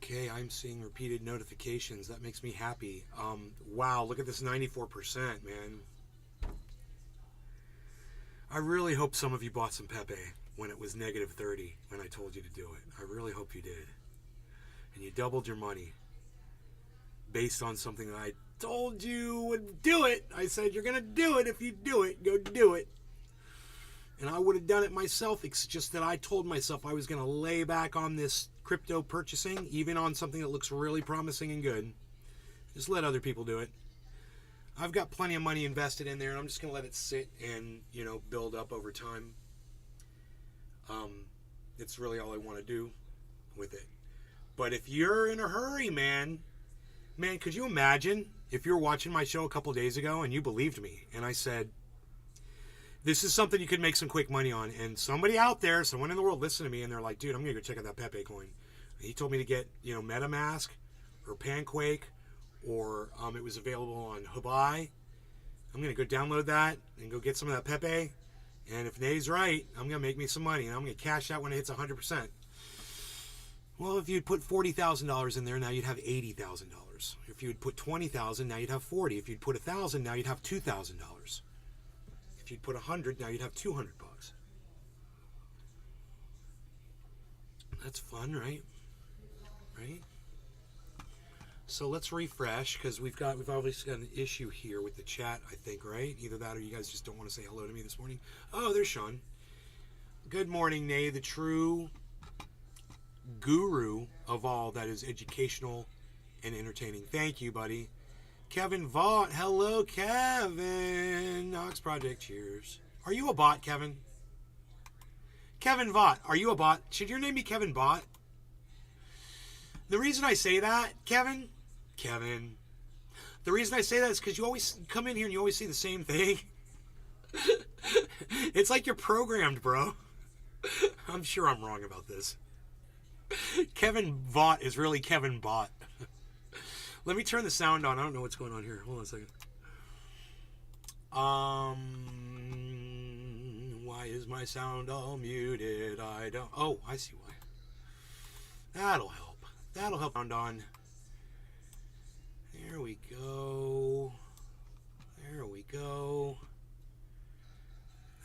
Okay, I'm seeing repeated notifications. That makes me happy. Wow, look at this 94%, man. I really hope some of you bought some Pepe when it was negative 30 when I told you to do it. I really hope you did. And you doubled your money based on something that I told you would do it. I said, you're going to do it. If you do it, go do it. And I would have done it myself. It's just that I told myself I was going to lay back on this crypto purchasing, even on something that looks really promising and good. Just let other people do it. I've got plenty of money invested in there, and I'm just going to let it sit and, build up over time. It's really all I want to do with it. But if you're in a hurry, man, could you imagine if you were watching my show a couple days ago and you believed me, and I said, this is something you could make some quick money on, and somebody out there, someone in the world listened to me, and they're like, dude, I'm going to go check out that Pepe coin. He told me to get, MetaMask or Panquake, or it was available on Hubai. I'm going to go download that and go get some of that Pepe, and if Nate's right, I'm going to make me some money, and I'm going to cash out when it hits 100%. Well, if you'd put $40,000 in there, now you'd have $80,000. If you'd put $20,000, now you'd have $40,000. If you'd put $1,000, now you'd have $2,000. If you'd put 100, now you'd have $200. That's fun, right? Right? So let's refresh, because we've obviously got an issue here with the chat, I think, right? Either that or you guys just don't want to say hello to me this morning. Oh, there's Sean. Good morning, Nay, the true guru of all that is educational and entertaining. Thank you, buddy. Kevin Vaught. Hello, Kevin. Knox Project. Cheers. Are you a bot, Kevin? Kevin Vaught. Are you a bot? Should your name be Kevin Bot? The reason I say that, Kevin, the reason I say that is because you always come in here and you always say the same thing. It's like you're programmed, bro. I'm sure I'm wrong about this. Kevin Vaught is really Kevin Bot. Let me turn the sound on. I don't know what's going on here. Hold on a second. Why is my sound all muted? I don't... Oh, I see why. That'll help. That'll help. Sound on. There we go. There we go.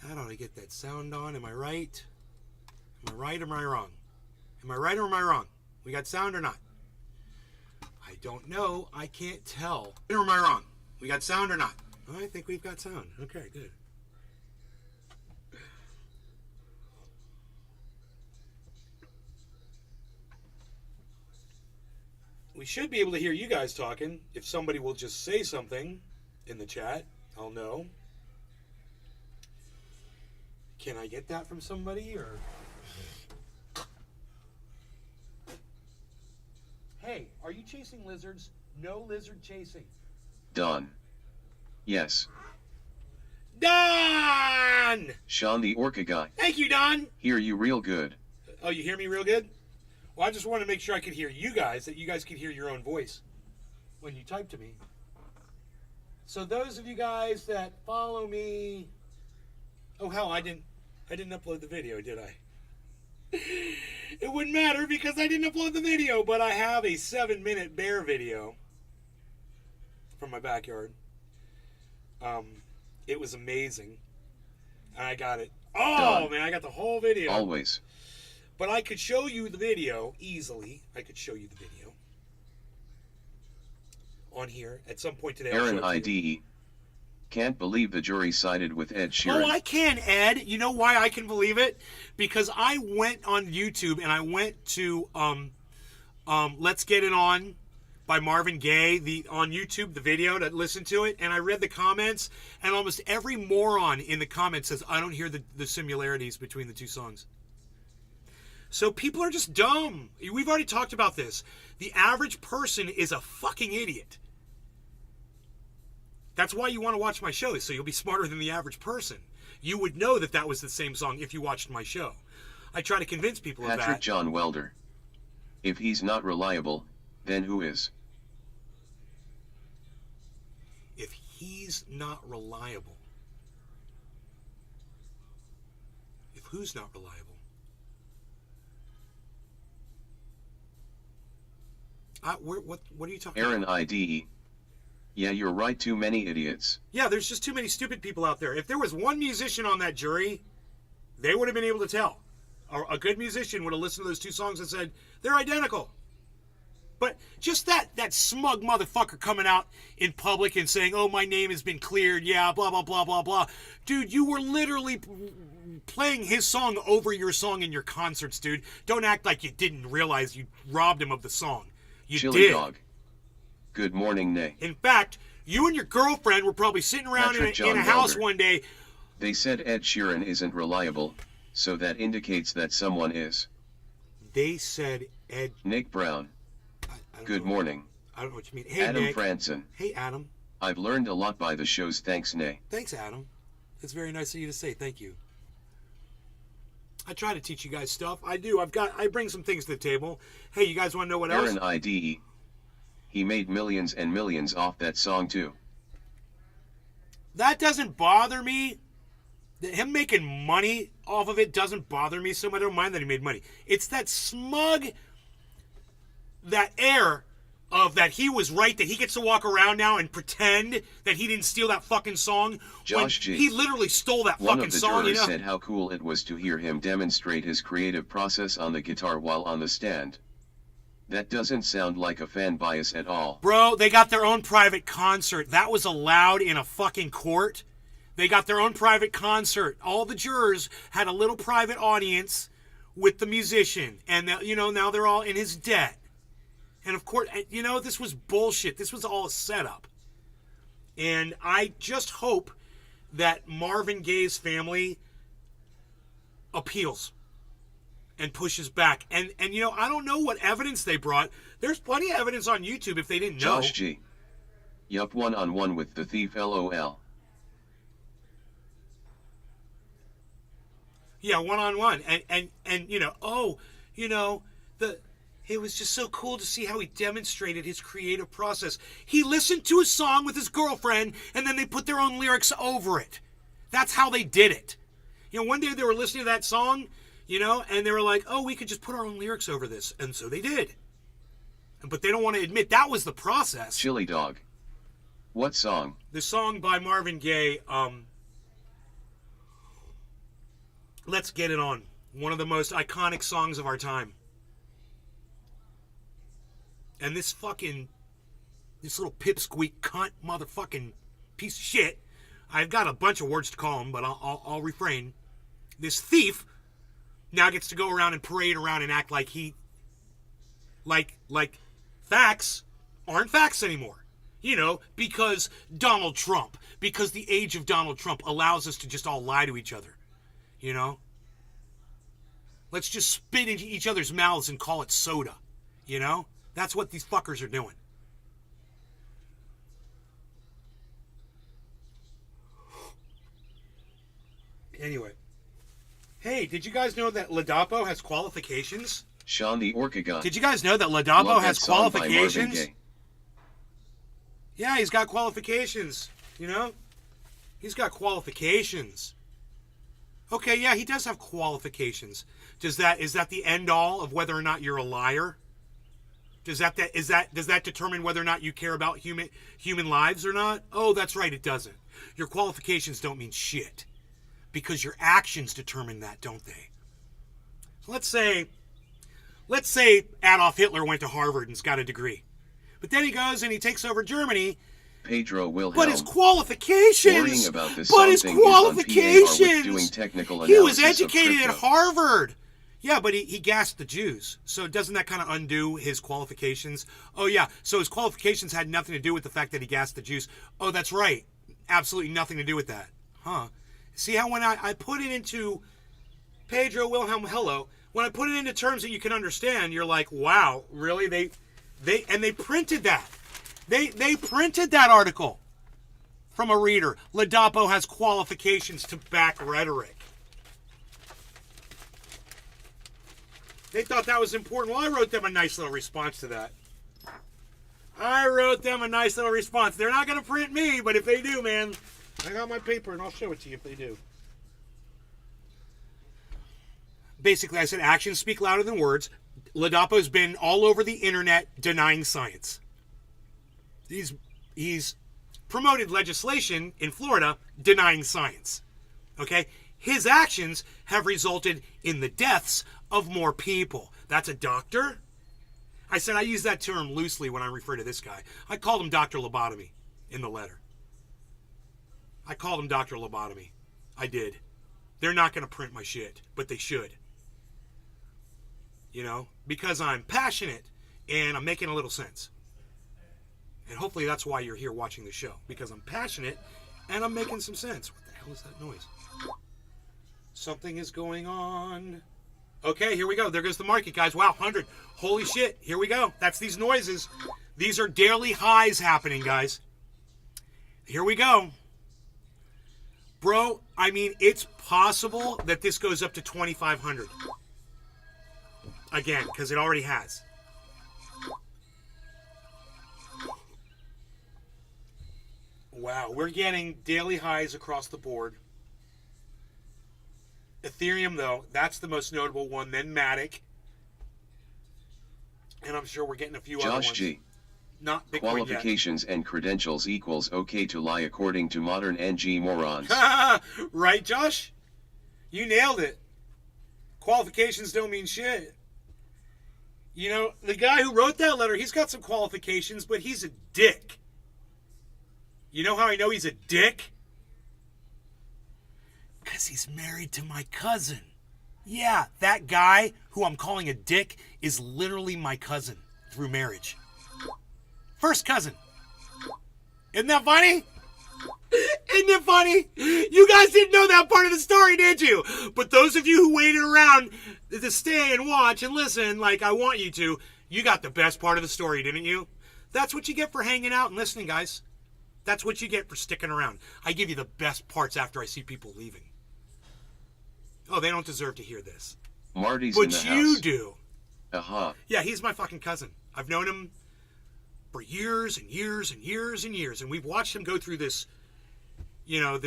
That ought to get that sound on. Am I right? Am I right or am I wrong? Am I right or am I wrong? We got sound or not? I don't know. I can't tell. Or am I wrong? We got sound or not? I think we've got sound. Okay, good. We should be able to hear you guys talking. If somebody will just say something in the chat, I'll know. Can I get that from somebody or... Hey, are you chasing lizards? No lizard chasing. Don. Yes. Don! Sean the Orca guy. Thank you, Don. Hear you real good. Oh, you hear me real good? Well, I just wanted to make sure I could hear you guys, that you guys could hear your own voice when you type to me. So those of you guys that follow me... Oh, hell, I didn't upload the video, did I? It wouldn't matter because I didn't upload the video, but I have a 7-minute bear video from my backyard. It was amazing. And I got it. Oh, man, I got the whole video. Always. But I could show you the video easily. I could show you the video on here at some point today. Aaron IDE. Can't believe the jury sided with Ed Sheeran. Oh, I can, Ed. You know why I can believe it? Because I went on YouTube and I went to Let's Get It On by Marvin Gaye on YouTube, the video, to listen to it, and I read the comments, and almost every moron in the comments says, I don't hear the similarities between the two songs. So people are just dumb. We've already talked about this. The average person is a fucking idiot. That's why you want to watch my shows, so you'll be smarter than the average person. You would know that that was the same song if you watched my show. I try to convince people of that. Patrick John Welder. If he's not reliable, then who is? If he's not reliable. If who's not reliable? What are you talking Aaron about? IDE. Yeah, you're right, too many idiots. Yeah, there's just too many stupid people out there. If there was one musician on that jury, they would have been able to tell. A good musician would have listened to those two songs and said, they're identical. But just that smug motherfucker coming out in public and saying, oh, my name has been cleared, yeah, blah, blah, blah, blah, blah. Dude, you were literally playing his song over your song in your concerts, dude. Don't act like you didn't realize you robbed him of the song. You Chili did. dog. Good morning, Nay. In fact, you and your girlfriend were probably sitting around in a house one day. They said Ed Sheeran isn't reliable, so that indicates that someone is. They said Ed... Nick Brown. Good know. morning. I don't know what you mean. Hey, Adam Nick. Franson. Hey, Adam. I've learned a lot by the shows, thanks, Nay. Thanks, Adam. It's very nice of you to say. Thank you. I try to teach you guys stuff. I do. I bring some things to the table. Hey, you guys want to know what else? Aaron IDE. He made millions and millions off that song too. That doesn't bother me. Him making money off of it doesn't bother me so much. I don't mind that he made money. It's that smug, that air of that he was right, that he gets to walk around now and pretend that he didn't steal that fucking song. Josh G. He literally stole that fucking song. One of the jurors said how cool it was to hear him demonstrate his creative process on the guitar while on the stand. That doesn't sound like a fan bias at all. Bro, they got their own private concert. That was allowed in a fucking court. They got their own private concert. All the jurors had a little private audience with the musician. And, now they're all in his debt. And, of course, this was bullshit. This was all a setup. And I just hope that Marvin Gaye's family appeals and pushes back. And I don't know what evidence they brought. There's plenty of evidence on YouTube if they didn't know. Josh G. Yup, one-on-one with the thief, LOL. Yeah, one-on-one. And it was just so cool to see how he demonstrated his creative process. He listened to a song with his girlfriend, and then they put their own lyrics over it. That's how they did it. One day they were listening to that song, and they were like, oh, we could just put our own lyrics over this. And so they did. But they don't want to admit that was the process. Chili dog. What song? The song by Marvin Gaye, Let's Get It On. One of the most iconic songs of our time. And this little pipsqueak cunt motherfucking piece of shit, I've got a bunch of words to call him, but I'll refrain. This thief now gets to go around and parade around and act like like facts aren't facts anymore. Because Donald Trump, because the age of Donald Trump allows us to just all lie to each other. Let's just spit into each other's mouths and call it soda. That's what these fuckers are doing. Anyway. Hey, did you guys know that Ladapo has qualifications? Sean the Orcagon. Did you guys know that Ladapo has qualifications? Yeah, he's got qualifications. He's got qualifications. Okay, yeah, he does have qualifications. Is that the end all of whether or not you're a liar? Does that determine whether or not you care about human lives or not? Oh, that's right, it doesn't. Your qualifications don't mean shit. Because your actions determine that, don't they? So let's say Adolf Hitler went to Harvard and's got a degree. But then he goes and he takes over Germany. Pedro Wilhelm. But his qualifications. Worrying about this but his thing is on PAR with qualifications. doing technical He was analysis of educated at crypto. Harvard. Yeah, but he gassed the Jews. So doesn't that kind of undo his qualifications? Oh, yeah. So his qualifications had nothing to do with the fact that he gassed the Jews. Oh, that's right. Absolutely nothing to do with that. Huh. See how when I put it into Pedro Wilhelm Hello, when I put it into terms that you can understand, you're like, wow, really? They printed that. They printed that article from a reader. Ladapo has qualifications to back rhetoric. They thought that was important. Well, I wrote them a nice little response to that. They're not going to print me, but if they do, man, I got my paper and I'll show it to you if they do. Basically, I said actions speak louder than words. Ladapo's been all over the internet denying science. He's promoted legislation in Florida denying science. Okay? His actions have resulted in the deaths of more people. That's a doctor? I said I use that term loosely when I refer to this guy. I called him Dr. Lobotomy in the letter. I called him Dr. Lobotomy. I did. They're not going to print my shit, but they should. You know, because I'm passionate and I'm making a little sense. And hopefully that's why you're here watching the show, because I'm passionate and I'm making some sense. What the hell is that noise? Something is going on. Okay, here we go. There goes the market, guys. Wow, 100. Holy shit. Here we go. That's these noises. These are daily highs happening, guys. Here we go. Bro, I mean, it's possible that this goes up to 2,500. Again, because it already has. Wow, we're getting daily highs across the board. Ethereum, though, that's the most notable one. Then Matic. And I'm sure we're getting a few other ones. Josh G. Not Bitcoin Qualifications and credentials equals okay to lie according to modern NG morons. Right, Josh? You nailed it. Qualifications don't mean shit. You know, the guy who wrote that letter, he's got some qualifications, but he's a dick. You know how I know he's a dick? Because he's married to my cousin. Yeah, that guy who I'm calling a dick is literally my cousin through marriage. First cousin. Isn't that funny? Isn't it funny? You guys didn't know that part of the story, did you? But those of you who waited around to stay and watch and listen like I want you to, you got the best part of the story, didn't you? That's what you get for hanging out and listening, guys. That's what you get for sticking around. I give you the best parts after I see people leaving. Oh, they don't deserve to hear this. Marty's but in the house. But you do. Aha. Yeah, he's my fucking cousin. I've known him for years and years and years and years. And we've watched him go through this, you know,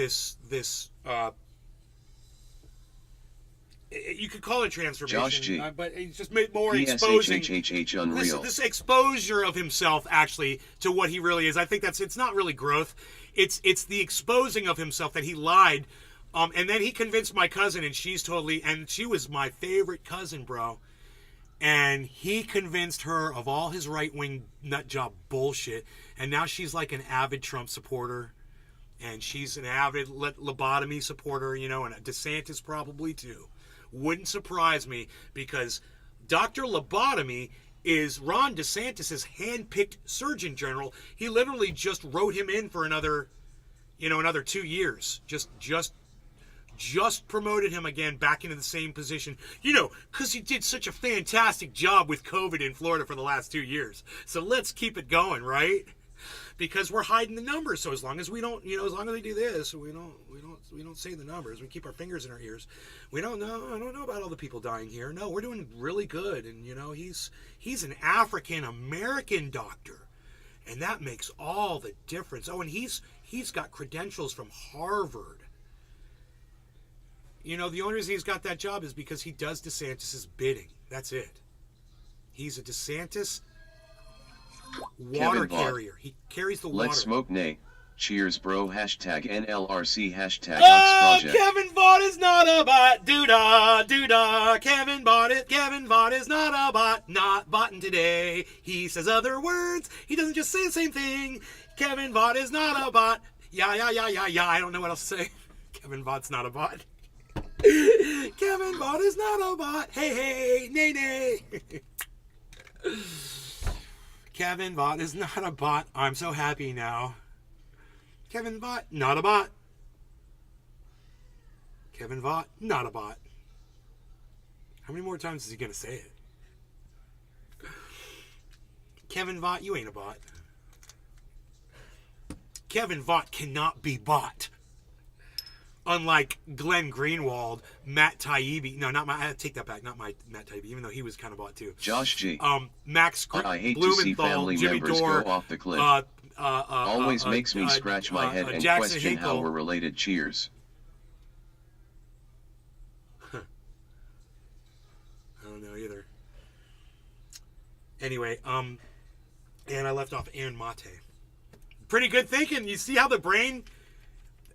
you could call it transformation. Josh G. But it's just more exposing. Unreal. This exposure of himself, actually, to what he really is. I think it's not really growth. It's the exposing of himself that he lied. And then he convinced my cousin, and she was my favorite cousin, bro. And he convinced her of all his right-wing nutjob bullshit. And now she's like an avid Trump supporter. And she's an avid lobotomy supporter, you know, and DeSantis probably too. Wouldn't surprise me, because Dr. Lobotomy is Ron DeSantis' hand-picked Surgeon General. He literally just wrote him in for another 2 years. Just promoted him again back into the same position, you know, because he did such a fantastic job with COVID in Florida for the last 2 years. So let's keep it going, right? Because we're hiding the numbers. So as long as we don't, you know, as long as we do this, we don't say the numbers. We keep our fingers in our ears. We don't know. I don't know about all the people dying here. No, we're doing really good. And you know, he's an African American doctor, and that makes all the difference. Oh, and he's got credentials from Harvard. You know, the only reason he's got that job is because he does DeSantis' bidding. That's it. He's a DeSantis water carrier. He carries the water. Let's smoke nay. Cheers, bro. Hashtag NLRC. Hashtag Oh, Project. Kevin Vaught is not a bot. Doo-dah, doo-dah. Kevin Vaught is not a bot. Not botting today. He says other words. He doesn't just say the same thing. Kevin Vaught is not a bot. Yeah. I don't know what else to say. Kevin Vaught's not a bot. Kevin Vaught is not a bot. Hey, nay. Kevin Vaught is not a bot. I'm so happy now. Kevin Vaught, not a bot. Kevin Vaught, not a bot. How many more times is he going to say it? Kevin Vaught, you ain't a bot. Kevin Vaught cannot be bought. Unlike Glenn Greenwald, Matt Taibbi. No, not my. I take that back. Not my Matt Taibbi, even though he was kind of bought too. Josh G. Max I hate Blumenthal, to see family Jimmy members Dore, go off the cliff. Always makes me scratch my head and Jackson question how Hinkle. we're related. Cheers. I don't know either. Anyway, and I left off Aaron Mate. Pretty good thinking. You see how the brain...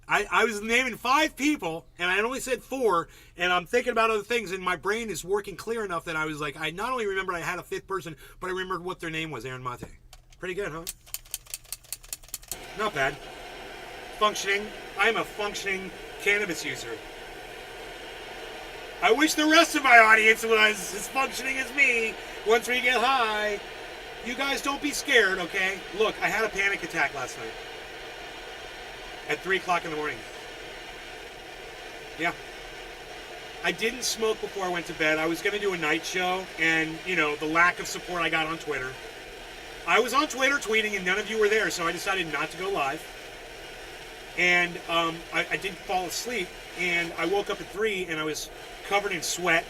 I was naming 5 people, and I only said 4, and I'm thinking about other things, and my brain is working clear enough that I was like, I not only remembered I had a 5th person, but I remembered what their name was, Aaron Mate. Pretty good, huh? Not bad. Functioning. I'm a functioning cannabis user. I wish the rest of my audience was as functioning as me once we get high. You guys don't be scared, okay? Look, I had a panic attack last night. At 3 o'clock in the morning. Yeah. I didn't smoke before I went to bed. I was going to do a night show, and, you know, the lack of support I got on Twitter. I was on Twitter tweeting, and none of you were there, so I decided not to go live. And I didn't fall asleep, and I woke up at 3, and I was covered in sweat,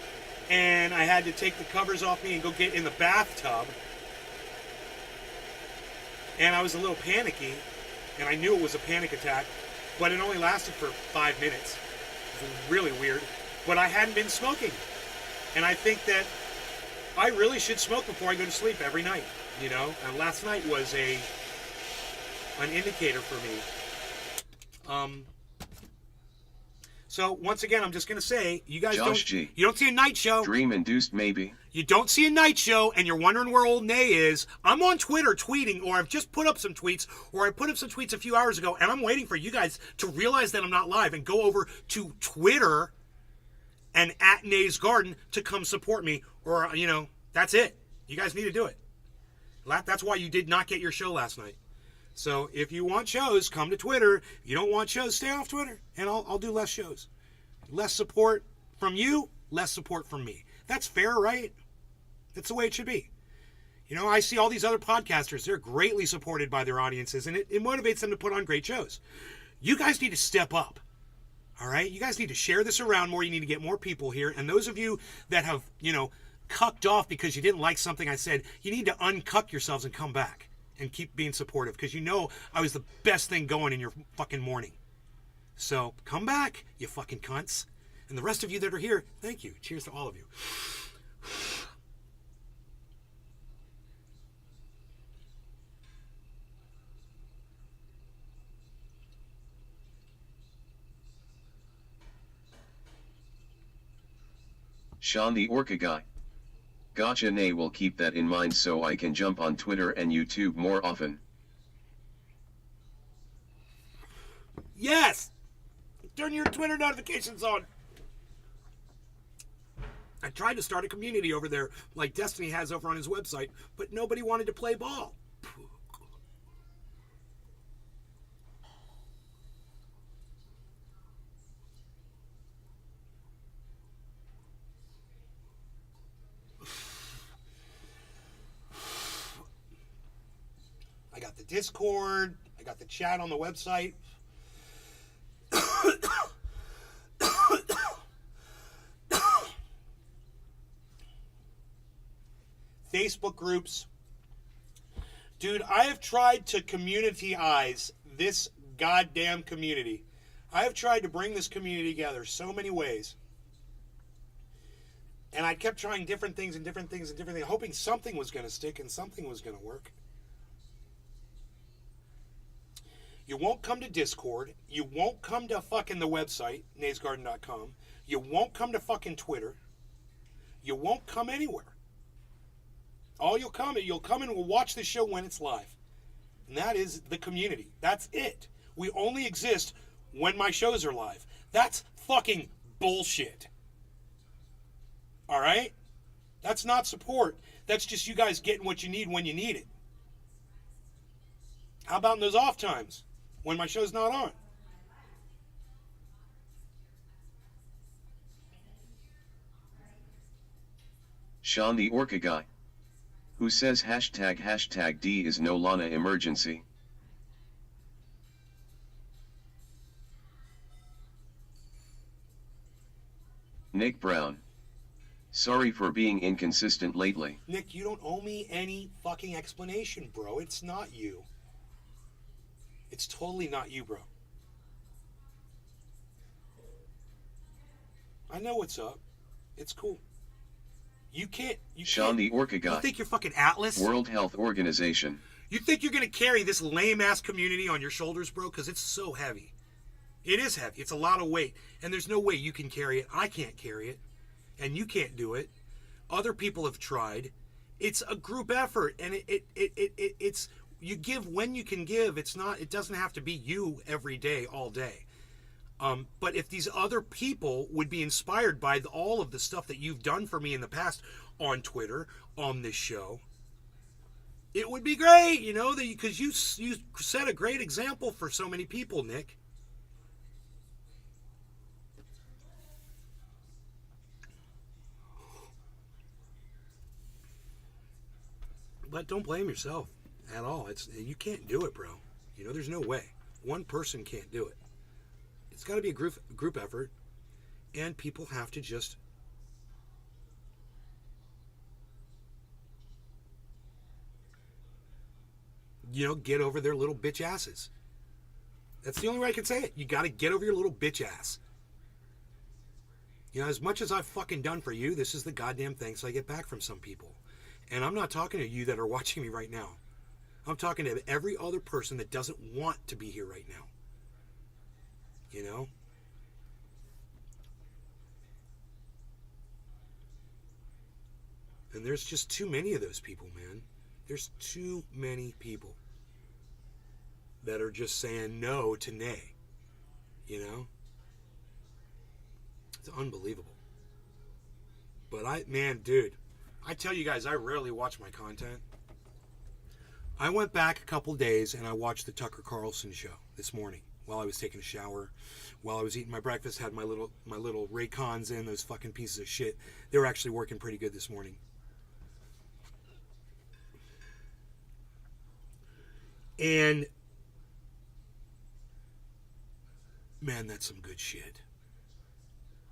and I had to take the covers off me and go get in the bathtub. And I was a little panicky. And I knew it was a panic attack, but it only lasted for 5 minutes. It was really weird. But I hadn't been smoking. And I think that I really should smoke before I go to sleep every night, you know? And last night was an indicator for me. So once again, I'm just going to say, you guys you don't see a night show. Dream induced maybe. You don't see a night show, and you're wondering where old Nay is. I'm on Twitter tweeting, or I've just put up some tweets, or I put up some tweets a few hours ago, and I'm waiting for you guys to realize that I'm not live and go over to Twitter and at Nay's Garden to come support me, or, you know, that's it. You guys need to do it. That's why you did not get your show last night. So if you want shows, come to Twitter. If you don't want shows, stay off Twitter, and I'll do less shows. Less support from you, less support from me. That's fair, right? That's the way it should be. You know, I see all these other podcasters. They're greatly supported by their audiences, and it motivates them to put on great shows. You guys need to step up, all right? You guys need to share this around more. You need to get more people here. And those of you that have, you know, cucked off because you didn't like something I said, you need to uncuck yourselves and come back and keep being supportive, because you know I was the best thing going in your fucking morning. So come back, you fucking cunts. And the rest of you that are here, thank you. Cheers to all of you. Sean the Orca guy. Gotcha. Nay will keep that in mind so I can jump on Twitter and YouTube more often. Yes! Turn your Twitter notifications on. I tried to start a community over there like Destiny has over on his website, but nobody wanted to play ball. I got the Discord. I got the chat on the website. Facebook groups. Dude, I have tried to communityize this goddamn community. I have tried to bring this community together so many ways. And I kept trying different things and different things and different things, hoping something was going to stick and something was going to work. You won't come to Discord. You won't come to fucking the website, naysgarden.com. You won't come to fucking Twitter. You won't come anywhere. All you'll come and we'll watch the show when it's live. And that is the community. That's it. We only exist when my shows are live. That's fucking bullshit. All right? That's not support. That's just you guys getting what you need when you need it. How about in those off times when my show's not on? Sean the Orca guy. Who says hashtag D is no Lana emergency? Nick Brown. Sorry for being inconsistent lately. Nick, you don't owe me any fucking explanation, bro. It's not you. It's totally not you, bro. I know what's up. It's cool. You can't. Sean the You Orcagot. think you're fucking Atlas? World Health Organization. You think you're gonna carry this lame ass community on your shoulders, bro? Because it's so heavy. It is heavy. It's a lot of weight, and there's no way you can carry it. I can't carry it, and you can't do it. Other people have tried. It's a group effort, and it's you give when you can give. It's not. It doesn't have to be you every day, all day. But if these other people would be inspired by all of the stuff that you've done for me in the past on Twitter, on this show, it would be great, you know, because you set a great example for so many people, Nick. But don't blame yourself at all. You can't do it, bro. You know, there's no way. One person can't do it. It's got to be a group effort, and people have to just get over their little bitch asses. That's the only way I can say it. You got to get over your little bitch ass. You know, as much as I've fucking done for you, this is the goddamn thanks I get back from some people. And I'm not talking to you that are watching me right now. I'm talking to every other person that doesn't want to be here right now. You know? And there's just too many of those people, man. There's too many people that are just saying no to nay. You know? It's unbelievable. But dude, I tell you guys, I rarely watch my content. I went back a couple days and I watched the Tucker Carlson show this morning while I was taking a shower, while I was eating my breakfast, had my little Raycons in, those fucking pieces of shit. They were actually working pretty good this morning. And man, that's some good shit.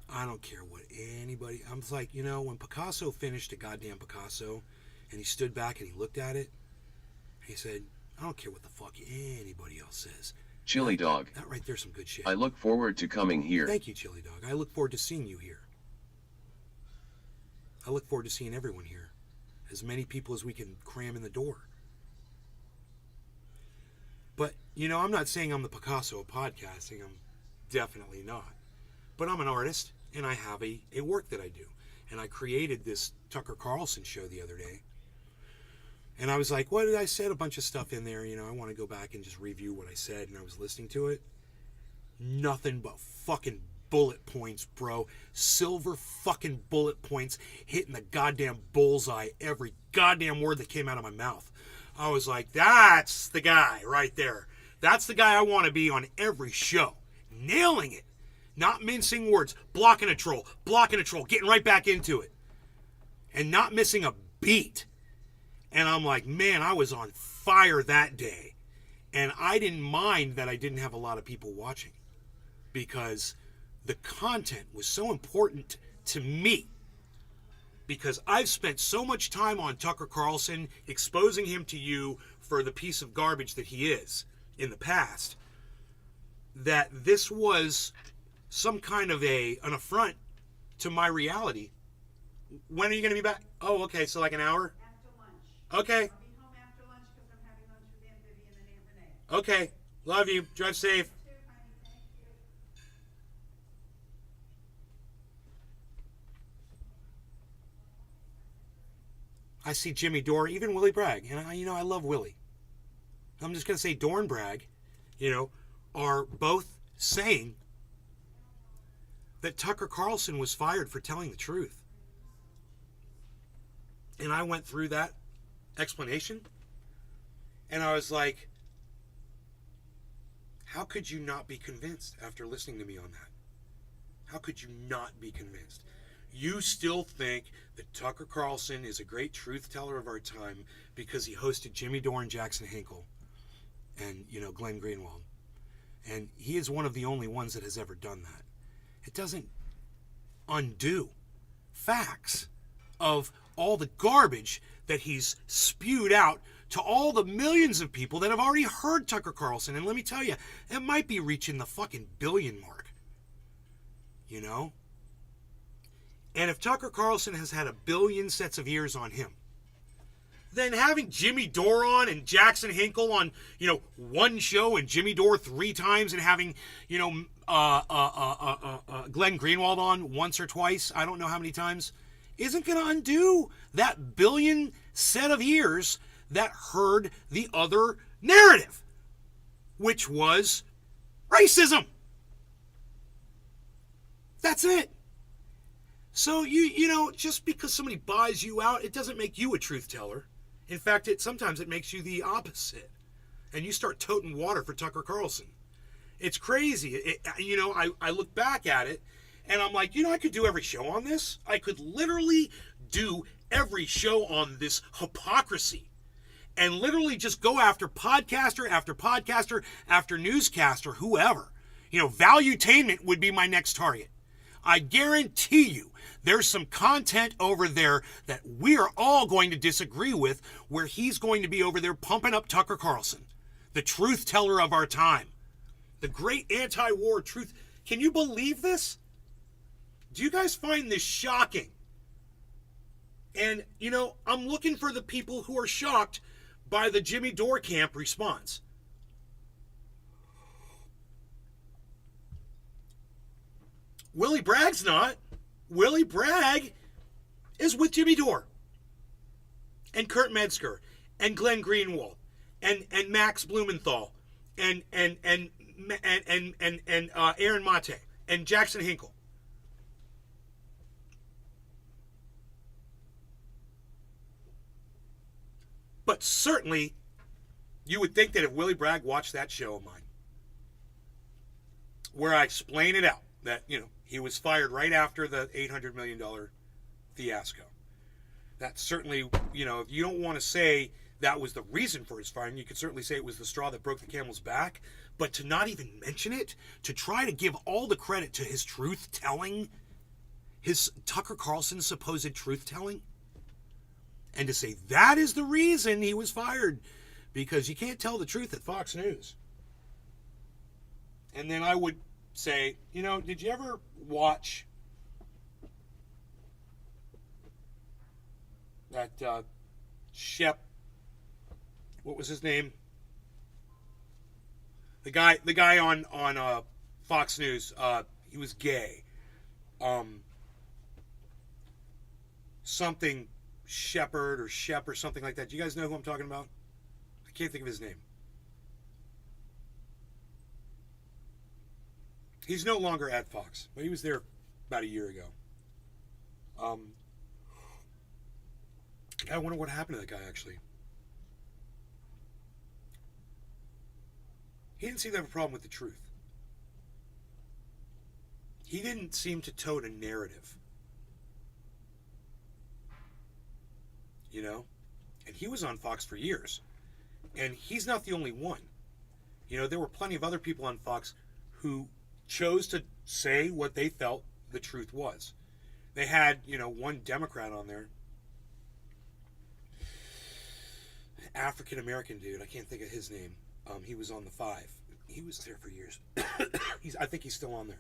I don't care what anybody... I'm like, you know, when Picasso finished a goddamn Picasso, and he stood back and he looked at it, he said, I don't care what the fuck anybody else says. Chili Dog. That right there's some good shit. I look forward to coming here. Thank you, Chili Dog. I look forward to seeing you here. I look forward to seeing everyone here. As many people as we can cram in the door. But, you know, I'm not saying I'm the Picasso of podcasting. I'm definitely not. But I'm an artist, and I have a work that I do. And I created this Tucker Carlson show the other day. And I was like, what did I said? A bunch of stuff in there. You know, I want to go back and just review what I said. And I was listening to it. Nothing but fucking bullet points, bro. Silver fucking bullet points hitting the goddamn bullseye every goddamn word that came out of my mouth. I was like, that's the guy right there. That's the guy I want to be on every show. Nailing it. Not mincing words. Blocking a troll. Getting right back into it. And not missing a beat. And I'm like, man, I was on fire that day. And I didn't mind that I didn't have a lot of people watching. Because the content was so important to me. Because I've spent so much time on Tucker Carlson, exposing him to you for the piece of garbage that he is in the past, that this was some kind of an affront to my reality. When are you going to be back? Oh, okay, so like an hour? After lunch. Okay. I'll be home after lunch because I'm having lunch with Aunt Vivian and Aunt Renee. Okay, love you. Drive safe. Too, honey. Thank you. I see Jimmy Dore, even Willie Bragg, and I love Willie. I'm just going to say Dore and Bragg, are both saying that Tucker Carlson was fired for telling the truth. And I went through that explanation, and I was like, how could you not be convinced after listening to me on that? How could you not be convinced? You still think that Tucker Carlson is a great truth teller of our time because he hosted Jimmy Dore and Jackson Hinkle and, Glenn Greenwald. And he is one of the only ones that has ever done that. It doesn't undo facts of all the garbage that he's spewed out to all the millions of people that have already heard Tucker Carlson. And let me tell you, it might be reaching the fucking billion mark. And if Tucker Carlson has had 1 billion sets of ears on him, then having Jimmy Dore on and Jackson Hinkle on, one show and Jimmy Dore 3 times, and having, Glenn Greenwald on once or twice, I don't know how many times, isn't going to undo that 1 billion set of ears that heard the other narrative, which was racism. That's it. So, just because somebody buys you out, it doesn't make you a truth teller. In fact, sometimes it makes you the opposite. And you start toting water for Tucker Carlson. It's crazy. I look back at it, and I'm like, I could do every show on this. I could literally do every show on this hypocrisy. And literally just go after podcaster after podcaster after newscaster, whoever. Valuetainment would be my next target. I guarantee you there's some content over there that we are all going to disagree with, where he's going to be over there pumping up Tucker Carlson, the truth teller of our time, the great anti-war truth. Can you believe this? Do you guys find this shocking? And, I'm looking for the people who are shocked by the Jimmy Dore camp response. Willie Bragg's not. Willie Bragg is with Jimmy Dore and Kurt Metzger and Glenn Greenwald and Max Blumenthal and Aaron Mate and Jackson Hinkle. But certainly, you would think that if Willie Bragg watched that show of mine, where I explain it out, that, he was fired right after the $800 million fiasco. That certainly, if you don't want to say that was the reason for his firing, you could certainly say it was the straw that broke the camel's back. But to not even mention it, to try to give all the credit to his truth-telling, his Tucker Carlson's supposed truth-telling, and to say that is the reason he was fired, because you can't tell the truth at Fox News. And then I would say, did you ever watch that Shep, what was his name? The guy on Fox News, he was gay. Something Shepherd or Shep or something like that. Do you guys know who I'm talking about? I can't think of his name. He's no longer at Fox, but he was there about a year ago. I wonder what happened to that guy, actually. He didn't seem to have a problem with the truth. He didn't seem to tote a narrative. And he was on Fox for years. And he's not the only one. There were plenty of other people on Fox who chose to say what they felt the truth was. They had, one Democrat on there. African American dude. I can't think of his name. He was on the 5. He was there for years. I think he's still on there.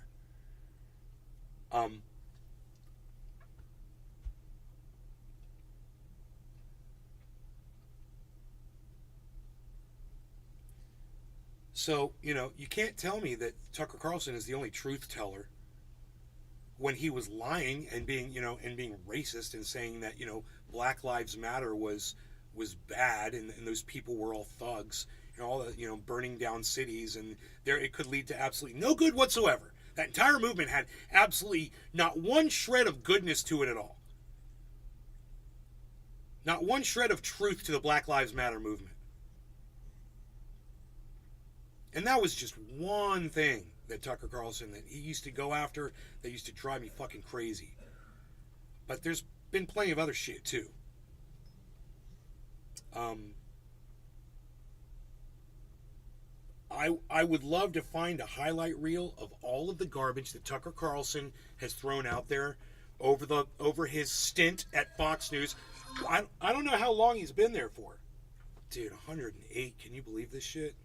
So, you can't tell me that Tucker Carlson is the only truth teller when he was lying and being, and being racist and saying that, Black Lives Matter was bad and those people were all thugs, all the, burning down cities, and it could lead to absolutely no good whatsoever. That entire movement had absolutely not one shred of goodness to it at all. Not one shred of truth to the Black Lives Matter movement. And that was just one thing that Tucker Carlson, that he used to go after, that used to drive me fucking crazy. But there's been plenty of other shit, too. I would love to find a highlight reel of all of the garbage that Tucker Carlson has thrown out there over his stint at Fox News. I don't know how long he's been there for. Dude, 108. Can you believe this shit?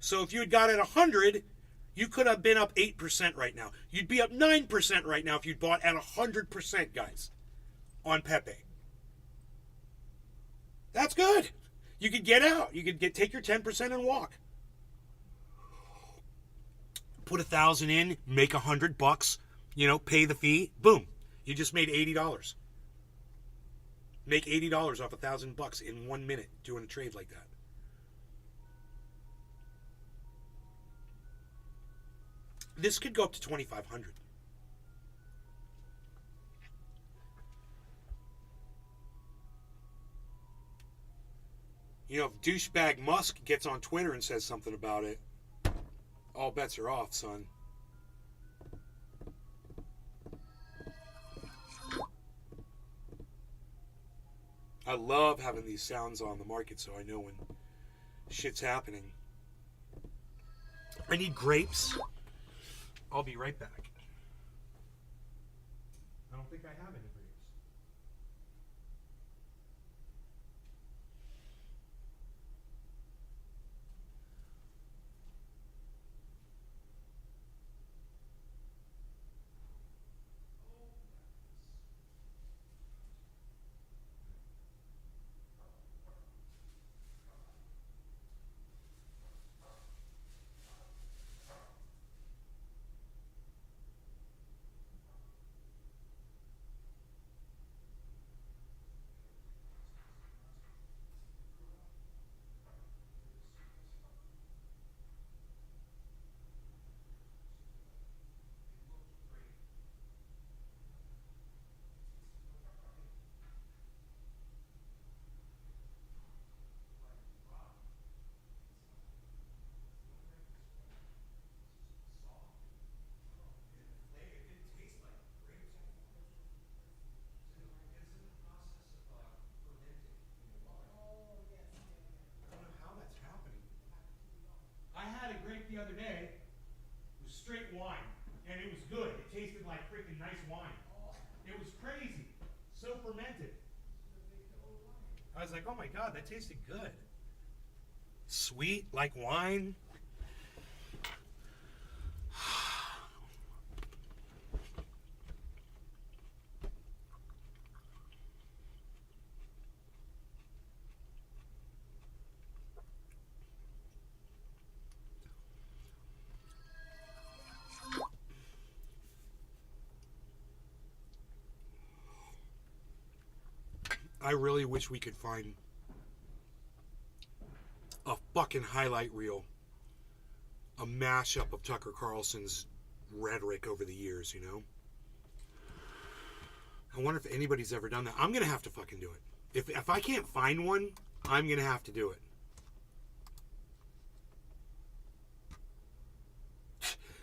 So if you had got at 100, You could have been up 8% right now. You'd be up 9% right now if you'd bought at 100%, guys, on Pepe. That's good. You could get out. You could take your 10% and walk. Put 1,000 in, make $100, pay the fee. Boom. You just made $80. Make $80 off $1,000 in 1 minute doing a trade like that. This could go up to 2,500. If douchebag Musk gets on Twitter and says something about it, all bets are off, son. I love having these sounds on the market so I know when shit's happening. I need grapes. I'll be right back. I don't think I have any grapes. The other day, it was straight wine, and it was good. It tasted like freaking nice wine. It was crazy. So fermented. I was like, oh my God, that tasted good. Sweet, like wine. I really wish we could find a fucking highlight reel, a mashup of Tucker Carlson's rhetoric over the years, I wonder if anybody's ever done that. I'm going to have to fucking do it. If I can't find one, I'm going to have to do it.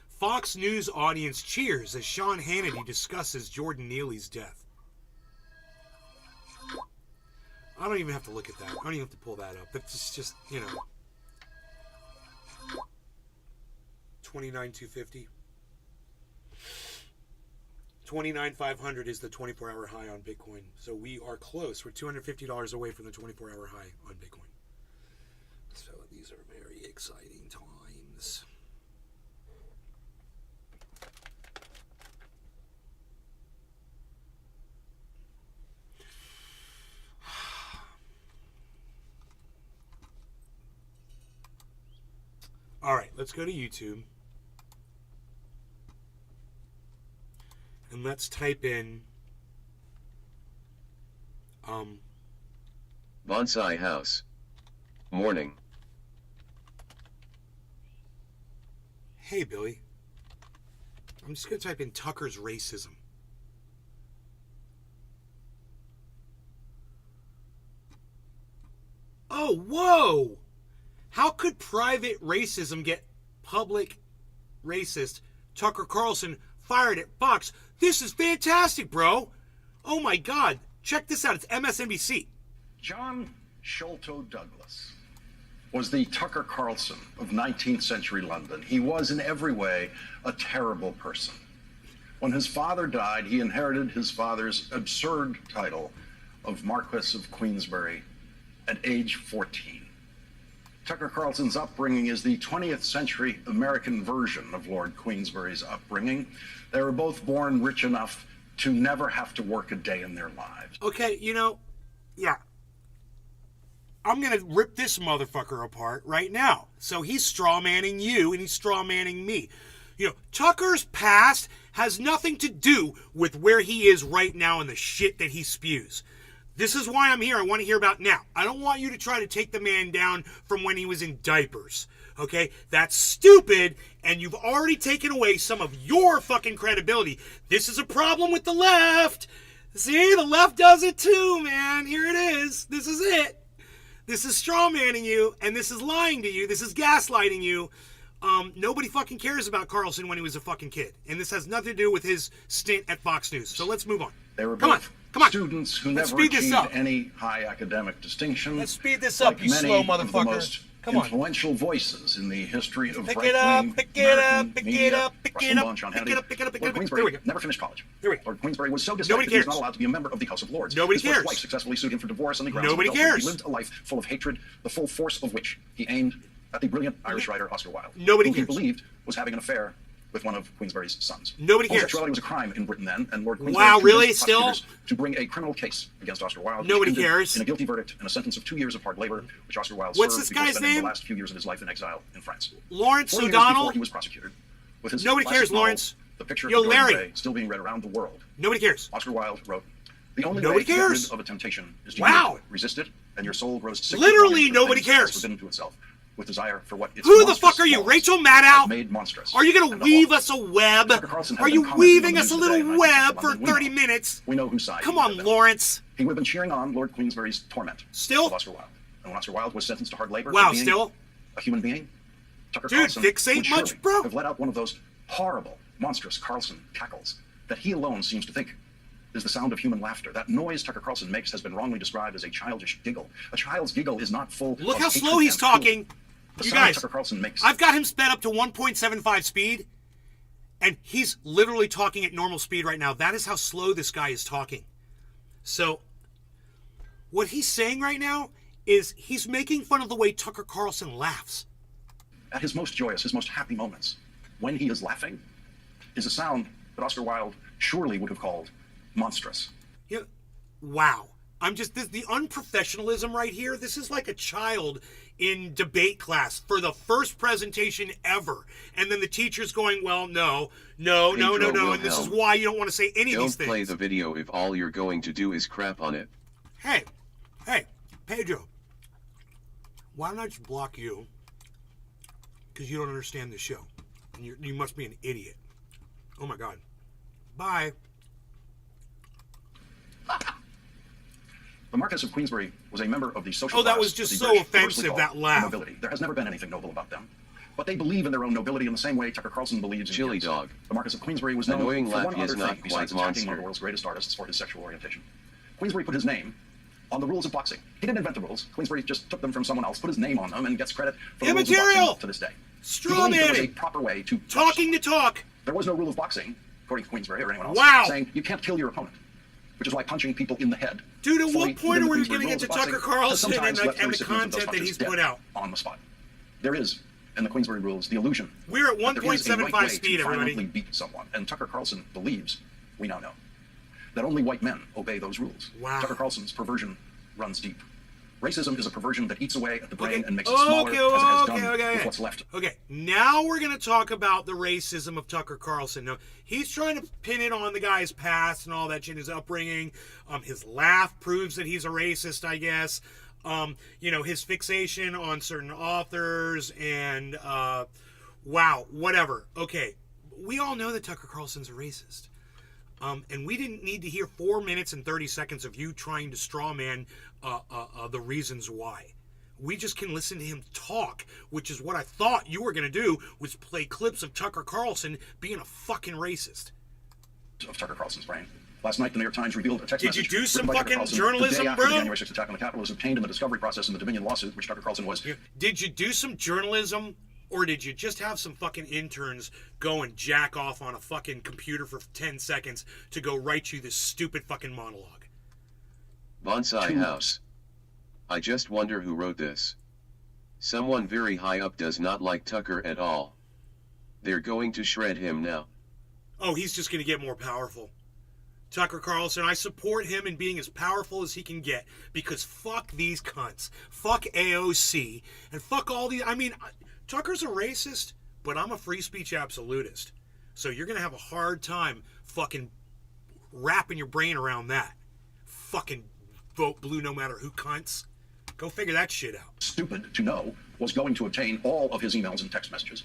Fox News audience cheers as Sean Hannity discusses Jordan Neely's death. I don't even have to look at that. I don't even have to pull that up. It's just 29,250. 29,500 is the 24-hour high on Bitcoin. So we are close. We're $250 away from the 24-hour high on Bitcoin. So these are very exciting times. All right, let's go to YouTube. And let's type in Bonsai House. Morning. Hey, Billy. I'm just going to type in Tucker's racism. Oh, whoa! How could private racism get public racist? Tucker Carlson fired at Fox. This is fantastic, bro. Oh my God. Check this out. It's MSNBC. John Sholto Douglas was the Tucker Carlson of 19th century London. He was in every way a terrible person. When his father died, he inherited his father's absurd title of Marquess of Queensberry at age 14. Tucker Carlson's upbringing is the 20th century American version of Lord Queensberry's upbringing. They were both born rich enough to never have to work a day in their lives. Okay, yeah. I'm going to rip this motherfucker apart right now. So he's strawmanning you and he's strawmanning me. Tucker's past has nothing to do with where he is right now and the shit that he spews. This is why I'm here. I want to hear about now. I don't want you to try to take the man down from when he was in diapers. Okay? That's stupid, and you've already taken away some of your fucking credibility. This is a problem with the left. See, the left does it too, man. Here it is. This is it. This is strawmanning you, and this is lying to you. This is gaslighting you. Nobody fucking cares about Carlson when he was a fucking kid. And this has nothing to do with his stint at Fox News. So let's move on. They were Come both on. students who Let's never speed this achieved up. any high academic distinction. Let's speed this up, like you many slow of the motherfucker. most Come on. influential voices in the history of Pick it up, right-wing pick it up, American pick it media. up, pick Rush it up, Limbaugh, Sean pick Hannity. it up, pick it up, pick it Lord up. There we Queensberry go. never finished college. There we go. Lord Queensberry was so Nobody disliked that he was cares. not allowed to be a member of the House of Lords. Nobody His first cares. wife successfully sued him for divorce on the grounds Nobody of adultery. cares. He lived a life full of hatred, the full force of which he aimed at the brilliant Irish writer Oscar Wilde, Nobody who cares. he believed was having an affair with one of Queensberry's sons. Nobody cares. Homosexuality was a crime in Britain then, and Lord Queensberry Wow, really? convinced Still? prosecutors to bring a criminal case against Oscar Wilde. which Nobody ended cares. In a guilty verdict and a sentence of 2 years of hard labor, which Oscar Wilde What's served this before guy's spending name? the last few years of his life in exile in France. Lawrence 4 years O'Donnell? before he was prosecuted, with his Nobody classic cares, novel, Lawrence. The Picture Yo, of Dorian Larry. Gray, still being read around the world. Nobody cares. Oscar Wilde wrote, "The only Nobody way to cares. get rid of a temptation is to Wow. yield to it. Resist it, and your soul grows sick. Literally with longing for the nobody things cares. that's forbidden to itself, with desire for what its Who the monstrous fuck are you, flaws Rachel have Maddow? made monstrous. Are you going and to weave awful. us a web? Tucker Carlson has Are been you commenting on weaving the us a news today, little and I think web for London, we 30 know. minutes? We know whose side Come he on, is. Lawrence. He would have been cheering on Lord Queensberry's torment Still? of Oscar Wilde. And when Oscar Wilde was sentenced to hard labor Wow, for being still? a human being, Tucker Dude, Carlson Vicks ain't would much, surely bro. have let out one of those horrible, monstrous Carlson cackles that he alone seems to think is the sound of human laughter. That noise Tucker Carlson makes has been wrongly described as a childish giggle. A child's giggle is not full Look of how hatred slow he's and cruelty. talking. The You sound guys, Tucker Carlson makes. I've got him sped up to 1.75 speed, and he's literally talking at normal speed right now. That is how slow this guy is talking. So, what he's saying right now is he's making fun of the way Tucker Carlson laughs. At his most joyous, his most happy moments, when he is laughing, is a sound that Oscar Wilde surely would have called monstrous. You know, wow. The unprofessionalism right here, this is like a child in debate class for the first presentation ever. And then the teacher's going, well, no, and this is why you don't want to say any of these Don't things. play the video if all you're going to do is crap on it. Hey, Pedro, why don't I just block you? Because you don't understand the show. And you must be an idiot. Oh my God. Bye. The Marquess of Queensberry was a member of the social Oh, that class was of just the so British offensive, universally that called laugh. Nobility. There has never been anything noble about them. But they believe in their own nobility in the same way Tucker Carlson believes in Chili his. dog. The Marquess of Queensberry was known Annoying for one laugh is other not thing besides quite attacking one monster. of the world's greatest artists for his sexual orientation. Queensberry put his name on the rules of boxing. He didn't invent the rules. Queensberry just took them from someone else, put his name on them, and gets credit for the rules of Immaterial! boxing to this day. Straw He believed there was a manning! proper way to Talking to talk! There was no rule of boxing, according to Queensberry or anyone else, Wow. saying you can't kill your opponent, which is why punching people in the head. Dude, at fully what point within are the we Queensberry going to get rules to of boxing Tucker has Carlson sometimes and left the recipients of those content that punches he's dead put out? on the spot? There is, in the Queensberry rules, the illusion We're at that there is a right 1.75 way speed, to violently everybody. beat someone, and Tucker Carlson believes, we now know, that only white men obey those rules. Wow. Tucker Carlson's perversion runs deep. Racism is a perversion that eats away at the brain Okay. and makes it smaller as it has done Okay. with what's left. Okay, now we're going to talk about the racism of Tucker Carlson. Now, he's trying to pin it on the guy's past and all that shit, his upbringing. His laugh proves that he's a racist, I guess. His fixation on certain authors and, wow, whatever. Okay, we all know that Tucker Carlson's a racist. And we didn't need to hear 4 minutes and 30 seconds of you trying to strawman the reasons why. We just can listen to him talk, which is what I thought you were going to do, was play clips of Tucker Carlson being a fucking racist. Of Tucker Carlson's brain. Last night, the New York Times revealed a text Did you message do written some by Tucker fucking Carlson journalism, the day after bro? the January 6th attack on the Capitol was obtained in the discovery process in the Dominion lawsuit, which Tucker Carlson was. Did you do some journalism, or did you just have some fucking interns go and jack off on a fucking computer for 10 seconds to go write you this stupid fucking monologue? Bonsai House. I just wonder who wrote this. Someone very high up does not like Tucker at all. They're going to shred him now. Oh, he's just going to get more powerful. Tucker Carlson, I support him in being as powerful as he can get, because fuck these cunts. Fuck AOC. And fuck all these... I mean, Tucker's a racist, but I'm a free speech absolutist. So you're going to have a hard time fucking wrapping your brain around that. Fucking vote blue no matter who cunts. Go figure that shit out. Stupid to know was going to obtain all of his emails and text messages.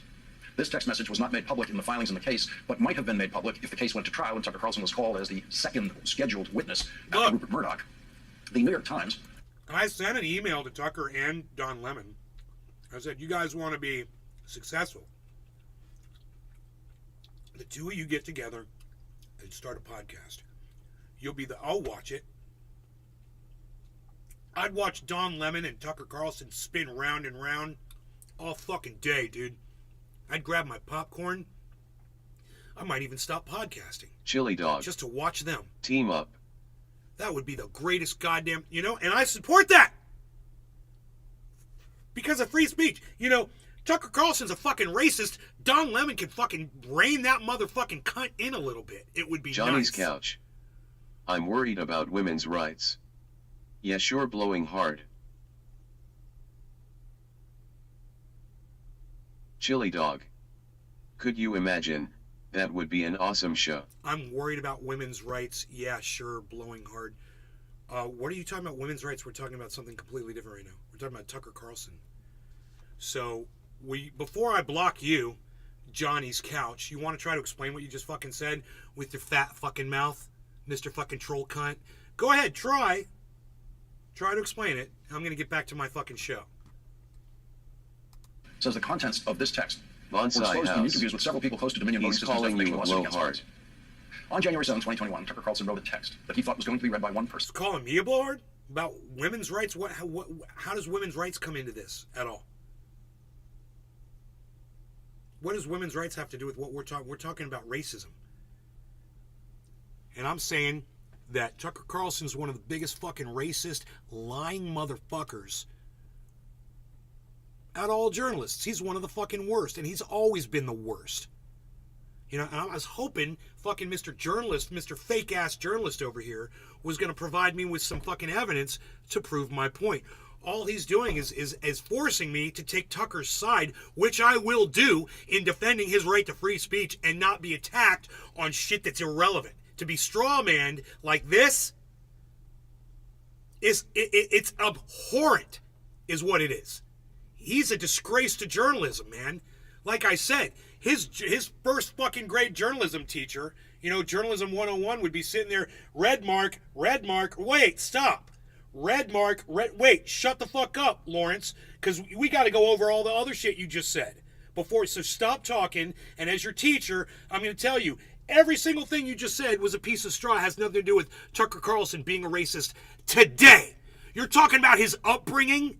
This text message was not made public in the filings in the case, but might have been made public if the case went to trial and Tucker Carlson was called as the second scheduled witness after Rupert Murdoch. The New York Times. I sent an email to Tucker and Don Lemon. I said, you guys want to be successful. The two of you get together and start a podcast. I'll watch it. I'd watch Don Lemon and Tucker Carlson spin round and round all fucking day, dude. I'd grab my popcorn. I might even stop podcasting. Chili dog. Just to watch them. Team up. That would be the greatest goddamn, and I support that. Because of free speech. Tucker Carlson's a fucking racist. Don Lemon can fucking rein that motherfucking cunt in a little bit. It would be Johnny's nice. couch. I'm worried about women's rights. Yeah, sure, blowing hard. Chili dog. Could you imagine? That would be an awesome show. I'm worried about women's rights. Yeah, sure, blowing hard. What are you talking about women's rights? We're talking about something completely different right now. We're talking about Tucker Carlson. So, before I block you, Johnny's couch, you want to try to explain what you just fucking said with your fat fucking mouth, Mr. fucking troll cunt? Go ahead, try. Try to explain it. I'm going to get back to my fucking show. Says the contents of this text Bonsai were exposed in House. interviews with several people close to Dominion He's Voting Systems calling you Defamation lawsuit blow against hard. Fox. On January 7, 2021, Tucker Carlson wrote a text that he thought was going to be read by one person. Calling me a blowhard? About women's rights? How does women's rights come into this at all? What does women's rights have to do with what we're talking? We're talking about racism. And I'm saying that Tucker Carlson's one of the biggest fucking racist, lying motherfuckers out of all journalists. He's one of the fucking worst, and he's always been the worst. And I was hoping fucking Mr. Journalist, Mr. Fake-ass journalist over here, was going to provide me with some fucking evidence to prove my point. All he's doing is forcing me to take Tucker's side, which I will do in defending his right to free speech and not be attacked on shit that's irrelevant. To be straw-manned like this, it's abhorrent, is what it is. He's a disgrace to journalism, man. Like I said, his first fucking grade journalism teacher, Journalism 101 would be sitting there, red mark, wait, stop. Red mark, wait, shut the fuck up, Lawrence, because we got to go over all the other shit you just said before, so stop talking, and as your teacher, I'm going to tell you, every single thing you just said was a piece of straw. It has nothing to do with Tucker Carlson being a racist today. You're talking about his upbringing?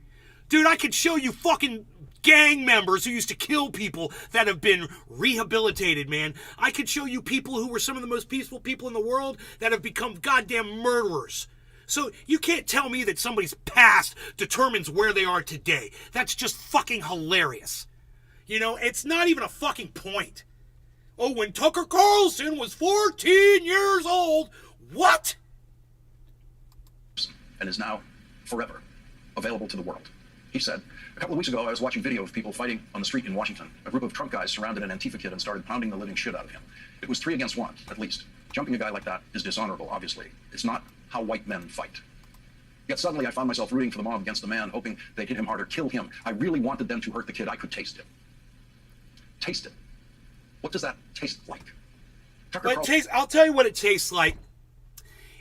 Dude, I could show you fucking gang members who used to kill people that have been rehabilitated, man. I could show you people who were some of the most peaceful people in the world that have become goddamn murderers. So you can't tell me that somebody's past determines where they are today. That's just fucking hilarious. It's not even a fucking point. Oh, when Tucker Carlson was 14 years old, what? And is now forever available to the world. He said, a couple of weeks ago, I was watching video of people fighting on the street in Washington. A group of Trump guys surrounded an Antifa kid and started pounding the living shit out of him. It was 3 against 1, at least. Jumping a guy like that is dishonorable, obviously. It's not how white men fight. Yet suddenly I found myself rooting for the mob against the man, hoping they'd hit him harder, kill him. I really wanted them to hurt the kid. I could taste it. Taste it. What does that taste like? I'll tell you what it tastes like.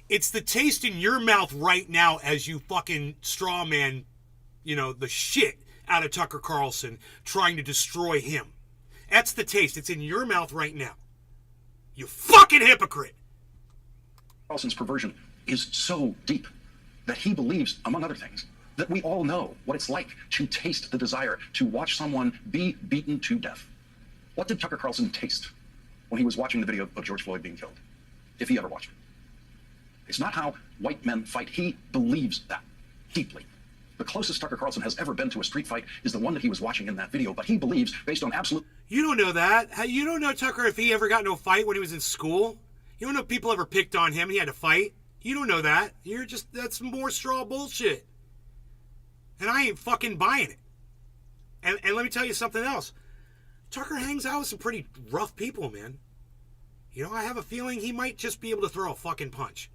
It's the taste in your mouth right now as you fucking straw man, the shit out of Tucker Carlson, trying to destroy him. That's the taste. It's in your mouth right now. You fucking hypocrite. Carlson's perversion is so deep that he believes, among other things, that we all know what it's like to taste the desire to watch someone be beaten to death. What did Tucker Carlson taste when he was watching the video of George Floyd being killed, if he ever watched it? It's not how white men fight. He believes that deeply. The closest Tucker Carlson has ever been to a street fight is the one that he was watching in that video, but he believes, based on absolute... You don't know that. You don't know, Tucker, if he ever got into a fight when he was in school. You don't know if people ever picked on him and he had to fight. You don't know that. That's more straw bullshit. And I ain't fucking buying it. And let me tell you something else. Tucker hangs out with some pretty rough people, man. You know, I have a feeling he might just be able to throw a fucking punch.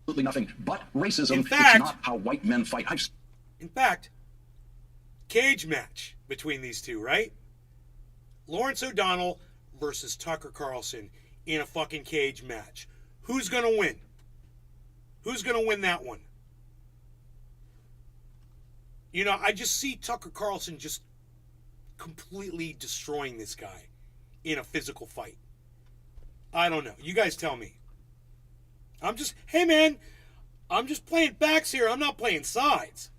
Absolutely nothing but racism. In fact, it's not how white men fight. In fact, cage match between these two, right? Lawrence O'Donnell versus Tucker Carlson in a fucking cage match. Who's going to win? Who's going to win that one? You know, I just see Tucker Carlson just completely destroying this guy in a physical fight. I don't know. You guys tell me. Hey man, I'm just playing backs here. I'm not playing sides.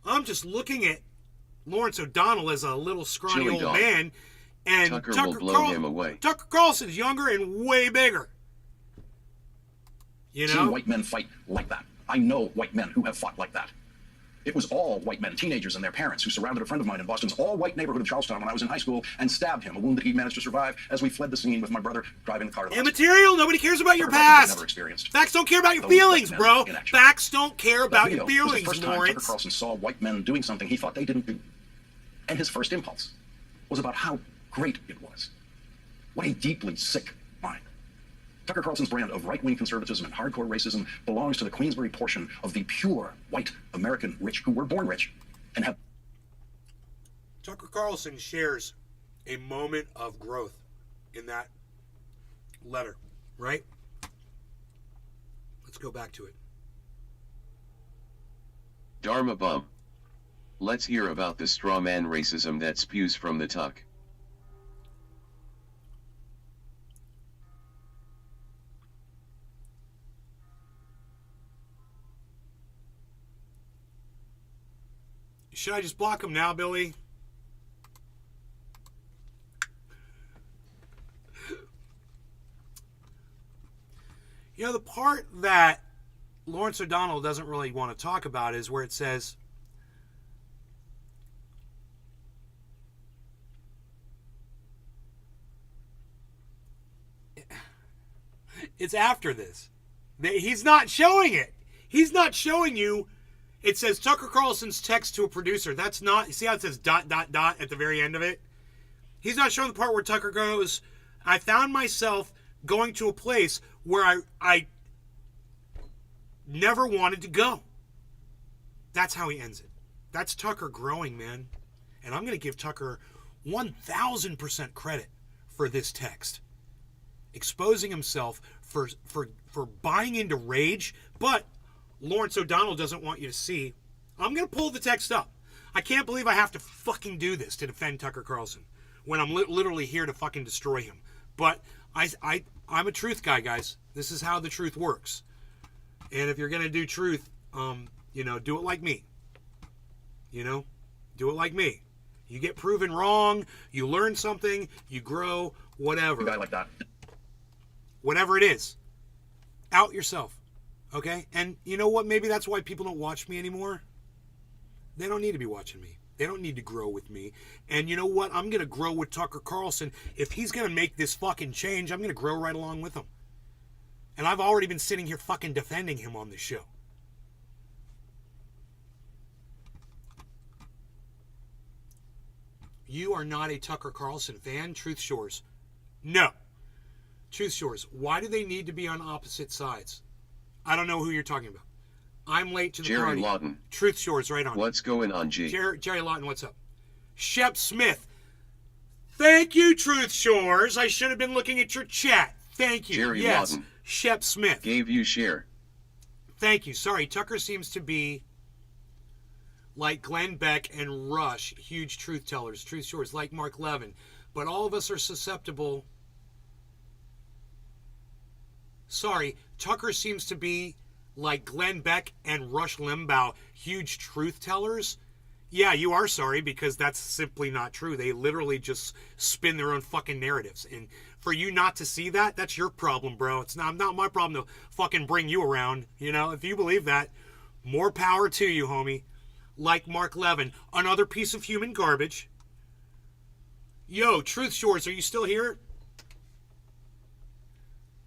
I'm just looking at Lawrence O'Donnell as a little scrawny Chili old dog. man. And Tucker will blow him away. Tucker Carlson's younger and way bigger. You Seen know? white men fight like that. I know white men who have fought like that. It was all white men, teenagers and their parents, who surrounded a friend of mine in Boston's all-white neighborhood of Charlestown when I was in high school and stabbed him, a wound that he managed to survive as we fled the scene with my brother driving the car to the hospital. Immaterial. Nobody cares about your Tucker Carlson past. never experienced Facts don't care about your those feelings, white bro. men in action. Facts don't care That about video your was the feelings, first time Tucker Lawrence. Carlson saw white men doing something he thought they didn't do. And his first impulse was about how great it was. What a deeply sick mind. Tucker Carlson's brand of right-wing conservatism and hardcore racism belongs to the Queensberry portion of the pure white American rich who were born rich and have... Tucker Carlson shares a moment of growth in that letter, right? Let's go back to it. Dharma bum. Let's hear about the straw man racism that spews from the tuck. Should I just block him now, Billy? You know, the part that Lawrence O'Donnell doesn't really want to talk about is where it says, it's after this. He's not showing it. He's not showing you. It says Tucker Carlson's text to a producer. That's not, you see how it says ... at the very end of it? He's not showing the part where Tucker goes, I found myself going to a place where I never wanted to go. That's how he ends it. That's Tucker growing, man. And I'm going to give Tucker 1,000% credit for this text. Exposing himself for buying into rage, but Lawrence O'Donnell doesn't want you to see. I'm going to pull the text up. I can't believe I have to fucking do this to defend Tucker Carlson when I'm literally here to fucking destroy him. But I'm a truth guy, guys. This is how the truth works. And if you're going to do truth, you know, do it like me. You know, do it like me. You get proven wrong, you learn something, you grow, whatever. A guy like that. Whatever it is. Out yourself. Okay? And you know what? Maybe that's why people don't watch me anymore. They don't need to be watching me. They don't need to grow with me. And you know what? I'm going to grow with Tucker Carlson. If he's going to make this fucking change, I'm going to grow right along with him. And I've already been sitting here fucking defending him on this show. You are not a Tucker Carlson fan, Truth Shores. No. Truth Shores, why do they need to be on opposite sides? I don't know who you're talking about. I'm late to the Jerry party. Lawton. Truth Shores, right on. What's going on, G? Jerry Lawton, what's up? Shep Smith. Thank you, Truth Shores. I should have been looking at your chat. Thank you. Jerry yes. Lawton. Shep Smith. Gave you share. Thank you. Sorry, Tucker seems to be like Glenn Beck and Rush, huge truth tellers, Truth Shores, like Mark Levin. But all of us are susceptible. Sorry, Tucker seems to be like Glenn Beck and Rush Limbaugh, huge truth tellers. Yeah, you are sorry, because that's simply not true. They literally just spin their own fucking narratives. And for you not to see that, that's your problem, bro. It's not my problem to fucking bring you around. You know, if you believe that, more power to you, homie. like Mark Levin, another piece of human garbage. Yo, Truth Shores, are you still here?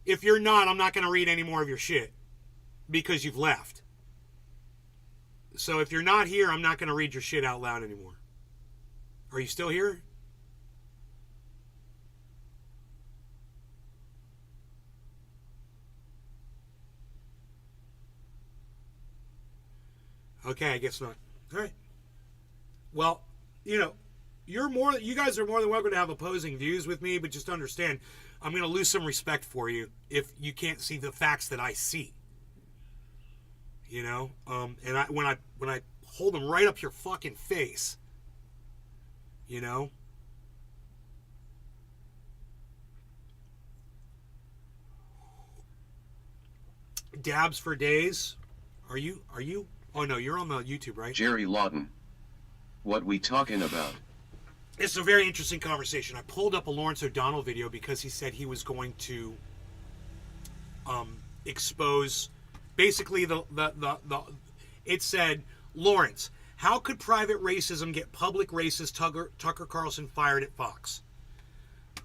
If you're not, I'm not going to read any more of your shit because you've left. So if you're not here, I'm not going to read your shit out loud anymore. Are you still here? Okay, I guess not. All right. Well, you know, you guys are more than welcome to have opposing views with me, but just understand, I'm going to lose some respect for you if you can't see the facts that I see. You know, and when I hold them right up your fucking face, you know. Dabs for days. Are you? Oh no, you're on the YouTube, right? Jerry Lawton. What we talking about? It's a very interesting conversation. I pulled up a Lawrence O'Donnell video because he said he was going to expose basically it said, Lawrence, how could private racism get public racist Tucker Carlson fired at Fox?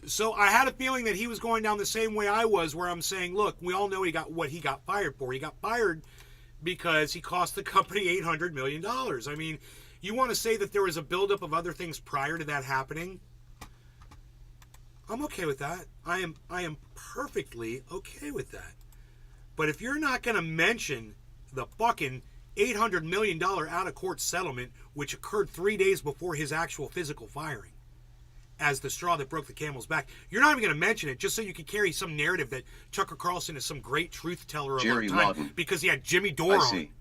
So I had a feeling that he was going down the same way I was, where I'm saying, look, we all know he got fired for. He got fired because he cost the company $800 million. I mean, you want to say that there was a buildup of other things prior to that happening? I'm okay with that. I am perfectly okay with that. But if you're not going to mention the fucking $800 million out-of-court settlement, which occurred 3 days before his actual physical firing, as the straw that broke the camel's back, you're not even going to mention it just so you can carry some narrative that Tucker Carlson is some great truth teller of our time Lawton. because he had Jimmy Dore I on. see.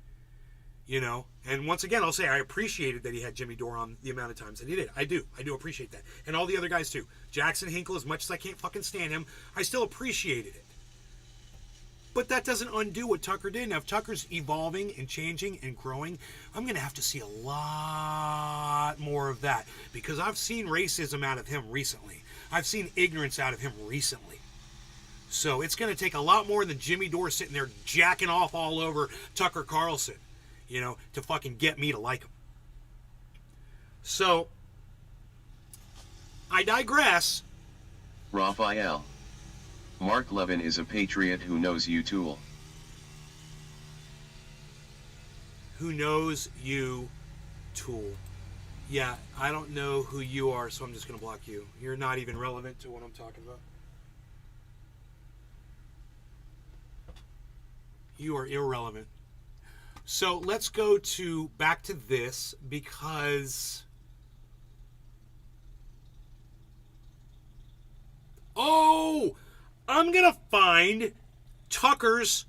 You know, and once again, I'll say I appreciated that he had Jimmy Dore on the amount of times that he did. I do appreciate that, and all the other guys too. Jackson Hinkle, as much as I can't fucking stand him, I still appreciated it. But that doesn't undo what Tucker did. Now, if Tucker's evolving and changing and growing, I'm going to have to see a lot more of that because I've seen racism out of him recently. I've seen ignorance out of him recently. So it's going to take a lot more than Jimmy Dore sitting there jacking off all over Tucker Carlson, you know, to fucking get me to like him. So, I digress. Raphael. Mark Levin is a patriot who knows you, tool. Who knows you, tool. Yeah, I don't know who you are, so I'm just going to block you. You're not even relevant to what I'm talking about. You are irrelevant. So let's go back to this because... Oh! I'm going to find Tucker's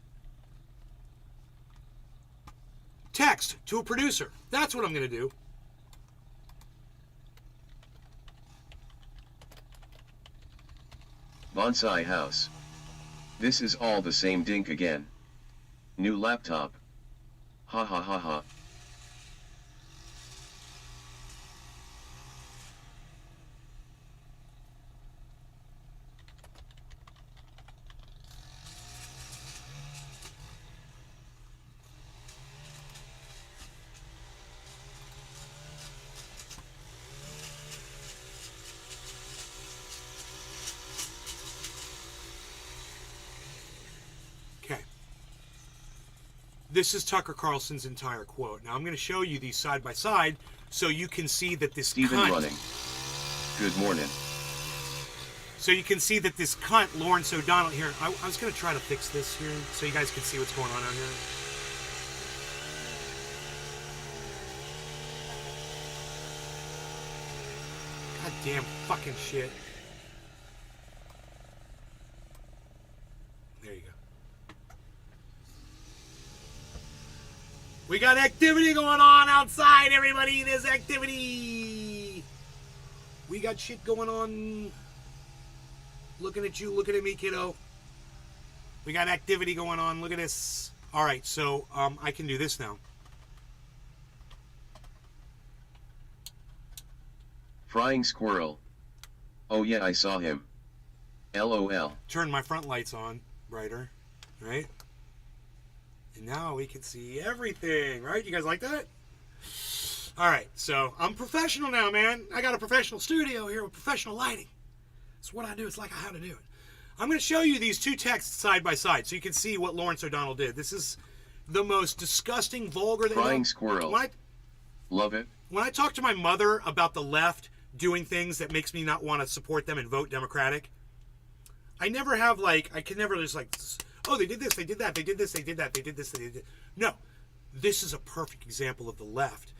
text to a producer. That's what I'm going to do. Bonsai house. This is all the same dink again. New laptop. Ha ha ha ha. Okay. This is Tucker Carlson's entire quote. Now I'm going to show you these side by side so you can see that this Stephen cunt... running. Good morning. So you can see that this cunt, Lawrence O'Donnell here... I was going to try to fix this here so you guys can see what's going on out here. God damn fucking shit. There you go. We got activity going on outside, everybody. There's activity. We got shit going on. Looking at you, looking at me, kiddo. We got activity going on. Look at this. All right, so I can do this now. Frying squirrel. Oh yeah, I saw him. LOL. Turn my front lights on brighter, right? And now we can see everything, right? You guys like that? All right, so I'm professional now, man. I got a professional studio here with professional lighting. That's what I do. It's like how to do it. I'm going to show you these two texts side by side so you can see what Lawrence O'Donnell did. This is the most disgusting, vulgar... Crying squirrel. Love it. When I talk to my mother about the left doing things that makes me not want to support them and vote Democratic, I never have like, I can never just like, oh, they did this, they did that, they did this, they did that, they did this, they did that. No, this is a perfect example of the left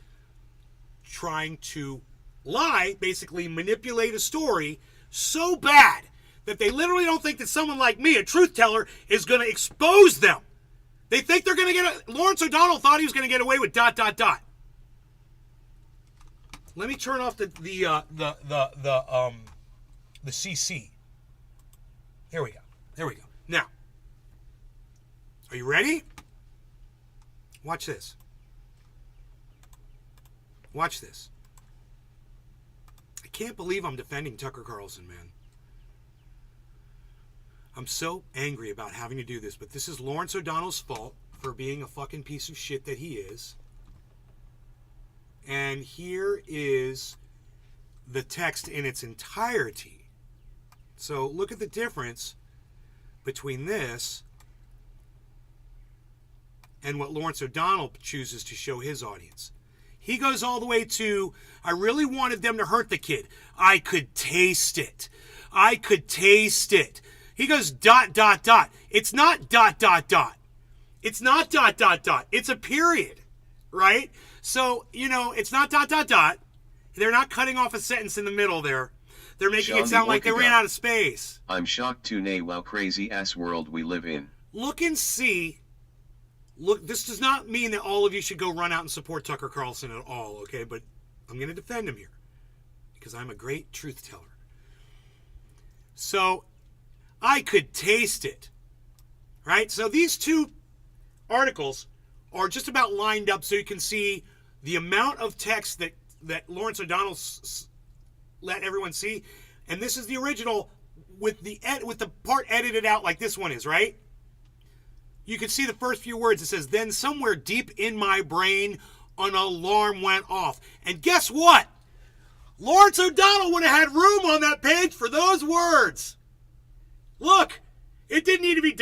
trying to lie, basically manipulate a story so bad that they literally don't think that someone like me, a truth teller, is going to expose them. They think they're going to get Lawrence O'Donnell thought he was going to get away with ... Let me turn off the CC. There we go. There we go. Now, are you ready? Watch this. Watch this. I can't believe I'm defending Tucker Carlson, man. I'm so angry about having to do this, but this is Lawrence O'Donnell's fault for being a fucking piece of shit that he is. And here is the text in its entirety. So look at the difference between this and what Lawrence O'Donnell chooses to show his audience. He goes all the way to, I really wanted them to hurt the kid. I could taste it. I could taste it. He goes ... It's not ... It's not ... It's a period, right? So, you know, it's not ... They're not cutting off a sentence in the middle there. They're making it sound like they ran out of space. I'm shocked to nay wow crazy ass world we live in. Look and see. Look, this does not mean that all of you should go run out and support Tucker Carlson at all, okay? But I'm going to defend him here because I'm a great truth teller. So, I could taste it, right? So these two articles are just about lined up so you can see the amount of text that Lawrence O'Donnell let everyone see. And this is the original with the part edited out like this one is, right? You can see the first few words. It says, then somewhere deep in my brain, an alarm went off. And guess what? Lawrence O'Donnell would have had room on that page for those words. Look, it didn't need to be ...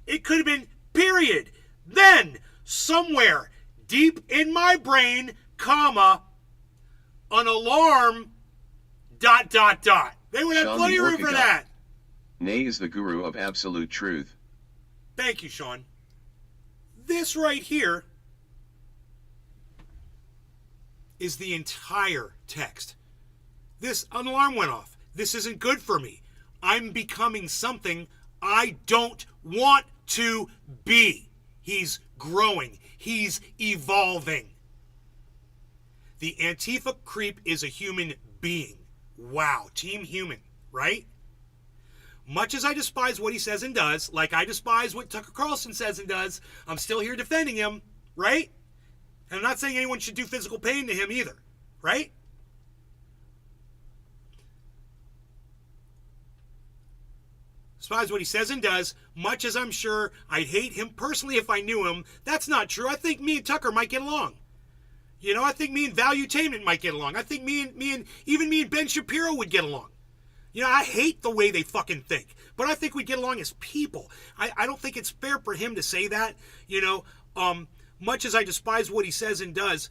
It could have been period. Then, somewhere deep in my brain, comma, an alarm ... They would have plenty of room for that. Nay is the guru of absolute truth. Thank you, Sean. This right here is the entire text. This an alarm went off. This isn't good for me. I'm becoming something I don't want to be. He's growing. He's evolving. The Antifa creep is a human being. Wow. Team human, right? Much as I despise what he says and does, like I despise what Tucker Carlson says and does, I'm still here defending him, right? And I'm not saying anyone should do physical pain to him either, right? Despise what he says and does, much as I'm sure I'd hate him personally if I knew him. That's not true. I think me and Tucker might get along. You know, I think me and Valuetainment might get along. I think even me and Ben Shapiro would get along. You know, I hate the way they fucking think, but I think we get along as people. I don't think it's fair for him to say that, you know, much as I despise what he says and does,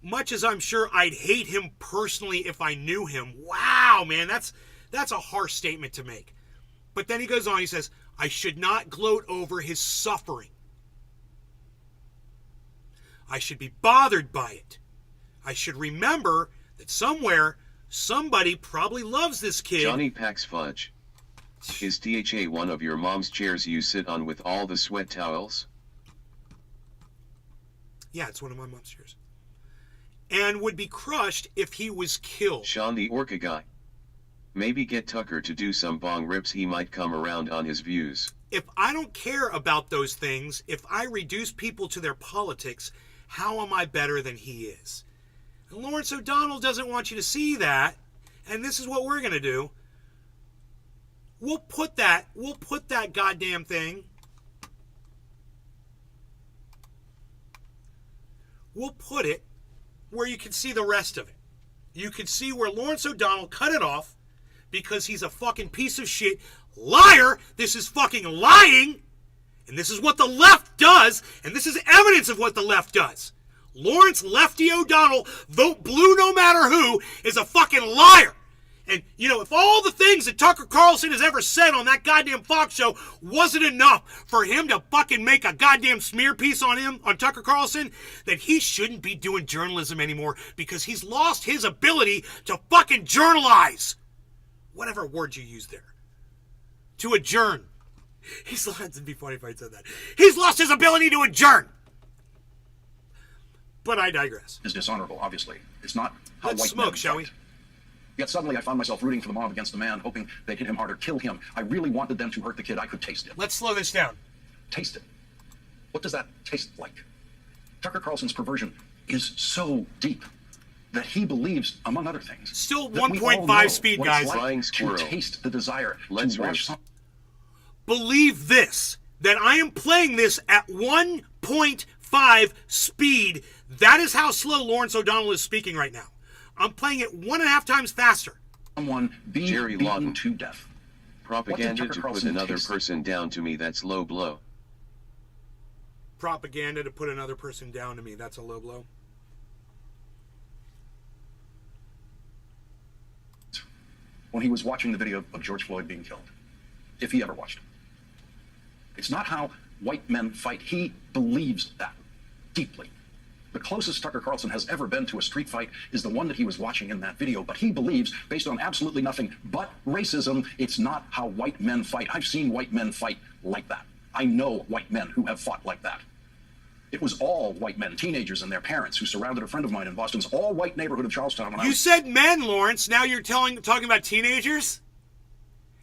much as I'm sure I'd hate him personally if I knew him. Wow, man, that's a harsh statement to make. But then he goes on, he says, I should not gloat over his suffering. I should be bothered by it. I should remember that somewhere, somebody probably loves this kid. Johnny Packs Fudge. Is THA one of your mom's chairs you sit on with all the sweat towels? Yeah, it's one of my mom's chairs. And would be crushed if he was killed. Sean the Orca guy. Maybe get Tucker to do some bong rips, he might come around on his views. If I don't care about those things, if I reduce people to their politics, how am I better than he is? And Lawrence O'Donnell doesn't want you to see that, and this is what we're going to do. We'll put that goddamn thing. we'll put it where you can see the rest of it. You can see where Lawrence O'Donnell cut it off because he's a fucking piece of shit liar. This is fucking lying. And this is what the left does. And this is evidence of what the left does. Lawrence Lefty O'Donnell, vote blue no matter who, is a fucking liar. And, you know, if all the things that Tucker Carlson has ever said on that goddamn Fox show wasn't enough for him to fucking make a goddamn smear piece on him, on Tucker Carlson, then he shouldn't be doing journalism anymore because he's lost his ability to fucking journalize. Whatever word you use there. To adjourn. He's lost, it'd be funny if I said that. He's lost his ability to adjourn. But I digress. Is dishonorable, obviously. It's not how Let's white smoke, men shall fight. Yet suddenly I found myself rooting for the mob against the man, hoping they'd hit him harder, kill him. I really wanted them to hurt the kid. I could taste it. Let's slow this down. Taste it. What does that taste like? Tucker Carlson's perversion is so deep that he believes, among other things, Still that we all 1.5 know speed, what guys. it's like Flying to squirrel. taste the desire Let's to watch rip. something. Believe this, that I am playing this at 1.5 speed. That is how slow Lawrence O'Donnell is speaking right now. I'm playing it 1.5 times faster. Someone be Jerry beaten Lawton. to death. Propaganda Tucker to put Carlson another taste? person down to me, that's low blow. Propaganda to put another person down to me. That's a low blow. When he was watching the video of George Floyd being killed, if he ever watched it. It's not how white men fight. He believes that deeply. The closest Tucker Carlson has ever been to a street fight is the one that he was watching in that video. But he believes, based on absolutely nothing but racism, it's not how white men fight. I've seen white men fight like that. I know white men who have fought like that. It was all white men, teenagers and their parents, who surrounded a friend of mine in Boston's all-white neighborhood of Charlestown. When I You was said men, Lawrence. Now you're talking about teenagers?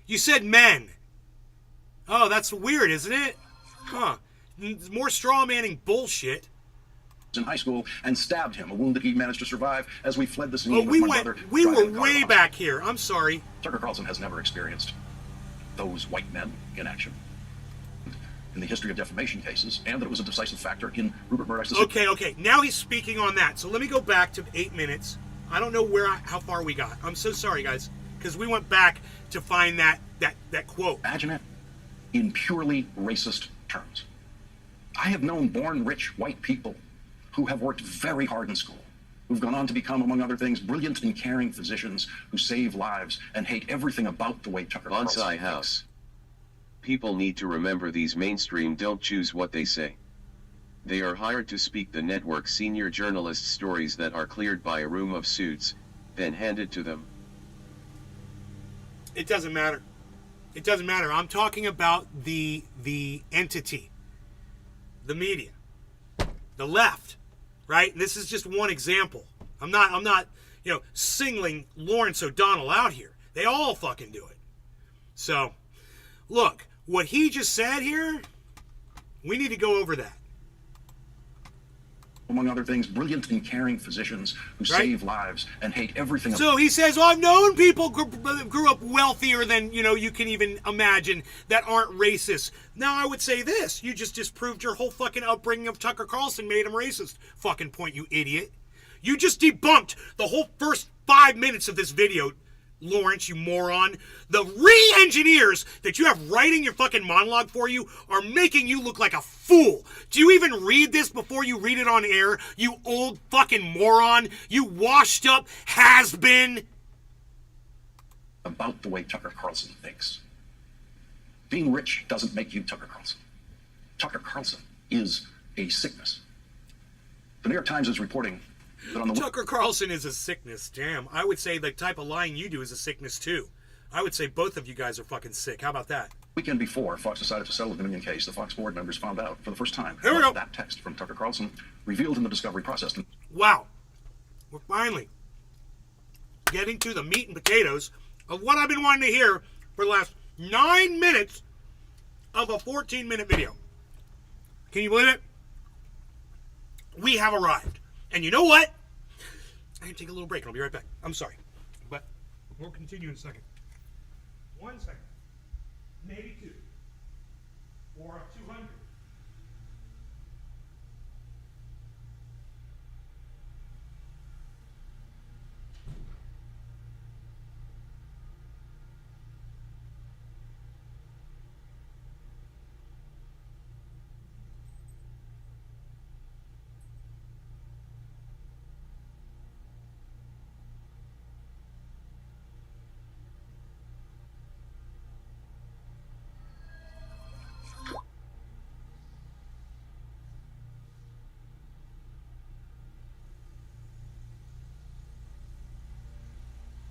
You said men. Oh, that's weird, isn't it? Huh. More straw manning bullshit. in high school and stabbed him, a wound that he managed to survive as we fled the scene Oh, with my brother. we were driving the car way off. back here. I'm sorry. Tucker Carlson has never experienced those white men in action in the history of defamation cases, and that it was a decisive factor in Rupert Murdoch's decision. Okay. Now he's speaking on that. So let me go back to 8 minutes. I don't know how far we got. I'm so sorry, guys, because we went back to find that quote. Imagine it in purely racist terms. I have known born rich white people who have worked very hard in school, who've gone on to become, among other things, brilliant and caring physicians who save lives and hate everything about the way Tucker Carlson Bonsai thinks. House. People need to remember these mainstream don't choose what they say. They are hired to speak the network's senior journalists' stories that are cleared by a room of suits, then handed to them. It doesn't matter. It doesn't matter. I'm talking about the entity, the media, the left, right? And this is just one example. I'm not, singling Lawrence O'Donnell out here. They all fucking do it. So, look, what he just said here, we need to go over that. Among other things, brilliant and caring physicians who Right. save lives and hate everything about So he says, I've known people grew up wealthier than, you can even imagine that aren't racist. Now, I would say this. You just disproved your whole fucking upbringing of Tucker Carlson made him racist. Fucking point, you idiot. You just debunked the whole first 5 minutes of this video, Lawrence, you moron. The re-engineers that you have writing your fucking monologue for you are making you look like a fool. Do you even read this before you read it on air? You old fucking moron. You washed up has-been. about the way Tucker Carlson thinks. Being rich doesn't make you Tucker Carlson. Tucker Carlson is a sickness. The New York Times is reporting that on the Tucker Carlson is a sickness. Damn. I would say the type of lying you do is a sickness too. I would say both of you guys are fucking sick. How about that? weekend before Fox decided to settle the Dominion case, the Fox board members found out for the first time Here we go. that text from Tucker Carlson revealed in the discovery process. Wow. We're finally getting to the meat and potatoes of what I've been wanting to hear for the last 9 minutes of a 14-minute video. Can you believe it? We have arrived. And you know what? I can take a little break and I'll be right back. I'm sorry. But we'll continue in a second. 1 second. Maybe 2. Or 200.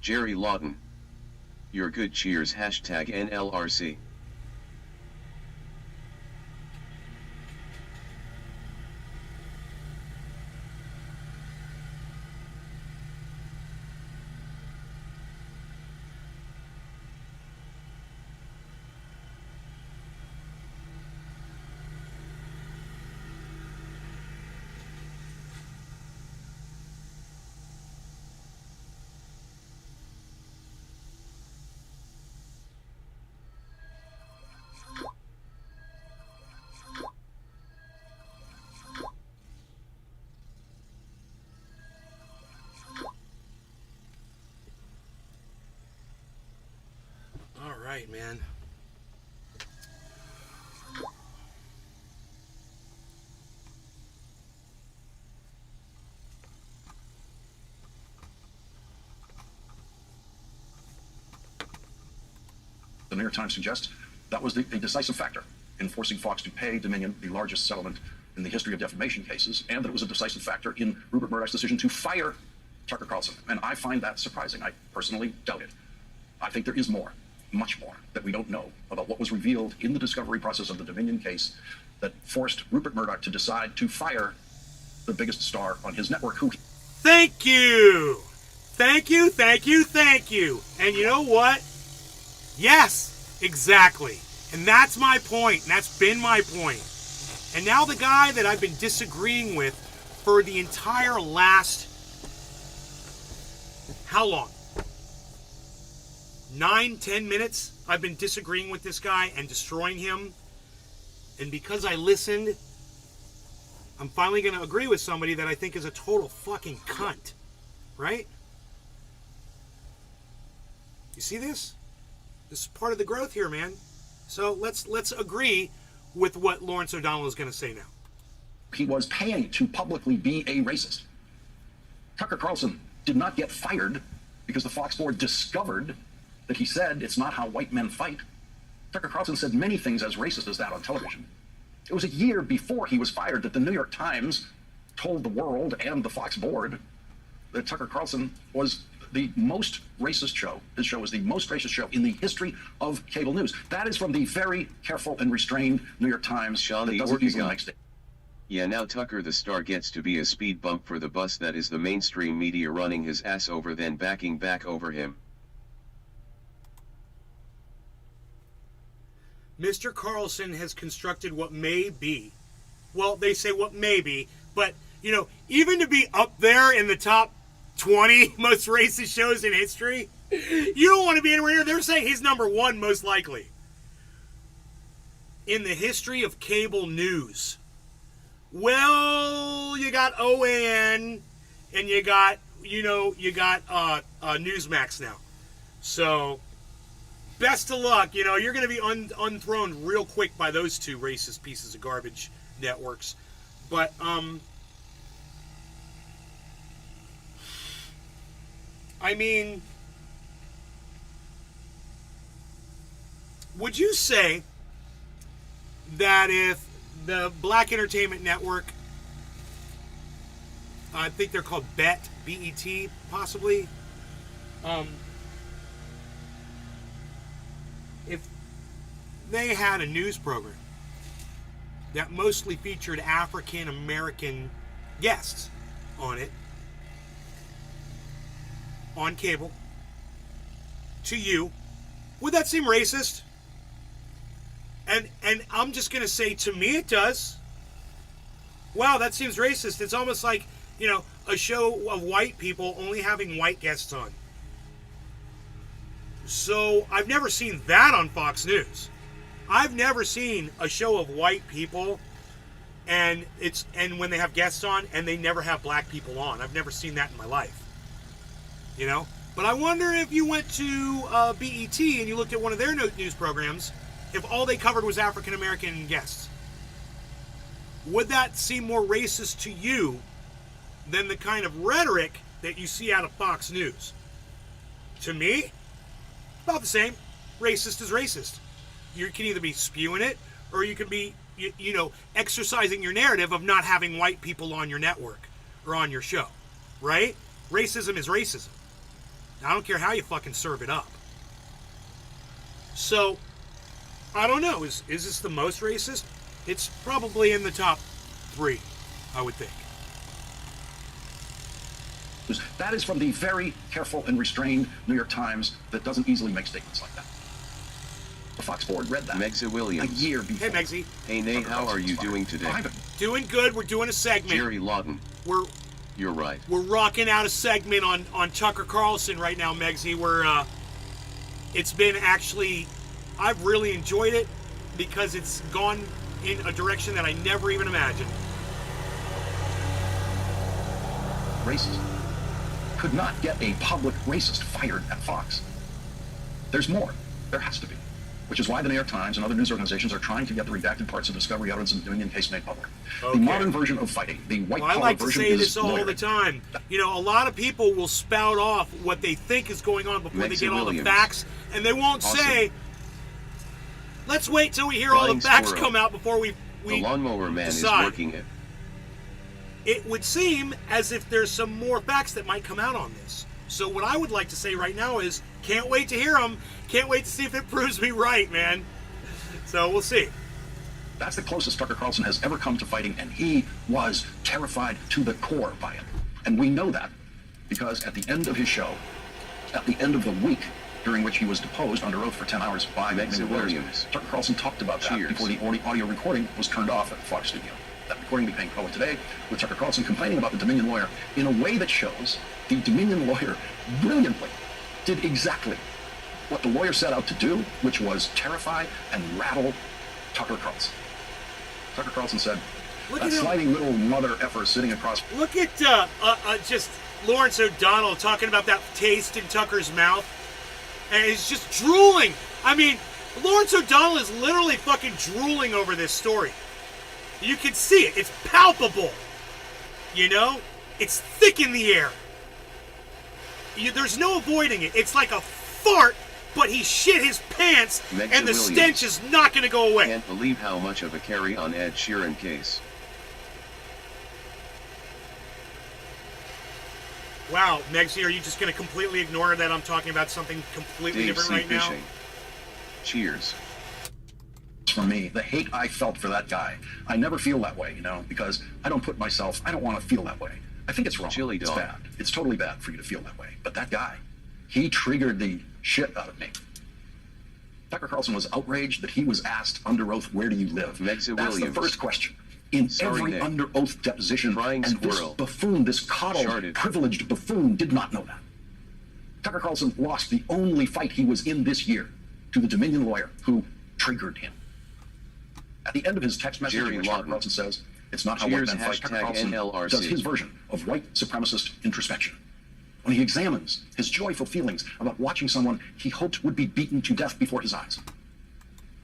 Jerry Lawton. Your good cheers #NLRC. All right, man. The New York Times suggests that was a decisive factor in forcing Fox to pay Dominion the largest settlement in the history of defamation cases, and that it was a decisive factor in Rupert Murdoch's decision to fire Tucker Carlson. And I find that surprising. I personally doubt it. I think there is more, much more, that we don't know about what was revealed in the discovery process of the Dominion case that forced Rupert Murdoch to decide to fire the biggest star on his network, who... Thank you. Thank you, thank you, thank you. And you know what? Yes, exactly. And that's my point. And that's been my point. And now the guy that I've been disagreeing with for the entire last... How long? 9-10 minutes I've been disagreeing with this guy and destroying him. And because I listened, I'm finally going to agree with somebody that I think is a total fucking cunt. Right? You see this? This is part of the growth here, man. So let's agree with what Lawrence O'Donnell is going to say now. He was paying to publicly be a racist. Tucker Carlson did not get fired because the Fox board discovered that he said it's not how white men fight. Tucker Carlson said many things as racist as that on television. It was a year before he was fired that the New York Times told the world and the Fox board that Tucker Carlson was the most racist show. His show was the most racist show in the history of cable news. That is from the very careful and restrained New York Times. Sean that the doesn't easily Orcagon. make statements. Yeah, now Tucker the star gets to be a speed bump for the bus that is the mainstream media running his ass over then backing back over him. Mr. Carlson has constructed what may be. Well, they say what may be, but, you know, even to be up there in the top 20 most racist shows in history, you don't want to be anywhere near. They're saying he's number one most likely in the history of cable news. Well, you got OAN and you got Newsmax now. So best of luck. You know, you're going to be unthroned real quick by those two racist pieces of garbage networks. But I mean, would you say that if the Black Entertainment Network, I think they're called BET, B-E-T, possibly, if they had a news program that mostly featured African American guests on it, on cable, to you, would that seem racist? And I'm just going to say, to me it does. Wow, that seems racist. It's almost like, you know, a show of white people only having white guests on. So I've never seen that on Fox News. I've never seen a show of white people and when they have guests on and they never have black people on. I've never seen that in my life. You know? But I wonder if you went to BET and you looked at one of their news programs, if all they covered was African American guests. Would that seem more racist to you than the kind of rhetoric that you see out of Fox News? To me, about the same. Racist is racist. You can either be spewing it or you can be, you know, exercising your narrative of not having white people on your network or on your show, right? Racism is racism. I don't care how you fucking serve it up. So, I don't know. Is this the most racist? It's probably in the top 3, I would think. That is from the very careful and restrained New York Times that doesn't easily make statements like that. The Fox board read that Megza Williams. a year before. Hey, Megsy. Hey, Nay, how are you doing today? Doing good. We're doing a segment. Jerry Lawton. You're right. We're rocking out a segment on Tucker Carlson right now, Megsy. It's been actually, I've really enjoyed it because it's gone in a direction that I never even imagined. Racism could not get a public racist fired at Fox. There's more. There has to be. Which is why the New York Times and other news organizations are trying to get the redacted parts of discovery evidence in the Dominion case made public. Okay. The modern version of fighting, the white collar Well, I like to version, say is this all lawyering. the time. You know, a lot of people will spout off what they think is going on before they Megza get all the Williams. facts, and they won't Awesome. say, let's wait till we hear all Flying the facts squirrel. come out before we The lawnmower man decide. is working it. It would seem as if there's some more facts that might come out on this. So what I would like to say right now is, can't wait to hear them. Can't wait to see if it proves me right, man. So we'll see. That's the closest Tucker Carlson has ever come to fighting, and he was terrified to the core by it. And we know that because at the end of his show, at the end of the week during which he was deposed under oath for 10 hours by Megza Williams. Tucker Carlson talked about that Cheers. before the audio recording was turned off at the Fox studio. That recording became public today with Tucker Carlson complaining about the Dominion lawyer in a way that shows the Dominion lawyer brilliantly did exactly what the lawyer set out to do, which was terrify and rattle Tucker Carlson. Tucker Carlson said, Look that at him. sliding little mother effer sitting across. Look at just Lawrence O'Donnell talking about that taste in Tucker's mouth. And he's just drooling. I mean, Lawrence O'Donnell is literally fucking drooling over this story. You can see it. It's palpable. You know? It's thick in the air. There's no avoiding it. It's like a fart, but he shit his pants, Megza and the Williams. stench is not going to go away. Can't believe how much of a carry on Ed Sheeran case. Wow, Megsy, are you just going to completely ignore that I'm talking about something completely Dave different C. right now? Fishing. Cheers. For me, the hate I felt for that guy, I never feel that way, you know, because I don't want to feel that way. I think it's wrong. Chili it's dog. bad. It's totally bad for you to feel that way. But that guy, he triggered the shit out of me. Tucker Carlson was outraged that he was asked under oath, where do you live? Megza That's Williams. the first question. In Sorry, every Nick. under oath deposition, Frying and this squirrel. buffoon, this coddled, Sharded. privileged buffoon did not know that. Tucker Carlson lost the only fight he was in this year to the Dominion lawyer who triggered him. At the end of his text message, Jerry in which Tucker Lawton. Carlson says, it's not how Cheers, white men fight, Tucker hashtag Carlson NLRC. does his version of white supremacist introspection. When he examines his joyful feelings about watching someone he hoped would be beaten to death before his eyes.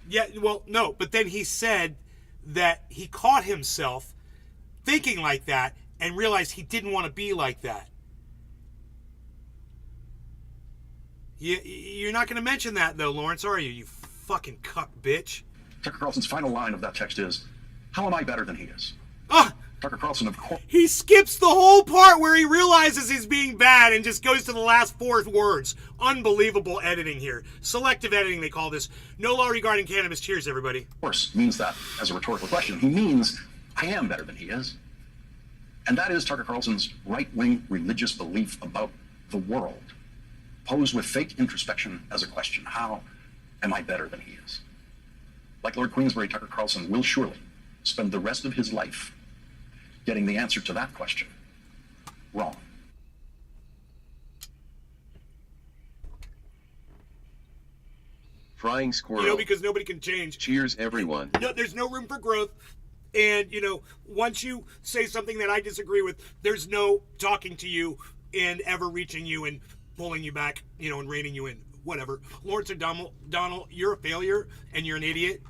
Yeah, well, no, but then he said that he caught himself thinking like that and realized he didn't want to be like that. You're not going to mention that, though, Lawrence, are you? You fucking cuck bitch. Tucker Carlson's final line of that text is, how am I better than he is? Ah! Tucker Carlson, of course. He skips the whole part where he realizes he's being bad and just goes to the last 4 words. Unbelievable editing here. Selective editing, they call this. No law regarding cannabis. Cheers, everybody. Of course, means that as a rhetorical question. He means, I am better than he is. And that is Tucker Carlson's right-wing religious belief about the world, posed with fake introspection as a question. How am I better than he is? Like Lord Queensberry, Tucker Carlson will surely spend the rest of his life getting the answer to that question wrong. Frying squirrel. You know, because nobody can change. Cheers, everyone. No, there's no room for growth. And, you know, once you say something that I disagree with, there's no talking to you and ever reaching you and pulling you back, you know, and reining you in. Whatever. Lawrence O'Donnell, you're a failure and you're an idiot.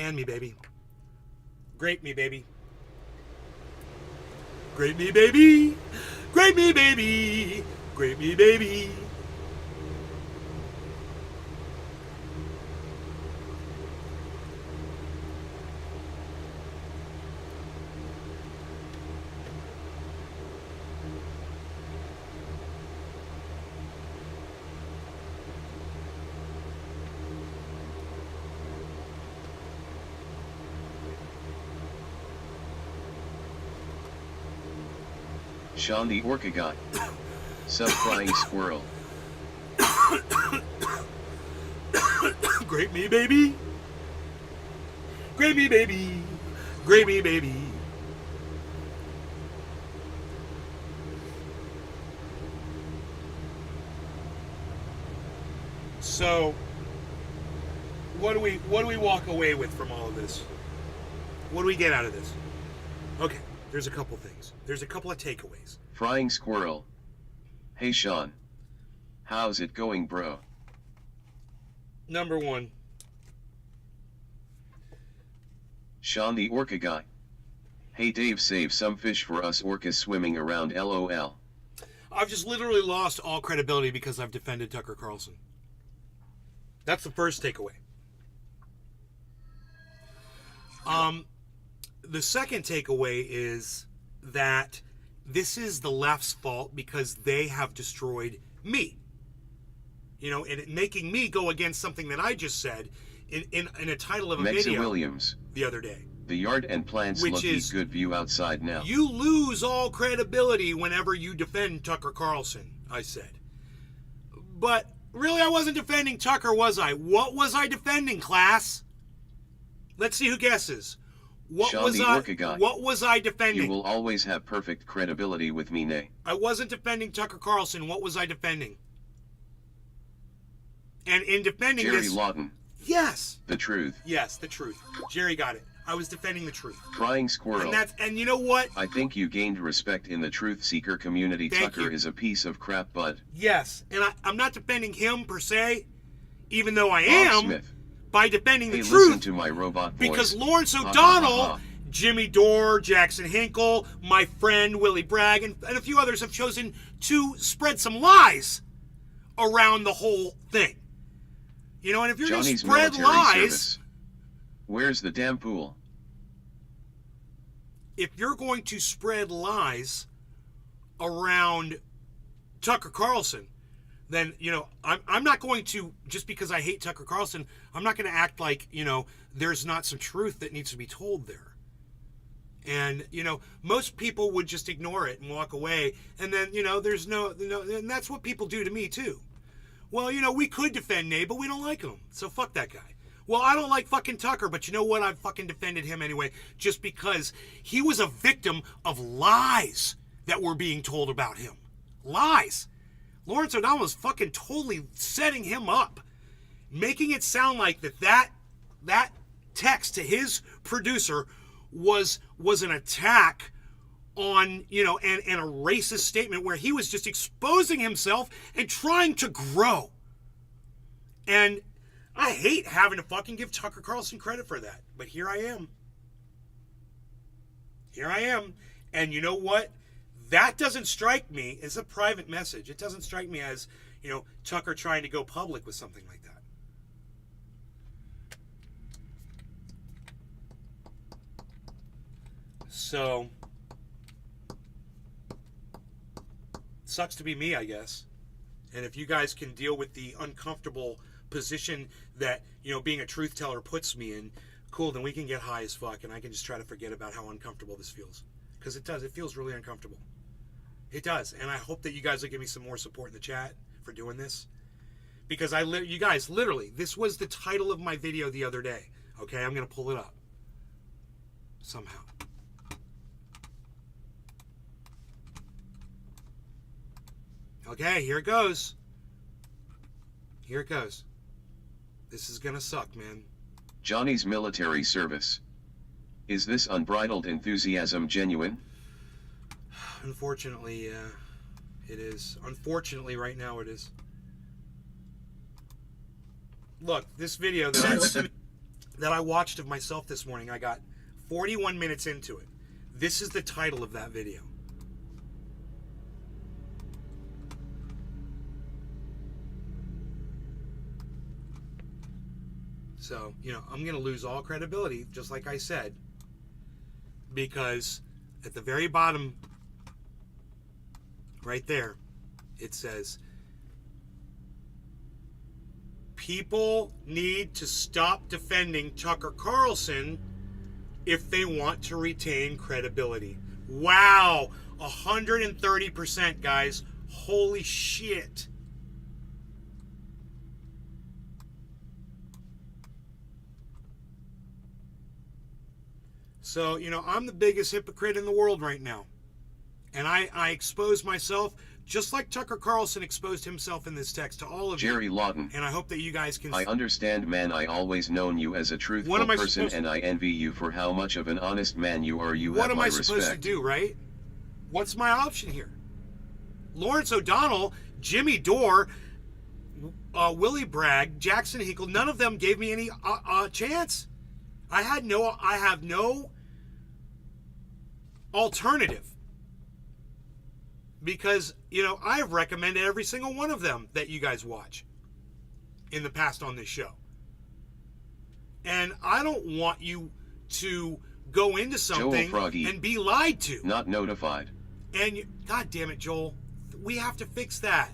Can me, baby. Grape me, baby. Grape me, baby. Grape me, baby. Grape me, baby. Sean the Orca Guy. Sub-flying squirrel. Grape me, baby. Grape me, baby. Grape me, baby. So, what do we walk away with from all of this? What do we get out of this? Okay, there's a couple things. There's a couple of takeaways. Frying squirrel. Hey Sean. How's it going, bro? Number one, Sean the Orca Guy. Hey Dave, save some fish for us orcas swimming around, LOL. I've just literally lost all credibility because I've defended Tucker Carlson. That's the first takeaway. The second takeaway is that this is the left's fault because they have destroyed me. You know, and making me go against something that I just said in a title of a Mexa video Williams. the other day. The yard and plants Which look is- good view outside now. You lose all credibility whenever you defend Tucker Carlson, I said. But really, I wasn't defending Tucker, was I? What was I defending, class? Let's see who guesses. What Sean was the I? Orca Guy. What was I defending? You will always have perfect credibility with me, nay. I wasn't defending Tucker Carlson. What was I defending? And in defending Jerry this, Lawton. yes, The truth. yes, the truth. Jerry got it. I was defending the truth. Frying squirrel. And you know what? I think you gained respect in the truth seeker community. Thank Tucker you. is a piece of crap, bud. Yes, and I'm not defending him per se, even though I Bob am, Smith. by defending Hey, the listen truth. to my robot voice. Because Lawrence Ha, ha, O'Donnell, ha, ha. Jimmy Dore, Jackson Hinkle, my friend Willie Bragg, and a few others have chosen to spread some lies around the whole thing. You know, and if you're going to Johnny's spread military lies, service. Where's the damn pool? if you're going to spread lies around Tucker Carlson, then, you know, I'm not going to, just because I hate Tucker Carlson, I'm not going to act like, you know, there's not some truth that needs to be told there. And, you know, most people would just ignore it and walk away. And then, you know, there's no, and that's what people do to me too. Well, you know, we could defend Nate, but we don't like him. So fuck that guy. Well, I don't like fucking Tucker, but you know what? I fucking defended him anyway, just because he was a victim of lies that were being told about him. Lies. Lawrence O'Donnell was fucking totally setting him up, making it sound like that text to his producer was an attack on, you know, and a racist statement where he was just exposing himself and trying to grow. And I hate having to fucking give Tucker Carlson credit for that, but here I am. Here I am. And you know what? That doesn't strike me as a private message. It doesn't strike me as, you know, Tucker trying to go public with something like that. So, sucks to be me, I guess. And if you guys can deal with the uncomfortable position that, you know, being a truth teller puts me in, cool, then we can get high as fuck and I can just try to forget about how uncomfortable this feels. Because it does. It feels really uncomfortable. It does. And I hope that you guys will give me some more support in the chat for doing this. Because you guys, literally, this was the title of my video the other day. Okay, I'm going to pull it up. Somehow. Okay, here it goes. Here it goes. This is going to suck, man. Johnny's military service. Is this unbridled enthusiasm genuine? Unfortunately, it is. Unfortunately, right now it is. Look, this video that that I watched of myself this morning. I got 41 minutes into it. This is the title of that video. So, you know, I'm going to lose all credibility, just like I said, because at the very bottom, right there, it says, people need to stop defending Tucker Carlson if they want to retain credibility. Wow, 130%, guys. Holy shit. So, you know, I'm the biggest hypocrite in the world right now. And I expose myself just like Tucker Carlson exposed himself in this text to all of you. Jerry Lawton. And I hope that you guys can... I understand, man. I always known you as a truthful person, and I envy you for how much of an honest man you are. You have my respect. What am I supposed to do, right? What's my option here? Lawrence O'Donnell, Jimmy Dore, Willie Bragg, Jackson Hinkle, none of them gave me any chance. I have no alternative. Because, you know, I have recommended every single one of them that you guys watch in the past on this show. And I don't want you to go into something and be lied to. Not notified. And, God damn it, Joel, we have to fix that.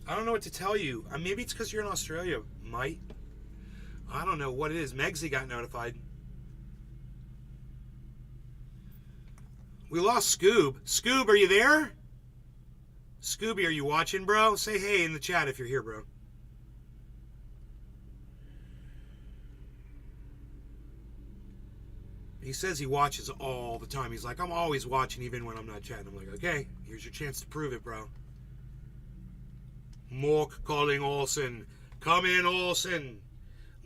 I don't know what to tell you. Maybe it's because you're in Australia, Mike. I don't know what it is. Megsy got notified. We lost Scoob. Scoob, are you there? Scooby, are you watching, bro? Say hey in the chat if you're here, bro. He says he watches all the time. He's like, I'm always watching even when I'm not chatting. I'm like, okay, here's your chance to prove it, bro. Mork calling Olsen. Come in, Olsen.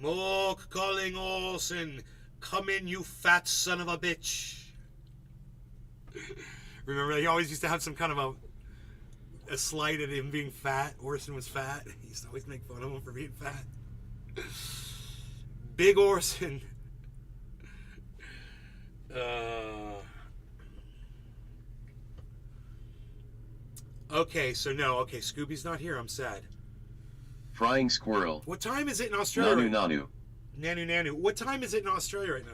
Mork calling Olsen. Come in, you fat son of a bitch. Remember, he always used to have some kind of a slight at him being fat. Orson was fat. He used to always make fun of him for being fat. Big Orson. Okay, so no. Okay, Scooby's not here. I'm sad. Frying squirrel. What time is it in Australia? Nanu. Nanu. What time is it in Australia right now?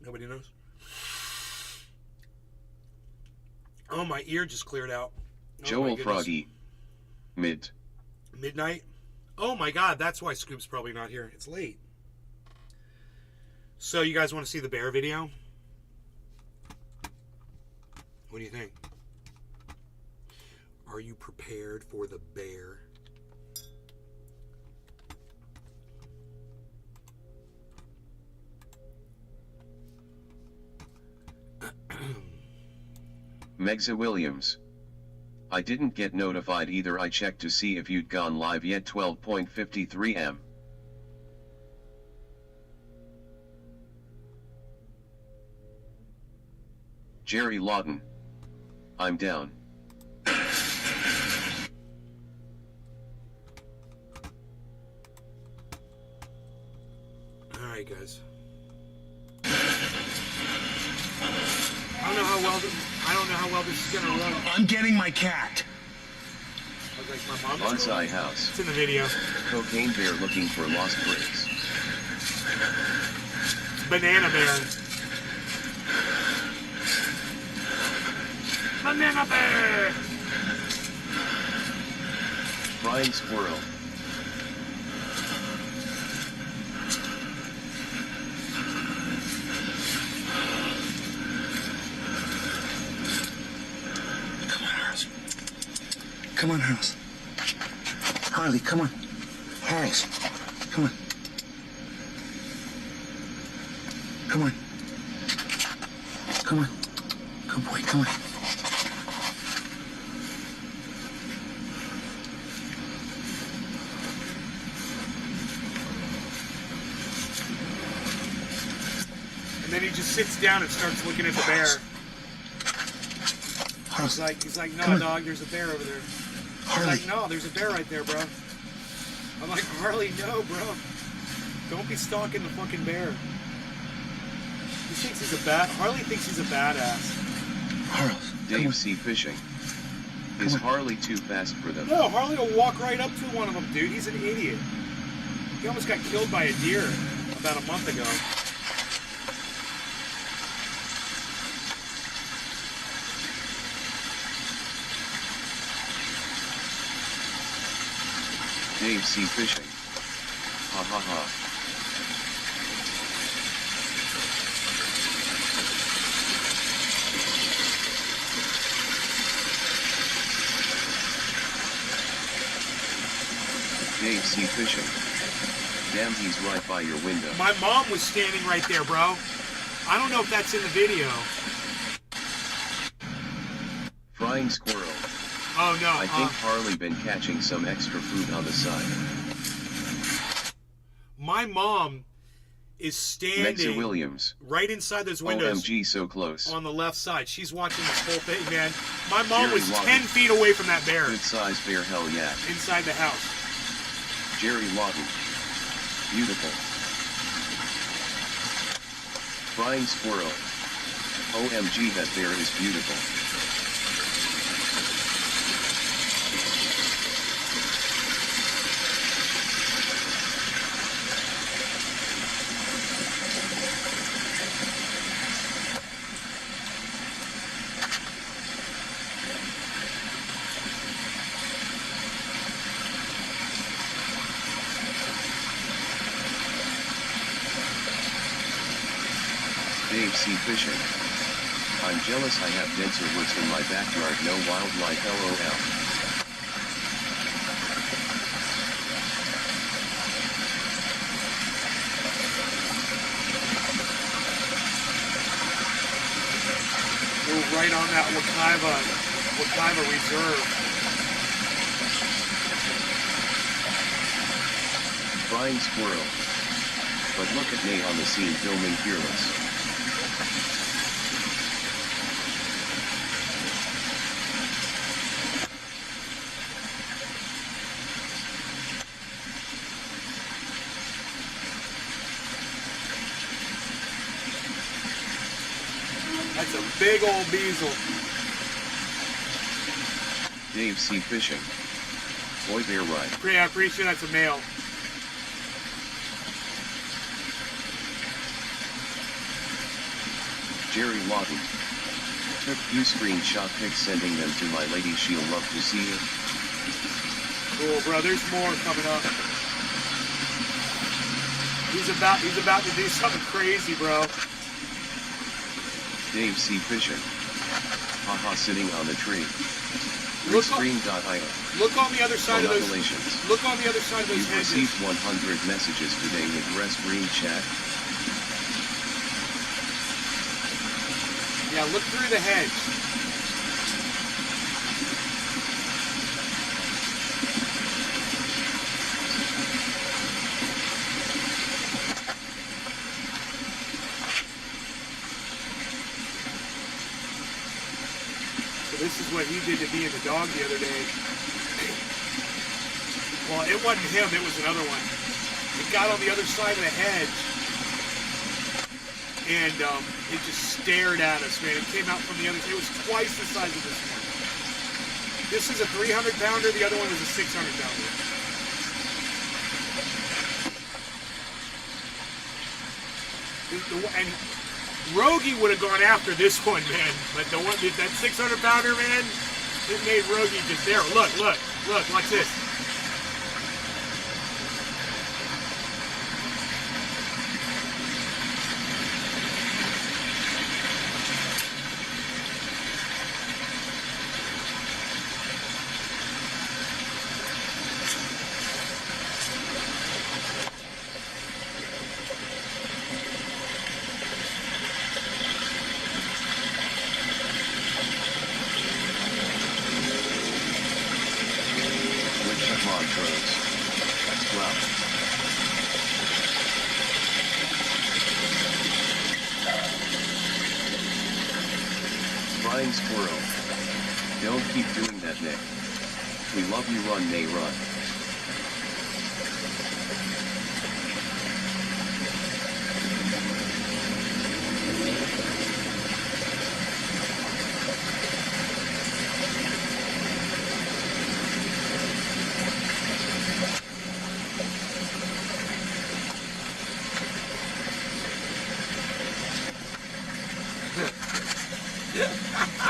Nobody knows. Oh, my ear just cleared out. Oh, Joel Froggy. Midnight? Oh my god, that's why Scoop's probably not here. It's late. So you guys want to see the bear video? What do you think? Are you prepared for the bear? Megza Williams. I didn't get notified either. I checked to see if you'd gone live yet. 12:53 am. Jerry Lawton. I'm down. Alright, guys. I don't know how well this is gonna run. I'm getting my cat. Like my mom's Bonsai house. It's in the video. Cocaine bear looking for lost bricks. Banana bear. Banana bear! Frying squirrel. Come on, Harris. Harley, come on. Harris, come on. Come on. Come on. Good boy, come on. sits down and starts looking at the bear. Harley, He's like, no, Come on. dog, there's a bear over there. He's Harley. like, no, there's a bear right there, bro. I'm like, Harley, no, bro. Don't be stalking the fucking bear. He thinks he's Harley thinks he's a badass. Harley, Dave C. Fishing. Is Harley too fast for them? No, Harley will walk right up to one of them, dude. He's an idiot. He almost got killed by a deer about a month ago. Dave C. Fishing. Ha ha ha. Dave C. Fishing. Damn, he's right by your window. My mom was standing right there, bro. I don't know if that's in the video. Frying squirrel. Oh, no. I think Harley been catching some extra food on the side. My mom is Mexa standing Williams. right inside those windows OMG, so close. on the left side. She's watching this whole thing, man. My mom Jerry was Logan. 10 feet away from that bear Good size bear, hell yeah. inside the house. Jerry Lawton. Beautiful. Frying squirrel. OMG, that bear is beautiful. Dave C. Fishing. I'm jealous I have denser woods in my backyard, no wildlife, LOL. We're right on that Wakaiva Reserve. Frying squirrel. But look at me on the scene filming Fearless. That's a big old beazle. Dave C. Fishing. Boy, bear right. Yeah, I'm pretty sure that's a male. Jerry Lawton. Took few screenshot pics, sending them to my lady, she'll love to see it. Cool, bro. There's more coming up. He's about to do something crazy, bro. Dave C. Fishing. Haha, sitting on the tree. Look Restream.io. Look on the other side of those. Congratulations. Look on the other side of those You've hedges. received 100 messages today with Restream chat. Yeah, look through the hedge. So this is what he did to me and the dog the other day. Well, it wasn't him, it was another one. It got on the other side of the hedge, and it just stared at us, man. It came out from the other side. It was twice the size of this one. This is a 300-pounder. The other one was a 600-pounder. And Rogie would have gone after this one, man. But the one, that 600-pounder, man, it made Rogie just there. Look, watch this. Frying squirrel. Don't keep doing that, Nick. We love you, run, Nay, run.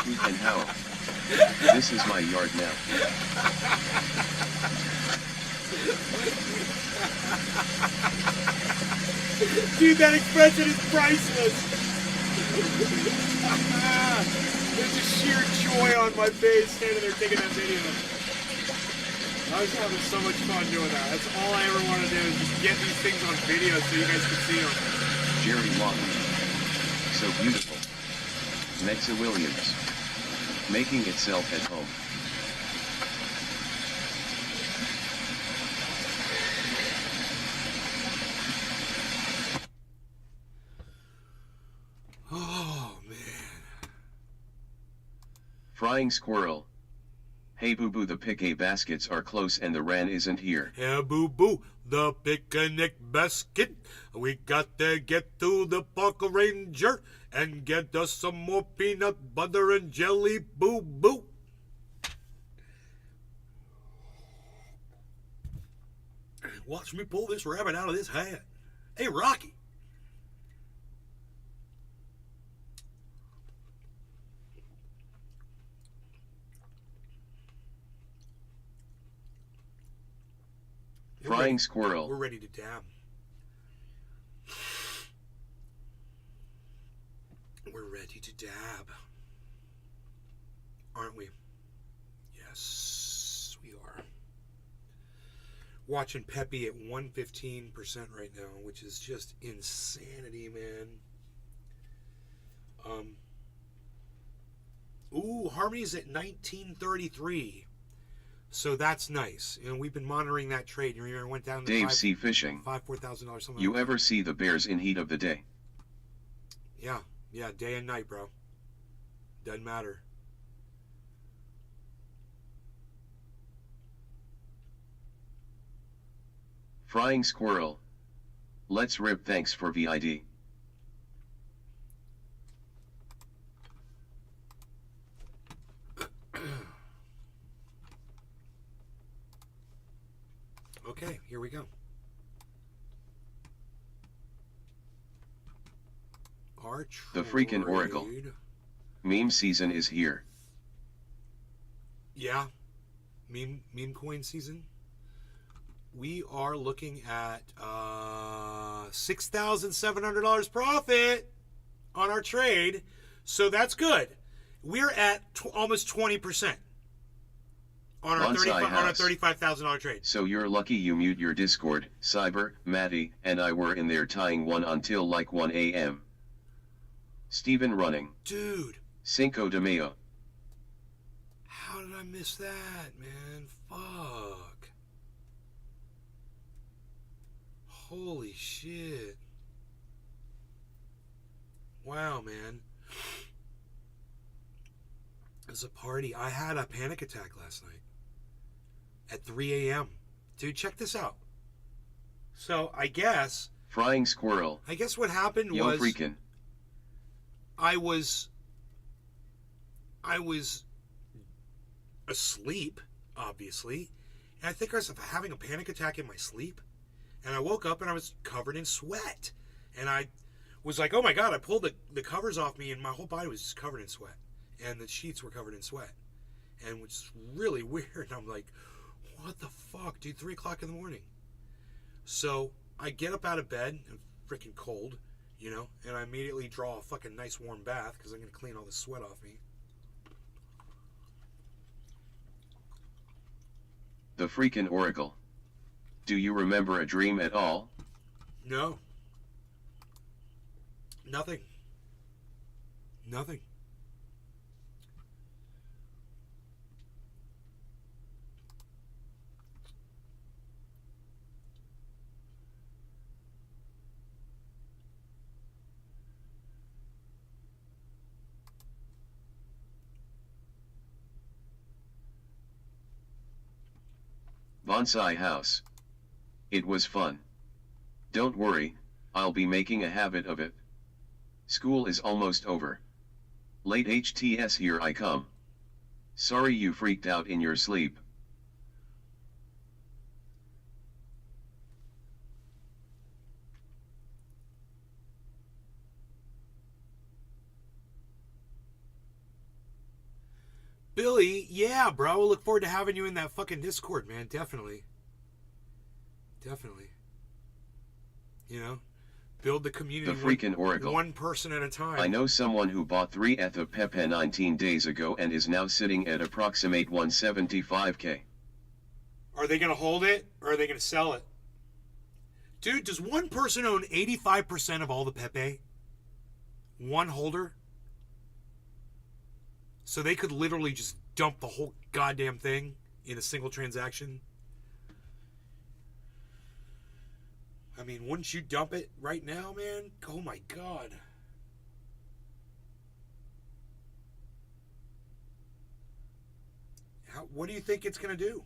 Hoot and howl. This is my yard now. Dude, that expression is priceless. There's a sheer joy on my face standing there taking that video. I was having so much fun doing that. That's all I ever want to do is just get these things on video so you guys can see them. Jerry Lawton. So beautiful. Mexa Williams. Making itself at home. Oh, man. Frying squirrel. Hey boo boo, the picnic baskets are close and the ran isn't here. Hey, boo-boo, the picnic basket. We got to get to the park ranger and get us some more peanut butter and jelly, boo-boo. Watch me pull this rabbit out of this hat. Hey, Rocky. Frying squirrel. We're ready to dab. We're ready to dab. Aren't we? Yes, we are. Watching Pepe at 115% right now, which is just insanity, man. Ooh, Harmony's at 1933. So that's nice. You know, we've been monitoring that trade. You remember it went down to Dave C. Fishing. $4,000 something. You like ever see the Bears in heat of the day? that. Yeah, day and night, bro. Doesn't matter. Frying squirrel. Let's rip, thanks for VID. Okay, here we go. Our The freaking Oracle. trade. Meme season is here. Yeah, meme coin season. We are looking at $6,700 profit on our trade, so that's good. We're at almost 20% on our $35,000 trade. So you're lucky you mute your Discord. Cyber, Maddie, and I were in there tying one until like 1 a.m. Steven running. Dude, Cinco de Mayo. how did I miss that, man? Fuck. Holy shit. Wow, man. It's a party. I had a panic attack last night at 3 a.m. Dude, check this out. So, I guess Frying squirrel. what happened Yo was freaking. I was asleep, obviously, and I think I was having a panic attack in my sleep, and I woke up and I was covered in sweat, and I was like, oh my god, I pulled the covers off me and my whole body was just covered in sweat, and the sheets were covered in sweat, and which is really weird. I'm like, what the fuck, dude, 3 o'clock in the morning. So I get up out of bed, I'm freaking cold, you know, and I immediately draw a fucking nice warm bath because I'm going to clean all the sweat off me. The freaking Oracle. Do you remember a dream at all? No. Nothing. Nothing. Bonsai house. It was fun. Don't worry, I'll be making a habit of it. School is almost over. Late HTS, here I come. Sorry you freaked out in your sleep. Billy, yeah, bro. Look forward to having you in that fucking Discord, man. Definitely. Definitely. You know? Build the community The freaking Oracle. one person at a time. I know someone who bought 3 ETH of Pepe 19 days ago and is now sitting at approximate 175k. Are they going to hold it or are they going to sell it? Dude, does one person own 85% of all the Pepe? One holder? So they could literally just dump the whole goddamn thing in a single transaction? I mean, wouldn't you dump it right now, man? Oh my god. What do you think it's going to do?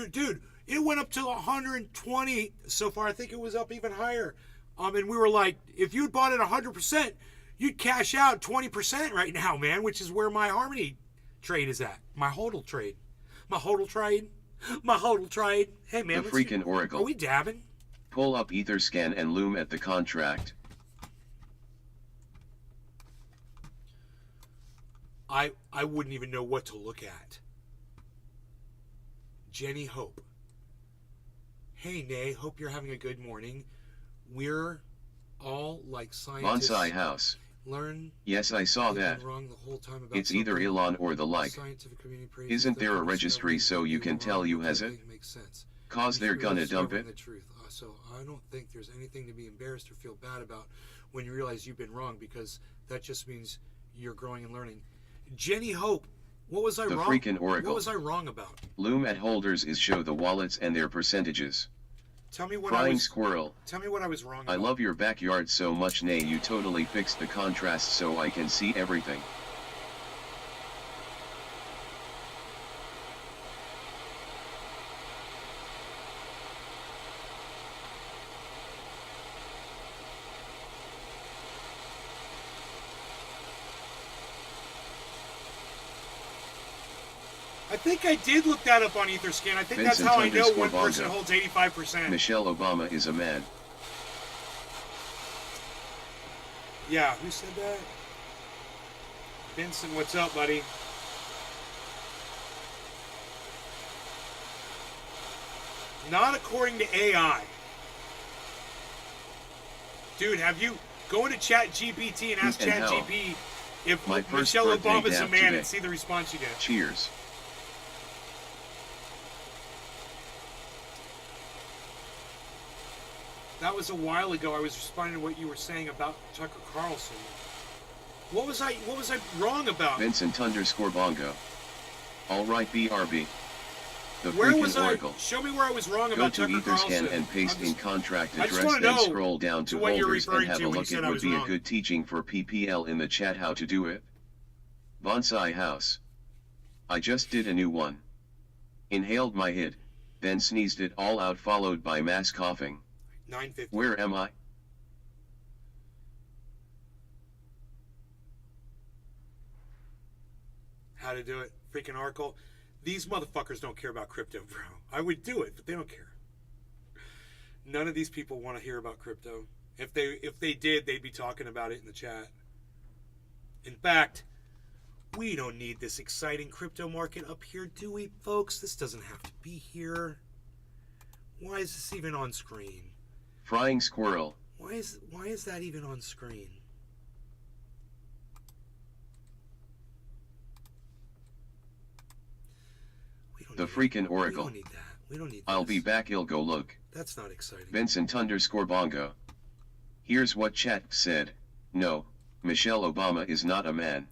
Dude, it went up to 120 so far. I think it was up even higher. And we were like, if you'd bought it 100%, you'd cash out 20% right now, man, which is where my Harmony trade is at. My hodl trade. My hodl trade. My hodl trade. Hey, man. The freaking Oracle. Are we dabbing? Pull up Etherscan and loom at the contract. I wouldn't even know what to look at. Jenny Hope. Hey, Nay, hope you're having a good morning. We're all like scientists. Bonsai house. Learn. Yes, I saw that. Wrong the whole time about It's either Elon or the like. Scientific community praise Isn't there a the registry so you can tell you has it? Makes sense. Cause they're gonna dump it. The truth. So I don't think there's anything to be embarrassed or feel bad about when you realize you've been wrong, because that just means you're growing and learning. Jenny Hope, what was I The wrong? freaking Oracle. What was I wrong about? Loom at holders is show the wallets and their percentages. Tell me what Flying squirrel. Tell me what I was wrong about. I love your backyard so much, Nay. You totally fixed the contrast so I can see everything. I think I did look that up on Etherscan. I think that's Vincent how I know one _ person Bongo. holds 85%. Michelle Obama is a man. Yeah, who said that? Vincent, what's up, buddy? Not according to AI. Dude, have you go into Chat GPT and ask And Chat hell. GPT if My first Michelle birthday Obama's a dab man today. and see the response you get. Cheers. That was a while ago. I was responding to what you were saying about Tucker Carlson. What was I wrong about? Vincent _ Bongo. Alright, BRB. The Where freaking was I? Oracle. Show me where I was wrong Go about to Tucker Carlson. Etherscan and paste in contract I just address, wanna then know scroll down to what you're holders and referring have to a when you look. said It I would was be a wrong. good teaching for PPL in the chat how to do it. Bonsai house. I just did a new one. Inhaled my hit, then sneezed it all out, followed by mass coughing. 950. Where am I? How to do it. Freaking Oracle. These motherfuckers don't care about crypto, bro. I would do it, but they don't care. None of these people want to hear about crypto. If they did, they'd be talking about it in the chat. In fact, we don't need this exciting crypto market up here, do we, folks? This doesn't have to be here. Why is this even on screen? Frying squirrel. Why is that even on screen? The freaking We Oracle. don't need that. We don't need I'll this. be back, I'll go look. That's not exciting. Vincent _ Bongo. Here's what chat said. No, Michelle Obama is not a man.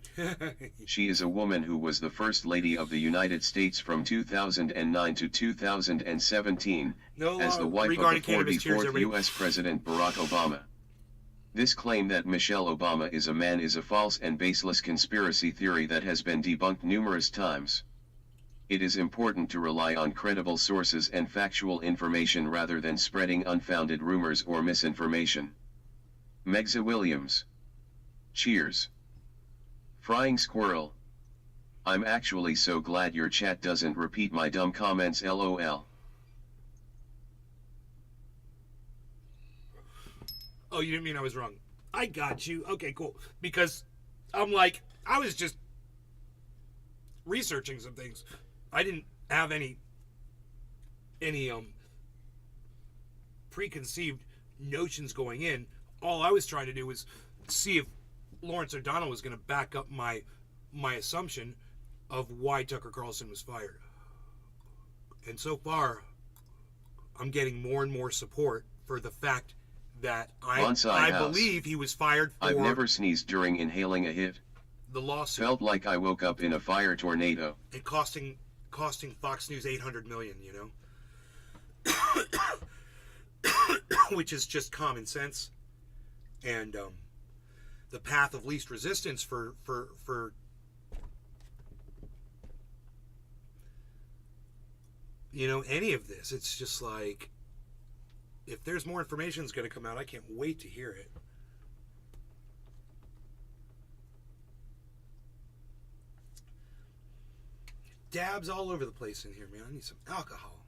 She is a woman who was the First Lady of the United States from 2009 to 2017, No as the law wife of the regarding cannabis. Cheers, 44th everybody. U.S. President Barack Obama. This claim that Michelle Obama is a man is a false and baseless conspiracy theory that has been debunked numerous times. It is important to rely on credible sources and factual information rather than spreading unfounded rumors or misinformation. Megza Williams. Cheers. Frying Squirrel. I'm actually so glad your chat doesn't repeat my dumb comments, lol. Oh, you didn't mean I was wrong. I got you. Okay, cool. Because I'm like, I was just researching some things. I didn't have any preconceived notions going in. All I was trying to do was see if Lawrence O'Donnell was going to back up my assumption of why Tucker Carlson was fired. And so far, I'm getting more and more support for the fact that I believe he was fired for... I've never sneezed during inhaling a hit. The lawsuit. Felt like I woke up in a fire tornado. And costing Fox News $800 million, you know? Which is just common sense. And the path of least resistance for you know, any of this. It's just like, if there's more information that's going to come out, I can't wait to hear it. Dabs all over the place in here, man. I need some alcohol.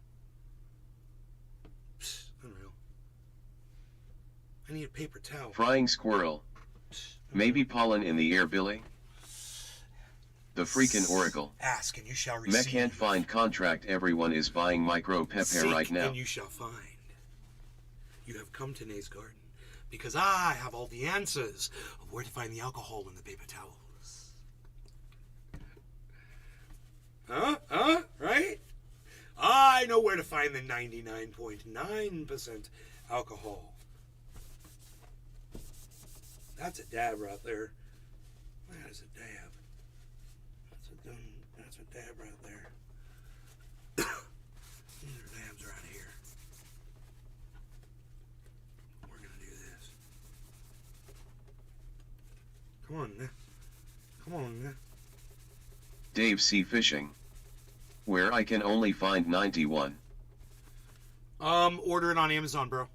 Psst, unreal. I need a paper towel. Frying Squirrel. Maybe pollen in the air, Billy? The freaking oracle. Ask and you shall receive. Mech can't find contract. Everyone is buying micro Pepe right now. And you shall find. You have come to Nay's garden because I have all the answers of where to find the alcohol in the paper towels. Right? I know where to find the 99.9% alcohol. That's a dab right there. That is a dab. That's a dab right there. These are dabs right here. We're gonna do this. Come on, man. Come on, man. Dave C. Fishing. Where I can only find 91. Order it on Amazon, bro.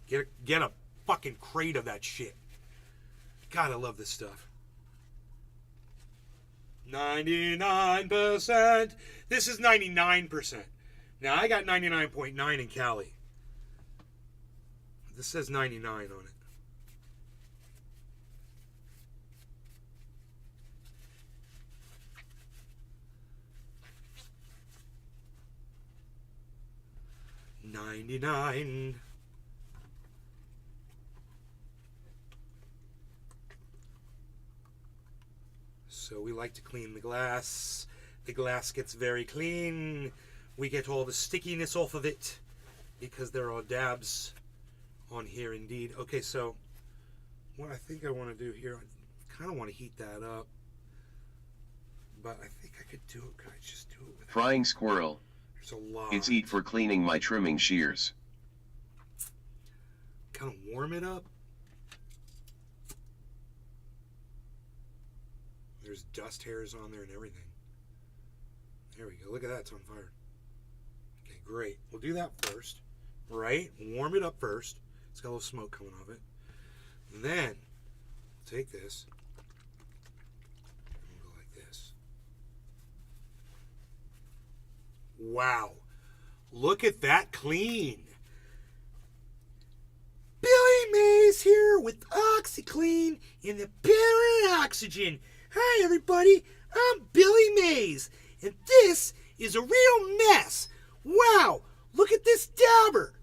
Get a fucking crate of that shit. God, I love this stuff. 99%. This is 99%. Now, I got 99.9 in Cali. This says 99 on it. $99. So we like to clean the glass. The glass gets very clean. We get all the stickiness off of it because there are dabs on here indeed. Okay, so what I think I want to do here, I kind of want to heat that up. But I think I could do it. Could I just do it with Frying Squirrel. There's a lot. It's eat for cleaning my trimming shears. Kind of warm it up. There's dust hairs on there and everything. There we go. Look at that. It's on fire. Okay, great. We'll do that first. Right? Warm it up first. It's got a little smoke coming off it. And then, take this. And we'll go like this. Wow. Look at that clean. Billy Mays here with OxyClean in the pure oxygen. Hi, everybody. I'm Billy Mays, and this is a real mess. Wow, look at this dabber.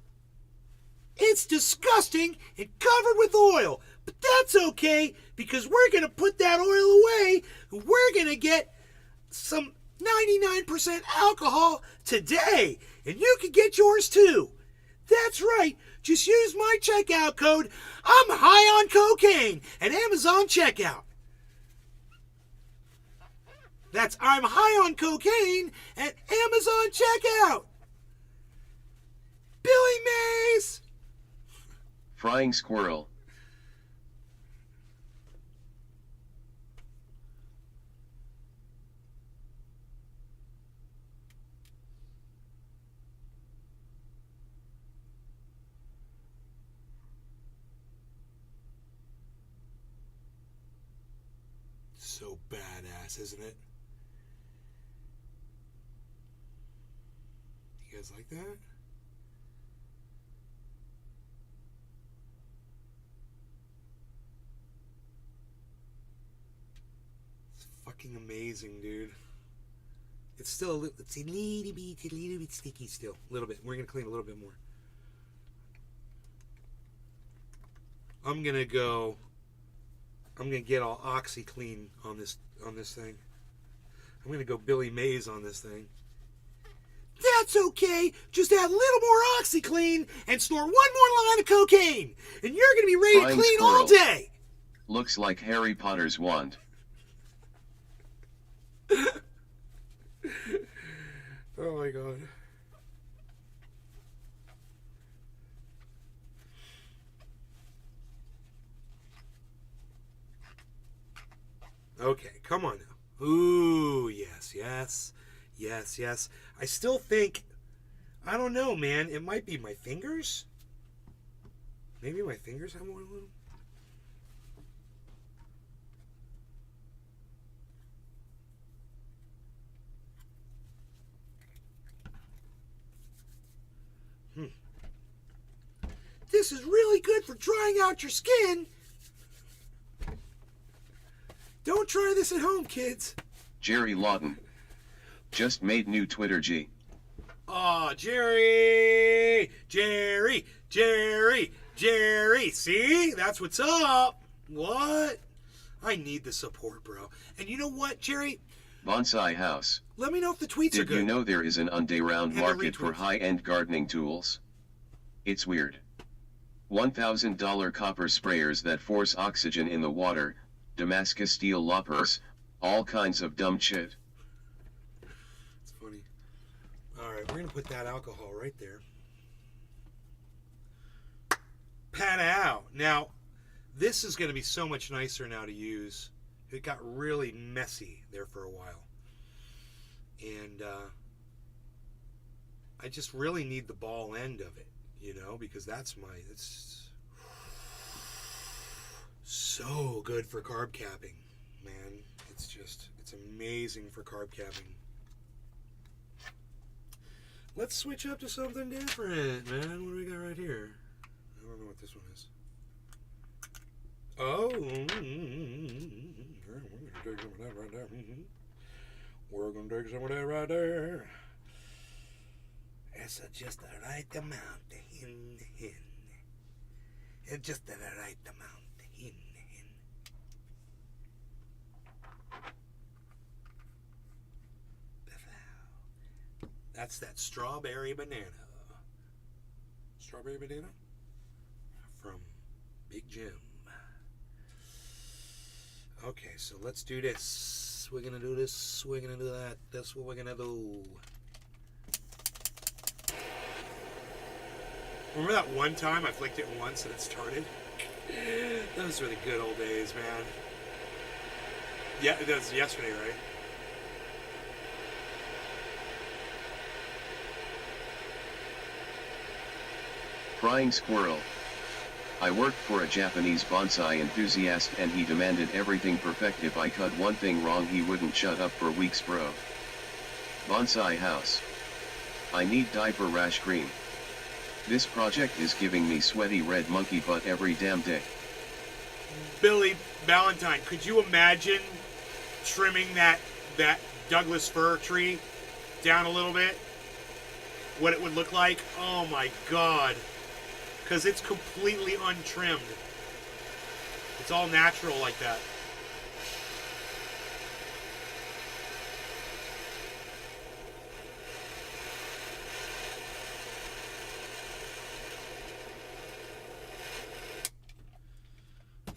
It's disgusting and covered with oil, but that's okay because we're going to put that oil away, and we're going to get some 99% alcohol today, and you can get yours too. That's right. Just use my checkout code. I'm high on cocaine at Amazon checkout. That's I'm high on cocaine at Amazon checkout. Billy Mays. Frying Squirrel. so badass, isn't it? You guys like that? It's fucking amazing, dude. It's still a little bit sticky still. A little bit. We're going to clean a little bit more. I'm going to get all OxyClean on this thing. I'm going to go Billy Mays on this thing. That's okay. Just add a little more OxyClean and snort one more line of cocaine. And you're going to be ready to Flying clean squirrel. all day. Looks like Harry Potter's wand. Oh my god. Okay, come on now. Ooh, yes, yes, yes, yes. I still think, I don't know, man. It might be my fingers. Maybe my fingers have more little. This is really good for drying out your skin. Don't try this at home, kids. Jerry Lawton. Just made new Twitter G. Oh, Jerry! Jerry! Jerry! Jerry! See? That's what's up. What? I need the support, bro. And you know what, Jerry? Bonsai House. Let me know if the tweets are Did good. you know there is an underground And the market for retweets. high-end gardening tools? It's weird. $1,000 copper sprayers that force oxygen in the water, Damascus steel loppers, all kinds of dumb shit. It's funny. All right, we're going to put that alcohol right there. Pat out. Now, this is going to be so much nicer now to use. It got really messy there for a while. And I just really need the ball end of it, you know, because it's so good for carb capping, man. It's amazing for carb capping. Let's switch up to something different, man. What do we got right here? I don't know what this one is. Oh, we're gonna take some of that right there. It's just the right amount to hin. It's just the right amount to hin. That's that strawberry banana. Strawberry banana from Big Jim. Okay, so let's do this. We're gonna do this. We're gonna do that. That's what we're gonna do. Remember that one time I flicked it once and it started? Those were the good old days, man. Yeah, that was yesterday, right? Crying squirrel. I worked for a Japanese bonsai enthusiast and he demanded everything perfect. If I cut one thing wrong he wouldn't shut up for weeks, bro. Bonsai house. I need diaper rash cream. This project is giving me sweaty red monkey butt every damn day. Billy Valentine, could you imagine trimming that Douglas fir tree down a little bit? What it would look like? Oh my god. Because it's completely untrimmed. It's all natural like that.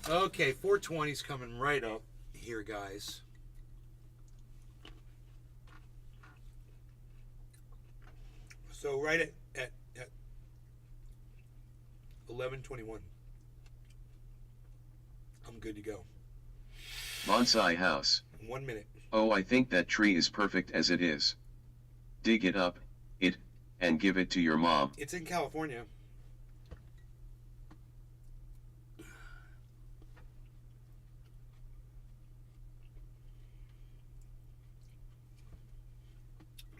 Okay, 420's coming right up here, guys. So right at 11:21. I'm good to go. Bonsai house. 1 minute. Oh, I think that tree is perfect as it is. Dig it up, and give it to your mom. It's in California.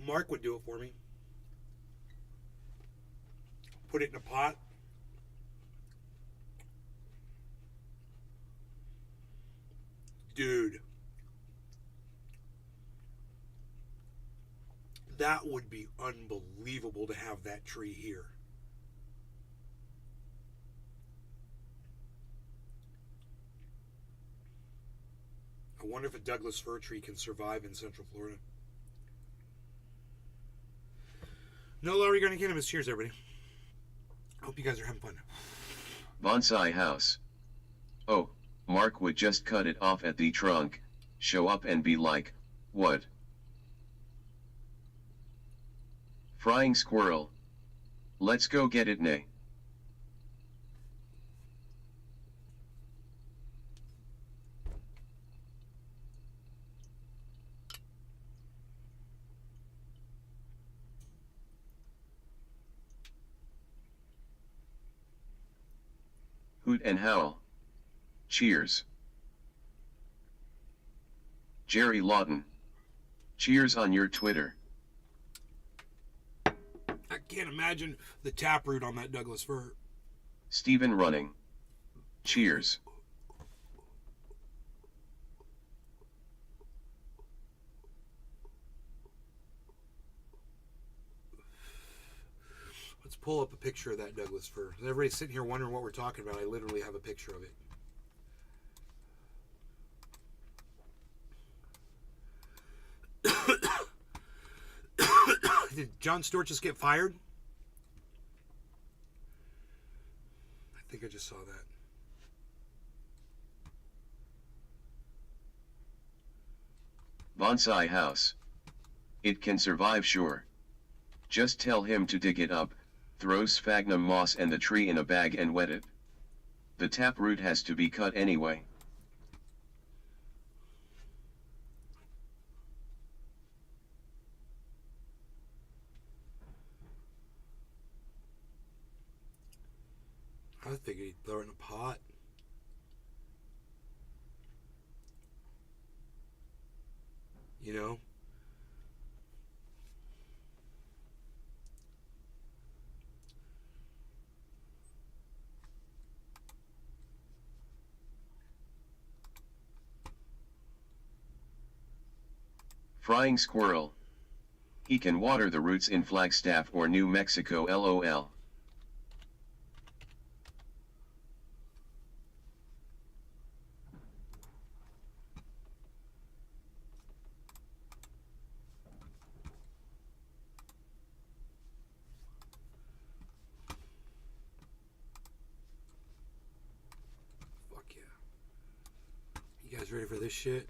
Mark would do it for me. Put it in a pot. Dude. That would be unbelievable to have that tree here. I wonder if a Douglas fir tree can survive in Central Florida. No lower you're going to get him. Cheers, everybody. Hope you guys are having fun. Bonsai house. Oh, Mark would just cut it off at the trunk, show up and be like, what? Frying squirrel. Let's go get it, nay. Hoot and howl. Cheers. Jerry Lawton. Cheers on your Twitter. I can't imagine the taproot on that Douglas fir. Stephen Running. Cheers. Let's pull up a picture of that Douglas fir. Everybody's sitting here wondering what we're talking about. I literally have a picture of it. Did Jon Stewart just get fired? I think I just saw that. Bonsai house. It can survive, sure. Just tell him to dig it up, throw sphagnum moss and the tree in a bag and wet it. The taproot has to be cut anyway. I figured he'd throw it in a pot. You know? Frying squirrel. He can water the roots in Flagstaff or New Mexico, lol. Fuck yeah. You guys ready for this shit?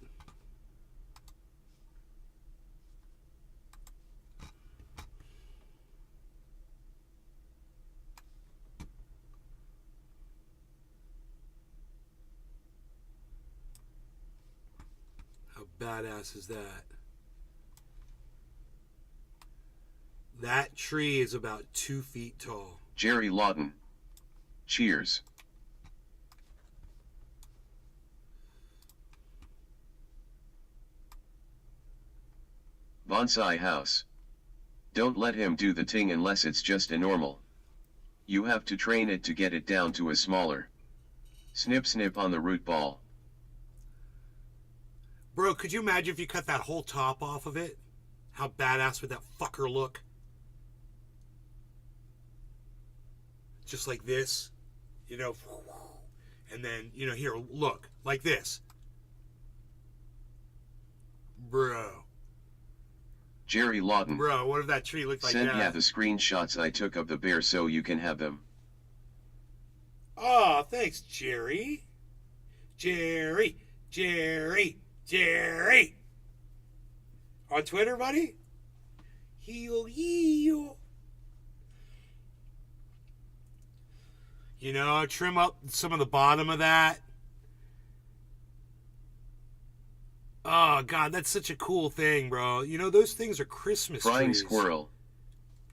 How badass is that? That tree is about 2 feet tall. Jerry Lawton. Cheers. Bonsai house. Don't let him do the thing unless it's just a normal. You have to train it to get it down to a smaller. Snip snip on the root ball. Bro, could you imagine if you cut that whole top off of it? How badass would that fucker look? Just like this, you know, and then, you know, here, look, like this. Bro. Jerry Lawton. Bro, what if that tree looked like Send that? yeah the screenshots I took of the bear so you can have them. Oh, thanks, Jerry. Jerry. On Twitter, buddy? Heel. You know, trim up some of the bottom of that. Oh, God, that's such a cool thing, bro. You know, those things are Christmas Frying trees. squirrel.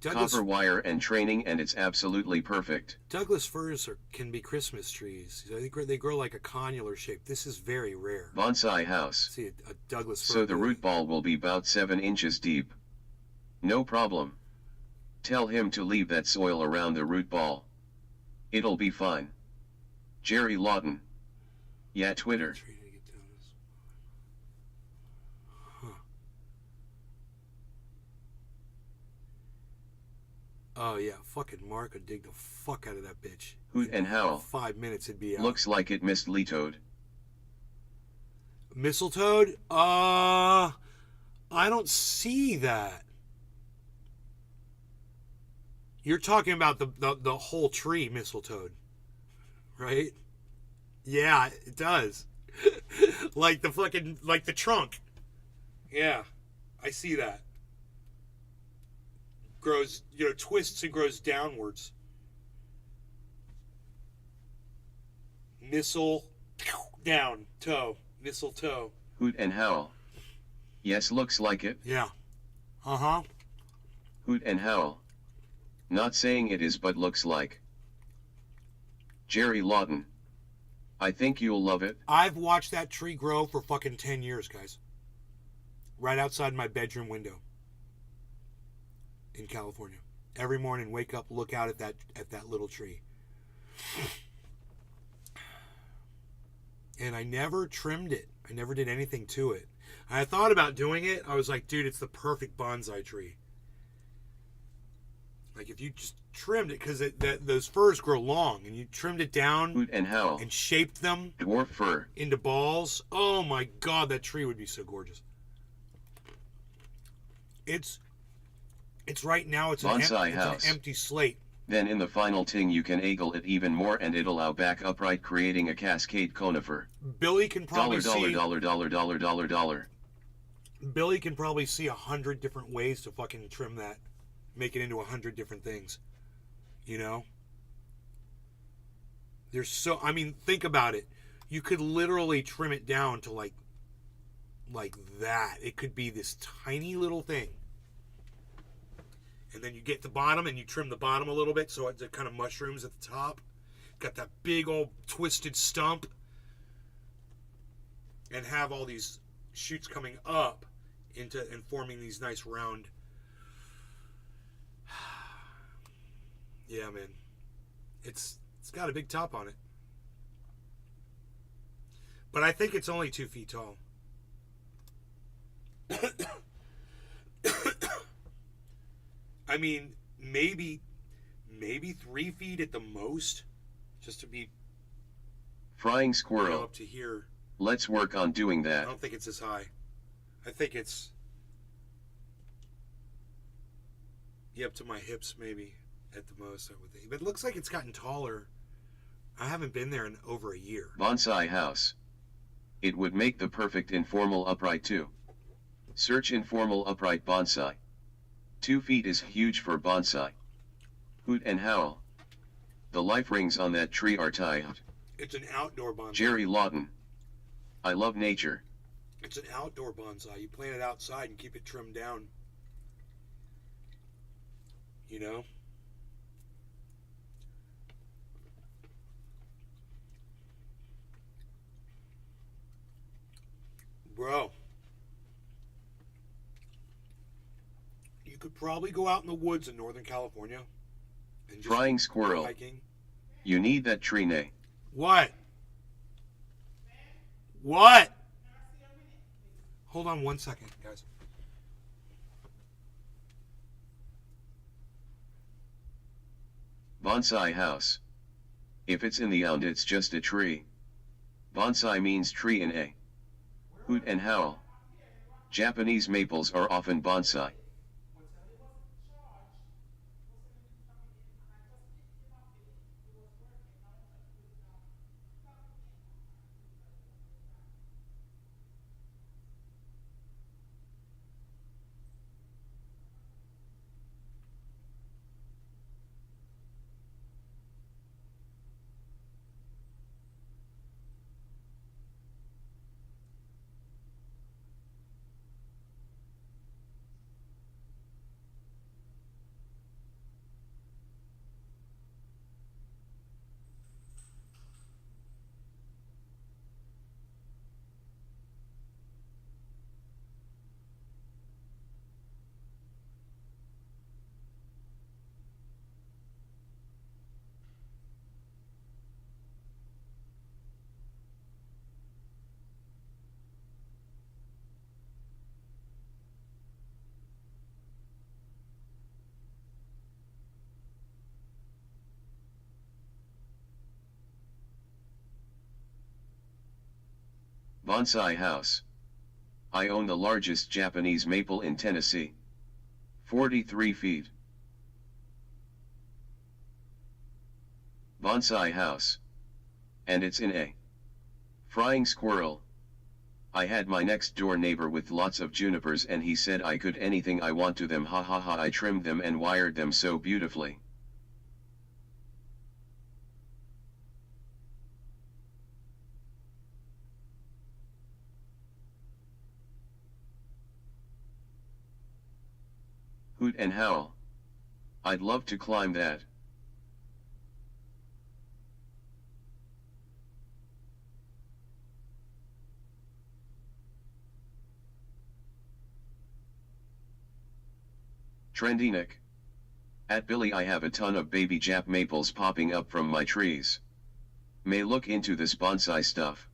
Copper wire and training and it's absolutely perfect. Douglas firs can be Christmas trees. They grow like a connular shape. This is very rare. Bonsai house. See, a Douglas fir. So the root ball will be about 7 inches deep. No problem. Tell him to leave that soil around the root ball. It'll be fine. Jerry Lawton. Yeah, Twitter. Oh yeah, fucking Mark would dig the fuck out of that bitch. Hoot and howl. 5 minutes it'd be out. Looks like it missed Leetoad. Mistletoe? I don't see that. You're talking about the whole tree mistletoe, right? Yeah, it does. Like the trunk. Yeah, I see that. Grows, twists and grows downwards. Down, toe, mistletoe. Hoot and howl. Yes, looks like it. Yeah. Uh-huh. Hoot and howl. Not saying it is, but looks like. Jerry Lawton. I think you'll love it. I've watched that tree grow for fucking 10 years, guys. Right outside my bedroom window. In California. Every morning, wake up, look out at that little tree. And I never trimmed it. I never did anything to it. I thought about doing it. I was like, dude, it's the perfect bonsai tree. Like if you just trimmed it, because those firs grow long, and you trimmed it down Hoot and howl. and shaped them Dwarf fir. into balls. Oh my God, that tree would be so gorgeous. It's right now. It's Bonsai it's house. an empty slate. Then in the final ting you can angle it even more and it'll allow back upright, creating a cascade conifer. Billy can probably $. Billy can probably see 100 different ways to fucking trim that, make it into 100 different things. Think about it. You could literally trim it down to like that. It could be this tiny little thing. And then you get the bottom and you trim the bottom a little bit so it kind of mushrooms at the top. Got that big old twisted stump. And have all these shoots coming up and forming these nice round. Yeah, man. It's got a big top on it. But I think it's only 2 feet tall. I mean, maybe 3 feet at the most, just to be Frying squirrel. up to here. Let's work on doing I that. don't think it's as high. I think it's up to my hips, maybe at the most. I would think, but it looks like it's gotten taller. I haven't been there in over a year. Bonsai house. It would make the perfect informal upright too. Search informal upright bonsai. 2 feet is huge for bonsai. Hoot and howl. The life rings on that tree are tied. It's an outdoor bonsai. Jerry Lawton. I love nature. It's an outdoor bonsai. You plant it outside and keep it trimmed down. Bro. You could probably go out in the woods in Northern California and just Frying go squirrel. hiking. You need that tree nay. What? What? Hold on 1 second, guys. Bonsai house. If it's in the ound it's just a tree. Bonsai means tree in a. Hoot and howl. Japanese maples are often bonsai. Bonsai house. I own the largest Japanese maple in Tennessee. 43 feet. Bonsai house. And it's in a frying squirrel. I had my next door neighbor with lots of junipers and he said I could anything I want to them, ha ha ha. I trimmed them and wired them so beautifully. Hoot and howl. I'd love to climb that. Trendy Nick. At Billy, I have a ton of baby Jap maples popping up from my trees. May look into this bonsai stuff.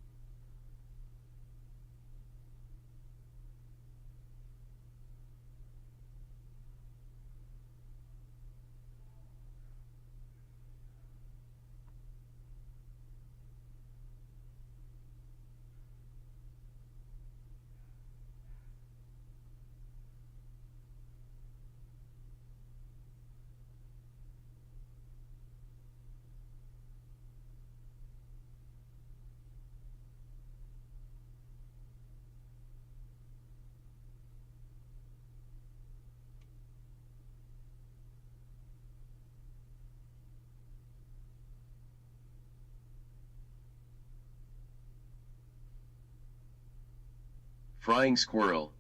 Frying squirrel.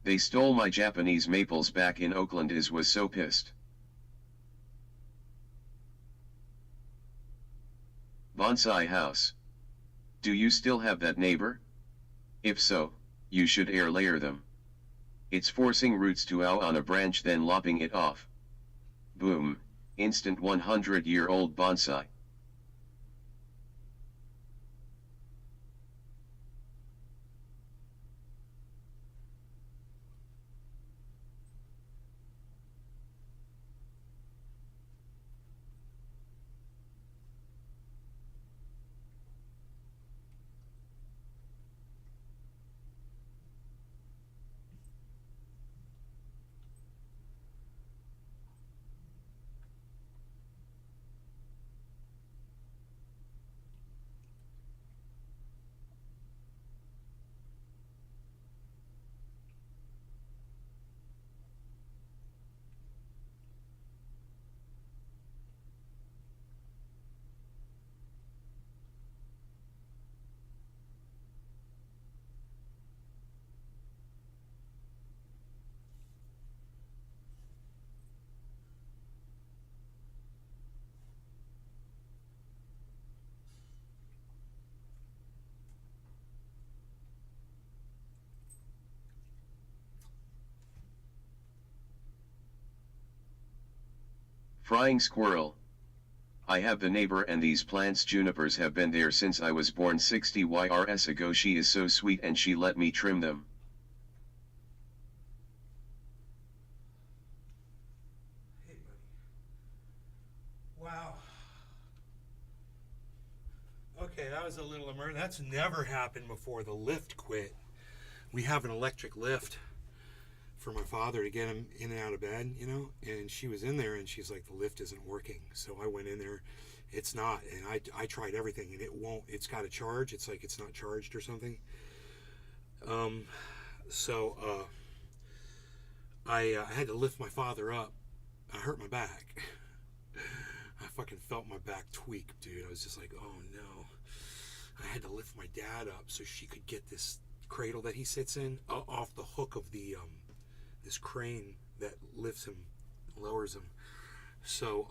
They stole my Japanese maples back in Oakland. Was so pissed. Bonsai house. Do you still have that neighbor? If so, you should air layer them. It's forcing roots to out on a branch then lopping it off. Boom, instant 100-year-old bonsai. Frying squirrel. I have the neighbor and these plants junipers have been there since I was born 60 years ago. She is so sweet and she let me trim them. Hey, buddy. Wow. Okay, that was a little emergency. That's never happened before. The lift quit. We have an electric lift for my father to get him in and out of bed, you know, and she was in there and she's like, the lift isn't working. So I went in there, it's not, and I tried everything and it won't. It's got a charge. It's like it's not charged or something. I had to lift my father up. I hurt my back. I fucking felt my back tweak, dude. I was just like, oh no. I had to lift my dad up so she could get this cradle that he sits in off the hook of the this crane that lifts him, lowers him. So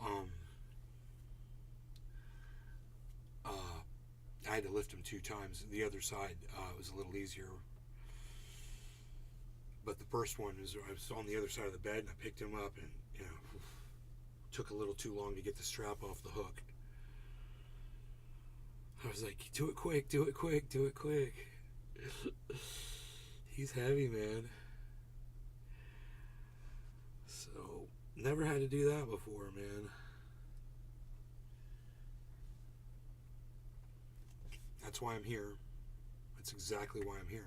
I had to lift him 2 times. The other side was a little easier, but the first one was I was on the other side of the bed and I picked him up and took a little too long to get the strap off the hook. I was like, do it quick, do it quick, do it quick. He's heavy, man. So, never had to do that before, man. That's why I'm here. That's exactly why I'm here.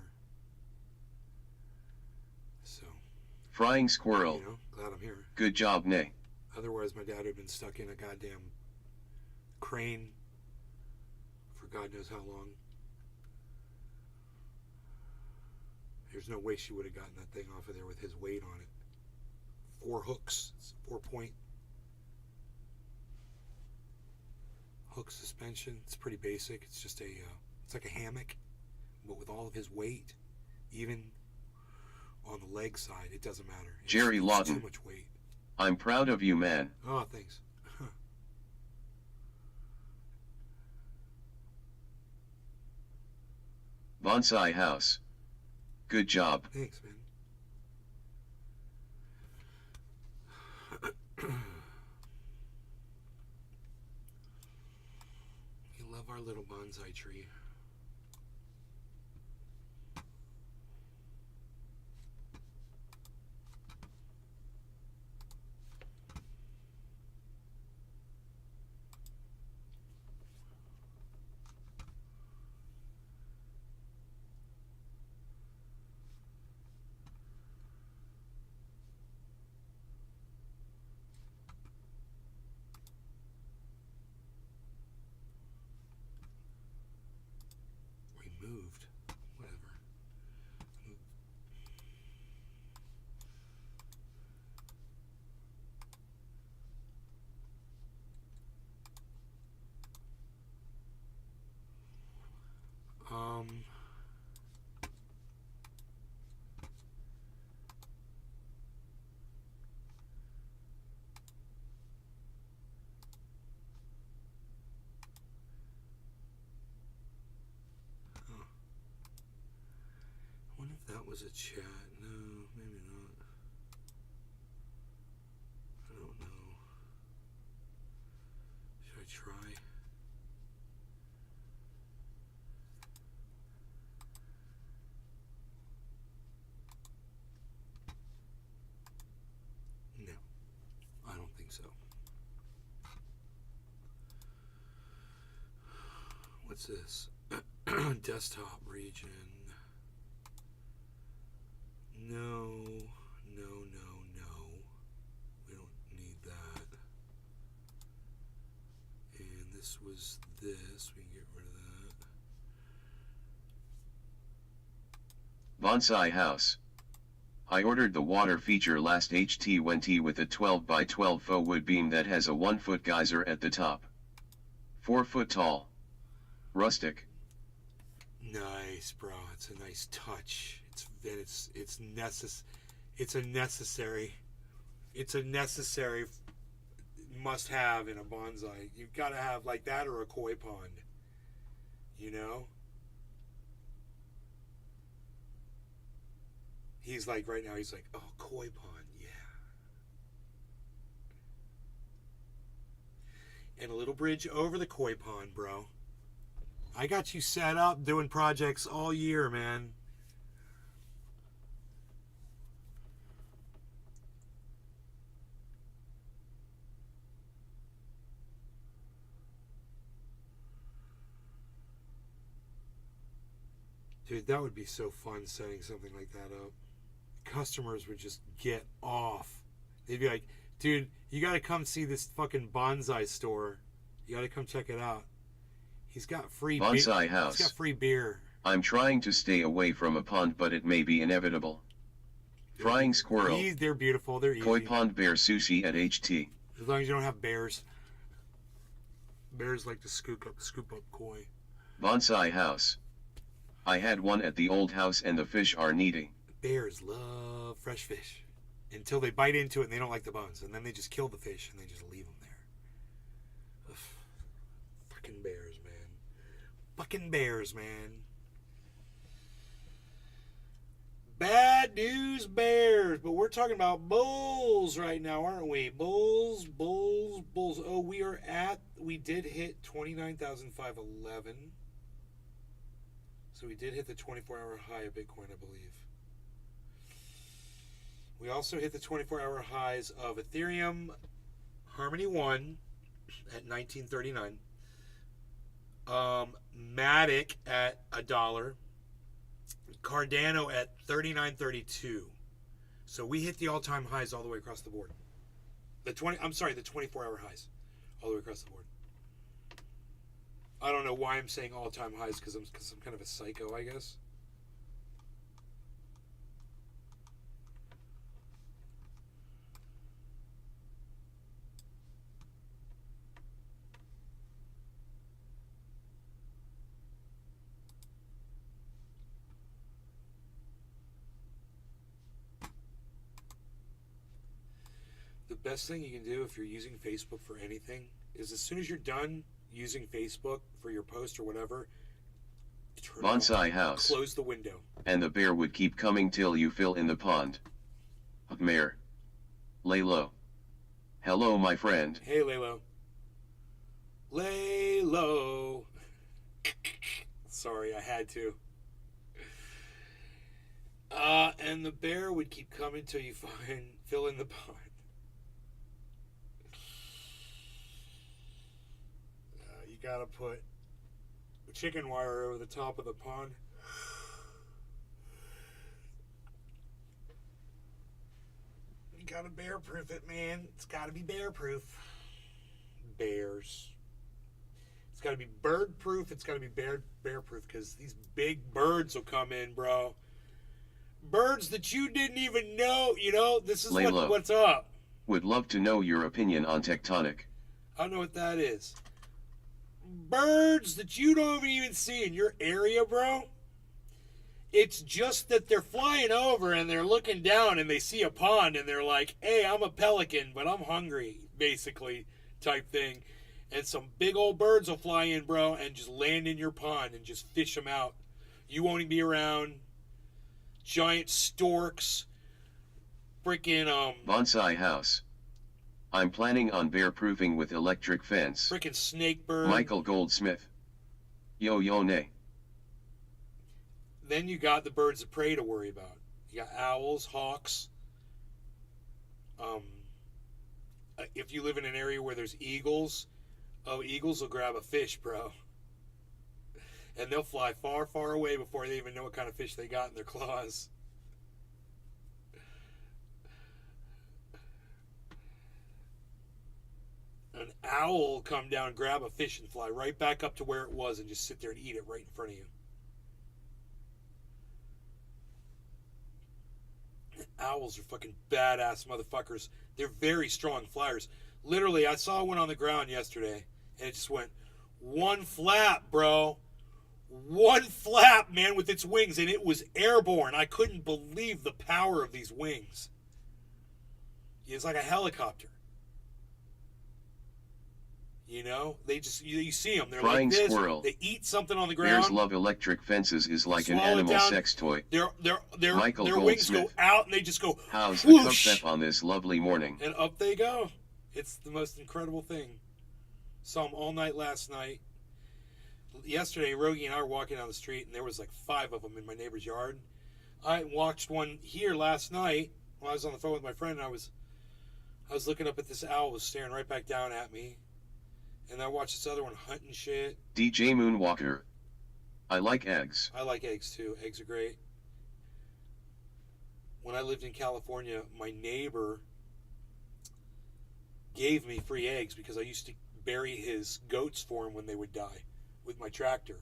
So, Frying squirrel. you know, glad I'm here. Good job, Nay. Otherwise, my dad would have been stuck in a goddamn crane for God knows how long. There's no way she would have gotten that thing off of there with his weight on it. 4 hooks. It's 4-point hook suspension. It's pretty basic. It's just it's like a hammock, but with all of his weight, even on the leg side, it doesn't matter. Jerry It's Lawton. too much weight. I'm proud of you, man. Oh, thanks. Bonsai house. Good job. Thanks, man. We love our little bonsai tree. Moved. Whatever. I wonder if that was a chat. No, maybe not. I don't know. Should I try? No, I don't think so. What's this? Desktop region. No, no, no, no. We don't need that. And this was this. We can get rid of that. Bonsai house. I ordered the water feature last HT20 with a 12x12 faux wood beam that has a 1-foot geyser at the top. 4 foot tall. Rustic. Nice, bro. It's a nice touch. It's a necessary must have in a bonsai. You've got to have like that or a koi pond. You know? He's like, right now, he's like, oh, koi pond, yeah. And a little bridge over the koi pond, bro. I got you set up doing projects all year, man. Dude, that would be so fun setting something like that up. Customers would just get off. They'd be like, dude, you gotta come see this fucking bonsai store. You gotta come check it out. He's got free Bonsai house. He's got free beer. I'm trying to stay away from a pond, but it may be inevitable. Frying squirrel. They're beautiful. They're easy. Koi pond bear sushi at HT. As long as you don't have bears. Bears like to scoop up koi. Bonsai house. I had one at the old house and the fish are needy. Bears love fresh fish until they bite into it and they don't like the bones, and then they just kill the fish and they just leave them there. Ugh. Fucking bears, man. Fucking bears, man. Bad news bears, but we're talking about bulls right now, aren't we? Bulls, bulls, bulls. Oh, we did hit 29,511. So we did hit the 24-hour high of Bitcoin, I believe. We also hit the 24-hour highs of Ethereum, Harmony 1 at 1939. Matic at $1. Cardano at 39.32. So we hit the all-time highs all the way across the board. The 24-hour highs all the way across the board. I don't know why I'm saying all-time highs because I'm kind of a psycho, I guess. The best thing you can do if you're using Facebook for anything is as soon as you're done using Facebook for your post or whatever, turn it Bonsai off, house. close the window. And the bear would keep coming till you fill in the pond. Mayor. Lay low. Hello, my friend. Hey, Laylo. Lay low. Sorry, I had to. And the bear would keep coming till you fill in the pond. You gotta put chicken wire over the top of the pond. You gotta bear proof it, man. It's gotta be bear proof. Bears. It's gotta be bird proof. It's gotta be bear proof because these big birds will come in, bro. Birds that you didn't even know. You know, this is what's up. Would love to know your opinion on tectonic. I don't know what that is. Birds that you don't even see in your area, bro. It's just that they're flying over and they're looking down and they see a pond and they're like, hey, I'm a pelican, but I'm hungry, basically, type thing. And some big old birds will fly in, bro, and just land in your pond and just fish them out. You won't even be around. Giant storks. Freaking, Bonsai house. I'm planning on bear proofing with electric fence. Freaking snake bird. Michael Goldsmith. Yo nay. Then you got the birds of prey to worry about. You got owls, hawks. If you live in an area where there's eagles, eagles will grab a fish, bro. And they'll fly far, far away before they even know what kind of fish they got in their claws. An owl will come down, grab a fish, and fly right back up to where it was and just sit there and eat it right in front of you. Owls are fucking badass motherfuckers. They're very strong flyers. Literally, I saw one on the ground yesterday, and it just went one flap, bro. One flap, man, with its wings, and it was airborne. I couldn't believe the power of these wings. It's like a helicopter. You know, they just you see them. They're Flying like this. squirrel. They eat something on the ground. Bears love electric fences is like an Swallow animal down. sex toy. Their Michael wings go Goldsmith. out and they just go How's the whoosh, concept on this lovely morning? and up they go. It's the most incredible thing. Saw them all night last night. Yesterday, Rogie and I were walking down the street, and there was like 5 of them in my neighbor's yard. I watched one here last night while I was on the phone with my friend, and I was looking up at this owl, was staring right back down at me. And I watched this other one hunting shit. DJ Moonwalker. I like eggs. I like eggs too. Eggs are great. When I lived in California, my neighbor gave me free eggs because I used to bury his goats for him when they would die with my tractor.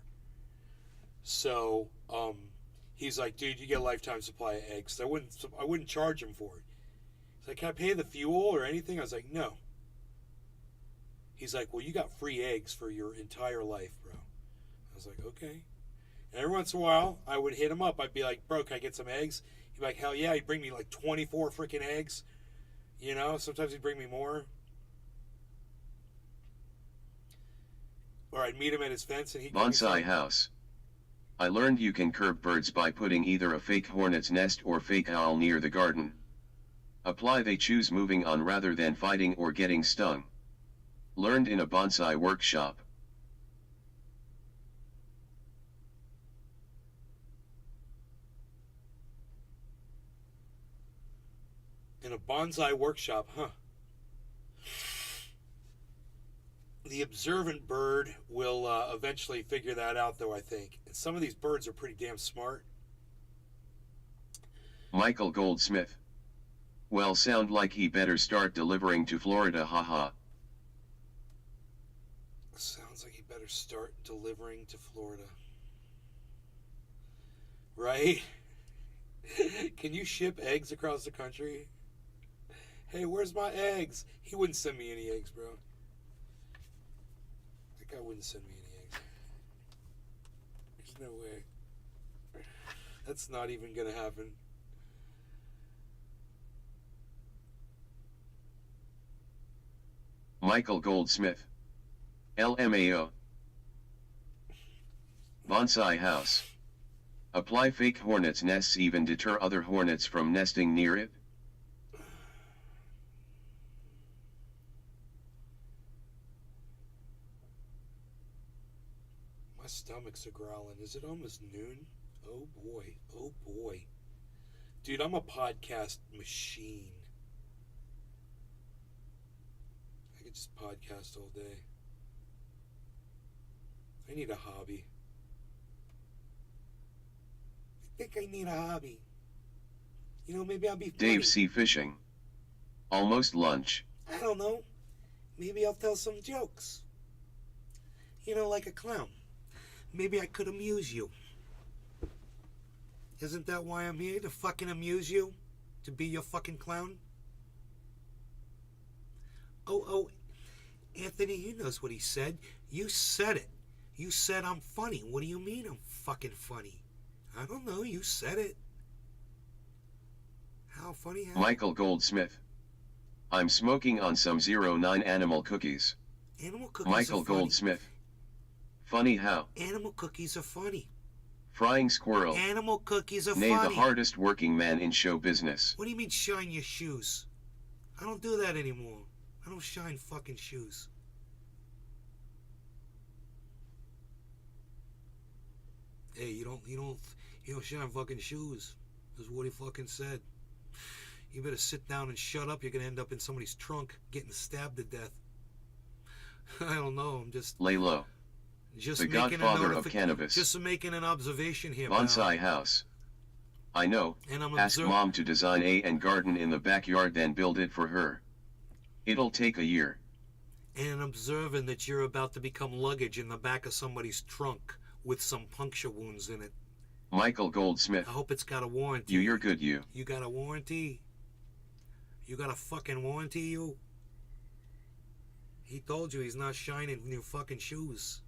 So he's like, dude, you get a lifetime supply of eggs. I wouldn't charge him for it. He's like, can I pay the fuel or anything? I was like, no. He's like, well, you got free eggs for your entire life, bro. I was like, okay. And every once in a while, I would hit him up. I'd be like, bro, can I get some eggs? He'd be like, hell yeah. He'd bring me like 24 freaking eggs. You know, sometimes he'd bring me more. Or I'd meet him at his fence and he'd give me Bonsai some. house. I learned you can curb birds by putting either a fake hornet's nest or fake owl near the garden. Apply they choose moving on rather than fighting or getting stung. Learned in a bonsai workshop. In a bonsai workshop, huh? The observant bird will eventually figure that out, though, I think. And some of these birds are pretty damn smart. Michael Goldsmith. Well, sound like he better start delivering to Florida, haha. Sounds like he better start delivering to Florida. Right? Can you ship eggs across the country? Hey, where's my eggs? He wouldn't send me any eggs, bro. That guy wouldn't send me any eggs. There's no way. That's not even gonna happen. Michael Goldsmith. LMAO. Bonsai house. Apply fake hornets' nests even deter other hornets from nesting near it? My stomach's a growling. Is it almost noon? Oh boy. Oh boy. Dude, I'm a podcast machine. I could just podcast all day. I need a hobby. I think I need a hobby. You know, maybe I'll be funny. Dave C. Fishing. Almost lunch. I don't know. Maybe I'll tell some jokes. You know, like a clown. Maybe I could amuse you. Isn't that why I'm here? To fucking amuse you? To be your fucking clown? Oh, Anthony, he knows what he said. You said it. You said I'm funny. What do you mean I'm fucking funny? I don't know. You said it. How funny? How? Michael Goldsmith. I'm smoking on some 09 animal cookies. Animal cookies Michael are funny. Goldsmith. Funny how? Animal cookies are funny. Frying squirrel. Animal cookies are Nay, funny. the hardest working man in show business. What do you mean shine your shoes? I don't do that anymore. I don't shine fucking shoes. Hey, you don't shine fucking shoes. That's what he fucking said. You better sit down and shut up. You're gonna end up in somebody's trunk getting stabbed to death. I don't know. I'm just Lay low. just The making godfather a of cannabis. Just making an observation here. Bonsai house. I know. And I'm Ask mom to design and garden in the backyard, then build it for her. It'll take a year. And observing that you're about to become luggage in the back of somebody's trunk with some puncture wounds in it. Michael Goldsmith. I hope it's got a warranty. You're good, you. You got a warranty? You got a fucking warranty, you? He told you he's not shining new fucking shoes.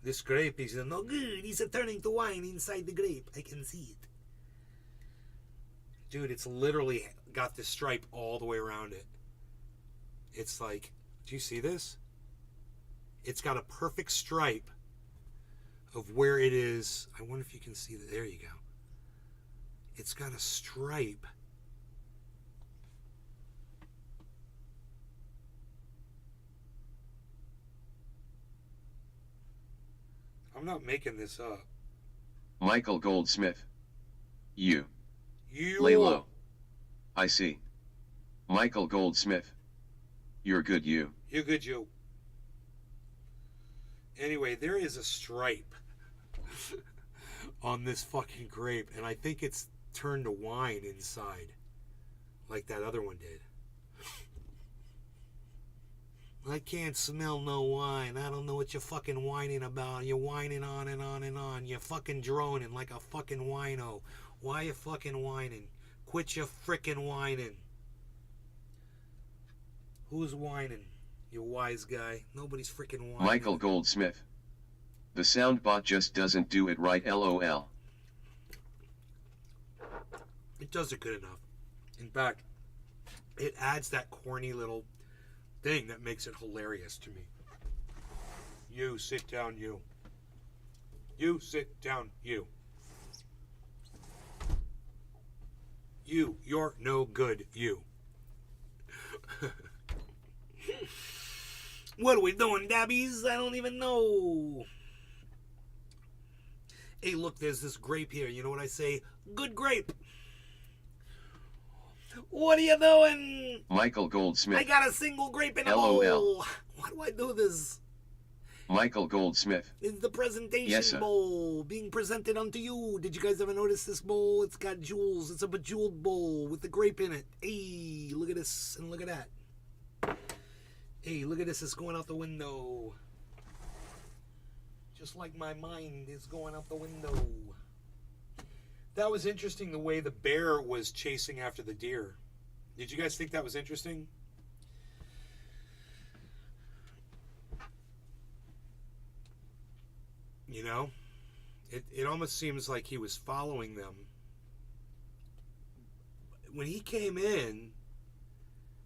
This grape is no good. He's turning to wine inside the grape. I can see it. Dude, it's literally got the stripe all the way around it. It's like, do you see this? It's got a perfect stripe of where it is. I wonder if you can see that. There you go. It's got a stripe. I'm not making this up. Michael Goldsmith. You. You Lay low. I see. Michael Goldsmith. You're good, you. You're good, you. Anyway, there is a stripe on this fucking grape, and I think it's turned to wine inside, like that other one did. I can't smell no wine. I don't know what you're fucking whining about. You're whining on and on and on. You're fucking droning like a fucking wino. Why you fucking whining? Quit your frickin' whining. Who's whining? You wise guy. Nobody's freaking whining. Michael Goldsmith. The soundbot just doesn't do it right, lol. It does it good enough. In fact, it adds that corny little thing that makes it hilarious to me. You sit down, you. You sit down, you. You're no good, you. What are we doing, dabbies? I don't even know. Hey, look, there's this grape here. You know what I say? Good grape. What are you doing? Michael Goldsmith. I got a single grape in a LOL. bowl. Why do I do this? Michael Goldsmith. It's the presentation Yes, sir. bowl being presented unto you. Did you guys ever notice this bowl? It's got jewels. It's a bejeweled bowl with the grape in it. Hey, look at this and look at that. Hey, look at this. It's going out the window. Just like my mind is going out the window. That was interesting, the way the bear was chasing after the deer. Did you guys think that was interesting? You know, it almost seems like he was following them. When he came in,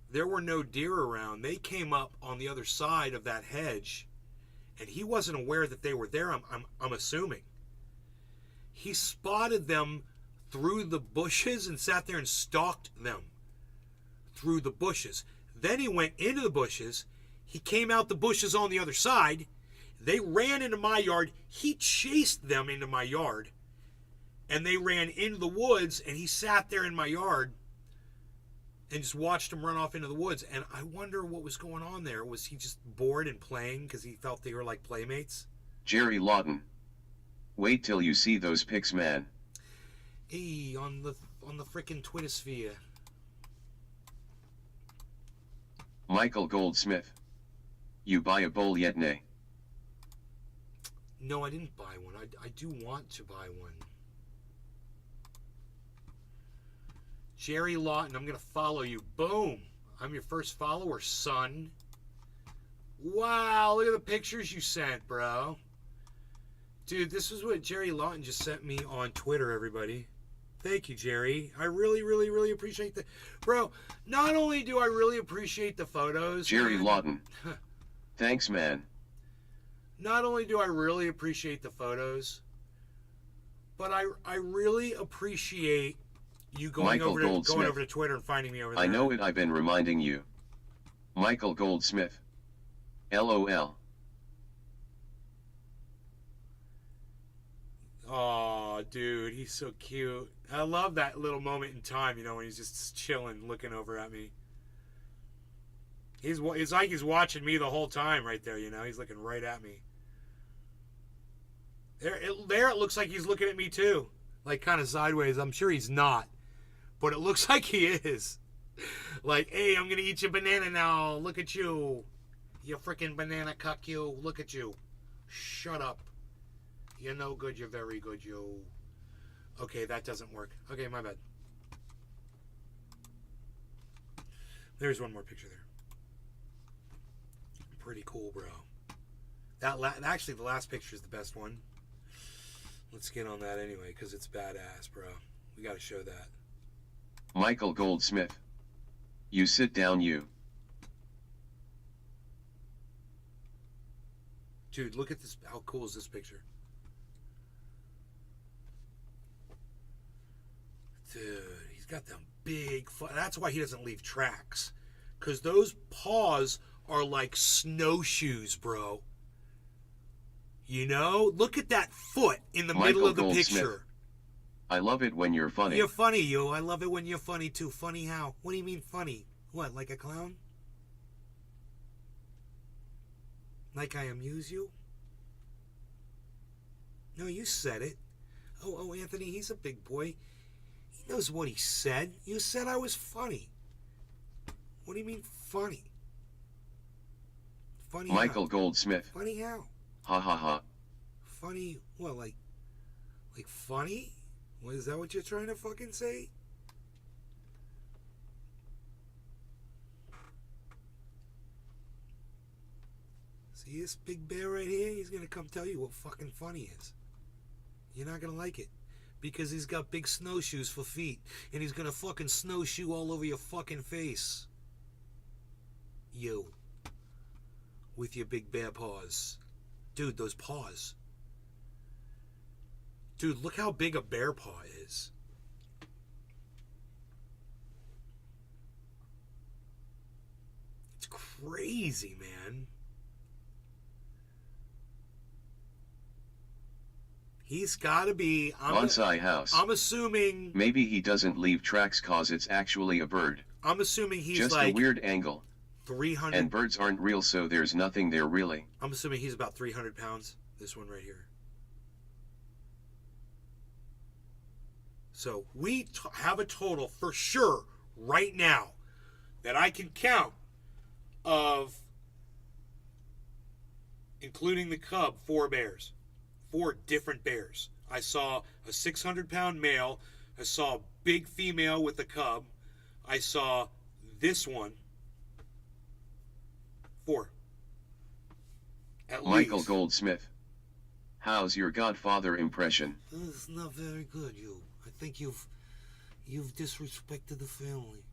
there were no deer around. They came up on the other side of that hedge, and he wasn't aware that they were there. I'm assuming he spotted them through the bushes and sat there and stalked them through the bushes. Then he went into the bushes. He came out the bushes on the other side. They ran into my yard. He chased them into my yard. And they ran into the woods, and he sat there in my yard and just watched them run off into the woods. And I wonder what was going on there. Was he just bored and playing because he felt they were like playmates? Jerry Lawton. Wait till you see those pics, man. Hey, on the frickin' Twittersphere. Michael Goldsmith. You buy a bowl yet, nay? No, I didn't buy one. I do want to buy one. Jerry Lawton, I'm going to follow you. Boom. I'm your first follower, son. Wow, look at the pictures you sent, bro. Dude, this is what Jerry Lawton just sent me on Twitter, everybody. Thank you, Jerry. I really, really, really appreciate that. Bro, not only do I really appreciate the photos... Jerry man, Lawton. Thanks, man. Not only do I really appreciate the photos, but I really appreciate you going over to Twitter and finding me over there. I know it, I've been reminding you. Michael Goldsmith. LOL. Oh, dude, he's so cute. I love that little moment in time, you know, when he's just chilling, looking over at me. It's like he's watching me the whole time right there, you know. He's looking right at me. There it looks like he's looking at me too. Like kind of sideways. I'm sure he's not. But it looks like he is. Like, hey, I'm going to eat your banana now. Look at you. You freaking banana cuck, you. Look at you. Shut up. You're no good. You're very good, you. Okay, that doesn't work. Okay, my bad. There's one more picture there. Pretty cool, bro. Actually, the last picture is the best one. Let's get on that anyway, because it's badass, bro. We got to show that. Michael Goldsmith. You sit down, you. Dude, look at this. How cool is this picture? Dude, he's got them big... That's why he doesn't leave tracks. Because those paws are like snowshoes, bro. You know? Look at that foot in the middle of the picture. I love it when you're funny. You're funny, you. I love it when you're funny, too. Funny how? What do you mean funny? What, like a clown? Like I amuse you? No, you said it. Oh, Anthony, he's a big boy. He knows what he said. You said I was funny. What do you mean funny? Funny Michael how? Goldsmith. Funny how? Ha ha ha. Funny, what, like funny? What, is that what you're trying to fucking say? See this big bear right here? He's gonna come tell you what fucking funny is. You're not gonna like it. Because he's got big snowshoes for feet. And he's gonna fucking snowshoe all over your fucking face. You. With your big bear paws. Dude, those paws. Dude, look how big a bear paw is. It's crazy, man. He's gotta be... Bonsai house. I'm assuming... Maybe he doesn't leave tracks cause it's actually a bird. I'm assuming he's just like... a weird angle. 300. And birds aren't real, so there's nothing there really. I'm assuming he's about 300 pounds. This one right here. So we have a total for sure right now that I can count of, including the cub, 4 bears. 4 different bears. I saw a 600-pound male. I saw a big female with a cub. I saw this one. 4. At Michael least. Goldsmith. How's your Godfather impression? It's not very good, you. I think you've disrespected the family,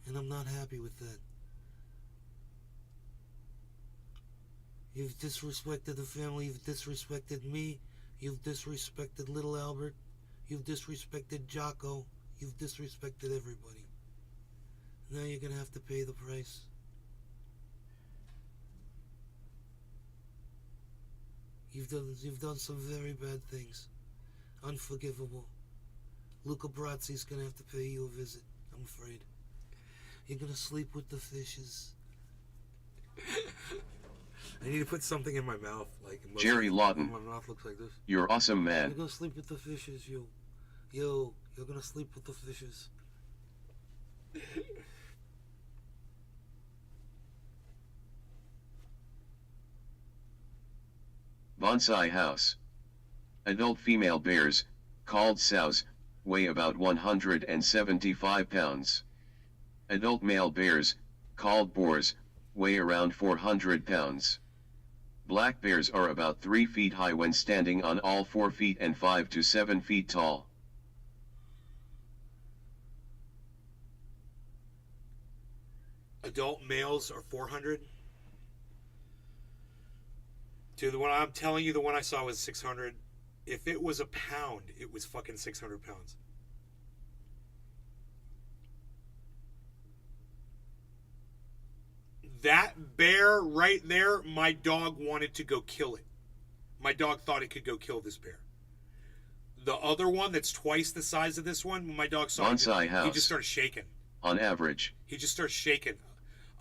and I'm not happy with that. You've disrespected the family, you've disrespected me, you've disrespected little Albert, you've disrespected Jocko, you've disrespected everybody. Now you're gonna have to pay the price. You've done some very bad things. Unforgivable. Luca Brazzi's gonna have to pay you a visit, I'm afraid. You're gonna sleep with the fishes. I need to put something in my mouth, like Jerry Lawton. My mouth looks like this. You're awesome, man. You're gonna sleep with the fishes, you. Yo, you're gonna sleep with the fishes. Bonsai House. Adult female bears, called sows, weigh about 175 pounds. Adult male bears, called boars, weigh around 400 pounds. Black bears are about 3 feet high when standing on all 4 feet and 5 to 7 feet tall. Adult males are 400. Dude, the one I'm telling you, the one I saw was 600. If it was a pound, it was fucking 600 pounds. That bear right there, my dog wanted to go kill it. My dog thought it could go kill this bear. The other one that's twice the size of this one, when my dog saw Bonsai it, House. he just started shaking. On average. He just starts shaking.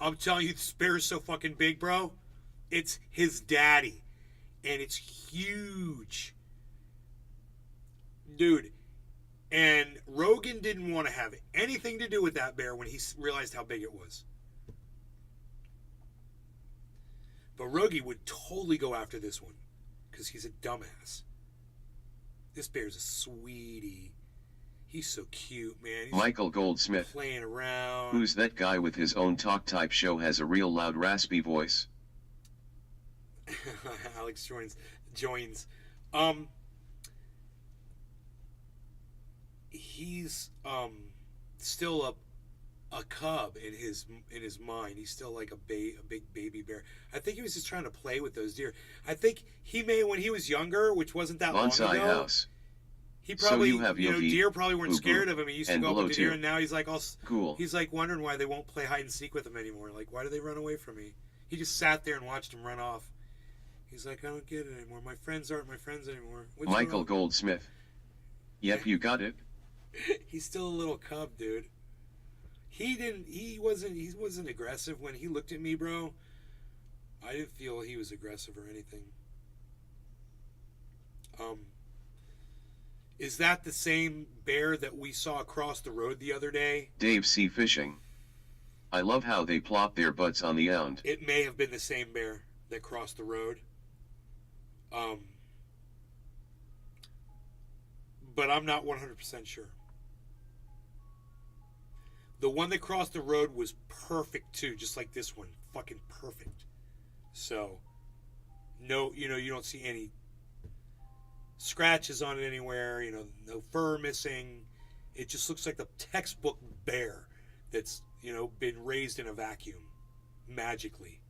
I'm telling you, this bear is so fucking big, bro. It's his daddy. And it's huge. Dude. And Rogan didn't want to have anything to do with that bear when he realized how big it was. But Rogie would totally go after this one. Because he's a dumbass. This bear's a sweetie. He's so cute, man. He's Michael Goldsmith. playing around. Who's that guy with his own talk type show has a real loud raspy voice? Alex joins. He's still a cub in his mind. He's still like a big baby bear. I think he was just trying to play with those deer. I think he may, when he was younger, which wasn't that long Bonsai ago. House. He probably, So you have Yogi, deer probably weren't Boo Boo, scared of him. He used to and go up Below with the deer, too. and now he's like all Cool. He's like wondering why they won't play hide and seek with him anymore. Like, why do they run away from me? He just sat there and watched him run off. He's like, I don't get it anymore. My friends aren't my friends anymore. What's Michael wrong? Goldsmith. Yep, you got it. He's still a little cub, dude. He wasn't aggressive when he looked at me, bro. I didn't feel he was aggressive or anything. Is that the same bear that we saw across the road the other day? Dave C. Fishing. I love how they plop their butts on the ound. It may have been the same bear that crossed the road. But I'm not 100% sure. The one that crossed the road was perfect too, just like this one. Fucking perfect. So, no, you don't see any scratches on it anywhere, no fur missing. It just looks like the textbook bear that's, been raised in a vacuum magically.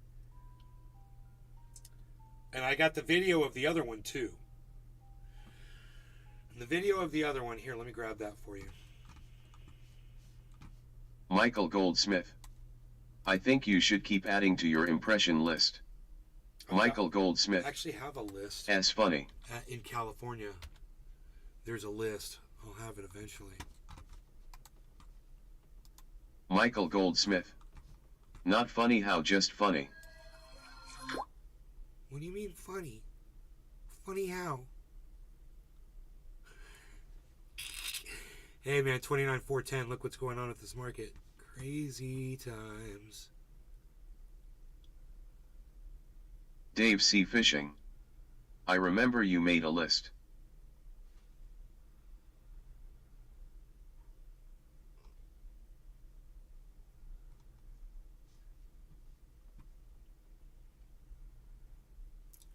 And I got the video of the other one too. And the video of the other one, here, let me grab that for you. Michael Goldsmith. I think you should keep adding to your impression list. Michael Goldsmith. I actually have a list. As funny. In California, there's a list. I'll have it eventually. Michael Goldsmith. Not funny how, just funny. What do you mean funny? Funny how? Hey man, 29,410. Look what's going on with this market. Crazy times. Dave C. Fishing. I remember you made a list.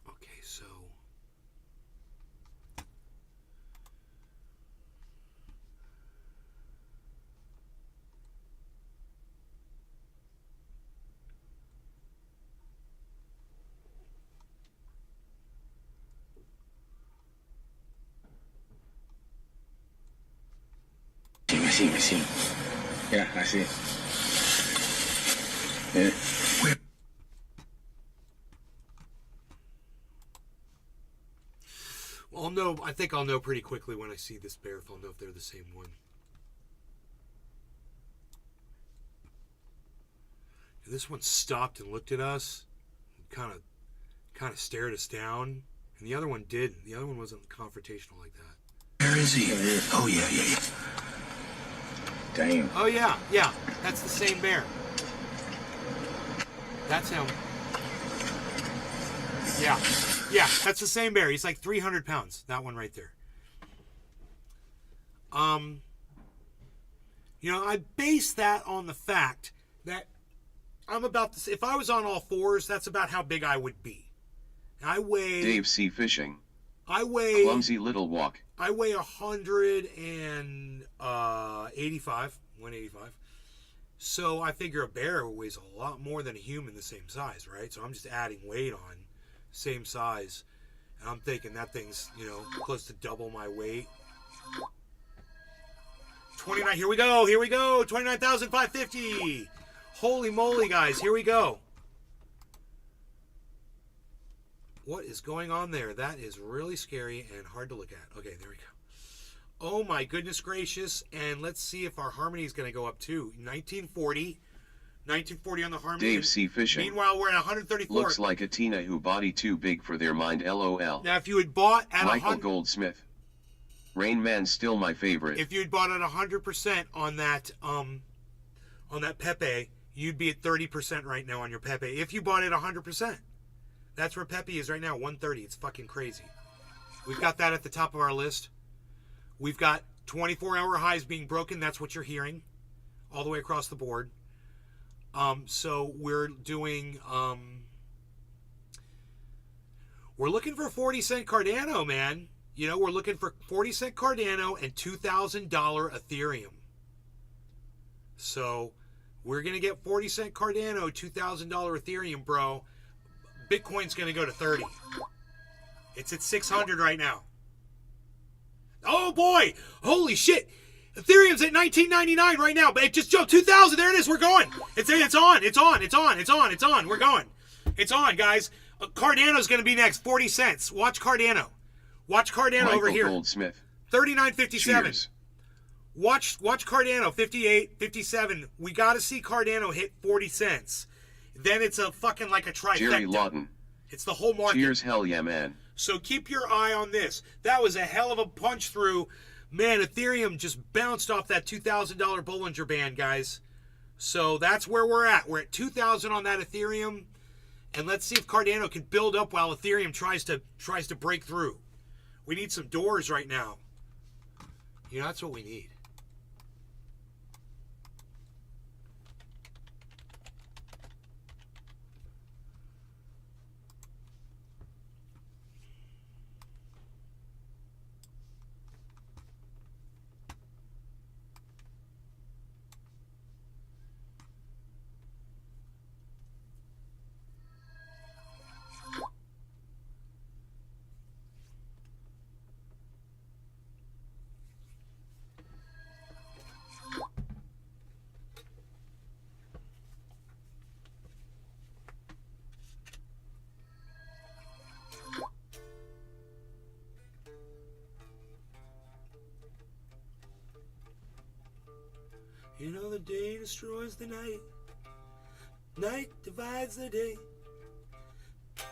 Okay, so I see. Yeah, I see. Yeah. I think I'll know pretty quickly when I see this bear if I'll know if they're the same one. This one stopped and looked at us, kind of stared us down, and the other one didn't. The other one wasn't confrontational like that. Where is he? Oh, yeah. Damn. Oh yeah, that's the same bear. That's him. Yeah, that's the same bear. He's like 300 pounds. That one right there. I base that on the fact that I'm about to. If I was on all fours, that's about how big I would be. I weigh. Dave C. Fishing. I weigh. Clumsy little walk. I weigh 185, 185. So I figure a bear weighs a lot more than a human the same size, right? So I'm just adding weight on, same size. And I'm thinking that thing's, close to double my weight. 29, here we go, 29,550. Holy moly, guys, here we go. What is going on there? That is really scary and hard to look at. Okay, there we go. Oh my goodness gracious. And let's see if our harmony is going to go up too. 1940 on the harmony. Dave C. Fishing. Meanwhile, we're at 134. Looks like a Tina who body too big for their mind, lol. Now, if you had bought at Michael Goldsmith. Rain Man still my favorite. If you had bought at 100% on that Pepe, you'd be at 30% right now on your Pepe. If you bought it 100%. That's where Pepe is right now, 130. It's fucking crazy. We've got that at the top of our list. We've got 24-hour highs being broken. That's what you're hearing all the way across the board. So we're doing... we're looking for 40-cent Cardano, man. We're looking for 40-cent Cardano and $2,000 Ethereum. So we're going to get 40-cent Cardano, $2,000 Ethereum, bro. Bitcoin's going to go to 30. It's at 600 right now. Oh boy! Holy shit! Ethereum's at 1999 right now, but it just jumped 2,000. There it is. We're going. It's on. We're going. It's on, guys. Cardano's going to be next. 40 cents. Watch Cardano. Michael over here. Goldsmith. 39.57. Watch Cardano. 58.57. We got to see Cardano hit 40 cents. Then it's a fucking like a trifecta. Jerry Lawton. It's the whole market. Cheers, hell yeah, man. So keep your eye on this. That was a hell of a punch through. Man, Ethereum just bounced off that $2,000 Bollinger Band, guys. So that's where we're at. We're at 2,000 on that Ethereum. And let's see if Cardano can build up while Ethereum tries to break through. We need some doors right now. That's what we need. The day destroys the night. Night divides the day.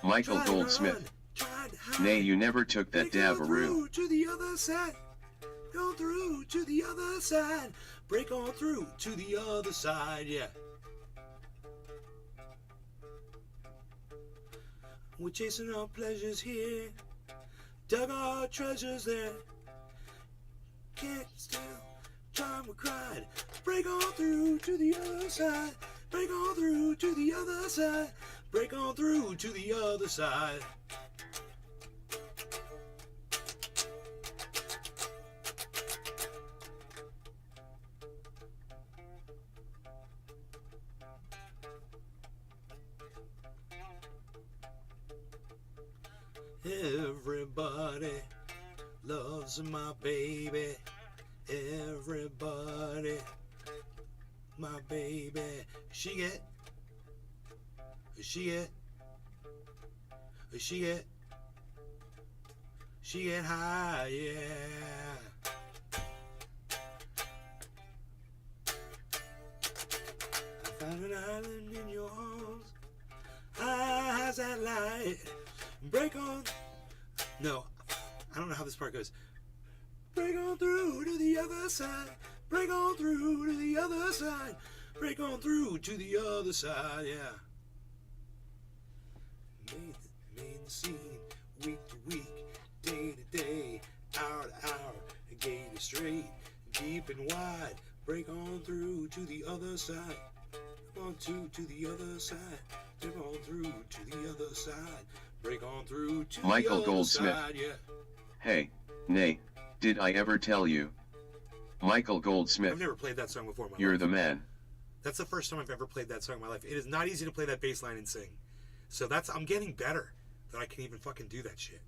Michael Try to Goldsmith. run, try to hide. Nay, you never took that Break on dabaroo. through to the other side. Go through to the other side. Break on through to the other side, yeah. We're chasing our pleasures here. Dug our treasures there. Can't still time we cried. Break on through to the other side. Break on through to the other side. Break on through to the other side. Everybody loves my baby. Everybody, my baby. She get high, yeah. I found an island in your arms. High as that light. Break on. No, I don't know how this part goes. Break on through to the other side. Break on through to the other side. Break on through to the other side, yeah. Main scene, week to week, day to day, hour to hour, gate is straight, deep and wide. Break on through to the other side. Break on to the other side. Break on through to the other side. Break on through to Michael the other Goldsmith. side, yeah. Hey, Nay, did I ever tell you? Michael Goldsmith, I've never played that song before in my you're life. the man. That's the first time I've ever played that song in my life. It is not easy to play that bass line and sing. So I'm getting better that I can even fucking do that shit.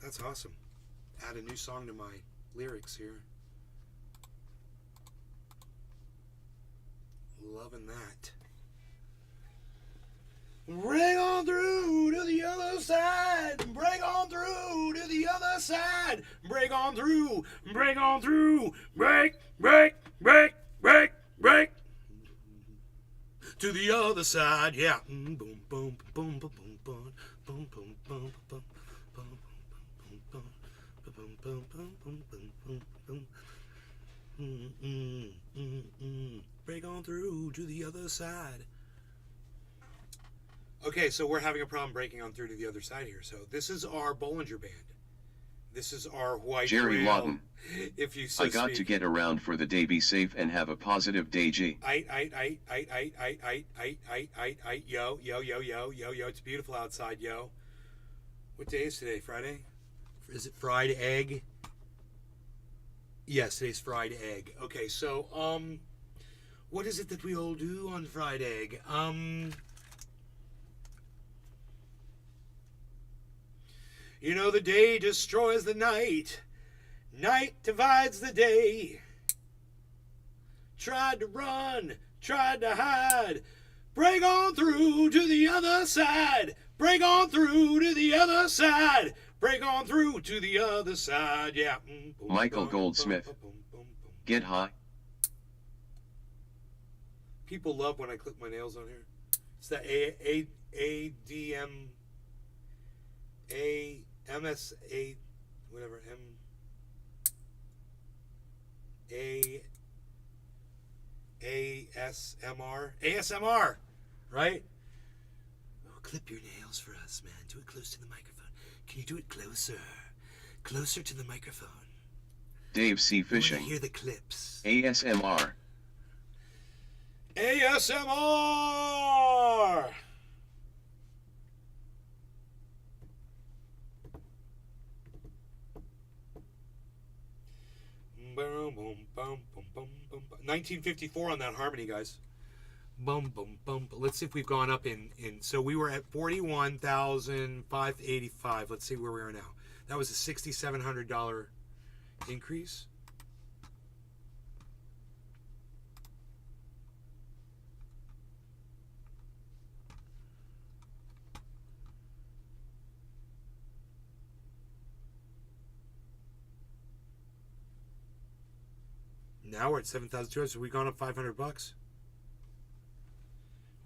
That's awesome. Add a new song to my lyrics here. Loving that. Break on through to the other side. Break on through to the other side. Break on through. Break on through. Break, break, break, break, break. To the other side, yeah. Boom, boom, boom, boom, boom, boom, boom, boom, boom, boom. Break on through to the other side. Okay, so we're having a problem breaking on through to the other side here. So this is our Bollinger Band. This is our white Jerry whale, Lawton. if you so I got speak. to get around for the day. Be safe and have a positive day, G. Yo, yo, yo, yo, yo, yo. It's beautiful outside, yo. What day is today? Friday? Is it fried egg? Yes, today's fried egg. Okay, so, what is it that we all do on fried egg? You know, the day destroys the night. Night divides the day. Tried to run, tried to hide. Break on through to the other side. Break on through to the other side. Break on through to the other side, yeah. Michael Goldsmith. Get high. People love when I clip my nails on here. It's the MSA, whatever, ASMR, right? Oh, clip your nails for us, man. Do it close to the microphone. Can you do it closer? Closer to the microphone. Dave C. I want to Fishing. hear the clips. ASMR. ASMR! boom, boom, boom, boom, boom, boom. 1954 on that harmony, guys. Boom, boom, boom. Let's see if we've gone up in. So we were at 41,585. Let's see where we are now. That was a $6,700 increase. Now we're at 7,200. So we've gone up $500.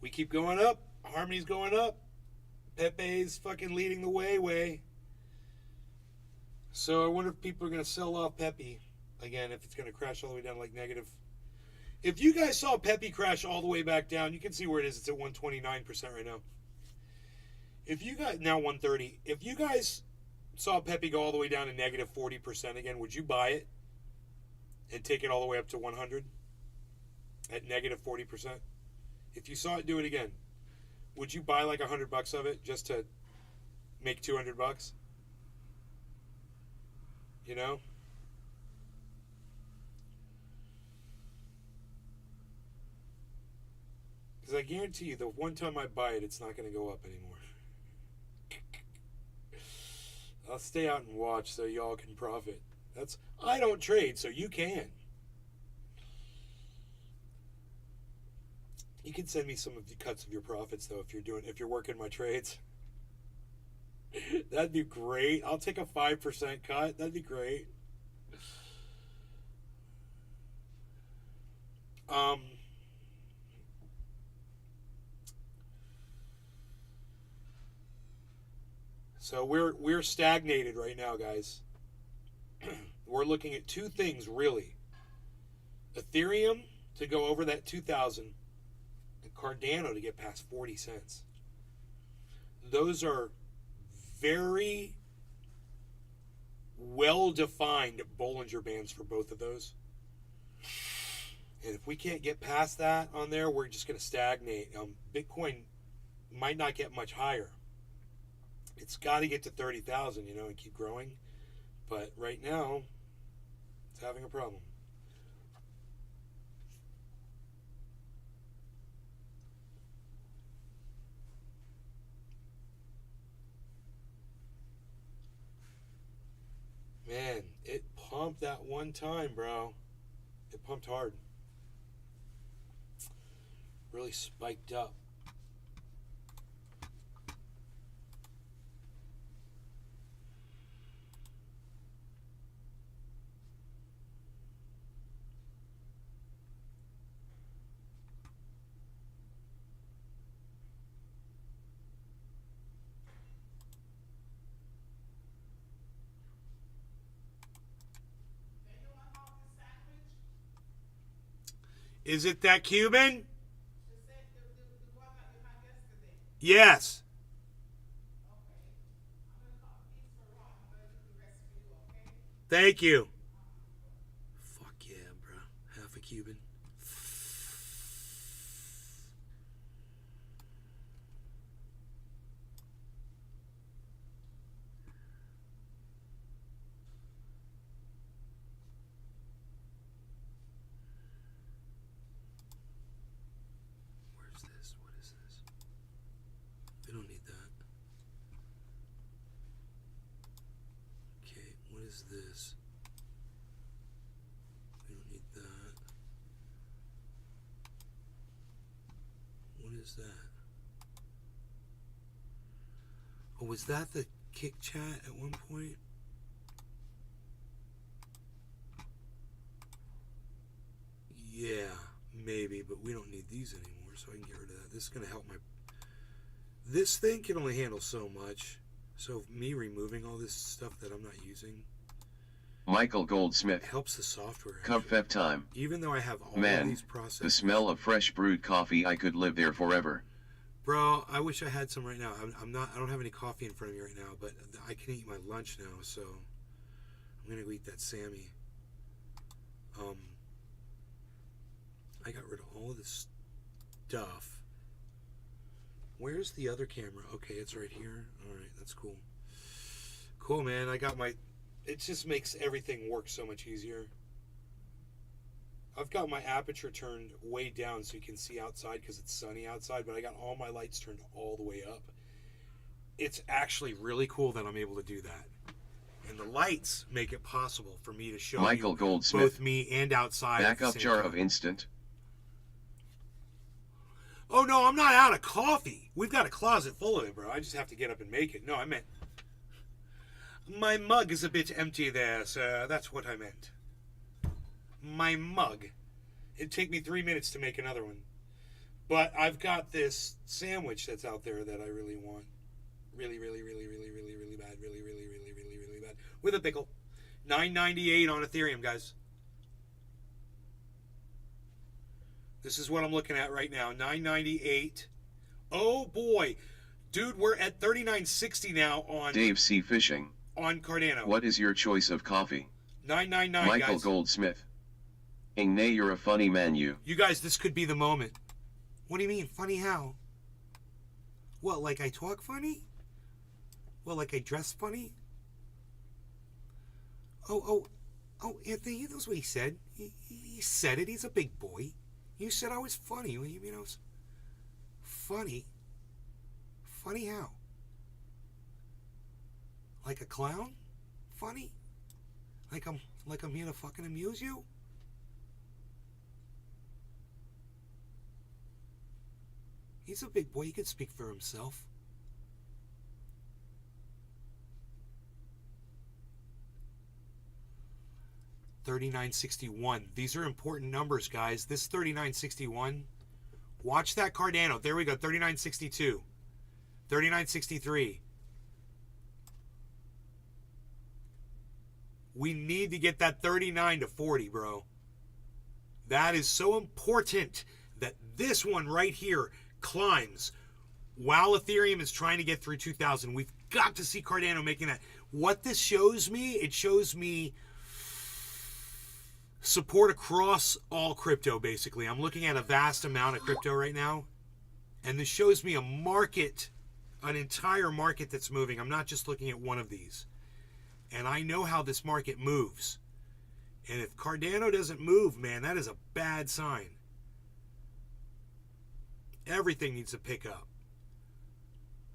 We keep going up. Harmony's going up. Pepe's fucking leading the way. So I wonder if people are going to sell off Pepe again, if it's going to crash all the way down like negative. If you guys saw Pepe crash all the way back down, you can see where it is. It's at 129% right now. If you guys, now 130. If you guys saw Pepe go all the way down to negative 40% again, would you buy it and take it all the way up to 100 at negative 40%? If you saw it do it again, would you buy like $100 of it just to make $200? You know? Because I guarantee you, the one time I buy it, it's not going to go up anymore. I'll stay out and watch so y'all can profit. I don't trade, so you can. You can send me some of the cuts of your profits though if you're working my trades. That'd be great. I'll take a 5% cut. That'd be great. So we're stagnated right now, guys. We're looking at two things really. Ethereum to go over that 2,000. Cardano to get past 40 cents. Those are very well-defined Bollinger Bands for both of those. And if we can't get past that on there, we're just going to stagnate. Bitcoin might not get much higher. It's got to get to 30,000, and keep growing. But right now, it's having a problem. Man, it pumped that one time, bro. It pumped hard. Really spiked up. Is it that Cuban? Yes. Thank you. Fuck yeah, bro. Half a Cuban. This. We don't need that. What is that? Oh, was that the kick chat at one point? Yeah, maybe, but we don't need these anymore, so I can get rid of that. This is going to help my... This thing can only handle so much. So me removing all this stuff that I'm not using... Michael Goldsmith. Helps the software. Cupfep time. Even though I have all Man, these processes. The smell of fresh brewed coffee, I could live there forever. Bro, I wish I had some right now. I don't have any coffee in front of me right now, but I can eat my lunch now, so I'm gonna go eat that Sammy. I got rid of all of this stuff. Where's the other camera? Okay, it's right here. Alright, that's cool. Cool, man. I got my... It just makes everything work so much easier. I've got my aperture turned way down so you can see outside because it's sunny outside, but I got all my lights turned all the way up. It's actually really cool that I'm able to do that. And the lights make it possible for me to show Michael you Goldsmith. both me and outside. at the Backup same jar time. of instant. Oh, no, I'm not out of coffee. We've got a closet full of it, bro. I just have to get up and make it. No, I meant my mug is a bit empty there, sir. That's what I meant. My mug. It'd take me 3 minutes to make another one. But I've got this sandwich that's out there that I really want. Really, really, really, really, really, really bad. Really, really, really, really, really bad. With a pickle. $9.98 on Ethereum, guys. This is what I'm looking at right now. $9.98. Oh, boy. Dude, we're at $39.60 now on Dave C. Fishing. on Cardano. What is your choice of coffee? $9.99, Michael guys. Goldsmith. Nay, you're a funny man, you. You guys, this could be the moment. What do you mean? Funny how? What, like I talk funny? Well, like I dress funny? Oh, Anthony, he knows what he said. He said it. He's a big boy. You said I was funny. What do you mean I was funny? Funny how? Like a clown? Funny? Like I'm here to fucking amuse you? He's a big boy. He can speak for himself. $39.61. These are important numbers, guys. This $39.61. Watch that Cardano. There we go. $39.62. $39.63. We need to get that 39 to 40, bro. That is so important that this one right here climbs while Ethereum is trying to get through 2,000. We've got to see Cardano making that. What this shows me, it shows me support across all crypto, basically. I'm looking at a vast amount of crypto right now, and this shows me a market, an entire market that's moving. I'm not just looking at one of these. And I know how this market moves. And if Cardano doesn't move, man, that is a bad sign. Everything needs to pick up.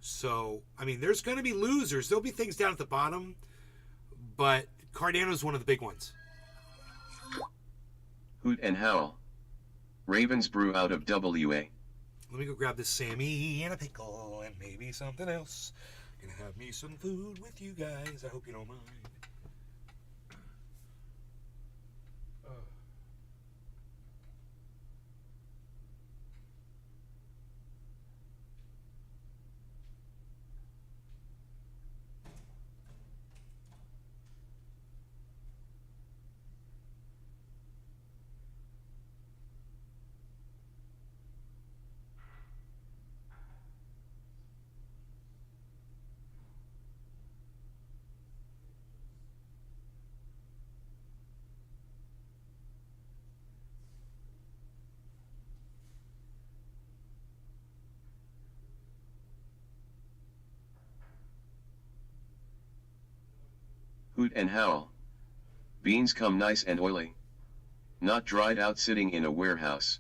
So, I mean, there's going to be losers. There'll be things down at the bottom, but Cardano is one of the big ones. Hoot and howl. Ravens brew out of WA. Let me go grab this Sammy and a pickle and maybe something else. Gonna have me some food with you guys. I hope you don't mind. Hoot and howl. Beans come nice and oily. Not dried out sitting in a warehouse.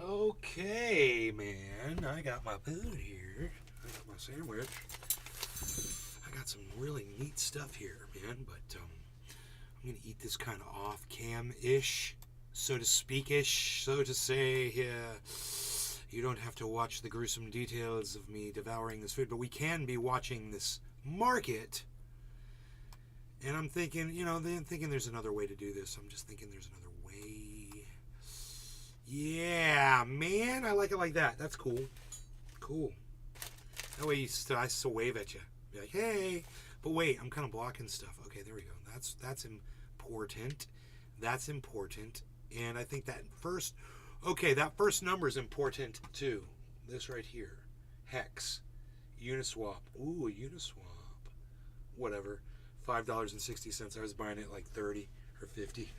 Okay, man. I got my food here. I got my sandwich. I got some really neat stuff here, man. But I'm going to eat this kind of off-cam-ish so to speakish, so to say. You don't have to watch the gruesome details of me devouring this food, but we can be watching this market. And I'm thinking, there's another way to do this. I'm just thinking there's another way. Yeah, man, I like it like that. That's cool. Cool. That way I still wave at you. Be like, hey. But wait, I'm kind of blocking stuff. Okay, there we go. That's important. That's important. And I think that first number is important too. This right here. Hex. Uniswap. Ooh, a Uniswap. Whatever. $5.60. I was buying it like 30 or 50.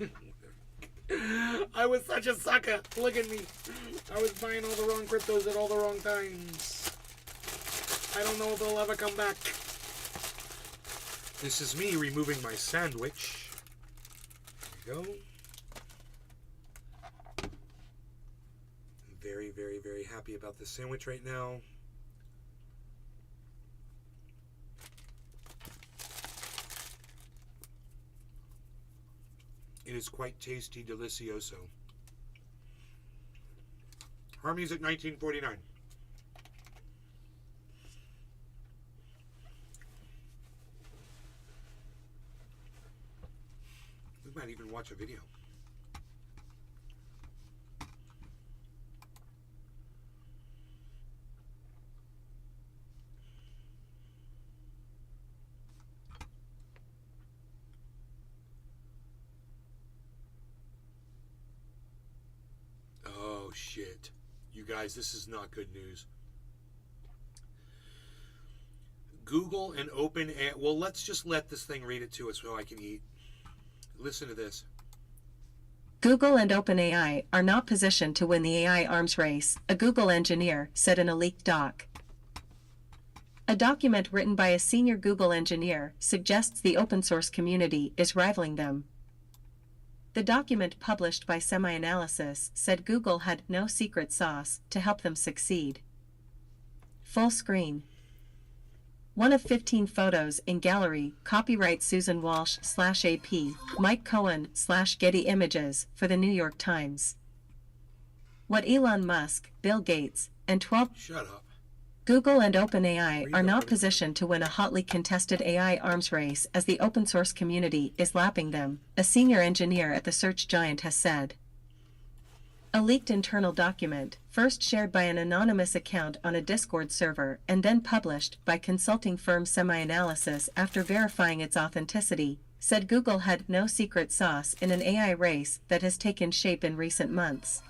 I was such a sucker. Look at me. I was buying all the wrong cryptos at all the wrong times. I don't know if they'll ever come back. This is me removing my sandwich. There we go. I'm very, very, very happy about this sandwich right now. It is quite tasty, delicioso. Our music, 1949. We might even watch a video. Oh shit. You guys, this is not good news. Google and OpenAI. Well, let's just let this thing read it to us so I can eat. Listen to this. Google and OpenAI are not positioned to win the AI arms race, a Google engineer said in a leaked doc. A document written by a senior Google engineer suggests the open source community is rivaling them. The document published by SemiAnalysis said Google had no secret sauce to help them succeed. Full screen. One of 15 photos in gallery, copyright Susan Walsh/AP, Mike Cohen/Getty Images for the New York Times. What Elon Musk, Bill Gates, and 12 Shut up. Google and OpenAI are not positioned to win a hotly contested AI arms race as the open source community is lapping them, a senior engineer at the search giant has said. A leaked internal document, first shared by an anonymous account on a Discord server and then published by consulting firm SemiAnalysis after verifying its authenticity, said Google had no secret sauce in an AI race that has taken shape in recent months.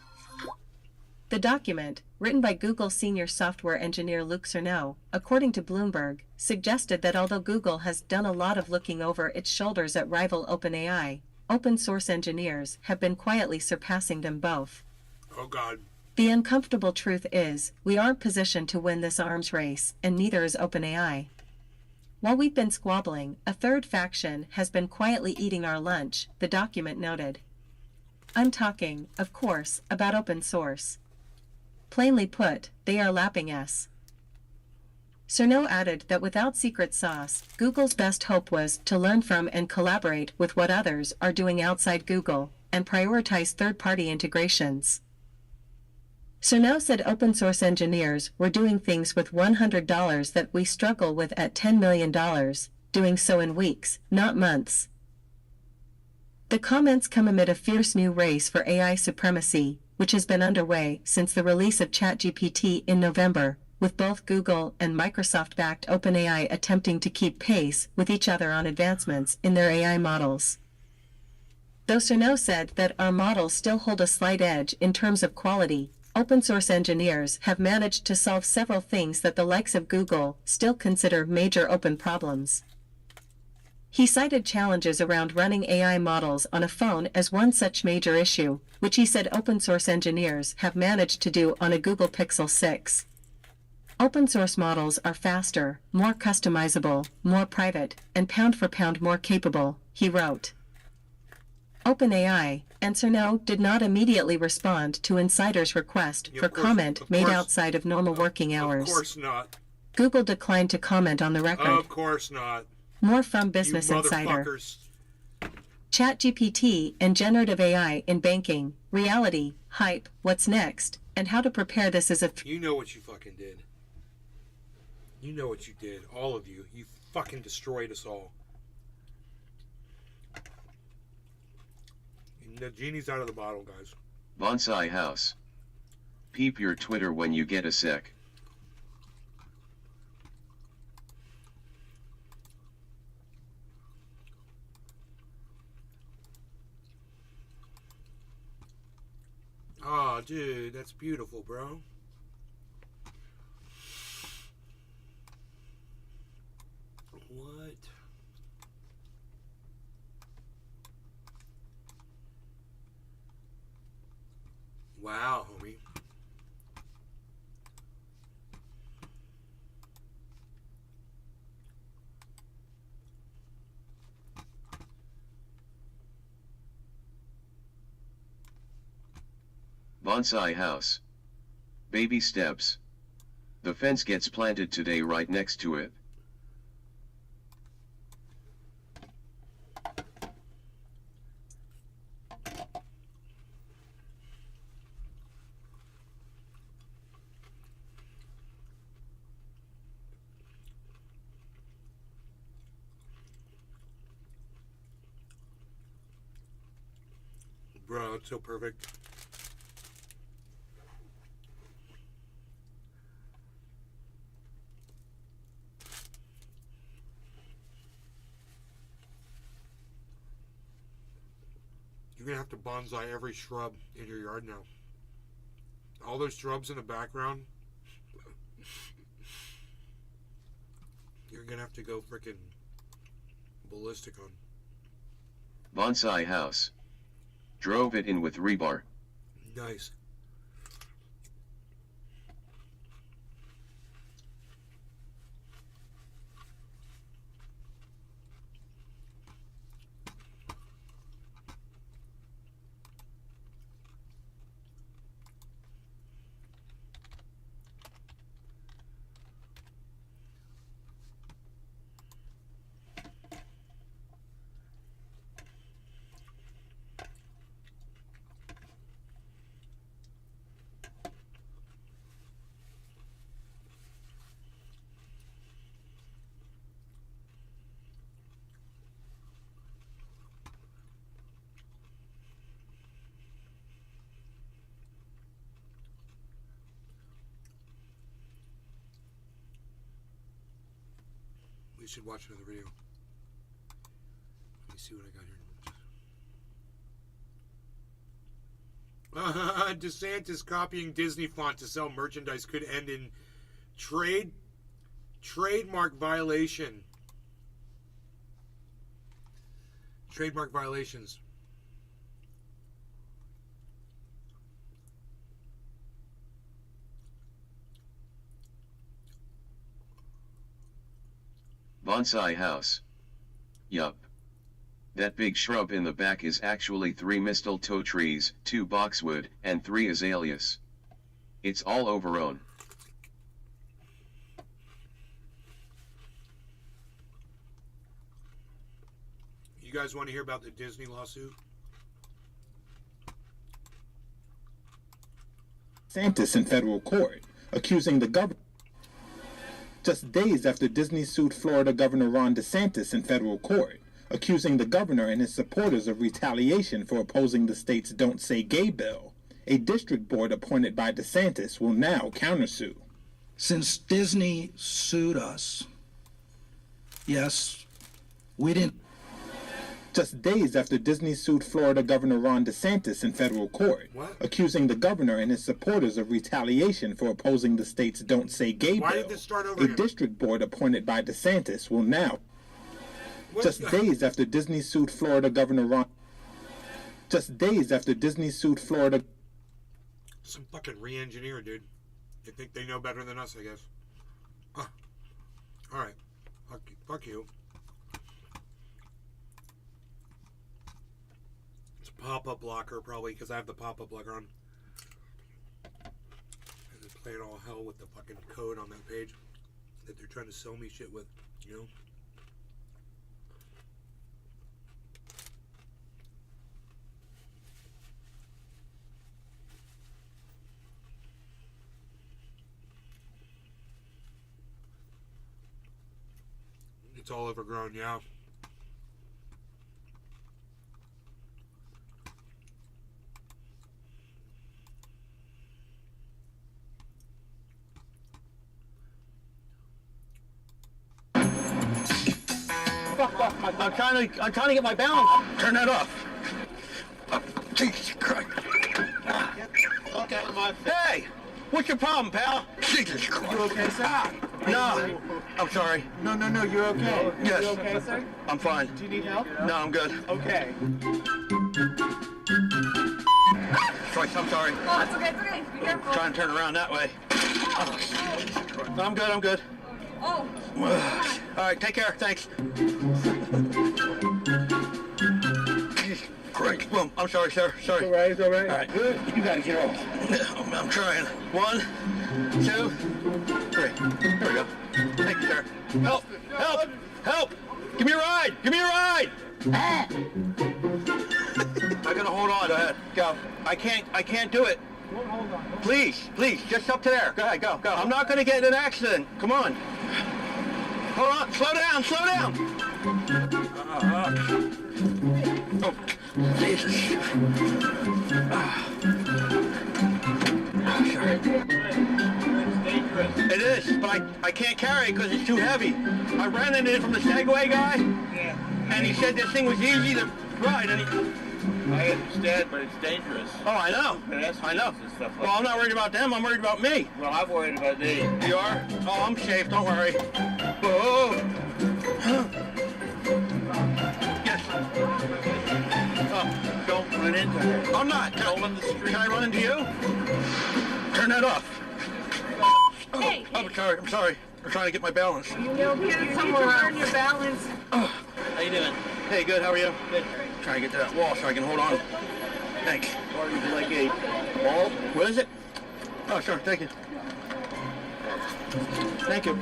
The document, written by Google senior software engineer Luke Cerno, according to Bloomberg, suggested that although Google has done a lot of looking over its shoulders at rival OpenAI, open source engineers have been quietly surpassing them both. Oh God. The uncomfortable truth is, we aren't positioned to win this arms race, and neither is OpenAI. While we've been squabbling, a third faction has been quietly eating our lunch, the document noted. I'm talking, of course, about open source. Plainly put, they are lapping us. Cerno added that without secret sauce, Google's best hope was to learn from and collaborate with what others are doing outside Google, and prioritize third-party integrations. Cerno said open source engineers were doing things with $100 that we struggle with at $10 million, doing so in weeks, not months. The comments come amid a fierce new race for AI supremacy, which has been underway since the release of ChatGPT in November, with both Google and Microsoft-backed OpenAI attempting to keep pace with each other on advancements in their AI models. Though Cerno said that our models still hold a slight edge in terms of quality, open source engineers have managed to solve several things that the likes of Google still consider major open problems. He cited challenges around running AI models on a phone as one such major issue, which he said open source engineers have managed to do on a Google Pixel 6. Open source models are faster, more customizable, more private, and pound for pound more capable, he wrote. OpenAI and Cerno did not immediately respond to insiders' request for comment made outside of normal working hours. Of course not. Google declined to comment on the record. Of course not. More from Business You Insider. motherfuckers. ChatGPT and generative AI in banking, reality, hype, what's next, and how to prepare this as a You know what you fucking did. You know what you did. All of you. You fucking destroyed us all. And the genie's out of the bottle, guys. Bonsai House. Peep your Twitter when you get a sec. Oh, dude, that's beautiful, bro. What? Wow, homie. Bonsai House. Baby steps. The fence gets planted today right next to it. Bro, it's so perfect. You're gonna have to bonsai every shrub in your yard now. All those shrubs in the background, you're gonna have to go freaking ballistic on. Bonsai House. Drove it in with rebar. Nice. We should watch another video. Let me see what I got here. DeSantis copying Disney font to sell merchandise could end in trademark violation. Trademark violations. Bonsai House. Yup. That big shrub in the back is actually 3 mistletoe trees, 2 boxwood, and 3 azaleas. It's all overgrown. You guys want to hear about the Disney lawsuit? DeSantis in federal court, accusing the government. Just days after Disney sued Florida Governor Ron DeSantis in federal court, accusing the governor and his supporters of retaliation for opposing the state's Don't Say Gay bill, a district board appointed by DeSantis will now countersue. Since Disney sued us, yes, we didn't. Just days after Disney sued Florida Governor Ron DeSantis in federal court, accusing the governor and his supporters of retaliation for opposing the state's Don't Say Gay Why bill, did this start over a again? district board appointed by DeSantis will now. Just days after Disney sued Florida Governor Ron. Just days after Disney sued Florida. Some fucking re-engineer, dude. They think they know better than us, I guess. All right. Fuck you. It's a pop-up blocker, probably, because I have the pop-up blocker on. And they're playing all hell with the fucking code on that page that they're trying to sell me shit with, you know? It's all overgrown, yeah. I'm trying to get my balance. Turn that off. Oh, Jesus Christ. Okay, my Hey, what's your problem, pal? Jesus Christ. You okay, sir? No, I'm sorry. No, you're okay. Yes. You okay, sir? I'm fine. Do you need help? No, I'm good. Okay. Christ, I'm sorry. Oh, it's okay. Be careful. Trying to turn around that way. Oh. I'm good. Oh. All right, take care. Thanks. Great. Boom. I'm sorry, sir. Sorry. It's all right. All right. Good. You gotta get off. I'm trying. 1, 2, 3. There we go. Thank you, sir. Help! Give me a ride! I gotta hold on. Go ahead. Go. I can't do it. Please, just up to there. Go ahead, go. I'm not gonna get in an accident. Come on. Hold on. Slow down. Oh, Jesus. Sorry. It is, but I can't carry it because it's too heavy. I ran into it from the Segway guy, and he said this thing was easy to ride, and I understand, but it's dangerous. Oh, I know. I know. Well, I'm not worried about them. I'm worried about me. Well, I'm worried about thee. You are? Oh, I'm safe. Don't worry. Whoa. Yes. Oh, Don't run into her. I'm not. Don't on the street. Can I run into you? Turn that off. Hey. I'm sorry. I'm trying to get my balance. You need somewhere else. Your balance. Oh. How you doing? Hey, good. How are you? Good. Trying to get to that wall so I can hold on. Thanks. Or would you like a ball? What is it? Oh, sure. Thank you. Thank you.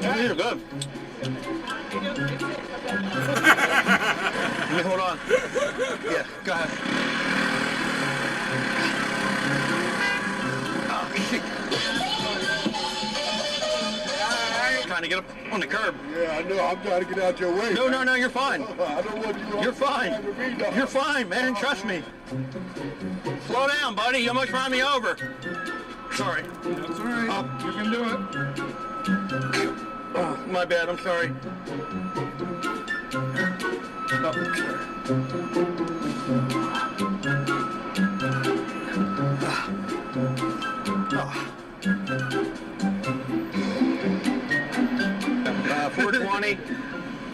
These are good. Let me hold on. Yeah, go ahead. Oh, shit. Trying to get up on the curb. Yeah, I know. I'm trying to get out your way. No, you're fine. I don't want you. You're fine. You're fine, man. Trust me. Slow down, buddy. You almost ran me over. Sorry. That's all right. You can do it. Oh, my bad. I'm sorry. Oh, sorry. 420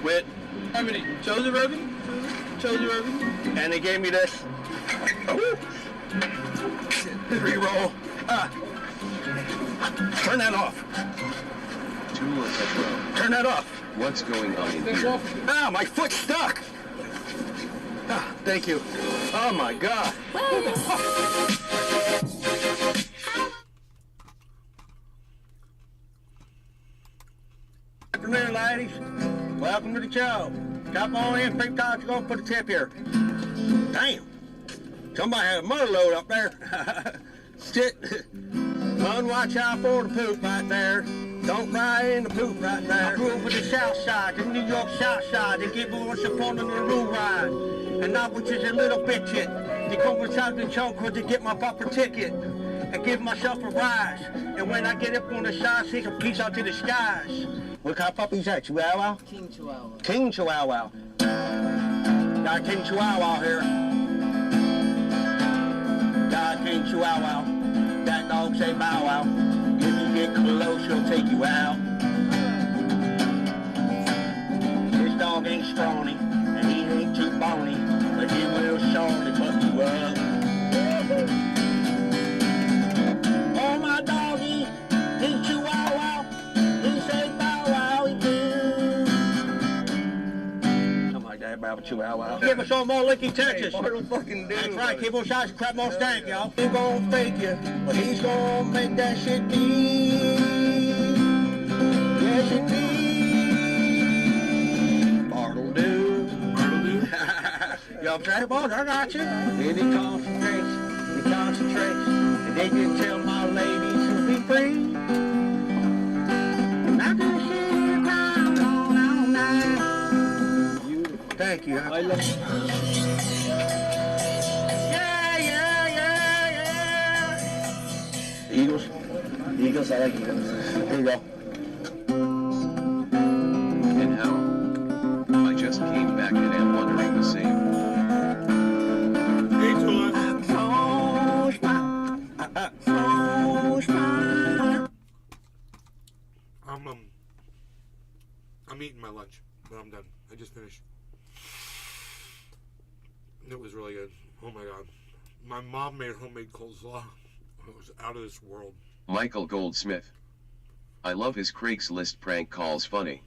with How many? Chosen Rogan? and they gave me this. Oh. Re-roll. Turn that off. Tula Petro. Turn that off. What's going on in here? Ah, my foot's stuck. Ah, thank you. Oh my God. Good afternoon, ladies. Welcome to the show. Come on in, Pink Todd's gonna put a tip here. Damn. Somebody had a motor load up there. Sit. Run, watch out for the poop right there. Don't ride in the poop right there. I grew up with the South Side, the New York South Side. They give us a fun on the road ride. And I was just a little bitch. They come inside the trunk to get my bumper ticket. And give myself a rise. And when I get up on the side, take a piece out to the skies. What kind of puppy is that, Chihuahua? King Chihuahua. King Chihuahua. Got a King Chihuahua here. Got a King Chihuahua. That dog say bow wow. If you get close, he'll take you out. This dog ain't scrawny, and he ain't too bony, but he will surely fuck you up. Oh, my doggy, he's Chihuahua. He say bow wow, he do. Something like that about a Chihuahua. Give us some more Licky, Texas. That's right, keep on shots, crap more stank, y'all. He's gonna fake you, but he's gonna make that shit deep. Yes, indeed. Bartle do. Y'all try boys, I got you. Then he concentrates, and they can tell my ladies to be free. Not this shit down Thank you. I love Eagles. Eagles. I like Eagles. Here you go. And how? I just came back and am wondering the same. Hey, Tula. I'm eating my lunch, but I'm done. I just finished. It was really good. Oh my god. My mom made homemade coleslaw. It was out of this world. Michael Goldsmith. I love his Craigslist prank calls funny.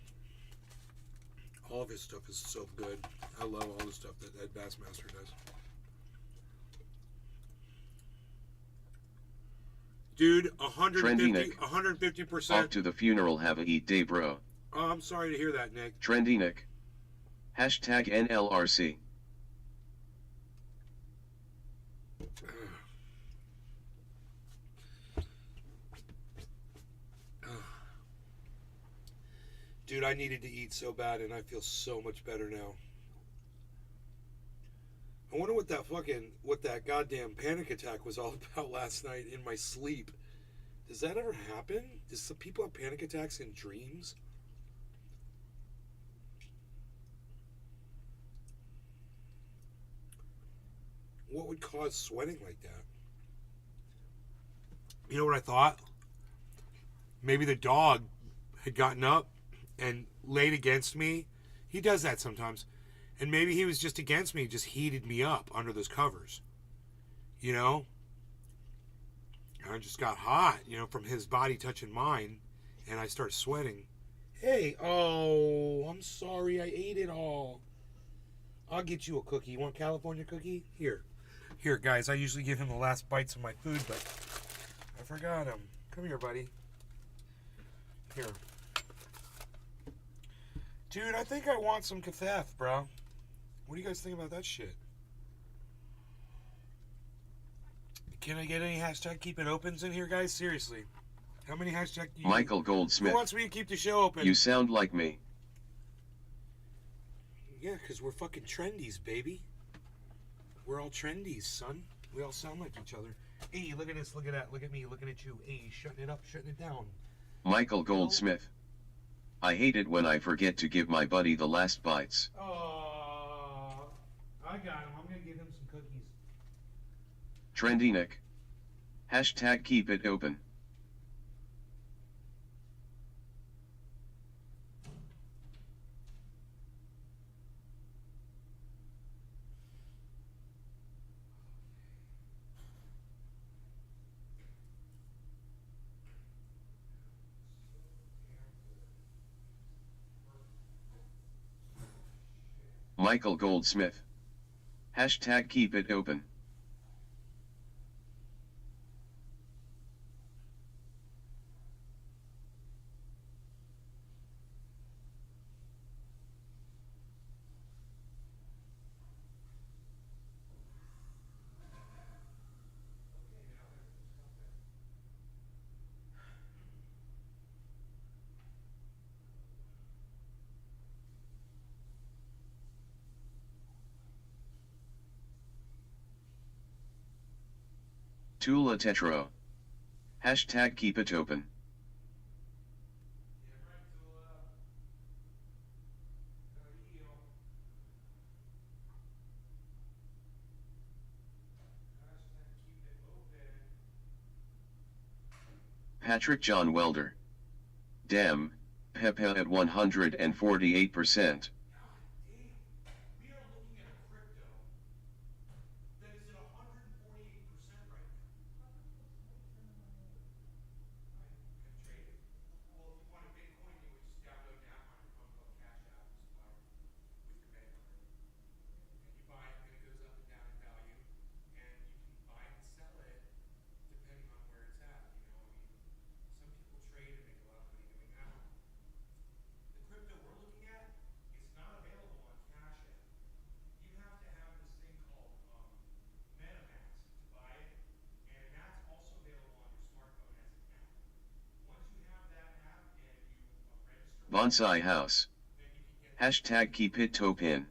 All of his stuff is so good. I love all the stuff that Ed Bassmaster does. Dude, Trendy Nick. 150%. Off to the funeral, have a eat day, bro. Oh, I'm sorry to hear that, Nick. Trendy Nick. Hashtag NLRC. Dude, I needed to eat so bad, and I feel so much better now. I wonder what that goddamn panic attack was all about last night in my sleep. Does that ever happen? Does some people have panic attacks in dreams? What would cause sweating like that? You know what I thought? Maybe the dog had gotten up and laid against me. He does that sometimes. And maybe he was just against me, just heated me up under those covers. You know? I just got hot, from his body touching mine. And I started sweating. Hey, oh, I'm sorry I ate it all. I'll get you a cookie. You want California cookie? Here. Here, guys, I usually give him the last bites of my food, but I forgot him. Come here, buddy. Here. Dude, I think I want some kafef, bro. What do you guys think about that shit? Can I get any hashtag keep it opens in here, guys? Seriously. How many hashtag... Michael Goldsmith. Who wants me to keep the show open? You sound like me. Yeah, because we're fucking trendies, baby. We're all trendies, son. We all sound like each other. Hey, look at this, look at that, look at me, looking at you. Hey, shutting it up, shutting it down. Michael Goldsmith. I hate it when I forget to give my buddy the last bites. Oh, I got him. I'm going to give him some cookies. Trendy Nick. Hashtag keep it open. Michael Goldsmith. Hashtag keep it open. Tula Tetro. Hashtag keep it open. Patrick John Welder. Dem, Pepe at 148%. Bonsai House. Hashtag keep it topin.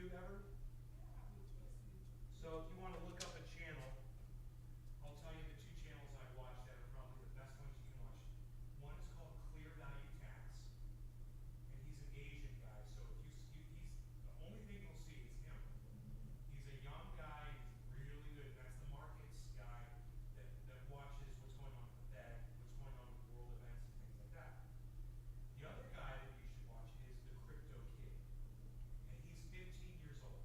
YouTube ever? So if you want to look up a channel, I'll tell you the two channels I watch that are probably the best ones you can watch. One is called Clear Value Tax, and he's an Asian guy. So if he's the only thing you'll see is him. He's a young guy. He's really good. That's the markets guy that watches what's going on with the Fed, what's going on with world events and things like that. The other guy that you should watch is the Crypto Kid, and he's 15 years old,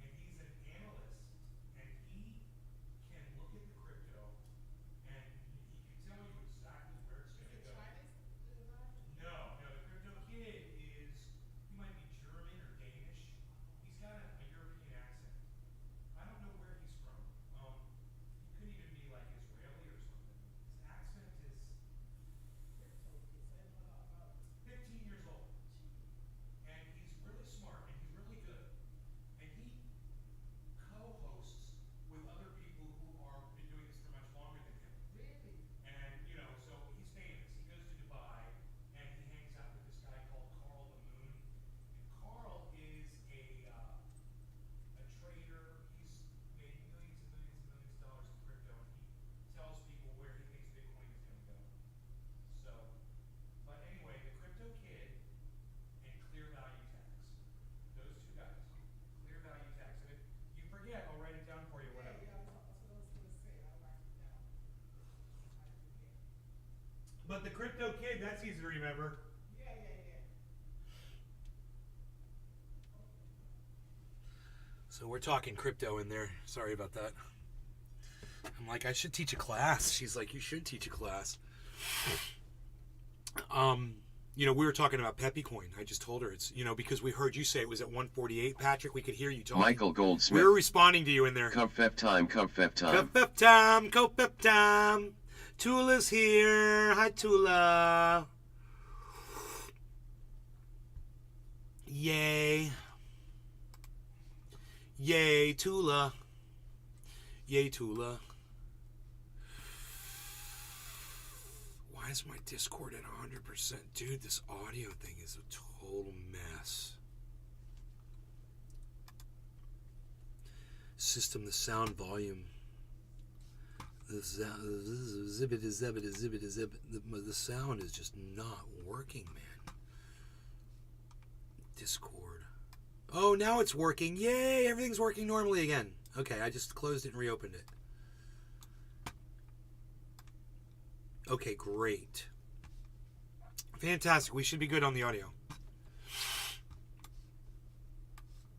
and he's an analyst, and he can look at the crypto, and he can tell you exactly where it's going to go. No, the Crypto Kid is, he might be German or Danish. He's got a European accent. I don't know where he's from. He could even be like Israeli or something. His accent is 15 years old. And he's really smart and he's really good. And he co-hosts with other people who are been doing this for much longer than him. Really? And so he's famous. He goes to Dubai and he hangs out with this guy called Carl the Moon. And Carl is a trader. He's made millions and millions and millions of dollars in crypto, and he tells people where he thinks Bitcoin is going to go. So, but anyway, the Crypto Kid and Clear Value Tax. Those two guys. Clear Value Tax. And if you forget, I'll write it down for you. Whatever. But the Crypto Kid, that's easy to remember. So we're talking crypto in there. Sorry about that. I'm like, I should teach a class. She's like, you should teach a class. We were talking about Pepe coin. I just told her it's, because we heard you say it was at 148, Patrick. We could hear you talking. Michael Goldsmith. We were responding to you in there. Cupfep time, Cupfep time. Cupfep time, Cupfep time. Tula's here. Hi, Tula. Yay. Yay, Tula. Yay, Tula. Why is my Discord at 100%? Dude, this audio thing is a total mess. System, the sound volume. The sound is just not working, man. Discord. Oh, now it's working. Yay, everything's working normally again. Okay, I just closed it and reopened it. Okay, great. Fantastic. We should be good on the audio.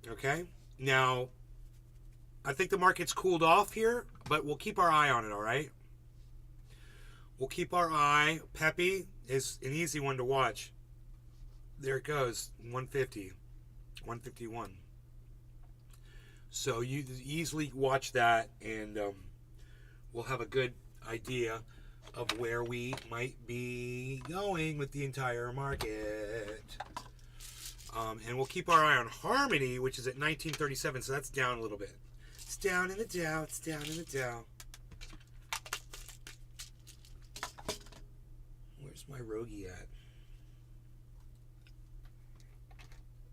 Okay, now, I think the market's cooled off here, but we'll keep our eye on it, all right? We'll keep our eye. Pepe is an easy one to watch. There it goes, 150, 151. So you easily watch that, and we'll have a good idea of where we might be going with the entire market. And we'll keep our eye on Harmony, which is at 1937, so that's down a little bit. It's down in the Dow. It's down in the Dow. Where's my Rogie at?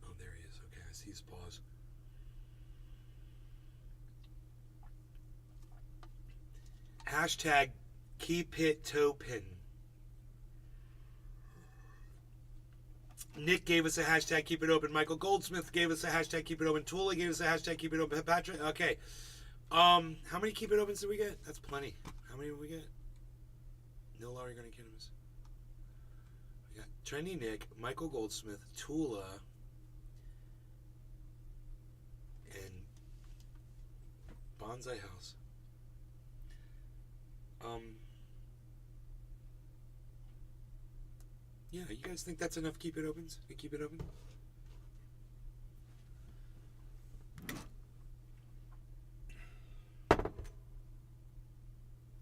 Oh, there he is. Okay, I see his paws. Hashtag keep it topin. Nick gave us a hashtag keep it open. Michael Goldsmith gave us a hashtag keep it open. Tula gave us a hashtag keep it open. Patrick, okay. How many keep it opens did we get? That's plenty. How many did we get? No Laurie gonna get us. We got Trendy Nick, Michael Goldsmith, Tula, and Bonsai House. Yeah, you guys think that's enough keep it opens? To keep it open?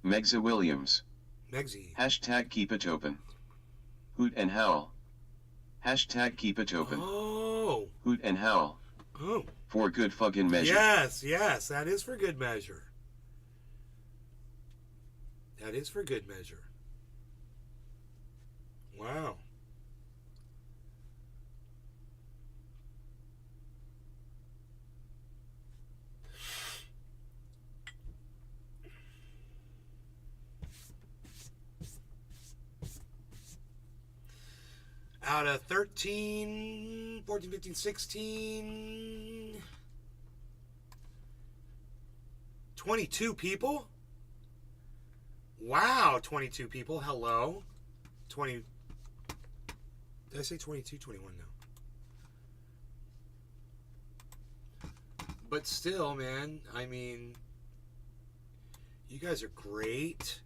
Megza Williams. Megzy. Hashtag keep it open. Hoot and howl. Hashtag keep it open. Oh. Hoot and howl. Oh. For good fucking measure. Yes, that is for good measure. That is for good measure. Wow. Out of 13, 14, 15, 16, 22 people? Wow, 22 people. Hello. 20. Did I say 22? 21 now. But still, man, I mean, you guys are great.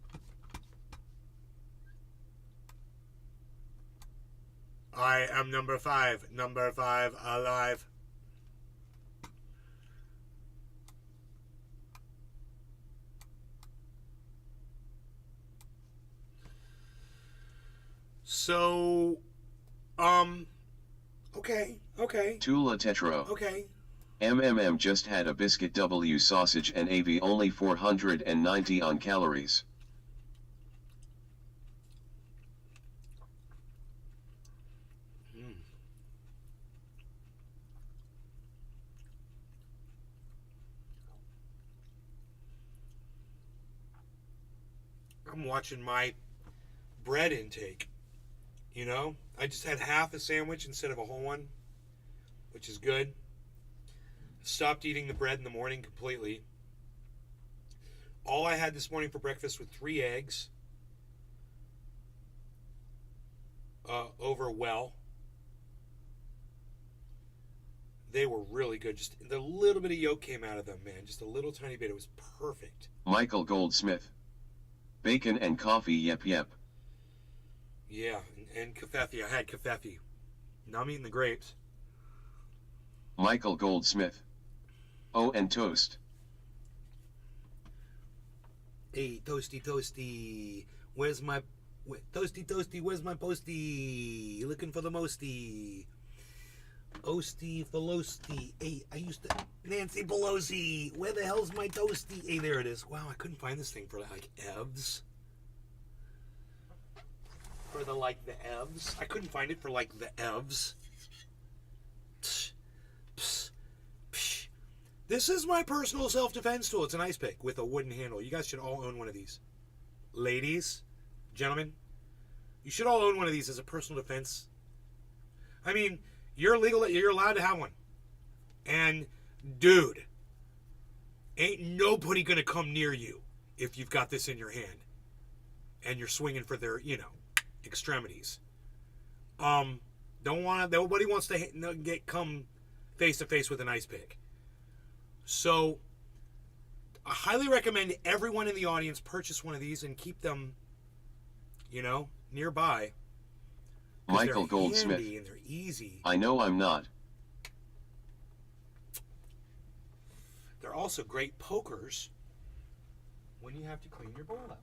I am number 5 alive. So, okay. Tula Tetro. Okay. MMM just had a biscuit W sausage and AV only 490 on calories. I'm watching my bread intake. You know, I just had half a sandwich instead of a whole one, which is good. Stopped eating the bread in the morning completely. All I had this morning for breakfast was 3 eggs over well. They were really good. Just the little bit of yolk came out of them, man. Just a little tiny bit. It was perfect. Michael Goldsmith. Bacon and coffee, yep. Yeah, and kefefe. I had kefefe. Now I'm eating the grapes. Michael Goldsmith. Oh, and toast. Hey, toasty. Where's my... Toasty, where's my posty? Looking for the mosty. Osty Velocity. Hey, I used to... Nancy Pelosi. Where the hell's my toasty? Hey, there it is. Wow, I couldn't find this thing for, like, EVs. For the EVs. I couldn't find it for, like, the EVs. Psh, psh, psh. This is my personal self-defense tool. It's an ice pick with a wooden handle. You guys should all own one of these. Ladies, gentlemen, you should all own one of these as a personal defense. I mean... You're legal. You're allowed to have one. And, dude, ain't nobody going to come near you if you've got this in your hand. And you're swinging for their, extremities. Nobody wants to come face to face with an ice pick. So, I highly recommend everyone in the audience purchase one of these and keep them, nearby. Michael Goldsmith. And they're easy. I know I'm not. They're also great pokers when you have to clean your bowl out.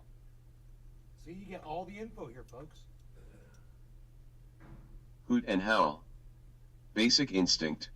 See, you get all the info here, folks. Hoot and howl. Basic instinct.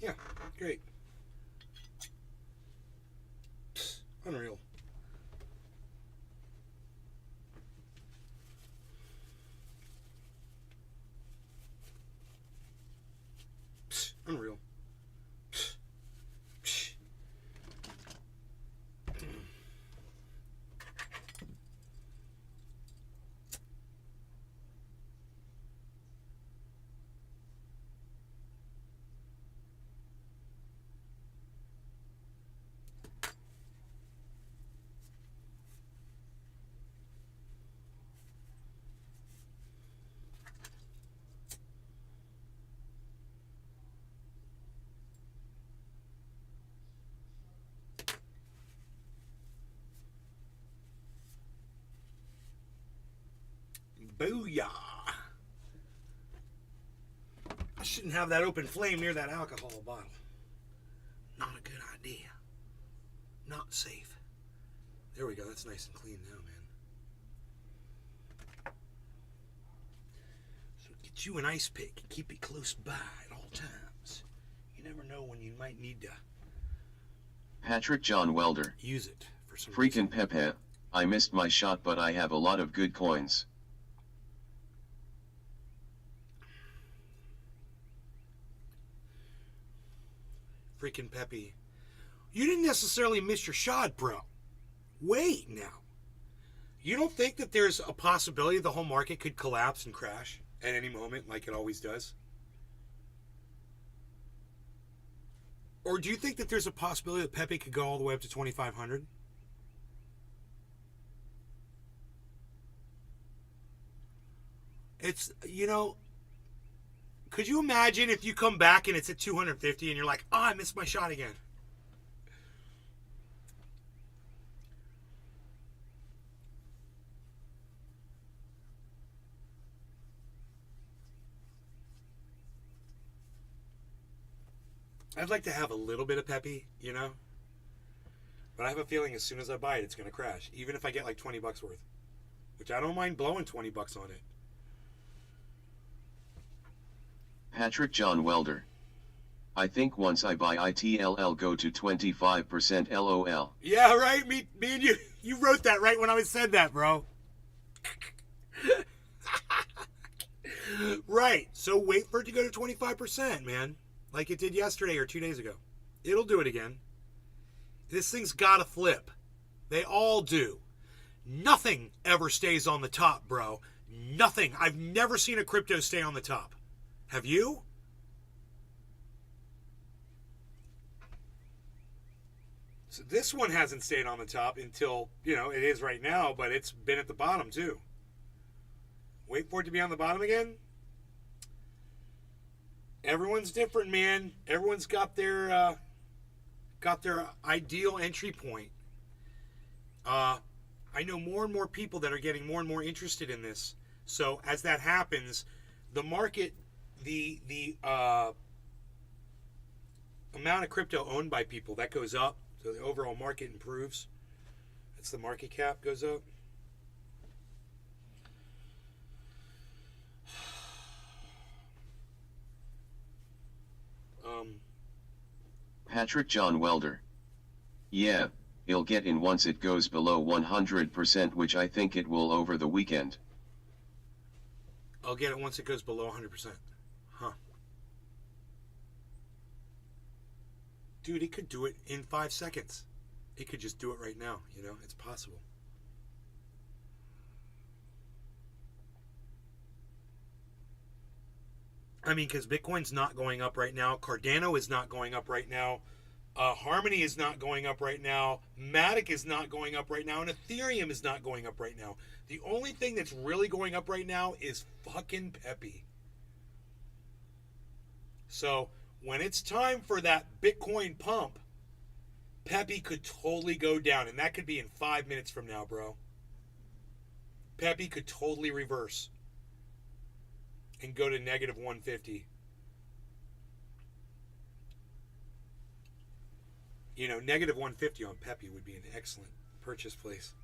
Yeah, great. Unreal. Unreal. Booyah! I shouldn't have that open flame near that alcohol bottle. Not a good idea. Not safe. There we go. That's nice and clean now, man. So get you an ice pick and keep it close by at all times. You never know when you might need to Patrick John Welder. Use it for some Freaking Pepe, I missed my shot but I have a lot of good coins. Freaking Pepe. You didn't necessarily miss your shot, bro. Wait now. You don't think that there's a possibility the whole market could collapse and crash at any moment like it always does? Or do you think that there's a possibility that Pepe could go all the way up to 2,500? It's, you know, could you imagine if you come back and it's at 250 and you're like, oh, I missed my shot again? I'd like to have a little bit of Pepe, you know? But I have a feeling as soon as I buy it, it's going to crash. Even if I get like 20 bucks worth. Which I don't mind blowing 20 bucks on it. Patrick John Welder. I think once I buy ITLL go to 25% LOL. Yeah, right? Me and you wrote that right when I said that, bro. Right. So wait for it to go to 25%, man. Like it did yesterday or 2 days ago. It'll do it again. This thing's gotta flip. They all do. Nothing ever stays on the top, bro. Nothing. I've never seen a crypto stay on the top. Have you? So this one hasn't stayed on the top until, you know, it is right now, but it's been at the bottom too. Wait for it to be on the bottom again? Everyone's different, man. Everyone's got their ideal entry point. I know more and more people that are getting more and more interested in this. So as that happens, the market, the amount of crypto owned by people, that goes up. So the overall market improves. That's the market cap goes up. Patrick John Welder. Yeah, it'll get in once it goes below 100%, which I think it will over the weekend. I'll get it once it goes below 100%. Huh. Dude, it could do it in 5 seconds. It could just do it right now, you know? It's possible. I mean, because Bitcoin's not going up right now. Cardano is not going up right now. Harmony is not going up right now. Matic is not going up right now. And Ethereum is not going up right now. The only thing that's really going up right now is fucking Pepe. So, when it's time for that Bitcoin pump, Pepe could totally go down. And that could be in 5 minutes from now, bro. Pepe could totally reverse and go to negative 150. You know, negative 150 on Pepe would be an excellent purchase place.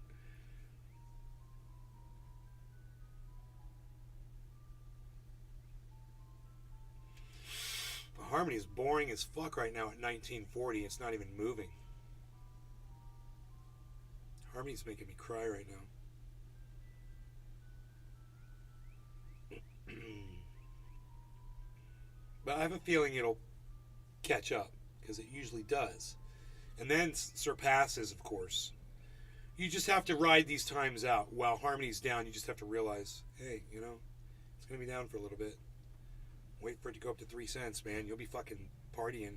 But Harmony is boring as fuck right now at 1940. It's not even moving. Harmony's making me cry right now. But I have a feeling it'll catch up, because it usually does. And then surpasses, of course. You just have to ride these times out. While Harmony's down, you just have to realize, hey, you know, it's going to be down for a little bit. Wait for it to go up to 3 cents, man. You'll be fucking partying.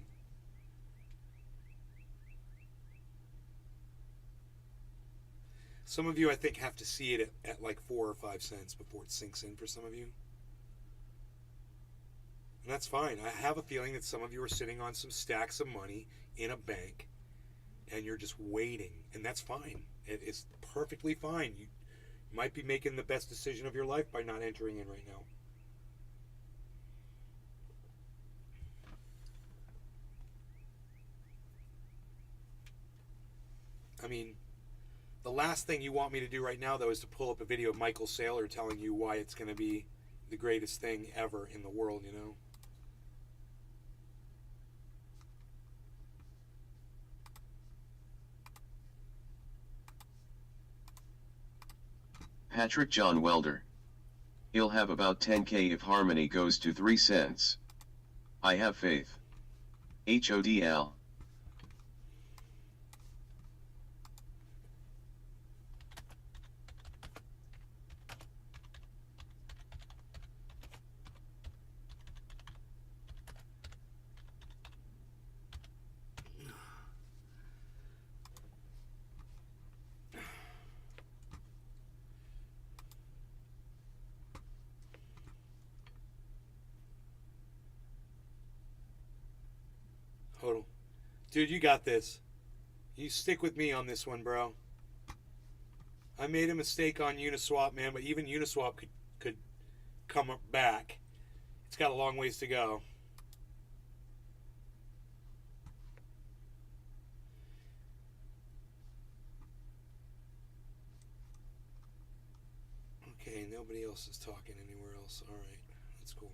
Some of you, I think, have to see it at like 4 or 5 cents before it sinks in for some of you. And that's fine. I have a feeling that some of you are sitting on some stacks of money in a bank and you're just waiting. And that's fine. It's perfectly fine. You might be making the best decision of your life by not entering in right now. I mean, the last thing you want me to do right now, though, is to pull up a video of Michael Saylor telling you why it's going to be the greatest thing ever in the world, you know? Patrick John Welder. He'll have about 10K if Harmony goes to 3 cents. I have faith. HODL. Hold on. Dude, you got this. You stick with me on this one, bro. I made a mistake on Uniswap, man, but even Uniswap could come back. It's got a long ways to go. Okay, nobody else is talking anywhere else. All right, that's cool.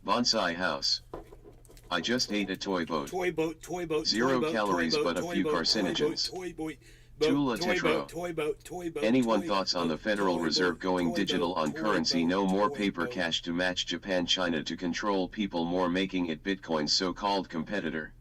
Bonsai house. I just ate a toy boat. Toy boat. 0 calories but a few carcinogens. Tula Tetro. Anyone thoughts on the Federal Reserve going digital on currency? No more paper cash to match Japan, China to control people more, making it Bitcoin's so-called competitor.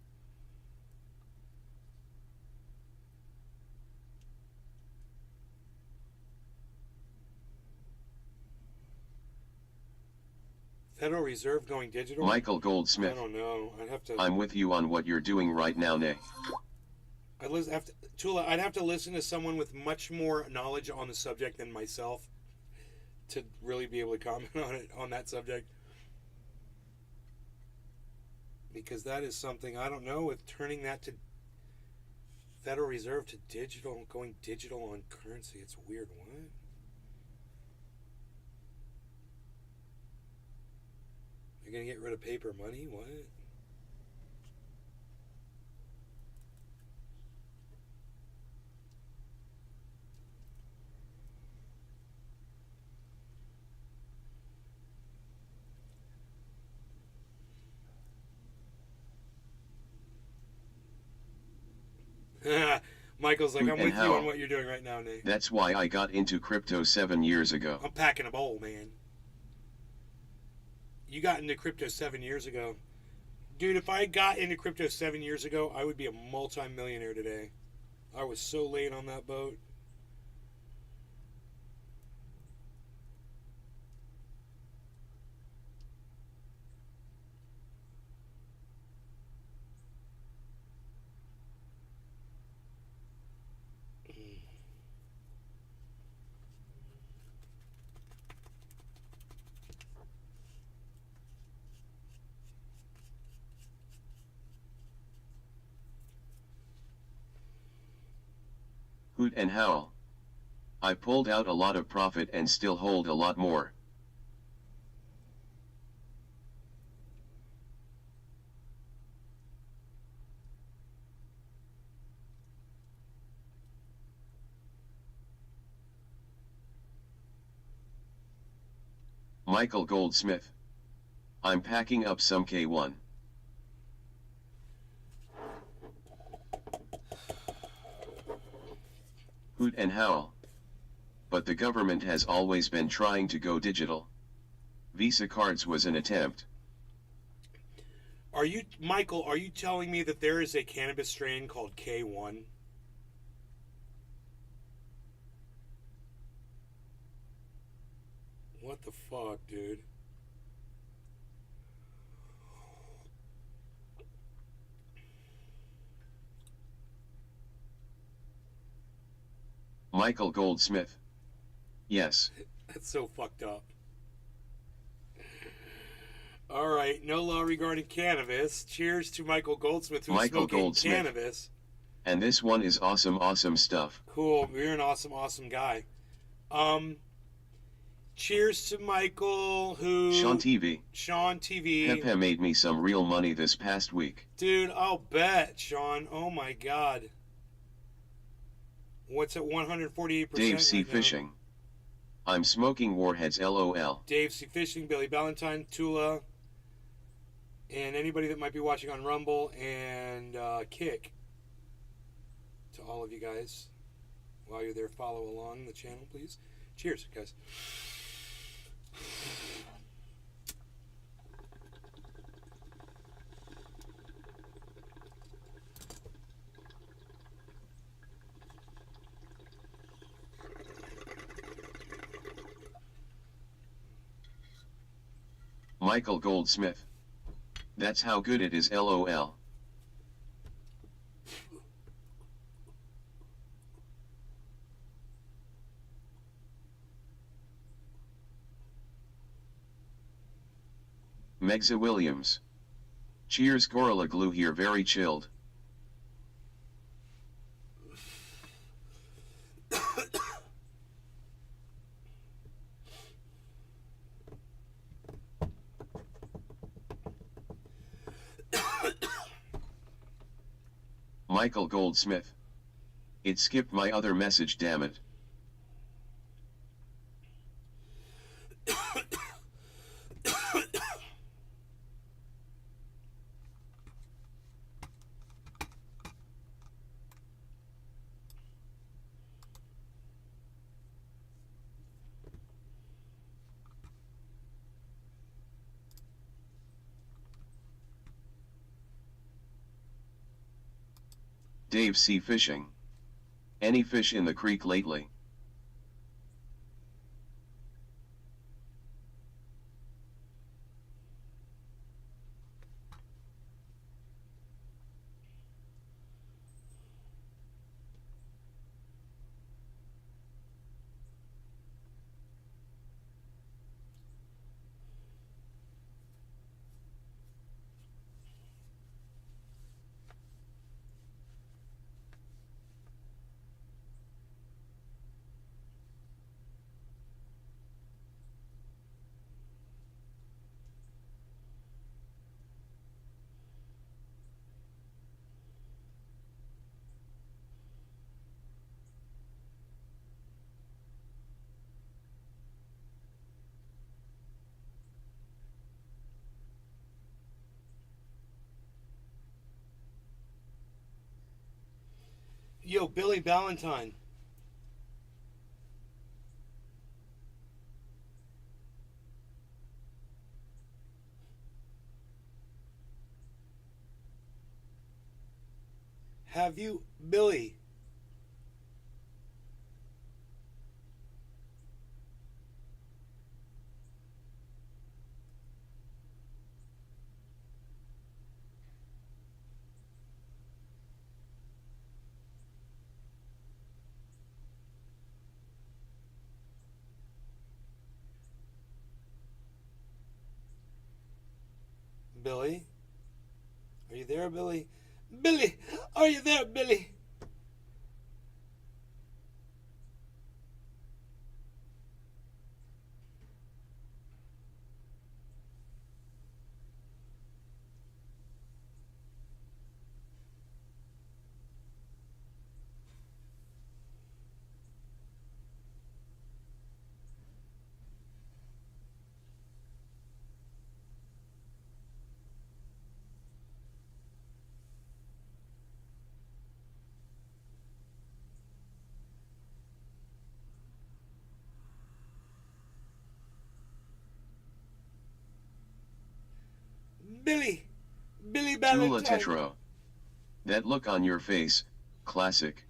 Federal Reserve going digital? Michael Goldsmith. I don't know. I'd have to. I'm with you on what you're doing right now, Nay. I'd have to listen to someone with much more knowledge on the subject than myself to really be able to comment on that subject. Because that is something, I don't know, with turning that to Federal Reserve to digital, going digital on currency, it's weird. What? You're going to get rid of paper money? What? Michael's like, I'm with you on what you're doing right now, Nate. That's why I got into crypto 7 years ago. I'm packing a bowl, man. You got into crypto 7 years ago. Dude, if I got into crypto 7 years ago, I would be a multi-millionaire today. I was so late on that boat. Hoot and howl. I pulled out a lot of profit and still hold a lot more. Michael Goldsmith. I'm packing up some K1. Hoot and howl. But the government has always been trying to go digital. Visa cards was an attempt. Michael, are you telling me that there is a cannabis strain called K1? What the fuck, dude? Michael Goldsmith. Yes. That's so fucked up. All right, no law regarding cannabis. Cheers to Michael Goldsmith, who's smoking cannabis. And this one is awesome stuff. Cool, you're an awesome guy. Cheers to Michael, who... Sean TV. Pepe made me some real money this past week. Dude, I'll bet, Sean. Oh my god. What's at 148%? Dave C. Fishing. I'm smoking warheads, LOL. Dave C. Fishing, Billy Ballantyne, Tula, And anybody that might be watching on Rumble and Kick, to all of you guys, while you're there, follow along the channel, please. Cheers, guys. Michael Goldsmith. That's how good it is, LOL. Megza Williams. Cheers, Gorilla Glue here, very chilled. Michael Goldsmith. It skipped my other message, damn it. Dave C. Fishing. Any fish in the creek lately? Yo, Billy Ballantyne. Have you, Billy? Billy? Are you there, Billy? Billy! Are you there, Billy? Billy! Billy Tula Ballantyne! Tetro. That look on your face, classic.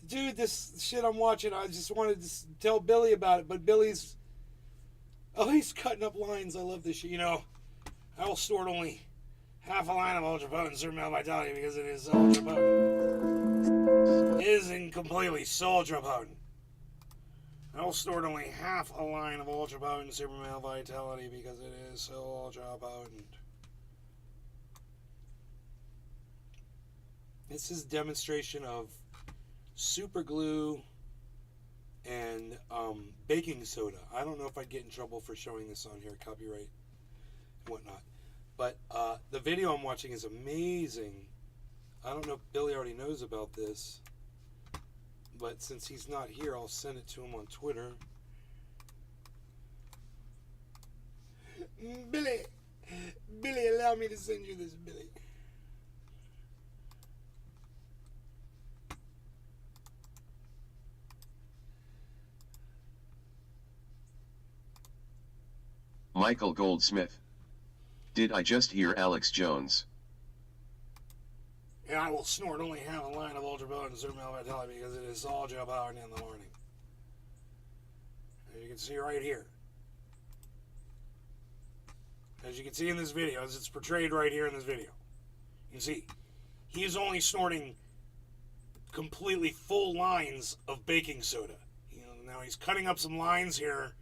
Dude, this shit I'm watching, I just wanted to tell Billy about it, but Billy's... Oh, he's cutting up lines. I love this shit. You know, I will store only half a line of ultra potent super male vitality because it is ultra potent. It isn't completely so ultra potent. I will store only half a line of ultra potent super male vitality because it is so ultra potent. This is demonstration of super glue and baking soda. I don't know if I'd get in trouble for showing this on here, copyright and whatnot. But the video I'm watching is amazing. I don't know if Billy already knows about this, but since he's not here, I'll send it to him on Twitter. Billy, allow want me to send you this, Billy? Michael Goldsmith. Did I just hear Alex Jones? And I will snort only half a line of ultra potent super male vitality because it is all Joe Powered in the morning. As you can see right here. As you can see in this video, as it's portrayed right here in this video. You can see, he's only snorting completely full lines of baking soda. Now he's cutting up some lines here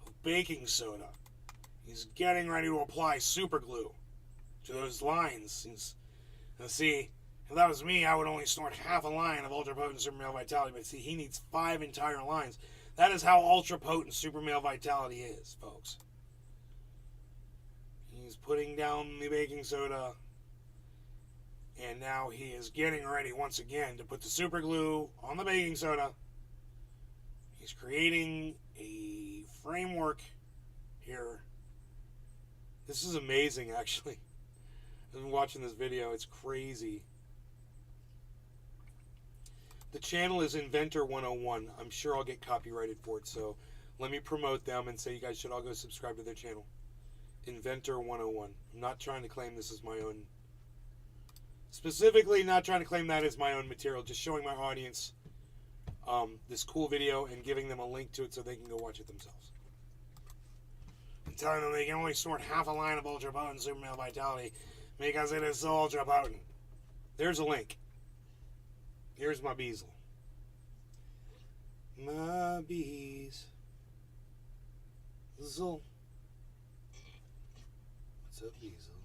of baking soda. He's getting ready to apply super glue to those lines. Now see, if that was me, I would only snort half a line of ultra potent super male vitality. But see, he needs 5 entire lines. That is how ultra potent super male vitality is, folks. He's putting down the baking soda, and now he is getting ready once again to put the super glue on the baking soda. He's creating a framework here. This is amazing, actually. I've been watching this video. It's crazy. The channel is Inventor 101. I'm sure I'll get copyrighted for it, so let me promote them and say you guys should all go subscribe to their channel. Inventor 101. I'm not trying to claim this as my own. Specifically, not trying to claim that as my own material. Just showing my audience this cool video and giving them a link to it so they can go watch it themselves. And telling them they can only snort half a line of ultra potent super male vitality because it is so ultra potent. There's a link. Here's my bezel. My bees. Bezel. What's up, Bezel?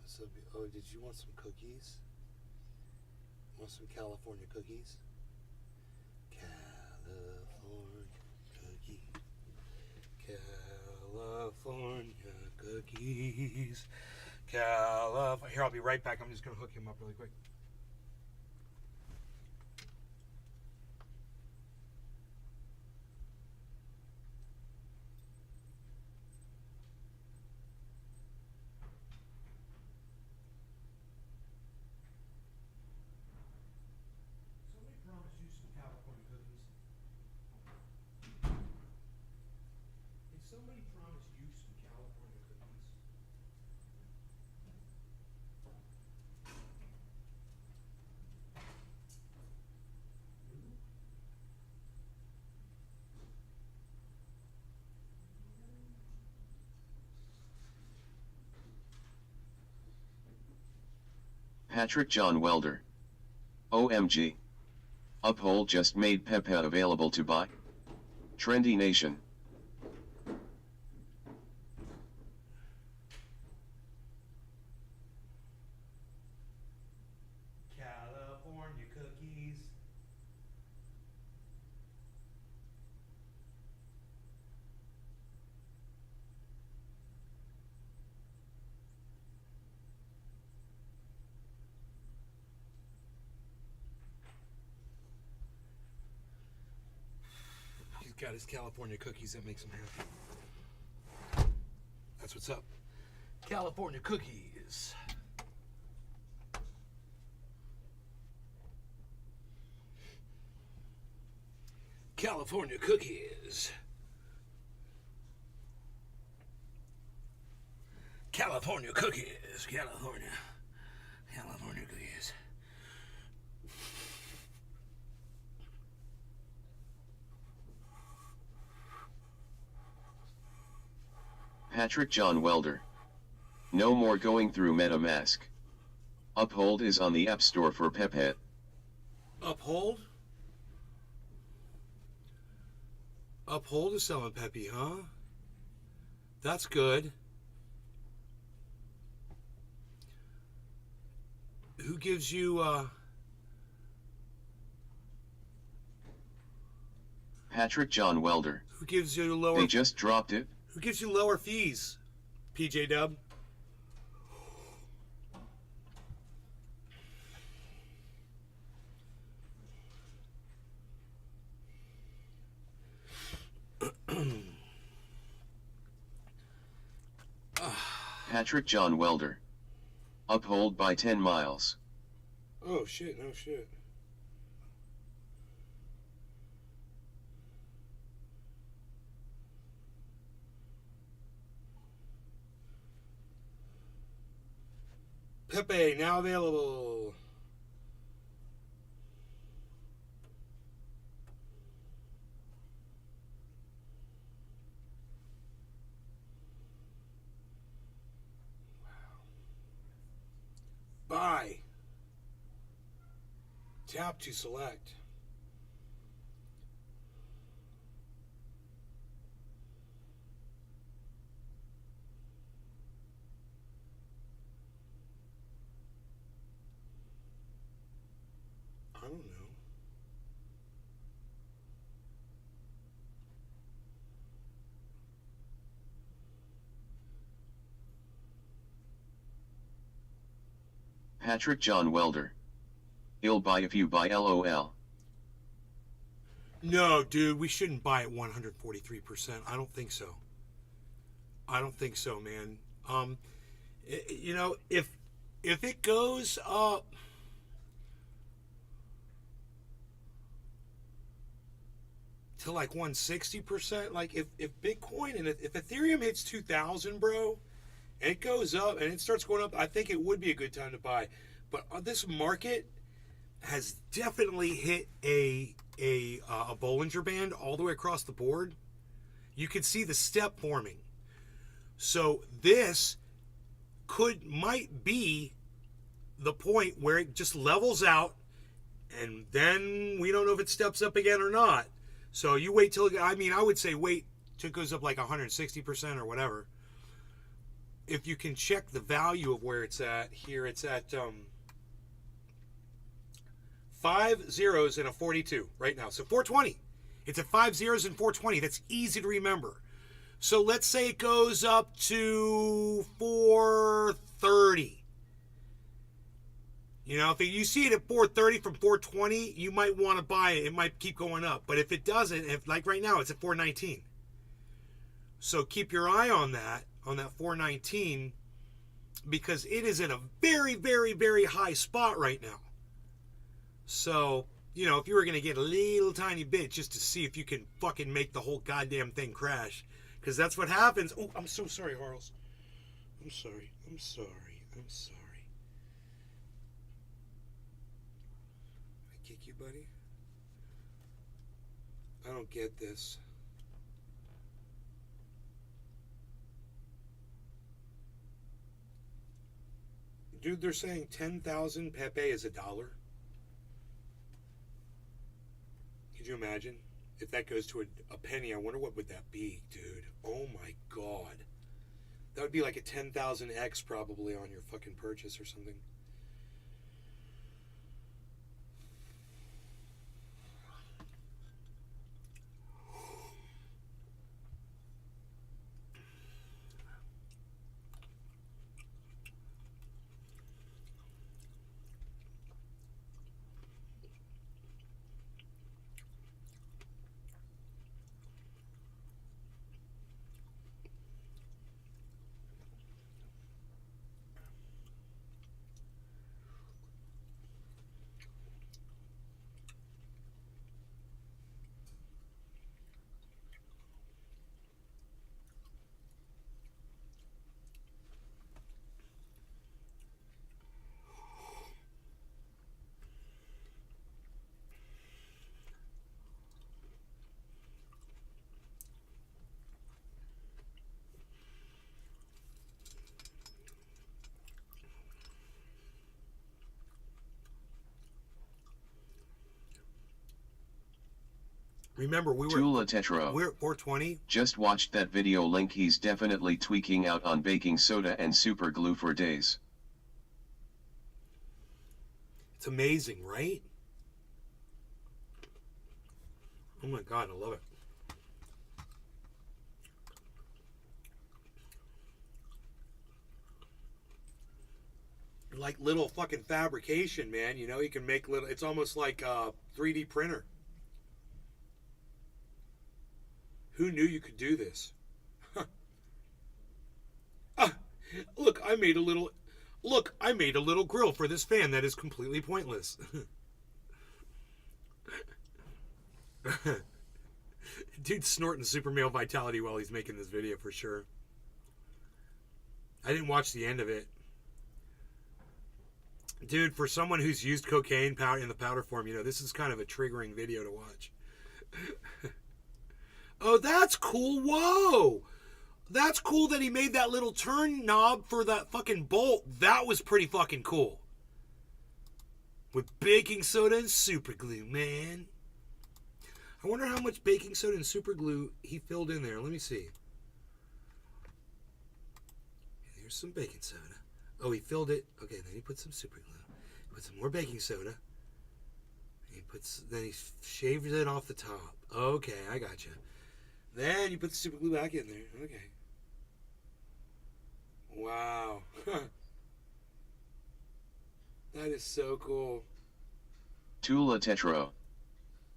What's up? Oh, did you want some cookies? Want some California cookies? California cookies. California cookies. California. Here, I'll be right back. I'm just going to hook him up really quick. Somebody promised you some California cookies. Patrick John Welder. OMG. Uphold just made Pepe available to buy. Trendy Nation. California cookies. He's got his California cookies that makes him happy. That's what's up. California cookies. California cookies. California cookies. California cookies. Patrick John Welder. No more going through MetaMask. Uphold is on the App Store for Pepe. Uphold? Uphold is selling Pepe, huh? That's good. Who gives you, Patrick John Welder. Who gives you lower... They just dropped it. Who gives you lower fees? PJ Dub? Patrick John Welder. Uphold by 10 miles. Oh shit, no shit. Pepe, now available. Buy. Tap to select. I don't know. Patrick John Welder. I'll buy if you buy LOL. No, dude, we shouldn't buy at 143%. I don't think so. I don't think so, man. You know, if it goes up to like 160%, like if Bitcoin and if Ethereum hits 2,000, bro, and it goes up and it starts going up, I think it would be a good time to buy. But this market has definitely hit a Bollinger Band all the way across the board. You can see the step forming. So this might be the point where it just levels out, and then we don't know if it steps up again or not. So you wait till, I would say wait till it goes up like 160% or whatever. If you can check the value of where it's at here, it's at 5 zeros and a 42 right now. So 420. It's at 5 zeros and 420. That's easy to remember. So let's say it goes up to 430. You know, if you see it at 430 from 420, you might want to buy it. It might keep going up. But if it doesn't, like right now, it's at 419. So keep your eye on that 419, because it is in a very, very, very high spot right now. So, you know, if you were going to get a little tiny bit just to see if you can fucking make the whole goddamn thing crash, because that's what happens. Oh, I'm so sorry, Harles. I'm sorry. I kick you, buddy? I don't get this. Dude, they're saying 10,000 Pepe is $1. Could you imagine? If that goes to a penny, I wonder what would that be, dude. Oh my god. That would be like a 10,000x probably on your fucking purchase or something. Remember, Tula Tetro. we're at 420. Just watched that video link. He's definitely tweaking out on baking soda and super glue for days. It's amazing, right? Oh my god, I love it. Like little fucking fabrication, man. You know, you can make little, it's almost like a 3D printer. Who knew you could do this? Look, I made a little grill for this fan that is completely pointless. Dude's snorting super male vitality while he's making this video for sure. I didn't watch the end of it. Dude, for someone who's used cocaine powder in the powder form, you know, this is kind of a triggering video to watch. Oh, that's cool. Whoa. That's cool that he made that little turn knob for that fucking bolt. That was pretty fucking cool. With baking soda and super glue, man. I wonder how much baking soda and super glue he filled in there. Let me see. Here's some baking soda. Oh, he filled it. Okay, then he put some super glue. He put some more baking soda. Then he shaves it off the top. Okay, I gotcha. Then you put the super glue back in there. Okay. Wow. That is so cool. Tula Tetro.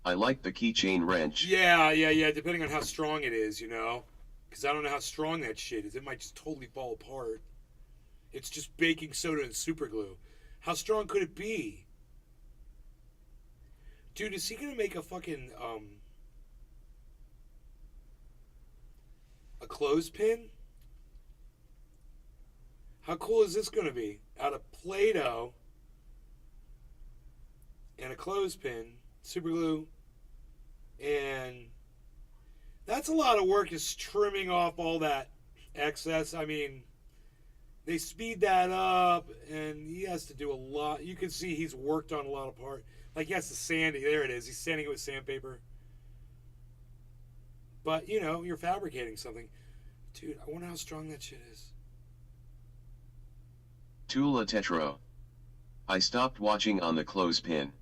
I like the keychain wrench. Yeah, depending on how strong it is, you know. Because I don't know how strong that shit is. It might just totally fall apart. It's just baking soda and super glue. How strong could it be? Dude, is he gonna make a fucking, a clothespin? How cool is this gonna be? Out of Play-Doh and a clothespin, super glue, and that's a lot of work, just trimming off all that excess. I mean, they speed that up, and he has to do a lot. You can see he's worked on a lot of parts. Like, he has to sand it. There it is. He's sanding it with sandpaper. But, you know, you're fabricating something. Dude, I wonder how strong that shit is. Tula Tetro. I stopped watching on the clothespin.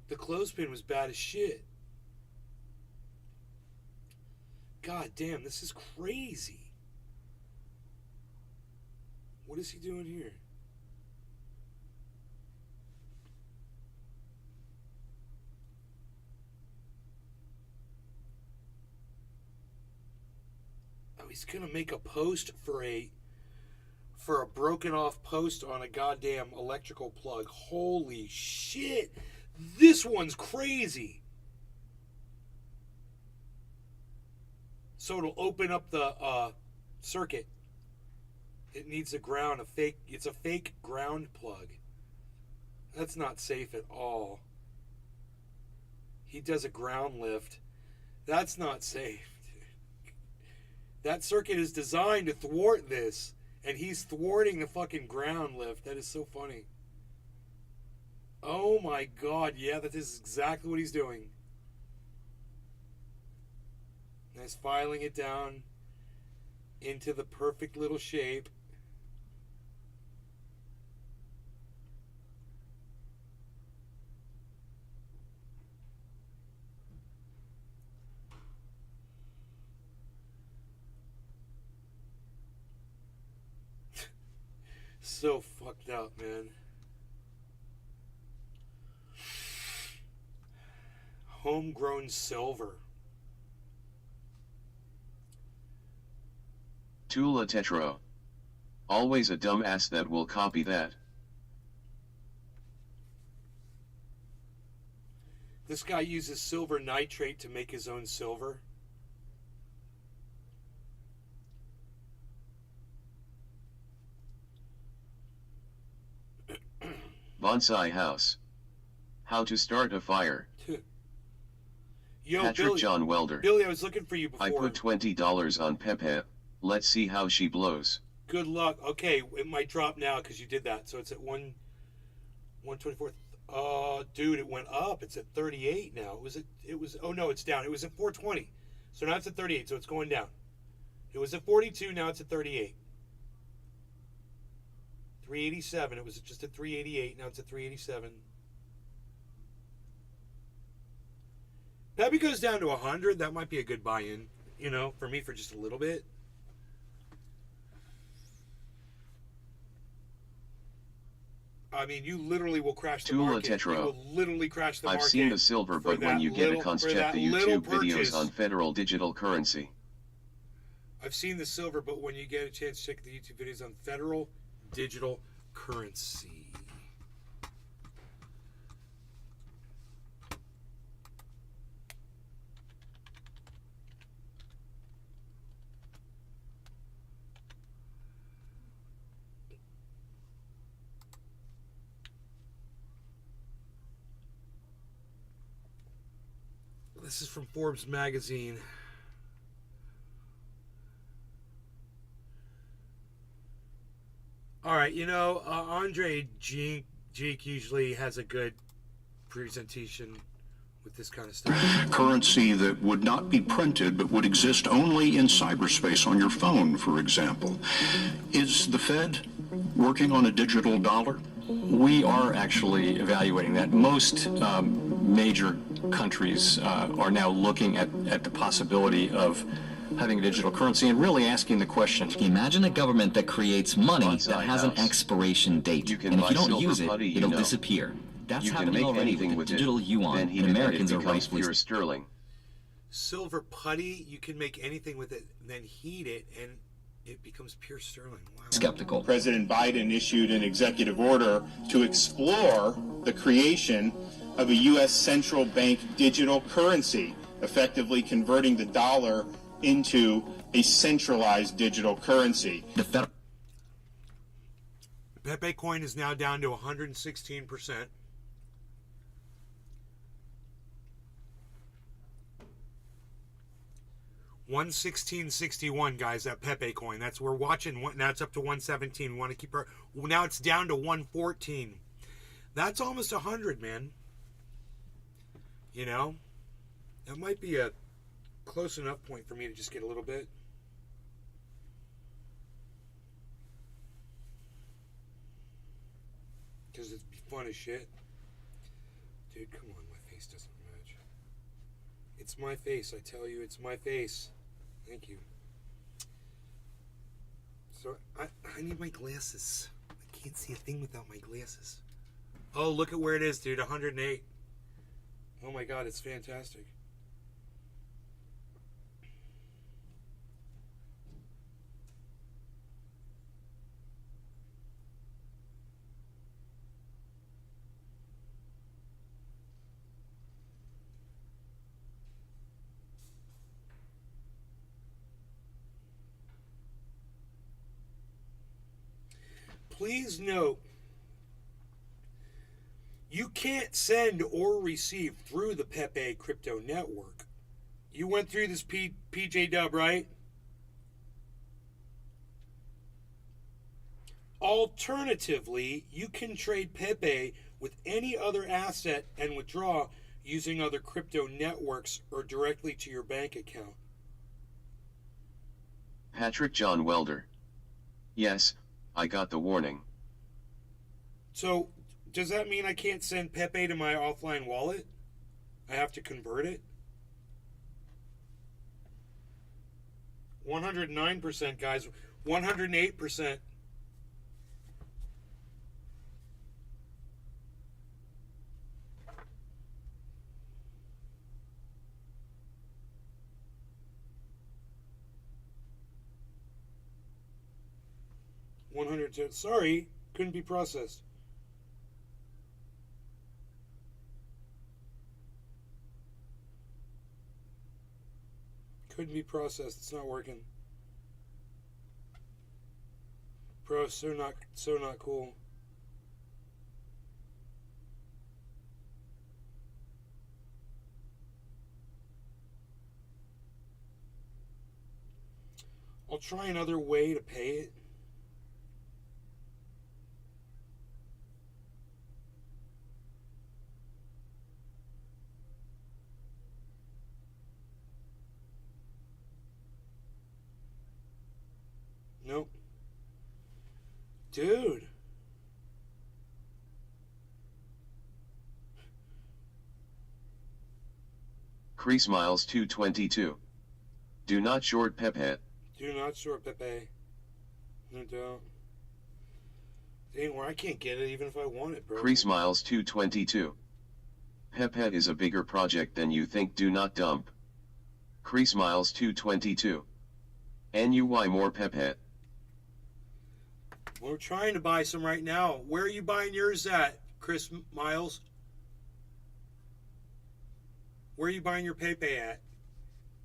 The clothespin was bad as shit. God damn, this is crazy. What is he doing here? Oh, he's gonna make a post for a broken off post on a goddamn electrical plug. Holy shit. This one's crazy. So it'll open up the circuit. It needs a ground, it's a fake ground plug. That's not safe at all. He does a ground lift. That's not safe. That circuit is designed to thwart this, and he's thwarting the fucking ground lift. That is so funny. Oh my god, yeah, that is exactly what he's doing. Nice, filing it down into the perfect little shape. So fucked up, man. Homegrown silver. Tula Tetro. Always a dumbass that will copy that. This guy uses silver nitrate to make his own silver. Bonsai house. How to start a fire. Yo, Patrick Billy, John Welder. Billy, I was looking for you before. I put $20 on Pepe. Let's see how she blows. Good luck. Okay, it might drop now because you did that. So it's at 124. Dude, it went up. It's at 38 now. Oh no, it's down. It was at 420. So now it's at 38. So it's going down. It was at 42. Now it's at 38. 387. It was just at 388. Now it's at 387. Pepe goes down to 100. That might be a good buy-in, you know, for me for just a little bit. I mean, you literally will crash the Tula market. Tetro. You will literally crash the market. I've seen the silver, but when you get a cons, check the YouTube videos on federal digital currency. I've seen the silver, but when you get a chance, check the YouTube videos on federal digital currency. This is from Forbes magazine. All right, Andre Jeek usually has a good presentation with this kind of stuff. Currency that would not be printed but would exist only in cyberspace on your phone, for example. Is the Fed working on a digital dollar? We are actually evaluating that. Most major countries are now looking at the possibility of having a digital currency and really asking the question. Imagine a government that creates money that has an expiration date, and if you don't use it, it'll disappear. That's happening already with the digital yuan, and Americans are rightfully pure sterling. Silver putty, you can make anything with it, then heat it, and it becomes pure sterling. Wow. skeptical. President Biden issued an executive order to explore the creation of a U.S. central bank digital currency, effectively converting the dollar into a centralized digital currency. Pepe coin is now down to 116%. $116.61, guys. That Pepe coin. That's we're watching. Now it's up to 117. We want to keep our. Now it's down to 114. That's almost 100, man. You know, that might be a close enough point for me to just get a little bit. Because it's fun as shit. Dude, come on, my face doesn't match. It's my face, I tell you, it's my face. Thank you. So, I need my glasses. I can't see a thing without my glasses. Oh, look at where it is, dude, 108. Oh my god, it's fantastic. Please note, you can't send or receive through the Pepe crypto network. You went through this PJ Dub, right? Alternatively, you can trade Pepe with any other asset and withdraw using other crypto networks or directly to your bank account. Patrick John Welder. Yes, I got the warning. So, does that mean I can't send Pepe to my offline wallet? I have to convert it? 109%, guys. 108%. Sorry, couldn't be processed. Couldn't be processed. It's not working. Bro, so not cool. I'll try another way to pay it. Nope. Dude. Crease Miles 222. Do not short Pepe. Do not short Pepe. No doubt. Dang, where I can't get it even if I want it, bro. Crease Miles 222. Pepe is a bigger project than you think. Do not dump. Crease Miles 222. NUY more Pepe. We're trying to buy some right now. Where are you buying yours at, Chris Miles? Where are you buying your Pepe at?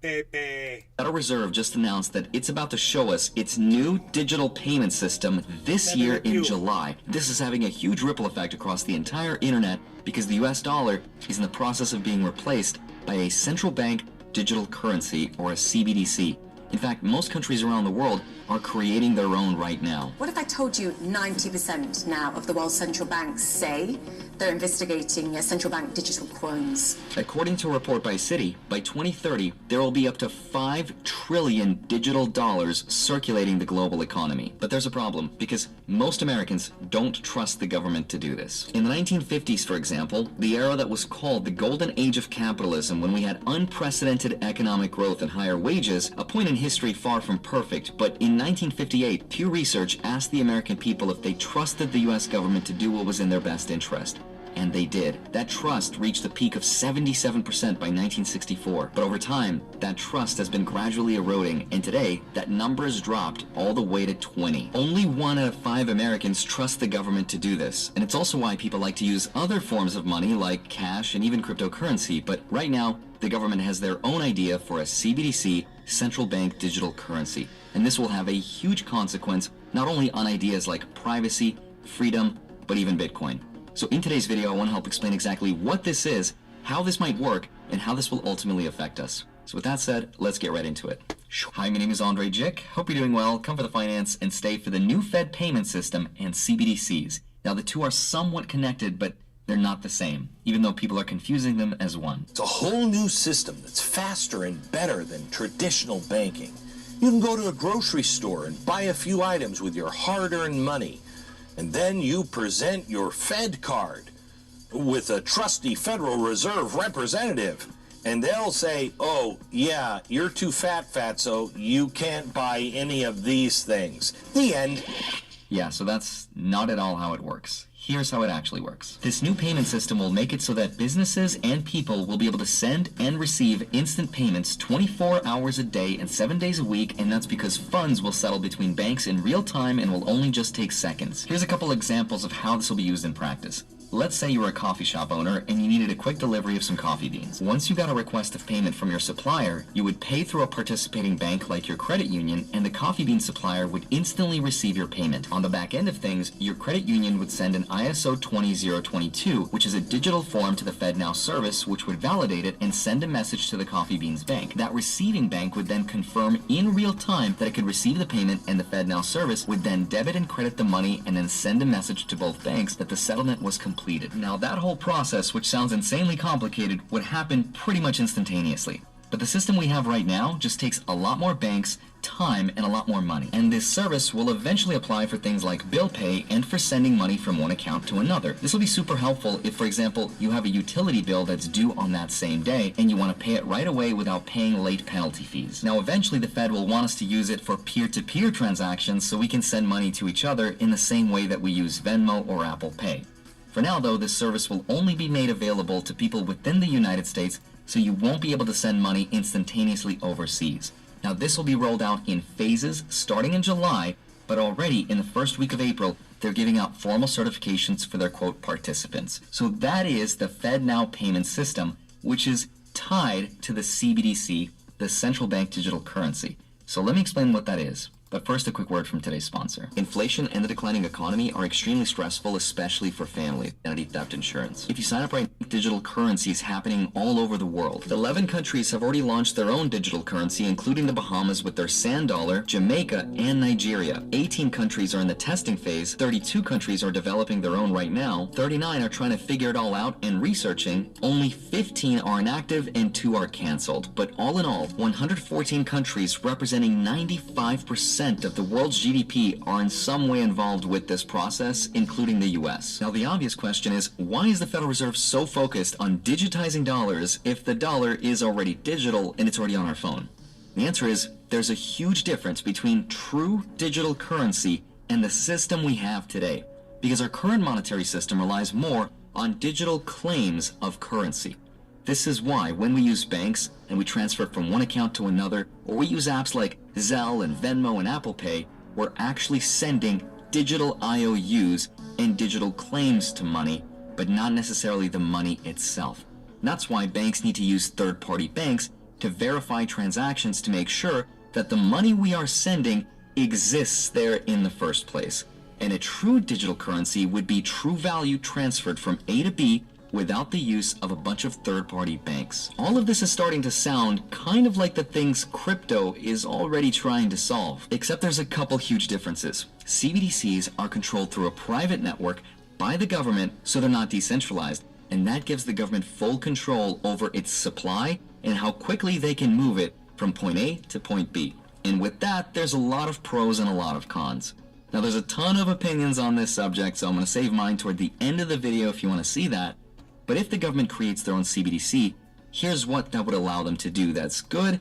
Pepe. Federal Reserve just announced that it's about to show us its new digital payment system this year in July. This is having a huge ripple effect across the entire internet because the US dollar is in the process of being replaced by a central bank digital currency, or a CBDC. In fact, most countries around the world are creating their own right now. What if I told you 90% now of the world's central banks say they're investigating central bank digital coins? According to a report by Citi, by 2030, there will be up to 5 trillion digital dollars circulating the global economy. But there's a problem, because most Americans don't trust the government to do this. In the 1950s, for example, the era that was called the golden age of capitalism, when we had unprecedented economic growth and higher wages, a point in history far from perfect, but in 1958, Pew Research asked the American people if they trusted the US government to do what was in their best interest. And they did. That trust reached a peak of 77% by 1964. But over time, that trust has been gradually eroding, and today, that number has dropped all the way to 20. Only 1 out of 5 Americans trust the government to do this. And it's also why people like to use other forms of money like cash and even cryptocurrency. But right now, the government has their own idea for a CBDC, central bank digital currency. And this will have a huge consequence, not only on ideas like privacy, freedom, but even Bitcoin. So in today's video, I want to help explain exactly what this is, how this might work, and how this will ultimately affect us. So with that said, let's get right into it. Hi, my name is Andre Jick. Hope you're doing well. Come for the finance and stay for the new Fed payment system and CBDCs. Now, the two are somewhat connected, but they're not the same, even though people are confusing them as one. It's a whole new system that's faster and better than traditional banking. You can go to a grocery store and buy a few items with your hard-earned money. And then you present your Fed card with a trusty Federal Reserve representative. And they'll say, oh, yeah, you're too fat, so you can't buy any of these things. The end. Yeah, so that's not at all how it works. Here's how it actually works. This new payment system will make it so that businesses and people will be able to send and receive instant payments 24 hours a day and 7 days a week, and that's because funds will settle between banks in real time and will only just take seconds. Here's a couple examples of how this will be used in practice. Let's say you were a coffee shop owner and you needed a quick delivery of some coffee beans. Once you got a request of payment from your supplier, you would pay through a participating bank like your credit union, and the coffee bean supplier would instantly receive your payment. On the back end of things, your credit union would send an ISO 20022, which is a digital form to the FedNow service, which would validate it and send a message to the coffee beans bank. That receiving bank would then confirm in real time that it could receive the payment, and the FedNow service would then debit and credit the money and then send a message to both banks that the settlement was completed. Now, that whole process, which sounds insanely complicated, would happen pretty much instantaneously. But the system we have right now just takes a lot more banks, time, and a lot more money. And this service will eventually apply for things like bill pay and for sending money from one account to another. This will be super helpful if, for example, you have a utility bill that's due on that same day and you want to pay it right away without paying late penalty fees. Now, eventually the Fed will want us to use it for peer-to-peer transactions so we can send money to each other in the same way that we use Venmo or Apple Pay. For now, though, this service will only be made available to people within the United States, so you won't be able to send money instantaneously overseas. Now, this will be rolled out in phases starting in July, but already in the first week of April, they're giving out formal certifications for their, quote, participants. So that is the FedNow payment system, which is tied to the CBDC, the central bank digital currency. So let me explain what that is. But first, a quick word from today's sponsor. Inflation and the declining economy are extremely stressful, especially for families. Identity theft insurance. If you sign up right now, digital currency is happening all over the world. 11 countries have already launched their own digital currency, including the Bahamas with their sand dollar, Jamaica, and Nigeria. 18 countries are in the testing phase. 32 countries are developing their own right now. 39 are trying to figure it all out and researching. Only 15 are inactive and 2 are canceled. But all in all, 114 countries representing 95% of the world's GDP are in some way involved with this process, including the US. Now, the obvious question is, why is the Federal Reserve so focused on digitizing dollars if the dollar is already digital and it's already on our phone? The answer is, there's a huge difference between true digital currency and the system we have today, because our current monetary system relies more on digital claims of currency. This is why when we use banks and we transfer from one account to another, or we use apps like Zelle and Venmo and Apple Pay, we're actually sending digital IOUs and digital claims to money, but not necessarily the money itself. And that's why banks need to use third-party banks to verify transactions to make sure that the money we are sending exists there in the first place. And a true digital currency would be true value transferred from A to B without the use of a bunch of third-party banks. All of this is starting to sound kind of like the things crypto is already trying to solve, except there's a couple huge differences. CBDCs are controlled through a private network by the government, so they're not decentralized, and that gives the government full control over its supply and how quickly they can move it from point A to point B. And with that, there's a lot of pros and a lot of cons. Now, there's a ton of opinions on this subject, so I'm going to save mine toward the end of the video if you want to see that. But if the government creates their own CBDC, here's what that would allow them to do that's good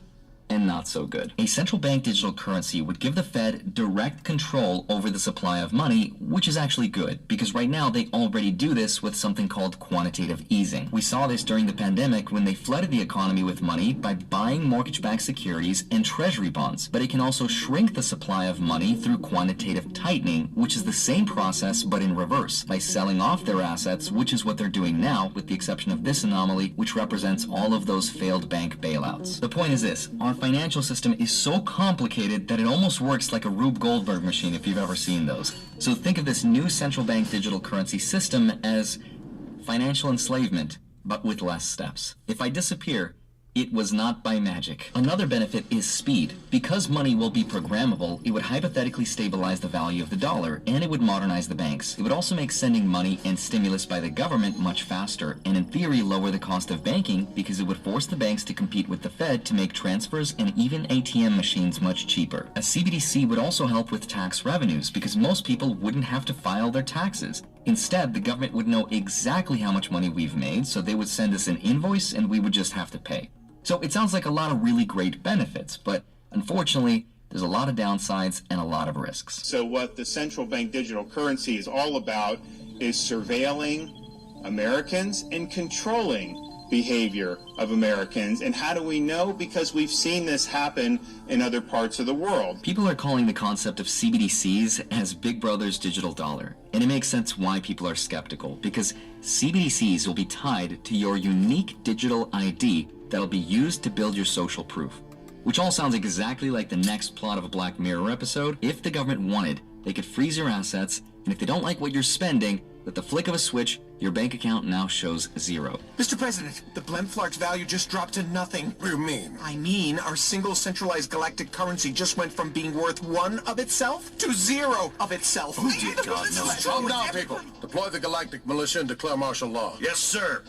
and not so good. A central bank digital currency would give the Fed direct control over the supply of money, which is actually good, because right now they already do this with something called quantitative easing. We saw this during the pandemic when they flooded the economy with money by buying mortgage-backed securities and treasury bonds. But it can also shrink the supply of money through quantitative tightening, which is the same process but in reverse, by selling off their assets, which is what they're doing now, with the exception of this anomaly, which represents all of those failed bank bailouts. The point is this: our financial system is so complicated that it almost works like a Rube Goldberg machine if you've ever seen those. So think of this new central bank digital currency system as financial enslavement, but with less steps. If I disappear, it was not by magic. Another benefit is speed. Because money will be programmable, it would hypothetically stabilize the value of the dollar, and it would modernize the banks. It would also make sending money and stimulus by the government much faster, and in theory lower the cost of banking, because it would force the banks to compete with the Fed to make transfers and even ATM machines much cheaper. A CBDC would also help with tax revenues, because most people wouldn't have to file their taxes. Instead, the government would know exactly how much money we've made, so they would send us an invoice and we would just have to pay. So it sounds like a lot of really great benefits, but unfortunately, there's a lot of downsides and a lot of risks. So what the central bank digital currency is all about is surveilling Americans and controlling behavior of Americans. And how do we know? Because we've seen this happen in other parts of the world. People are calling the concept of CBDCs as Big Brother's digital dollar. And it makes sense why people are skeptical, because CBDCs will be tied to your unique digital ID that'll be used to build your social proof. Which all sounds exactly like the next plot of a Black Mirror episode. If the government wanted, they could freeze your assets, and if they don't like what you're spending, with the flick of a switch, your bank account now shows zero. Mr. President, the Blemflark's value just dropped to nothing. What do you mean? I mean, our single centralized galactic currency just went from being worth 1 of itself to 0 of itself. Oh, dear God, no. Calm down, people. Deploy the galactic militia and declare martial law. Yes, sir.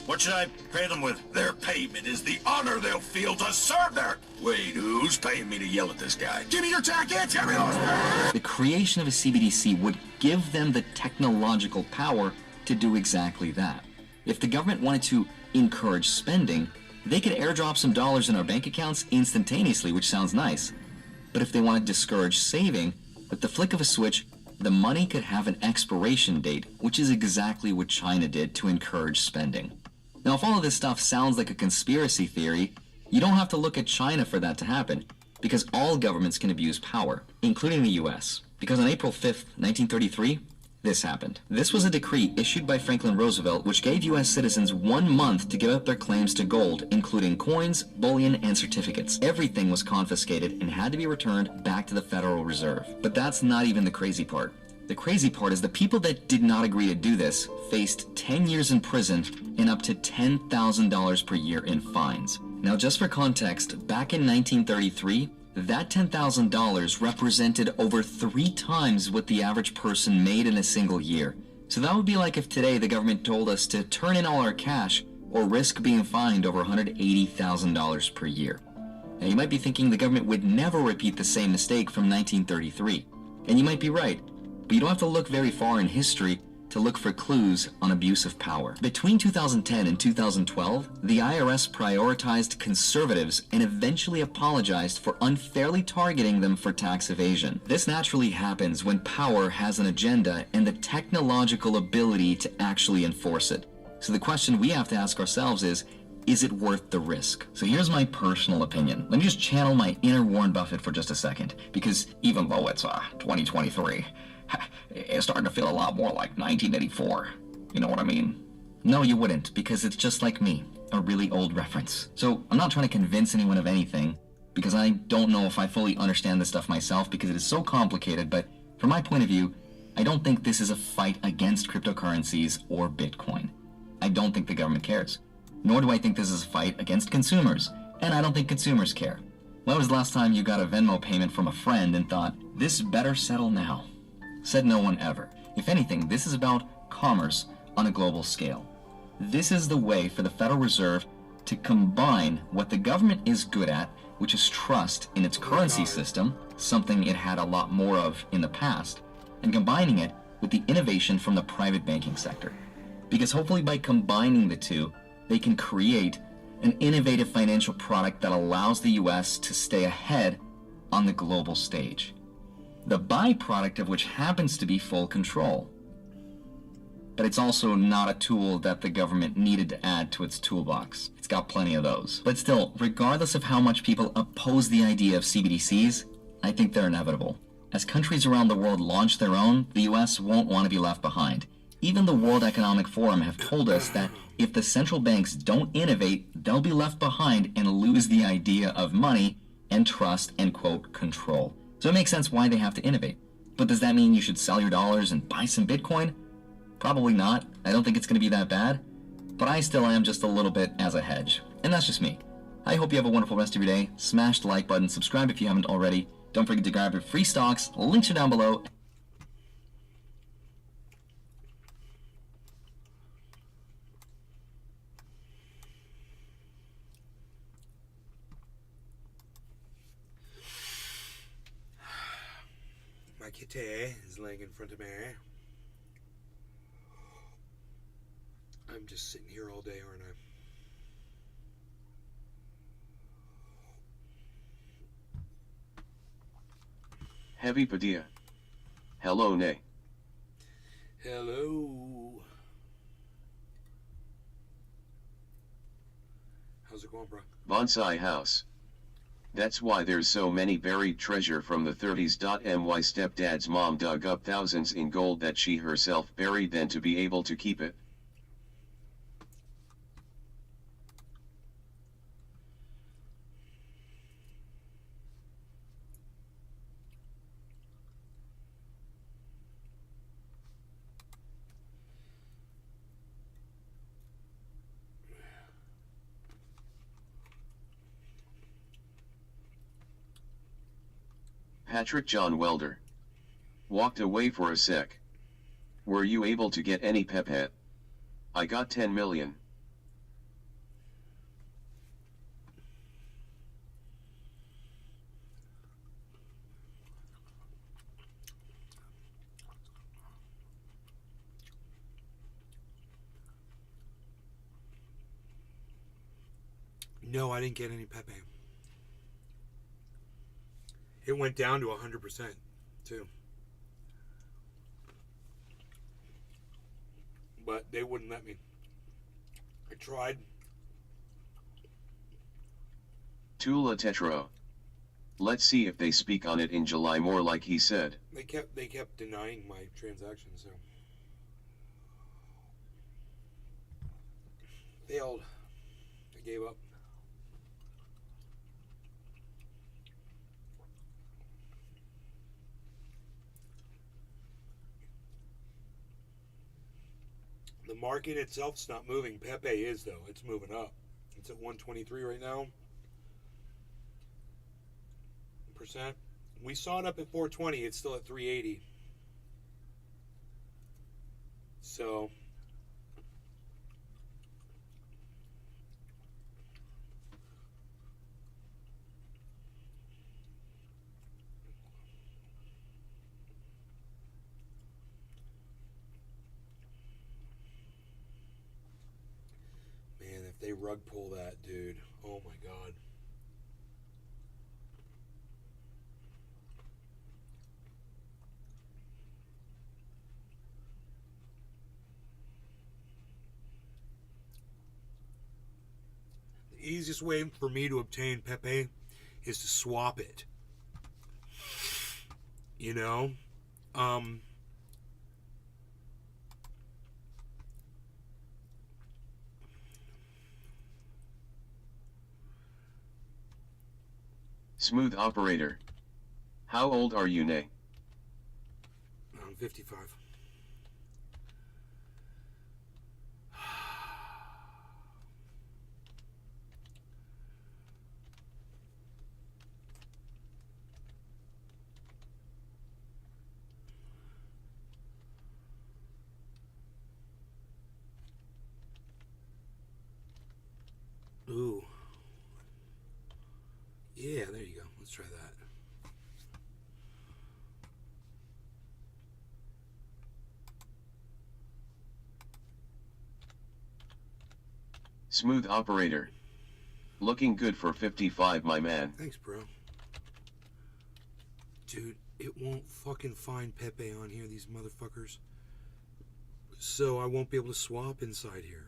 What should I pay them with? Their payment is the honor they'll feel to serve their... Wait, who's paying me to yell at this guy? Give me your jacket! Give me those... The creation of a CBDC would give them the technological power to do exactly that. If the government wanted to encourage spending, they could airdrop some dollars in our bank accounts instantaneously, which sounds nice. But if they want to discourage saving, with the flick of a switch, the money could have an expiration date, which is exactly what China did to encourage spending. Now, if all of this stuff sounds like a conspiracy theory, you don't have to look at China for that to happen, because all governments can abuse power, including the US. Because on April 5th, 1933, this happened. This was a decree issued by Franklin Roosevelt which gave US citizens 1 month to give up their claims to gold, including coins, bullion, and certificates. Everything was confiscated and had to be returned back to the Federal Reserve. But that's not even the crazy part. The crazy part is the people that did not agree to do this faced 10 years in prison and up to $10,000 per year in fines. Now, just for context, back in 1933, that $10,000 represented over 3 times what the average person made in a single year. So that would be like if today the government told us to turn in all our cash or risk being fined over $180,000 per year. Now, you might be thinking the government would never repeat the same mistake from 1933. And you might be right. But you don't have to look very far in history to look for clues on abuse of power. Between 2010 and 2012, the IRS prioritized conservatives and eventually apologized for unfairly targeting them for tax evasion. This naturally happens when power has an agenda and the technological ability to actually enforce it. So the question we have to ask ourselves is it worth the risk? So here's my personal opinion. Let me just channel my inner Warren Buffett for just a second, because even though it's 2023, it's starting to feel a lot more like 1984. You know what I mean? No, you wouldn't, because it's just like me, a really old reference. So I'm not trying to convince anyone of anything, because I don't know if I fully understand this stuff myself, because it is so complicated, but from my point of view, I don't think this is a fight against cryptocurrencies or Bitcoin. I don't think the government cares. Nor do I think this is a fight against consumers, and I don't think consumers care. When was the last time you got a Venmo payment from a friend and thought, this better settle now? Said no one ever. If anything, this is about commerce on a global scale. This is the way for the Federal Reserve to combine what the government is good at, which is trust in its currency system, something it had a lot more of in the past, and combining it with the innovation from the private banking sector. Because hopefully by combining the two, they can create an innovative financial product that allows the US to stay ahead on the global stage. The byproduct of which happens to be full control. But it's also not a tool that the government needed to add to its toolbox. It's got plenty of those. But still, regardless of how much people oppose the idea of CBDCs, I think they're inevitable. As countries around the world launch their own, the US won't want to be left behind. Even the World Economic Forum have told us that if the central banks don't innovate, they'll be left behind and lose the idea of money and trust and, quote, control. So it makes sense why they have to innovate. But does that mean you should sell your dollars and buy some Bitcoin? Probably not. I don't think it's going to be that bad. But I still am just a little bit as a hedge. And that's just me. I hope you have a wonderful rest of your day. Smash the like button, subscribe if you haven't already. Don't forget to grab your free stocks. Links are down below. My kitty is laying in front of me. I'm just sitting here all day, aren't I? Heavy Padilla. Hello, Nay. Hello. How's it going, bro? Bonsai house. That's why there's so many buried treasure from the 30s. My stepdad's mom dug up thousands in gold that she herself buried then to be able to keep it. Patrick John Welder. Walked away for a sec. Were you able to get any Pepe? I got 10 million. No, I didn't get any Pepe. It went down to 100%, too. But they wouldn't let me. I tried. Tula Tetro. Let's see if they speak on it in July more like he said. They kept denying my transactions, so. Failed. I gave up. The market itself's not moving. Pepe is, though. It's moving up. It's at 123 right now. Percent. We saw it up at 420. It's still at 380. So man, if they rug pull that, dude, oh my God. easiest way for me to obtain Pepe is to swap it. You know? Smooth operator. How old are you, Nay? I'm 55. Ooh. Yeah, there you go. Let's try that. Smooth operator. Looking good for 55, my man. Thanks, bro. Dude, it won't fucking find Pepe on here, these motherfuckers. So I won't be able to swap inside here.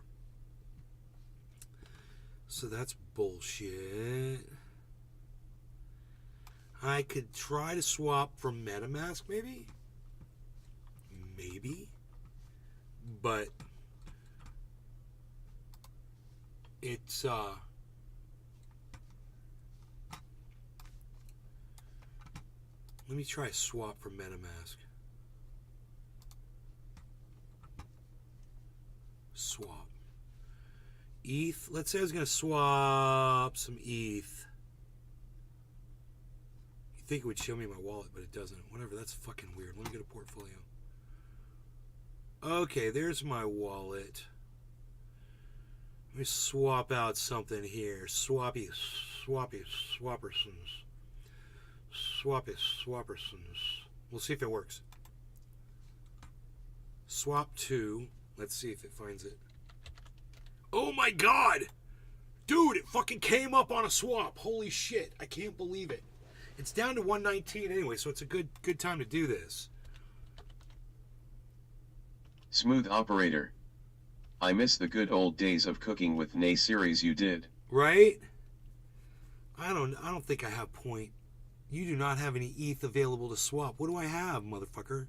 So that's bullshit. I could try to swap from MetaMask, maybe? Maybe. But it's, let me try a swap from MetaMask. Swap. ETH. Let's say I was going to swap some ETH. You'd think it would show me my wallet, but it doesn't. Whatever, that's fucking weird. Let me go to portfolio. Okay, there's my wallet. Let me swap out something here. Swappersons. We'll see if it works. Swap to. Let's see if it finds it. Oh my god! Dude, it fucking came up on a swap. Holy shit. I can't believe it. It's down to 119 anyway, so it's a good time to do this. Smooth operator. I miss the good old days of cooking with Nay series you did. Right? I don't think I have point. You do not have any ETH available to swap. What do I have, motherfucker?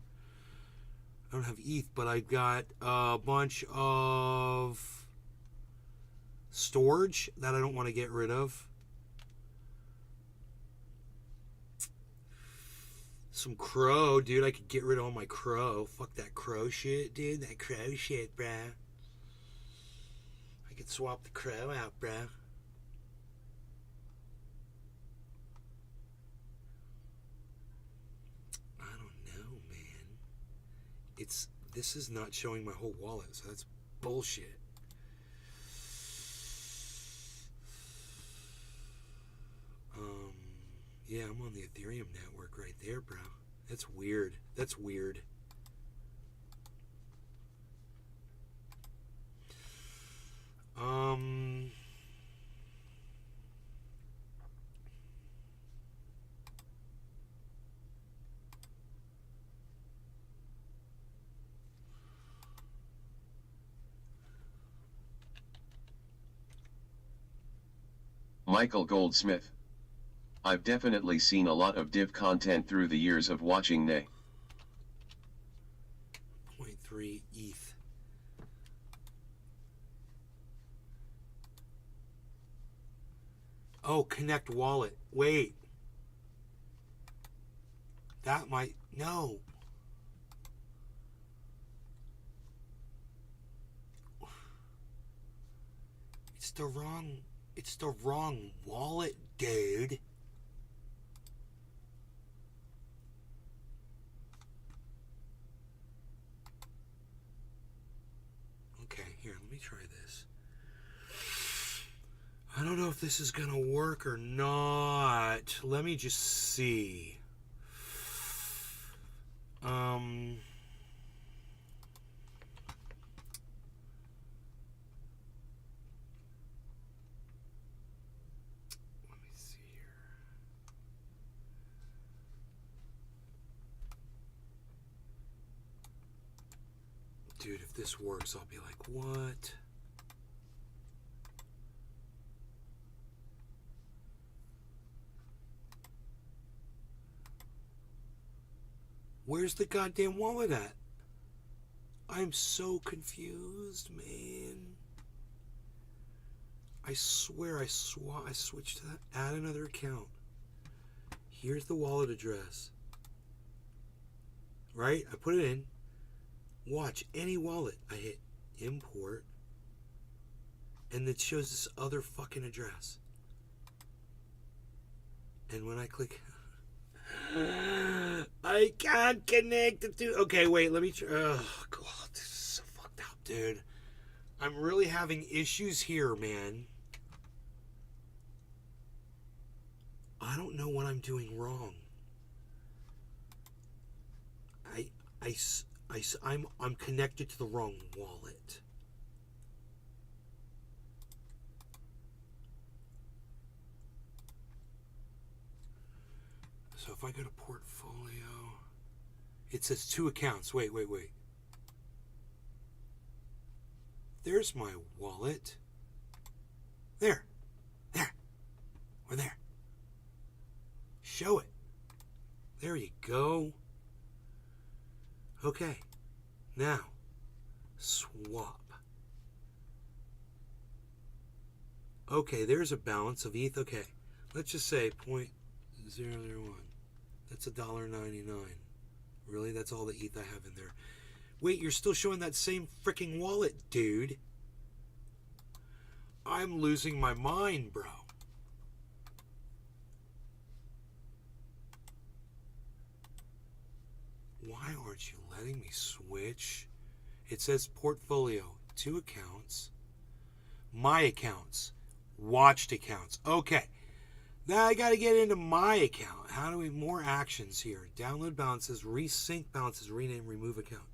I don't have ETH, but I got a bunch of storage that I don't want to get rid of. Some crow, dude. I could get rid of all my crow. Fuck that crow shit, dude. That crow shit, bruh. I could swap the crow out, bruh. I don't know, man. This is not showing my whole wallet, so that's bullshit. Yeah, I'm on the Ethereum network right there, bro. That's weird. That's weird. Michael Goldsmith. I've definitely seen a lot of div content through the years of watching Nay. 0.3 ETH. Oh, connect wallet. Wait. That might... No. It's the wrong wallet, dude. Okay, here, let me try this. I don't know if this is gonna work or not. Let me just see. Let me see here. Dude, if this works, I'll be like, what? Where's the goddamn wallet at? I'm so confused, man. I swear I switched to that. Add another account. Here's the wallet address. Right? I put it in. Watch, any wallet. I hit import. And it shows this other fucking address. And when I click... I can't connect the two. Okay, wait, let me try. Oh, God, this is so fucked up, dude. I'm really having issues here, man. I don't know what I'm doing wrong. I'm connected to the wrong wallet. So if I go to portfolio, it says 2 accounts. Wait. There's my wallet. There. We're there. Show it. There you go. Okay. Now, swap. Okay, there's a balance of ETH. Okay, let's just say 0.001. That's $1.99. Really? That's all the ETH I have in there. Wait, you're still showing that same freaking wallet, dude. I'm losing my mind, bro. Why aren't you letting me switch? It says portfolio, 2 accounts, my accounts, watched accounts. Okay. Now I got to get into my account. How do we, more actions here. Download balances, resync balances, rename, remove account.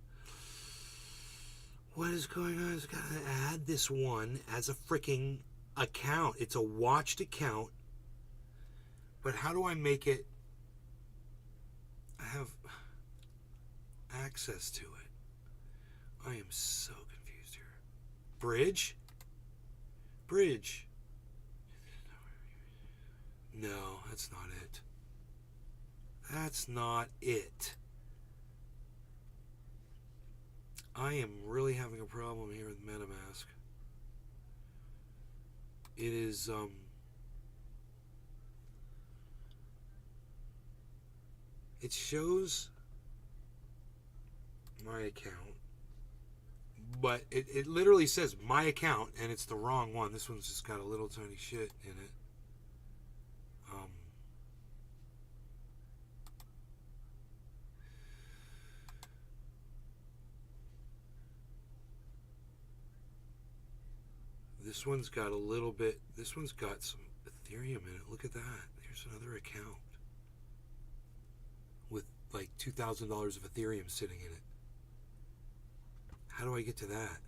What is going on? I've got to add this one as a freaking account. It's a watched account. But how do I make it? I have access to it. I am so confused here. Bridge? No, that's not it. That's not it. I am really having a problem here with MetaMask. It is, it shows my account, but it literally says my account, and it's the wrong one. This one's just got a little tiny shit in it. This one's got a little bit, this one's got some Ethereum in it. Look at that. There's another account with like $2,000 of Ethereum sitting in it. How do I get to that?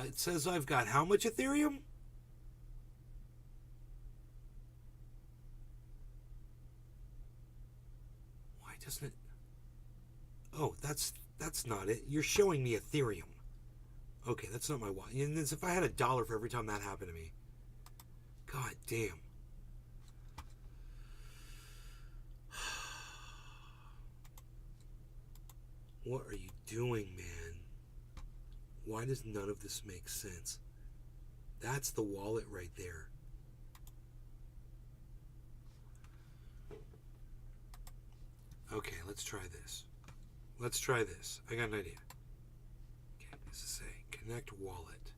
It says I've got how much Ethereum? Why doesn't it? Oh, that's not it. You're showing me Ethereum. Okay, that's not my wallet. And as if I had $1 for every time that happened to me. God damn. What are you doing, man? Why does none of this make sense? That's the wallet right there. Okay, let's try this. Let's try this. I got an idea. Okay, does it say connect wallet?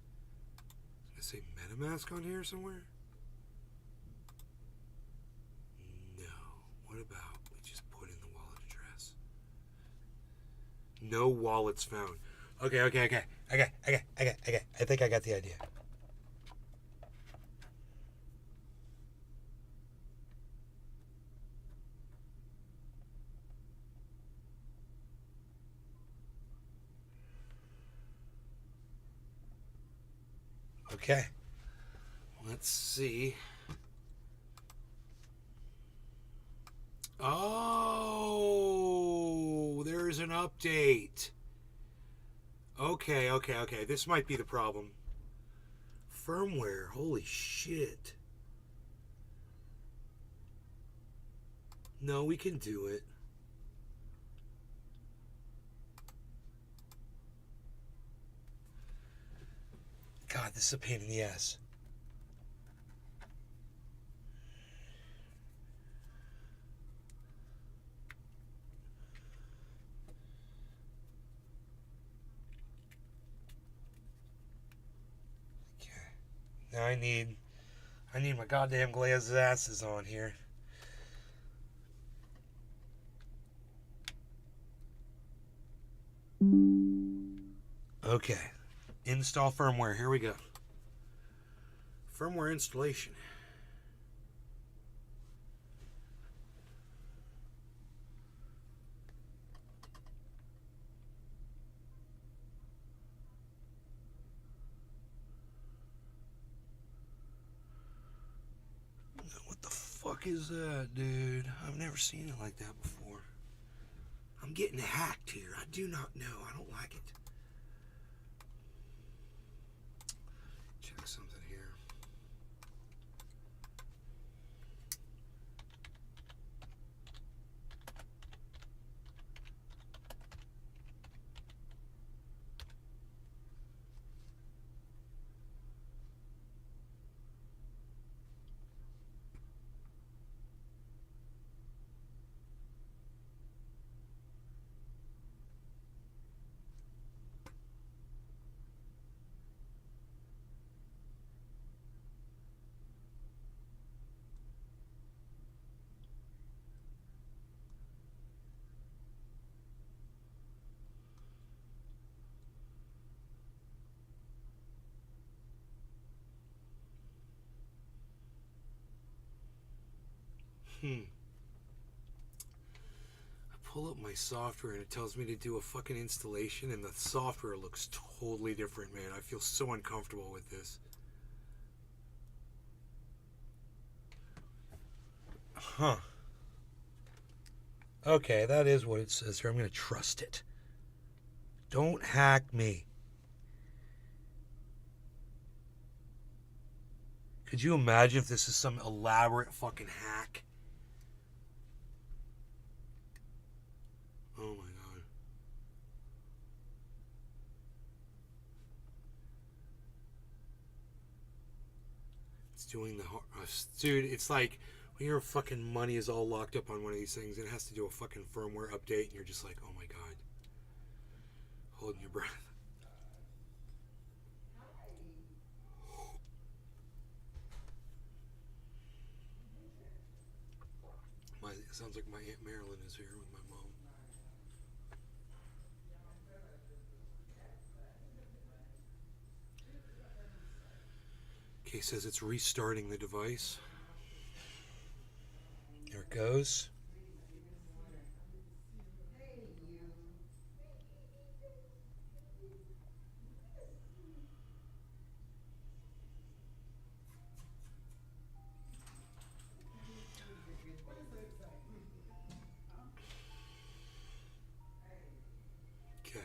Does it say MetaMask on here somewhere? No. What about we just put in the wallet address? No wallets found. Okay. I think I got the idea. Okay. Let's see. Oh, there's an update. Okay. This might be the problem. firmware. Holy shit. No, we can do it. God, this is a pain in the ass. Okay. Now I need my goddamn glasses on here. Okay. Install firmware. Here we go. Firmware installation. What the fuck is that, dude? I've never seen it like that before. I'm getting hacked here. I do not know. I don't like it. Check something here. I pull up my software and it tells me to do a fucking installation and the software looks totally different, man. I feel so uncomfortable with this. Huh. Okay, that is what it says here. I'm going to trust it. Don't hack me. Could you imagine if this is some elaborate fucking hack? Oh my god. It's doing the dude, it's like when your fucking money is all locked up on one of these things, it has to do a fucking firmware update and you're just like, oh my god. Holding your breath. It sounds like my Aunt Marilyn is here with my mom. Okay, says it's restarting the device. There it goes. Okay.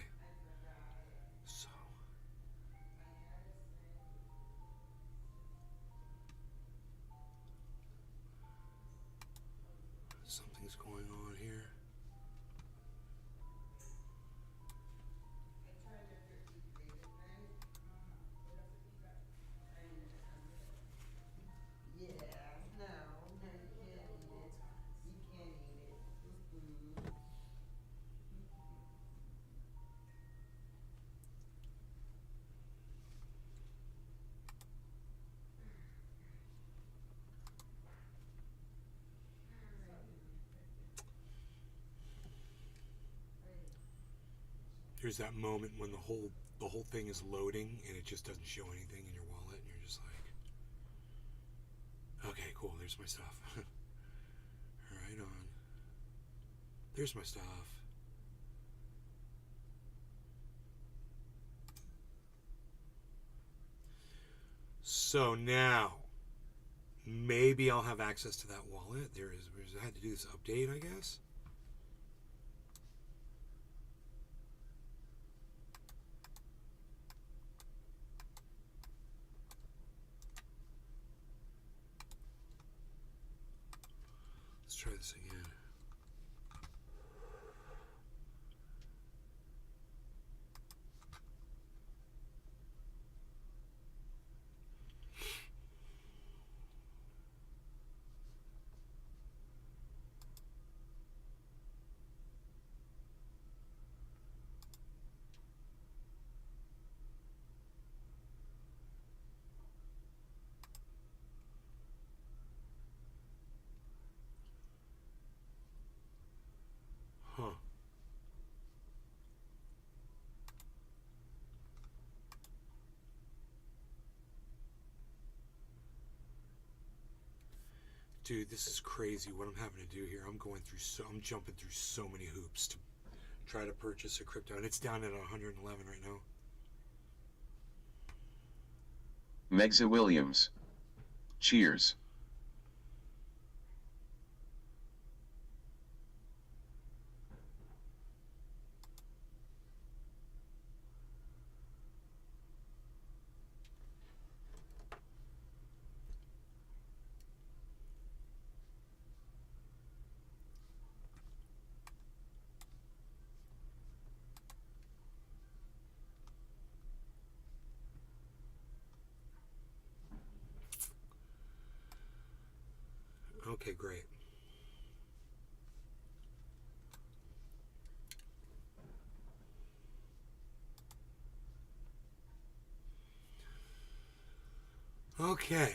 So. Something's going on here. There's that moment when the whole thing is loading and it just doesn't show anything in your wallet and you're just like, okay, cool, there's my stuff. Right on. There's my stuff. So now, maybe I'll have access to that wallet. I had to do this update, I guess. try this again. Huh. Dude, this is crazy what I'm having to do here. I'm jumping through so many hoops to try to purchase a crypto, and it's down at 111 right now. Megza Williams. Cheers. Okay, great. Okay.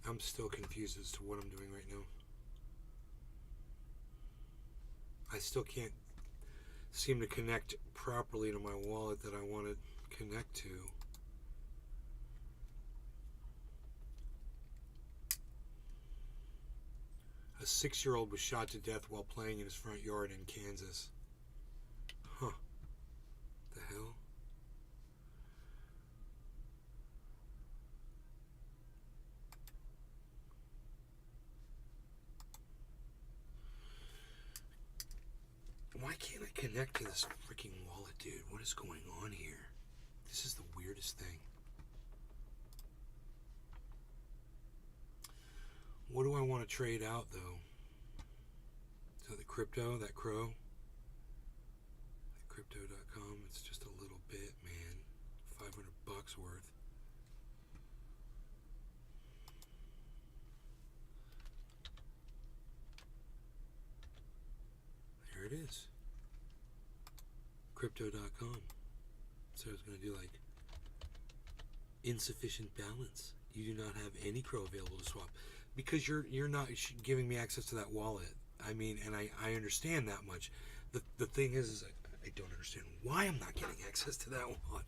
I'm still confused as to what I'm doing right now. I still can't seem to connect properly to my wallet that I want to connect to. A 6-year-old was shot to death while playing in his front yard in Kansas. Huh. The hell? Why can't I connect to this freaking wallet, dude? What is going on here? This is the weirdest thing. What do I want to trade out, though? So the crypto, that crow? Crypto.com, it's just a little bit, man. $500 worth. There it is. Crypto.com. So I was going to do like insufficient balance. You do not have any crow available to swap because you're not giving me access to that wallet. I mean, and I understand that much. The thing is I don't understand why I'm not getting access to that wallet.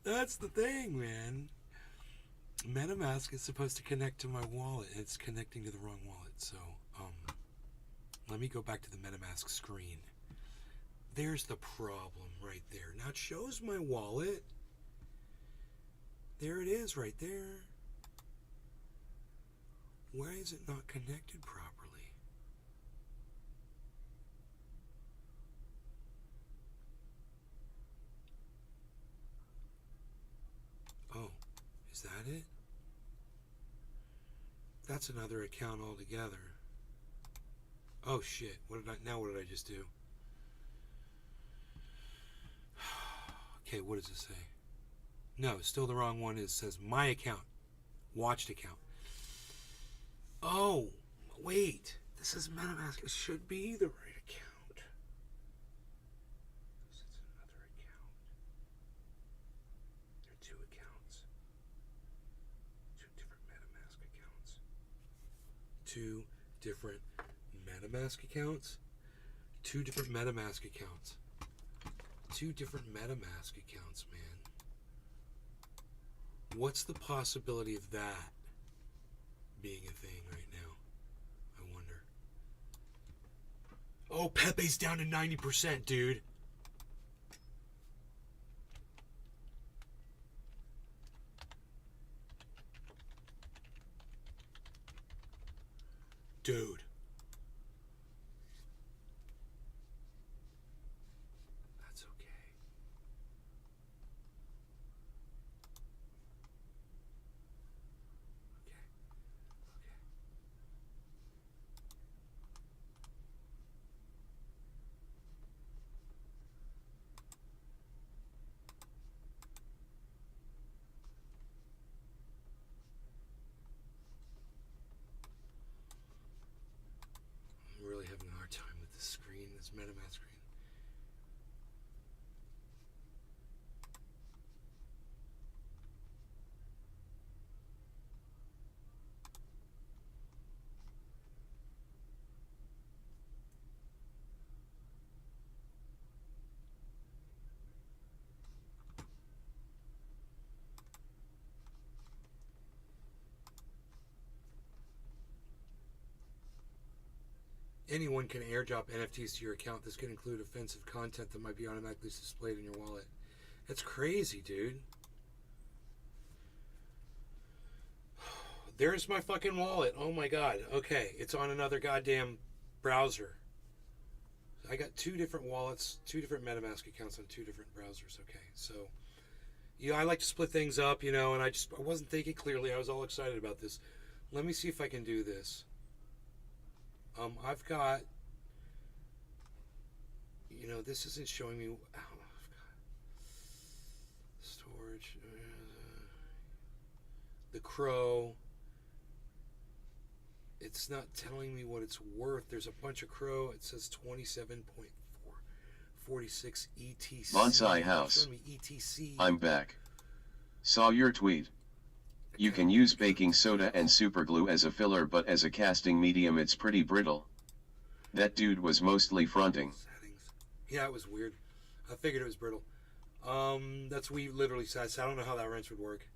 That's the thing, man. MetaMask is supposed to connect to my wallet. It's connecting to the wrong wallet. So, let me go back to the MetaMask screen. There's the problem right there. Now it shows my wallet. There it is right there. Why is it not connected properly? Oh, is that it? That's another account altogether. Oh shit, what did I just do? Okay, what does it say? No, still the wrong one. It says my account. Watched account. Oh, wait. This is MetaMask. It should be the right account. This is another account. There are two accounts. Two different MetaMask accounts. Two different MetaMask accounts. Two different MetaMask accounts. Two different MetaMask accounts, man. What's the possibility of that being a thing right now? I wonder. Oh, Pepe's down to 90%, dude. Dude. That's okay. I'm really having a hard time with this screen, this MetaMask screen. Anyone can airdrop NFTs to your account. This could include offensive content that might be automatically displayed in your wallet. That's crazy, dude. There's my fucking wallet. Oh my god. Okay, it's on another goddamn browser. I got 2 different wallets, 2 different MetaMask accounts on 2 different browsers. Okay, so I like to split things up, and I wasn't thinking clearly. I was all excited about this. Let me see if I can do this. I've got, this isn't showing me. I've got storage, the Crow. It's not telling me what it's worth. There's a bunch of Crow. It says 27.46 ETC. Bonsai House. ETC. I'm back. Saw your tweet. You can use baking soda and superglue as a filler, but as a casting medium it's pretty brittle. That dude was mostly fronting. Settings. Yeah, it was weird. I figured it was brittle. That's what we literally said. So I don't know how that wrench would work.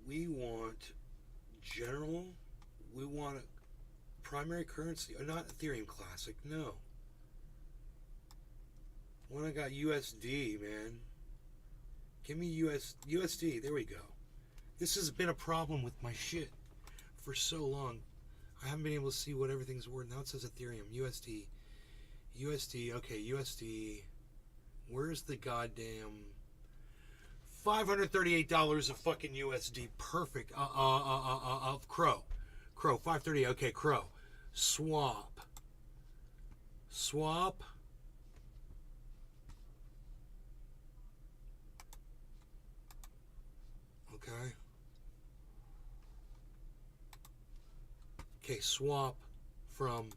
We want general. We want a primary currency. Not Ethereum Classic. No. When I got USD, man. Give me USD. There we go. This has been a problem with my shit for so long. I haven't been able to see what everything's worth. Now it says Ethereum. USD. Okay, USD. Where's the goddamn $538 of fucking USD? Perfect. Crow. 538. Okay, Crow. Swap. Okay, swap from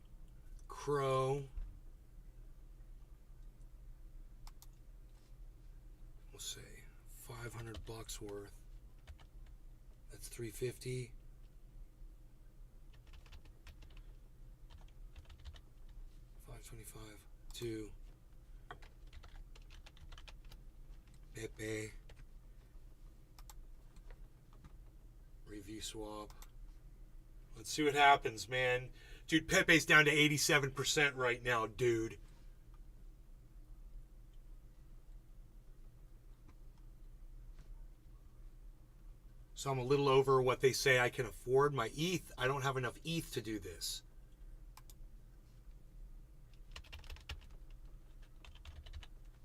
Crow. We'll say $500 worth. That's $350. $525 to Pepe. Review swap. Let's see what happens, man. Dude, Pepe's down to 87% right now, dude. So I'm a little over what they say I can afford. My ETH, I don't have enough ETH to do this.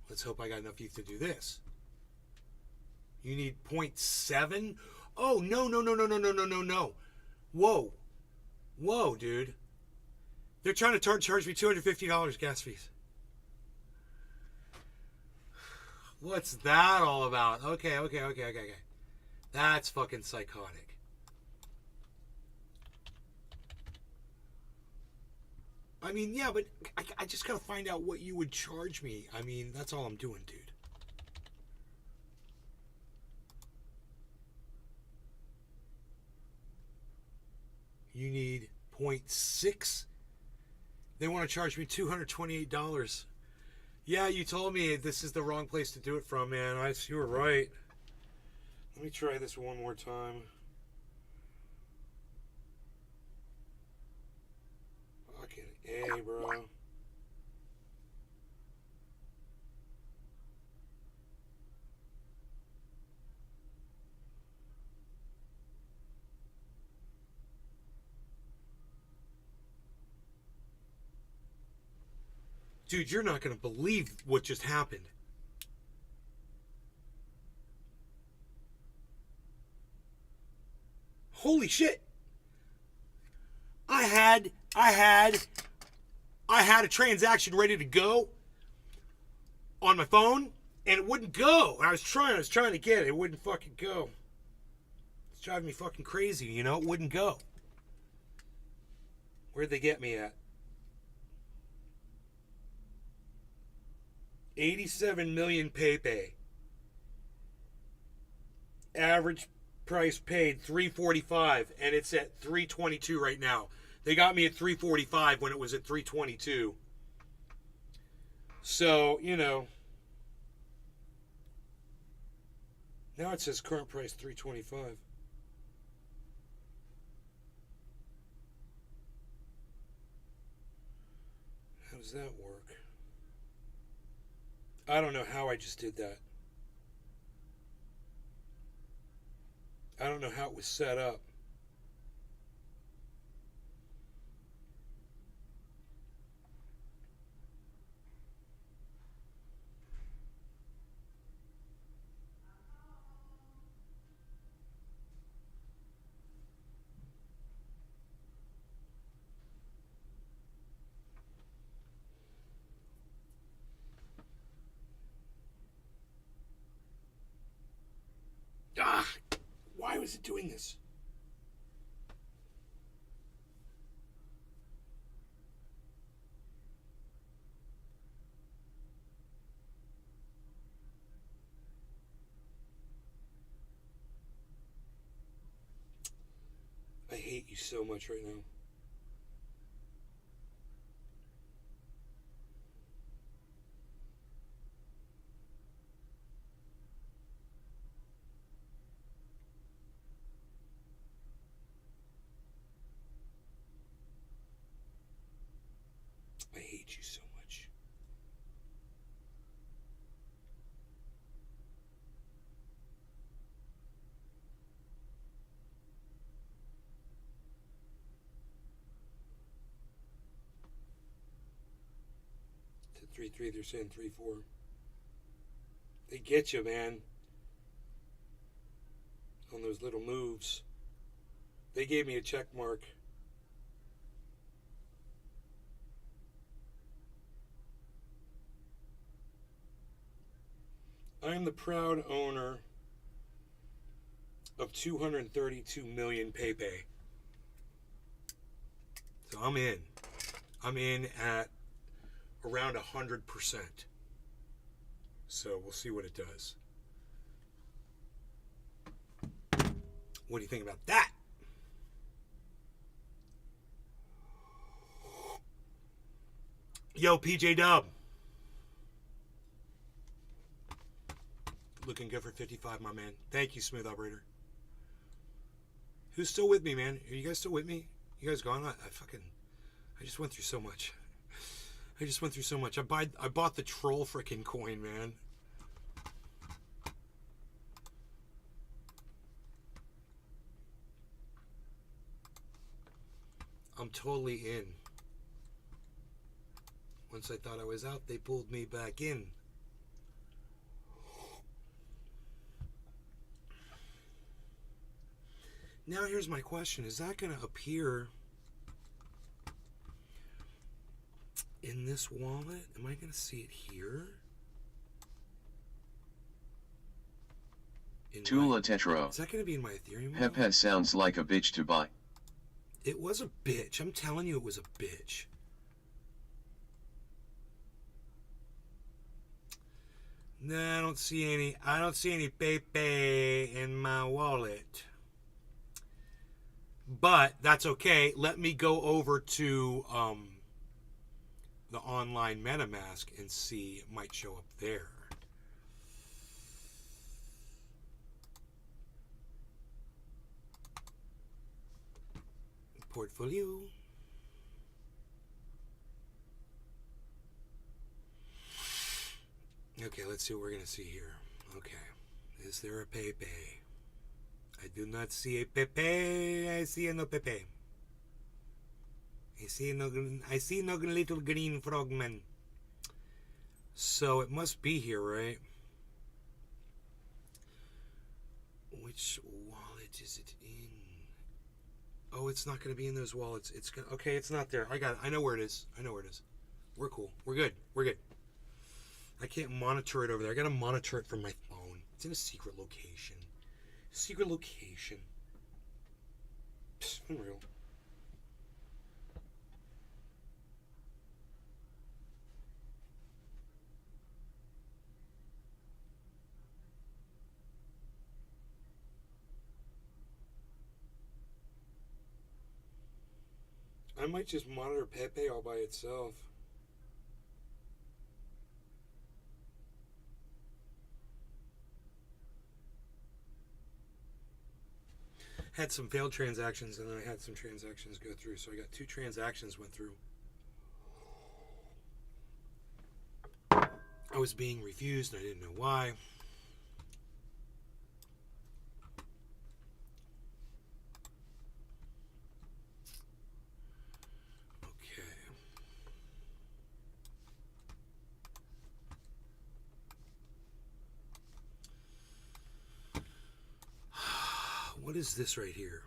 Let's hope I got enough ETH to do this. You need 0.7? Oh, no. Whoa, dude. They're trying to charge me $250 gas fees. What's that all about? Okay. That's fucking psychotic. I mean, yeah, but I just gotta find out what you would charge me. I mean, that's all I'm doing, dude. You need 0.6. They want to charge me $228. Yeah, you told me this is the wrong place to do it from, man. You were right. Let me try this one more time. Fucking A, bro. Dude, you're not going to believe what just happened. Holy shit. I had a transaction ready to go on my phone, and it wouldn't go. I was trying to get it. It wouldn't fucking go. It's driving me fucking crazy, you know? It wouldn't go. Where'd they get me at? 87 million Pepe. Average price paid $345, and it's at $322 right now. They got me at $345 when it was at $322. So, you know, now it says current price $325. How does that work? I don't know how I just did that. I don't know how it was set up. Why was it doing this? I hate you so much right now. I hate you so much. To 3-3, they're saying 3-4. They get you, man. On those little moves. They gave me a check mark. I am the proud owner of 232 million Pepe. So I'm in. I'm in at around 100%. So we'll see what it does. What do you think about that? Yo, PJ Dub. Looking good for 55, my man. Thank you, Smooth Operator. Who's still with me, man? Are you guys still with me? You guys gone? I just went through so much. I bought the troll frickin' coin, man. I'm totally in. Once I thought I was out, they pulled me back in. Now here's my question. Is that going to appear in this wallet? Am I going to see it here? Tula Tetro. Is that going to be in my Ethereum wallet? Pepe sounds like a bitch to buy. It was a bitch. I'm telling you it was a bitch. No, I don't see any Pepe in my wallet. But that's okay. Let me go over to the online MetaMask and see. It might show up there. Portfolio. Okay, let's see what we're going to see here. Okay. Is there a Pepe? I do not see a Pepe. I see no Pepe. I see no little green frogman. So it must be here, right? Which wallet is it in? Oh, it's not going to be in those wallets. It's gonna, okay, it's not there. I got it. I know where it is. We're cool. We're good. I can't monitor it over there. I got to monitor it from my phone. It's in a secret location. Psst, unreal. I might just monitor Pepe all by itself. Had some failed transactions, and then I had some transactions go through. So I got 2 transactions went through. I was being refused, and I didn't know why. What is this right here?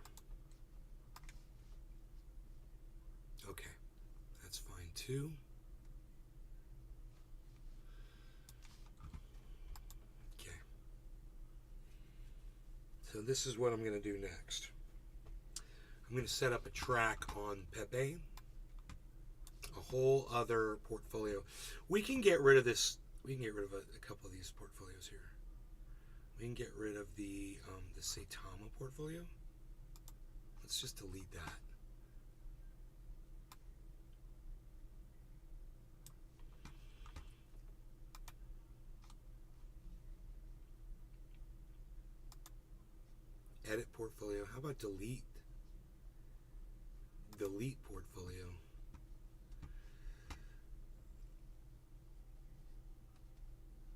Okay, that's fine too. Okay. So this is what I'm going to do next. I'm going to set up a track on Pepe. A whole other portfolio. We can get rid of this. We can get rid of a couple of these portfolios here. We can get rid of the Saitama portfolio. Let's just delete that. Edit portfolio. How about delete? Delete portfolio.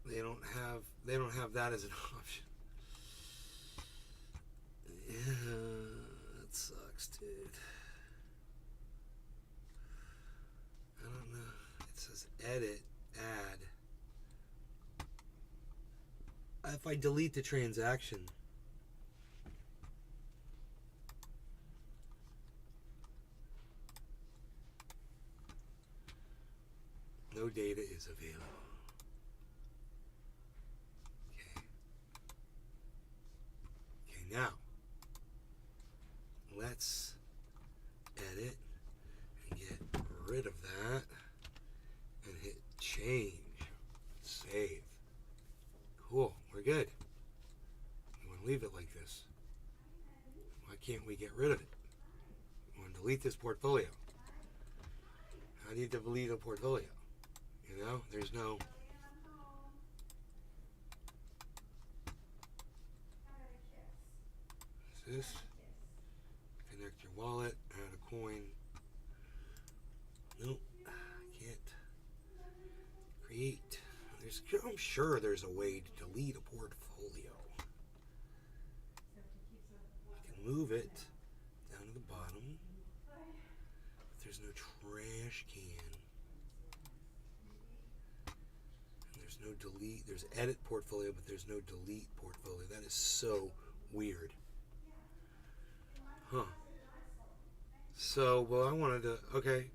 They don't have that as an option. Yeah, that sucks, dude. I don't know. It says edit, add. If I delete the transaction, no data is available. Now, let's edit and get rid of that and hit change. Save. Cool, we're good. We want to leave it like this. Why can't we get rid of it? We want to delete this portfolio. How do you delete a portfolio? You know, there's no... This, connect your wallet, add a coin. Nope, can't create. I'm sure there's a way to delete a portfolio. You can move it down to the bottom, but there's no trash can. And there's no delete. There's edit portfolio, but there's no delete portfolio. That is so weird. Huh. So, well, I wanted to, okay,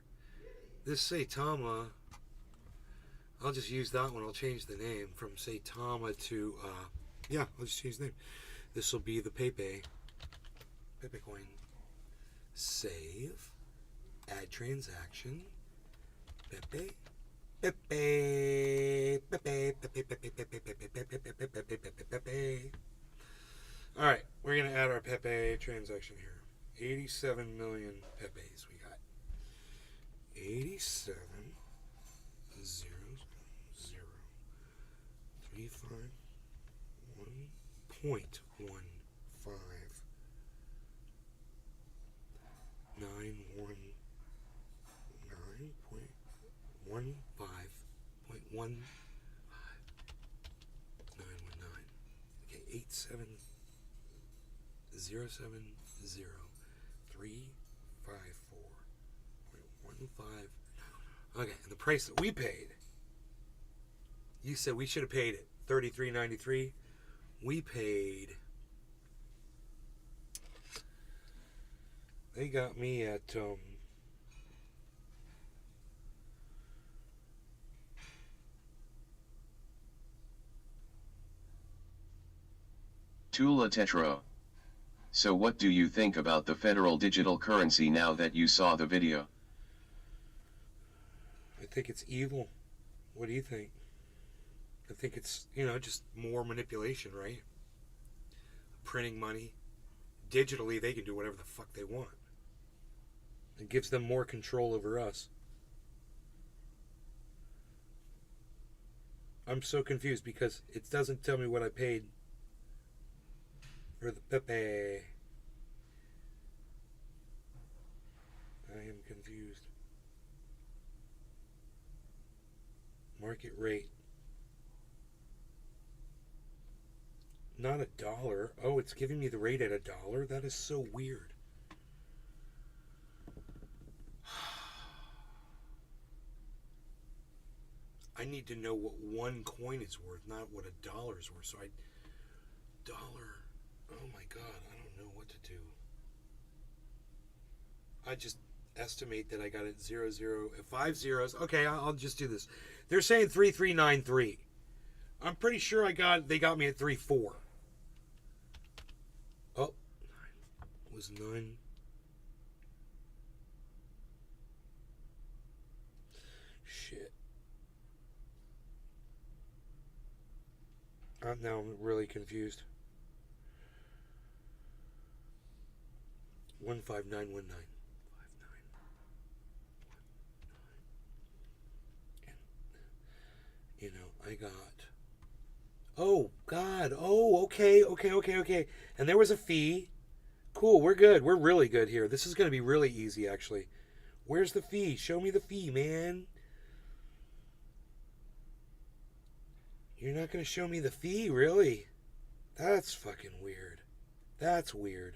this Saitama, I'll just use that one. I'll change the name from Saitama to, yeah, I'll just change the name. This will be the Pepe coin. Save, add transaction, Pepe. All right, we're going to add our Pepe transaction here. 87 million Pepes we got. 87 0 0 3 5 1.15 9 1 9.15.1 919. Okay, 87 0 7 0 3 5 4.15. Okay, and the price that we paid You said we should have paid it $33.93. We paid. They got me at Tula Tetro. So what do you think about the federal digital currency now that you saw the video? I think it's evil. What do you think? I think it's, just more manipulation, right? Printing money. Digitally, they can do whatever the fuck they want. It gives them more control over us. I'm so confused because it doesn't tell me what I paid for the Pepe. I am confused. Market rate. Not $1. Oh, it's giving me the rate at $1? That is so weird. I need to know what one coin is worth, not what $1 is worth. So dollar. Oh my God, I don't know what to do. I just estimate that I got it 5 zeros. Okay, I'll just do this. They're saying 3393. I'm pretty sure they got me at 34. Oh, it was 9. Shit. Now I'm really confused. 15919. I got. Oh God. Oh, okay. And there was a fee. Cool. We're good. We're really good here. This is going to be really easy, actually. Where's the fee? Show me the fee, man. You're not going to show me the fee, really? That's fucking weird. That's weird.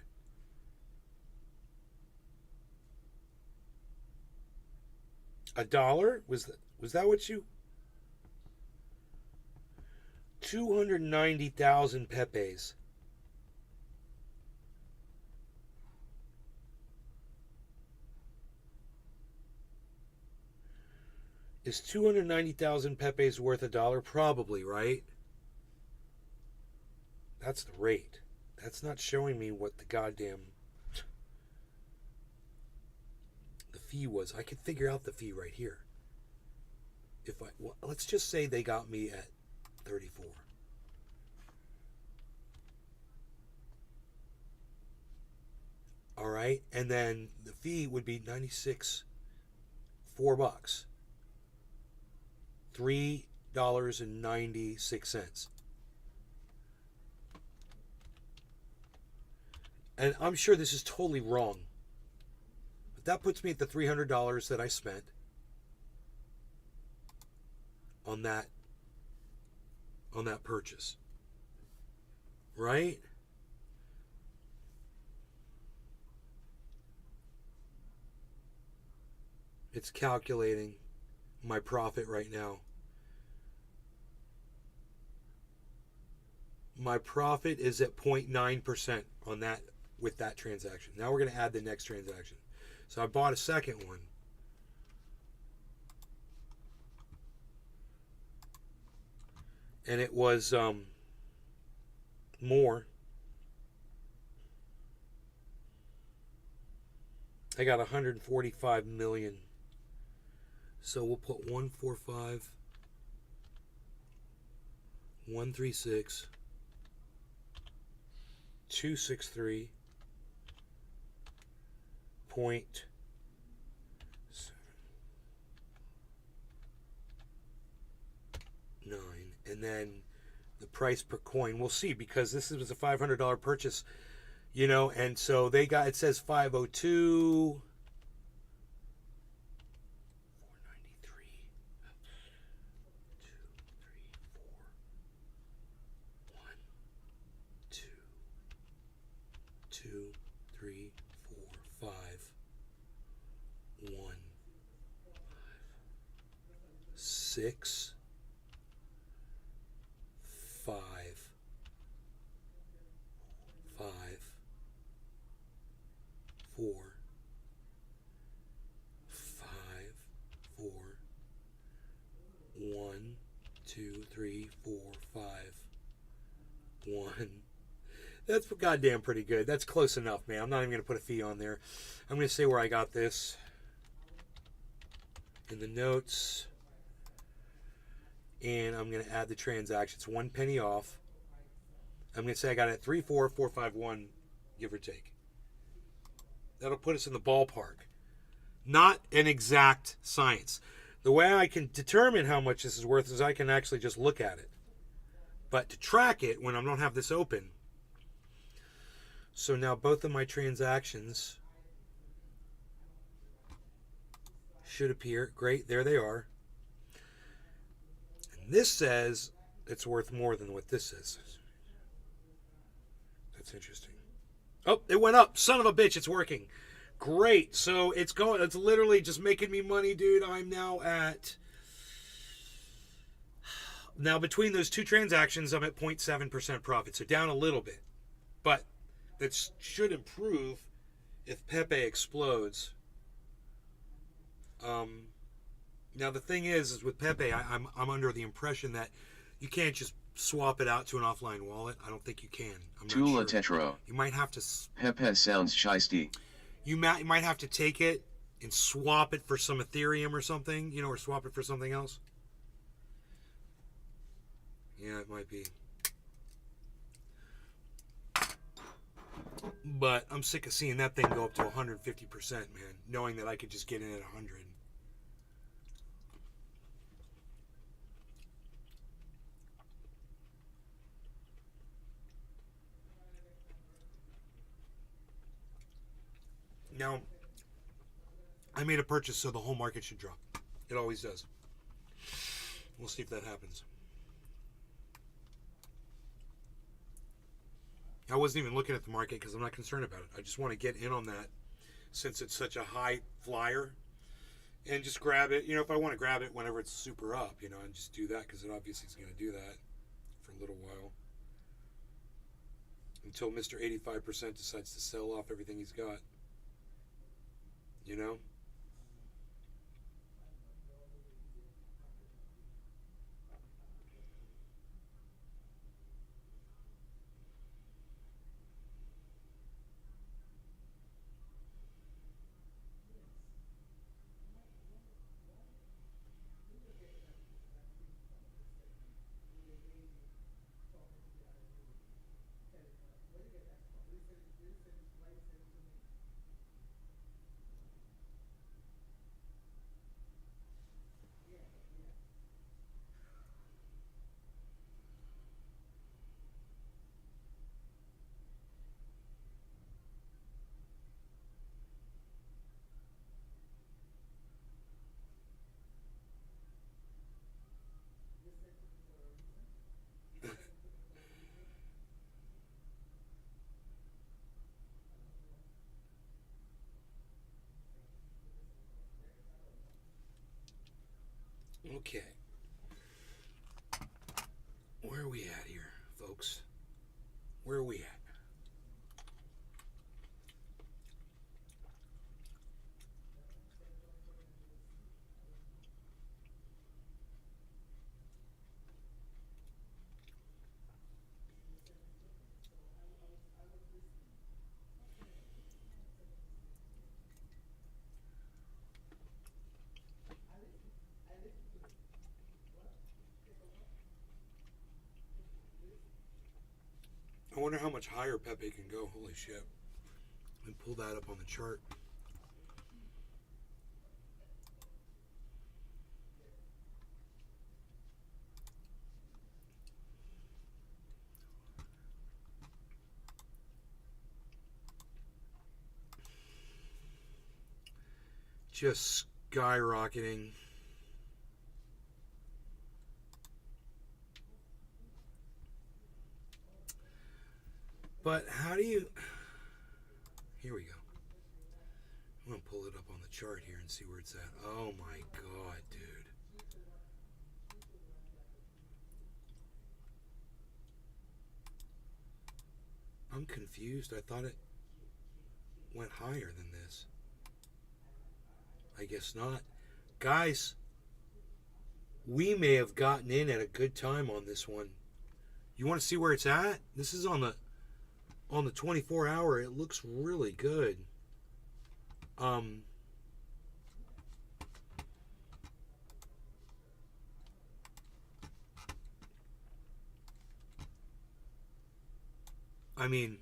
$1? Was that what you? 290,000 Pepes. Is 290,000 Pepes worth $1? Probably, right? That's the rate. That's not showing me what the goddamn the fee was. I could figure out the fee right here. Let's just say they got me at 34. All right, and then the fee would be $4. $3.96. And I'm sure this is totally wrong. But that puts me at the $300 that I spent on that purchase. Right? It's calculating my profit right now. My profit is at 0.9% on that with that transaction. Now we're going to add the next transaction. So I bought a second one. And it was more. I got 145 million. So we'll put 145, 136, 263, 0.7, and then the price per coin. We'll see, because this was a $500 purchase, and so they got, it says 502. 6, 2, 3, 4, 5, 1. That's goddamn pretty good. That's close enough, man. I'm not even going to put a fee on there. I'm going to say where I got this in the notes. And I'm going to add the transaction. It's 1 penny off. I'm going to say I got it at 34451, give or take. That'll put us in the ballpark. Not an exact science. The way I can determine how much this is worth is I can actually just look at it. But to track it when I don't have this open. So now both of my transactions should appear. Great, there they are. And this says it's worth more than what this is. That's interesting. Oh, it went up. Son of a bitch, it's working. Great. So it's going. It's literally just making me money, dude. I'm now at. Now between those two transactions, I'm at 0.7% profit. So down a little bit, but that should improve if Pepe explodes. Now the thing is with Pepe, I'm under the impression that you can't just swap it out to an offline wallet. I don't think you can. I'm not Tula sure. Tetro. You might have to. Pepe sounds shisty. You might have to take it and swap it for some Ethereum or something, or swap it for something else. Yeah, it might be. But I'm sick of seeing that thing go up to 150%, man, knowing that I could just get in at 100. Now, I made a purchase, so the whole market should drop. It always does. We'll see if that happens. I wasn't even looking at the market because I'm not concerned about it. I just want to get in on that since it's such a high flyer and just grab it. If I want to grab it whenever it's super up, and just do that because it obviously is going to do that for a little while. Until Mr. 85% decides to sell off everything he's got. Okay. Where are we at here, folks? Where are we at? I wonder how much higher Pepe can go. Holy shit. Let me pull that up on the chart. Just skyrocketing. But how do you... Here we go. I'm going to pull it up on the chart here and see where it's at. Oh my god, dude. I'm confused. I thought it went higher than this. I guess not. Guys, We may have gotten in at a good time on this one. You want to see where it's at? This is on the 24 hour. It looks really good. I mean,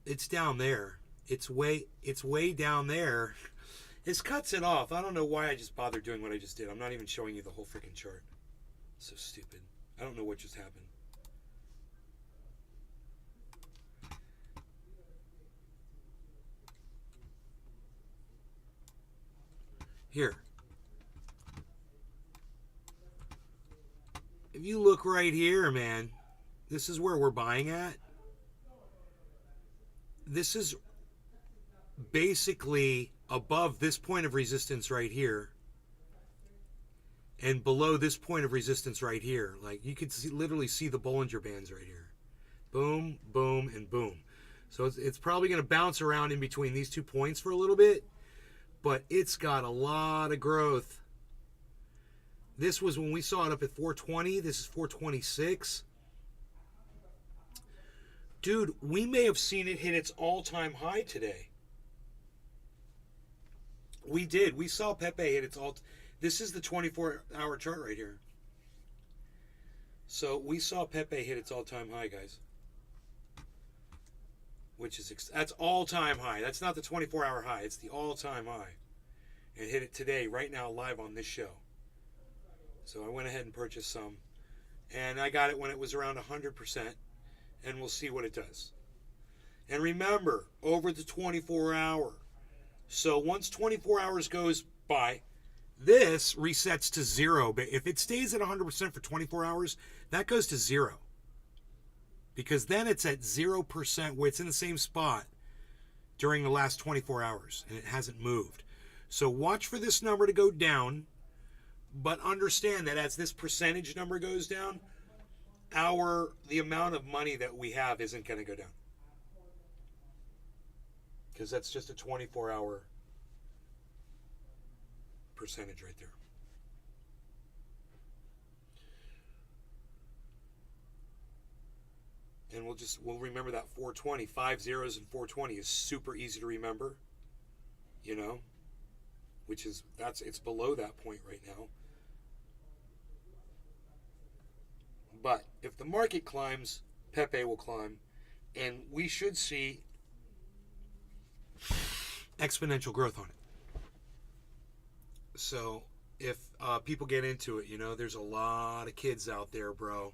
it's down there. It's way down there. This cuts it off. I don't know why I just bothered doing what I just did. I'm not even showing you the whole freaking chart. So stupid. I don't know what just happened. Here. If you look right here, man, this is where we're buying at. This is basically above this point of resistance right here and below this point of resistance right here. Like, you could literally see the Bollinger Bands right here. Boom, boom, and boom. So it's probably going to bounce around in between these 2 points for a little bit, but it's got a lot of growth. This was when we saw it up at 420. This is 426. Dude, we may have seen it hit its all-time high today. We did. We saw Pepe hit its all. This is the 24-hour chart right here. So we saw Pepe hit its all-time high, guys. Which is that's all-time high. That's not the 24-hour high. It's the all-time high. And hit it today, right now, live on this show. So I went ahead and purchased some, and I got it when it was around 100%, and we'll see what it does. And remember, over the 24-hour. So once 24 hours goes by, this resets to 0. But if it stays at 100% for 24 hours, that goes to 0. Because then it's at 0%, where it's in the same spot during the last 24 hours, and it hasn't moved. So watch for this number to go down, but understand that as this percentage number goes down, the amount of money that we have isn't going to go down. Because that's just a 24-hour percentage right there. And we'll remember that 420. 5 zeros and 420 is super easy to remember. You know? Which is, it's below that point right now. But if the market climbs, Pepe will climb, and we should see exponential growth on it. So if people get into it, you know, there's a lot of kids out there, bro.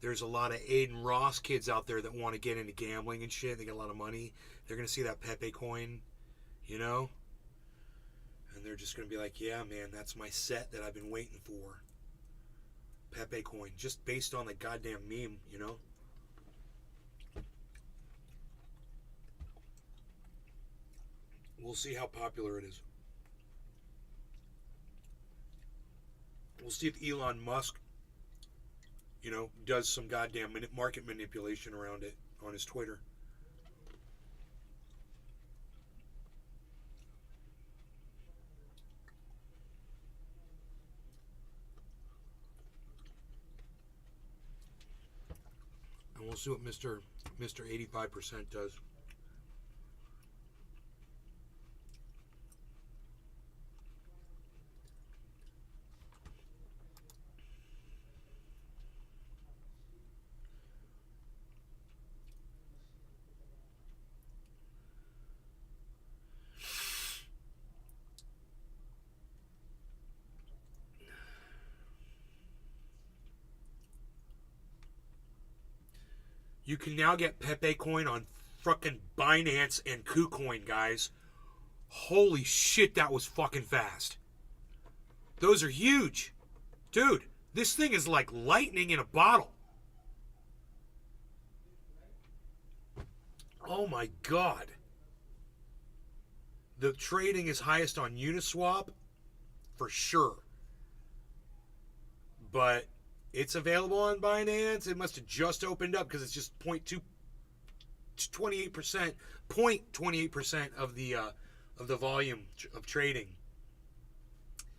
There's a lot of Aiden Ross kids out there that want to get into gambling and shit. They got a lot of money. They're going to see that Pepe coin, you know, and they're just going to be like, yeah, man, that's my set that I've been waiting for. Pepe coin, just based on the goddamn meme, you know. We'll see how popular it is. We'll see if Elon Musk, you know, does some goddamn market manipulation around it on his Twitter. And we'll see what Mr. 85% does. You can now get Pepe coin on fucking Binance and KuCoin, guys. Holy shit, that was fucking fast. Those are huge. Dude, this thing is like lightning in a bottle. Oh my god. The trading is highest on Uniswap, for sure. But it's available on Binance. It must have just opened up because it's just 0.2 28%, 0.28% of the volume of trading.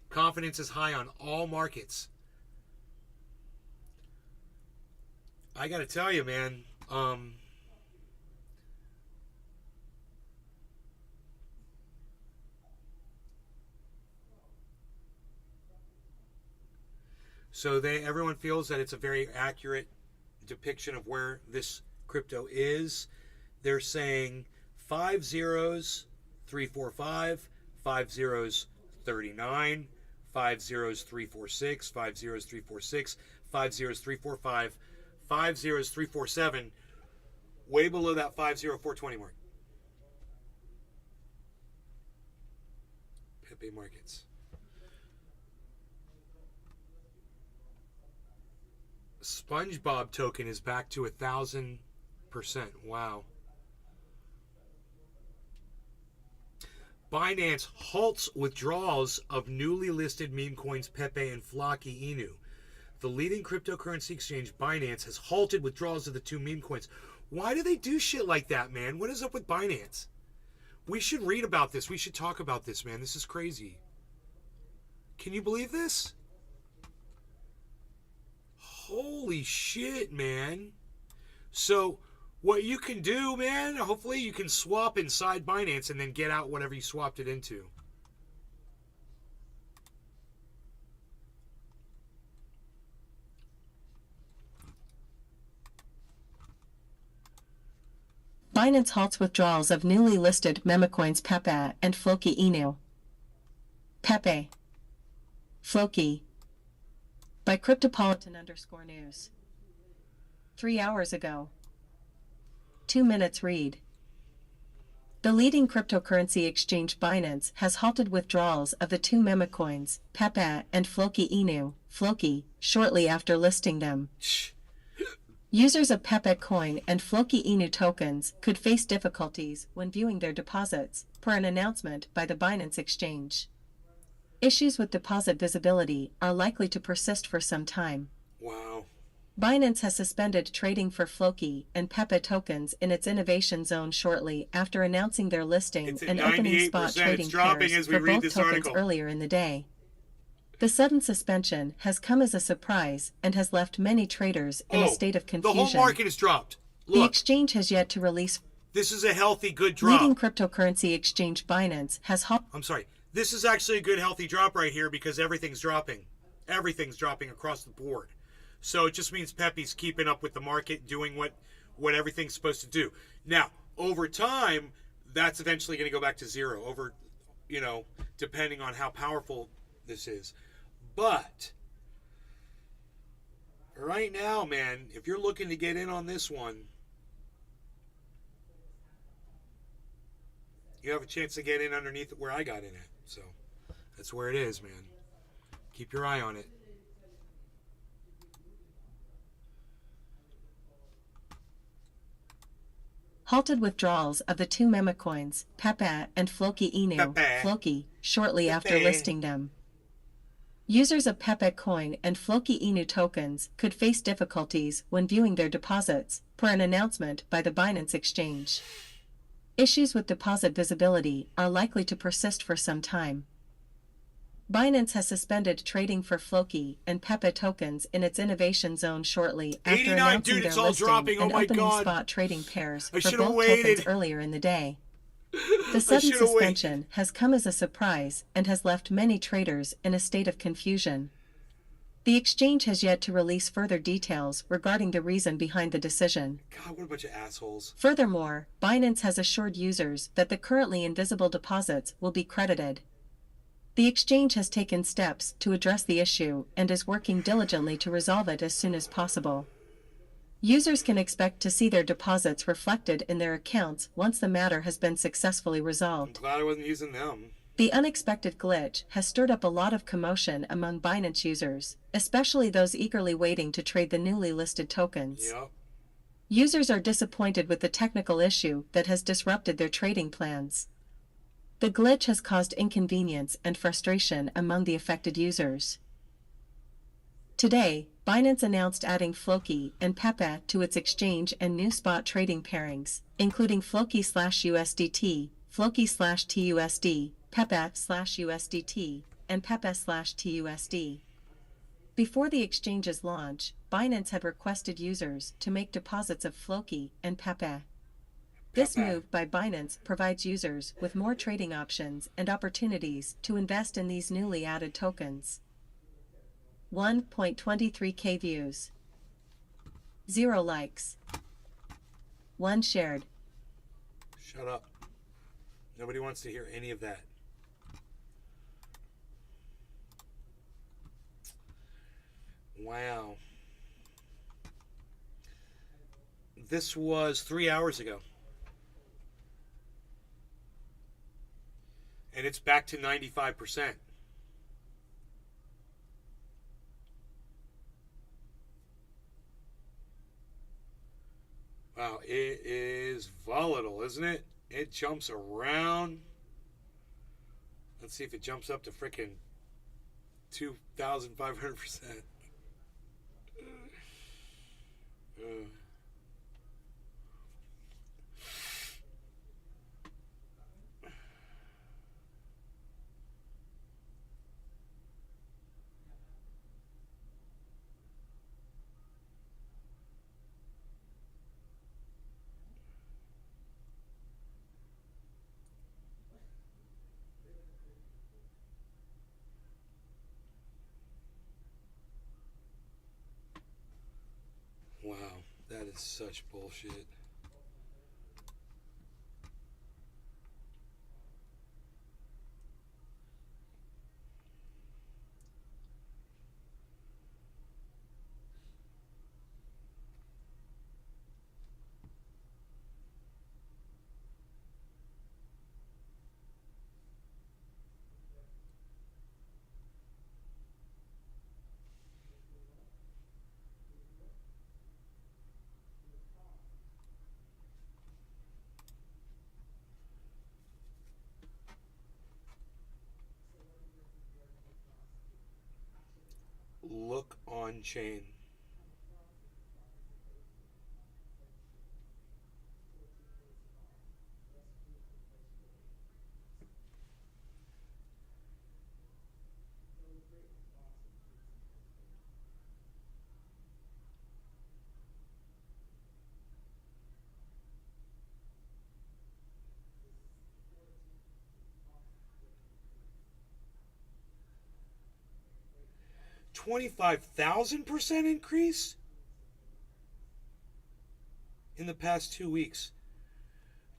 Confidence is high on all markets. I got to tell you, man. So everyone feels that it's a very accurate depiction of where this crypto is. They're saying 5 zeros, 345, 5 zeros, 39, 5 zeros, 346, 5 zeros, 346, 5 zeros, 345, 5 zeros, 347, way below that 50420 mark. Pepe markets. SpongeBob token is back to 1,000%. Wow. Binance halts withdrawals of newly listed meme coins Pepe and Flocky Inu. The leading cryptocurrency exchange Binance has halted withdrawals of the two meme coins. Why do they do shit like that, man? What is up with Binance? We should read about this. We should talk about this, man. This is crazy. Can you believe this? Holy shit, man. So what you can do, man, hopefully you can swap inside Binance and then get out whatever you swapped it into. Binance halts withdrawals of newly listed memecoins Pepe and Flocky Inu. Pepe. Flocky. By Cryptopolitan_News. 3 hours ago. 2 minutes read. The leading cryptocurrency exchange Binance has halted withdrawals of the two memecoins, Pepe and Flocky Inu, Flocky, shortly after listing them. Users of Pepe coin and Flocky Inu tokens could face difficulties when viewing their deposits, per an announcement by the Binance exchange. Issues with deposit visibility are likely to persist for some time. Wow. Binance has suspended trading for Flocky and Pepe tokens in its innovation zone shortly after announcing their listing and opening spot trading pairs for both tokens earlier in the day. The sudden suspension has come as a surprise and has left many traders in a state of confusion. The whole market has dropped. Look. The exchange has yet to release. This is a healthy, good drop. Leading cryptocurrency exchange Binance has I'm sorry. This is actually a good, healthy drop right here because everything's dropping. Everything's dropping across the board. So it just means Pepe's keeping up with the market, doing what everything's supposed to do. Now, over time, that's eventually going to go back to zero. Over, depending on how powerful this is. But right now, man, if you're looking to get in on this one, you have a chance to get in underneath where I got in at. So that's where it is, man. Keep your eye on it. Halted withdrawals of the two memecoins, Pepe and Flocky Inu, Flocky, shortly after listing them. Users of Pepe coin and Flocky Inu tokens could face difficulties when viewing their deposits, per an announcement by the Binance exchange. Issues with deposit visibility are likely to persist for some time. Binance has suspended trading for Flocky and Pepe tokens in its innovation zone shortly after announcing their listing and opening spot trading pairs for both tokens earlier in the day. The sudden suspension has come as a surprise and has left many traders in a state of confusion. The exchange has yet to release further details regarding the reason behind the decision. God, what a bunch of assholes. Furthermore, Binance has assured users that the currently invisible deposits will be credited. The exchange has taken steps to address the issue and is working diligently to resolve it as soon as possible. Users can expect to see their deposits reflected in their accounts once the matter has been successfully resolved. I'm glad I wasn't using them. The unexpected glitch has stirred up a lot of commotion among Binance users, especially those eagerly waiting to trade the newly listed tokens. Yep. Users are disappointed with the technical issue that has disrupted their trading plans. The glitch has caused inconvenience and frustration among the affected users. Today, Binance announced adding Floki and Pepe to its exchange and new spot trading pairings, including Floki/USDT, Floki/TUSD, Pepe/USDT, and Pepe/TUSD. Before the exchange's launch, Binance had requested users to make deposits of Floki and Pepe. This move by Binance provides users with more trading options and opportunities to invest in these newly added tokens. 1.23k views. 0 likes. 1 shared. Shut up. Nobody wants to hear any of that. Wow. This was 3 hours ago. And it's back to 95%. Wow, it is volatile, isn't it? It jumps around. Let's see if it jumps up to frickin' 2,500%. Wow, that is such bullshit. Look on chain. $25,000% increase in the past 2 weeks.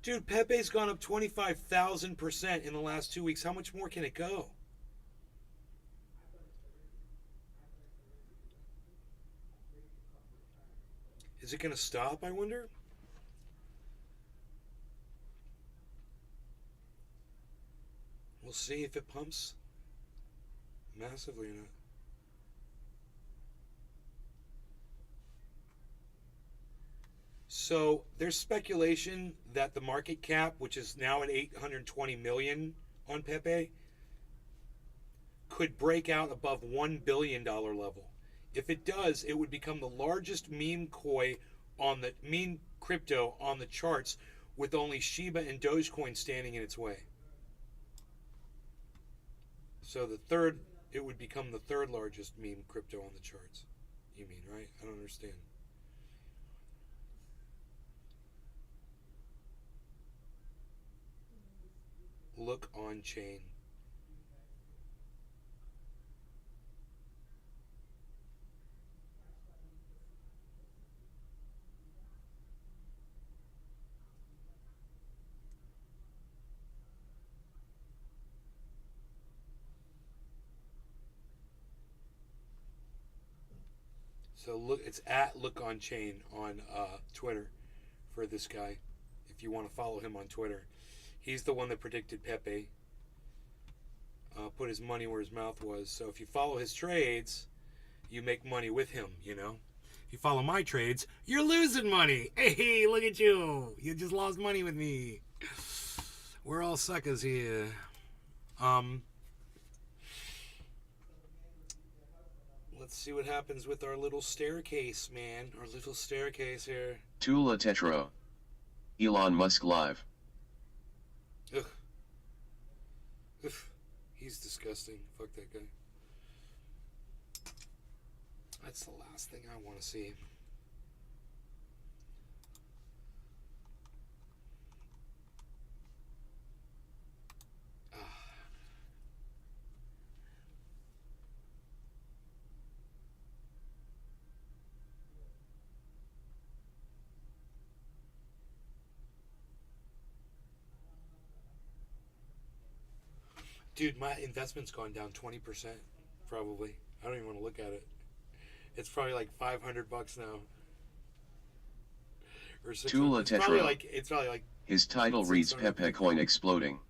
Dude, Pepe's gone up 25,000% in the last 2 weeks. How much more can it go? Is it going to stop, I wonder? We'll see if it pumps massively or not. So there's speculation that the market cap, which is now at 820 million on Pepe, could break out above $1 billion level. If it does, it would become the largest meme crypto on the charts, with only Shiba and Dogecoin standing in its way. So it would become the third largest meme crypto on the charts. You mean, right? I don't understand. Look on chain. So look, it's at Look on Chain on Twitter for this guy. If you want to follow him on Twitter, he's the one that predicted Pepe. Put his money where his mouth was. So if you follow his trades, you make money with him. You know, if you follow my trades, you're losing money. Hey, look at you! You just lost money with me. We're all suckers here. Let's see what happens with our little staircase, man. Our little staircase here. Tula Tetro. Elon Musk live. Ugh. Ugh. He's disgusting. Fuck that guy. That's the last thing I want to see. Dude, my investment's gone down 20%, probably. I don't even want to look at it. It's probably like $500 now. Or Tula it's probably Tetro. like His title reads Pepe coin exploding.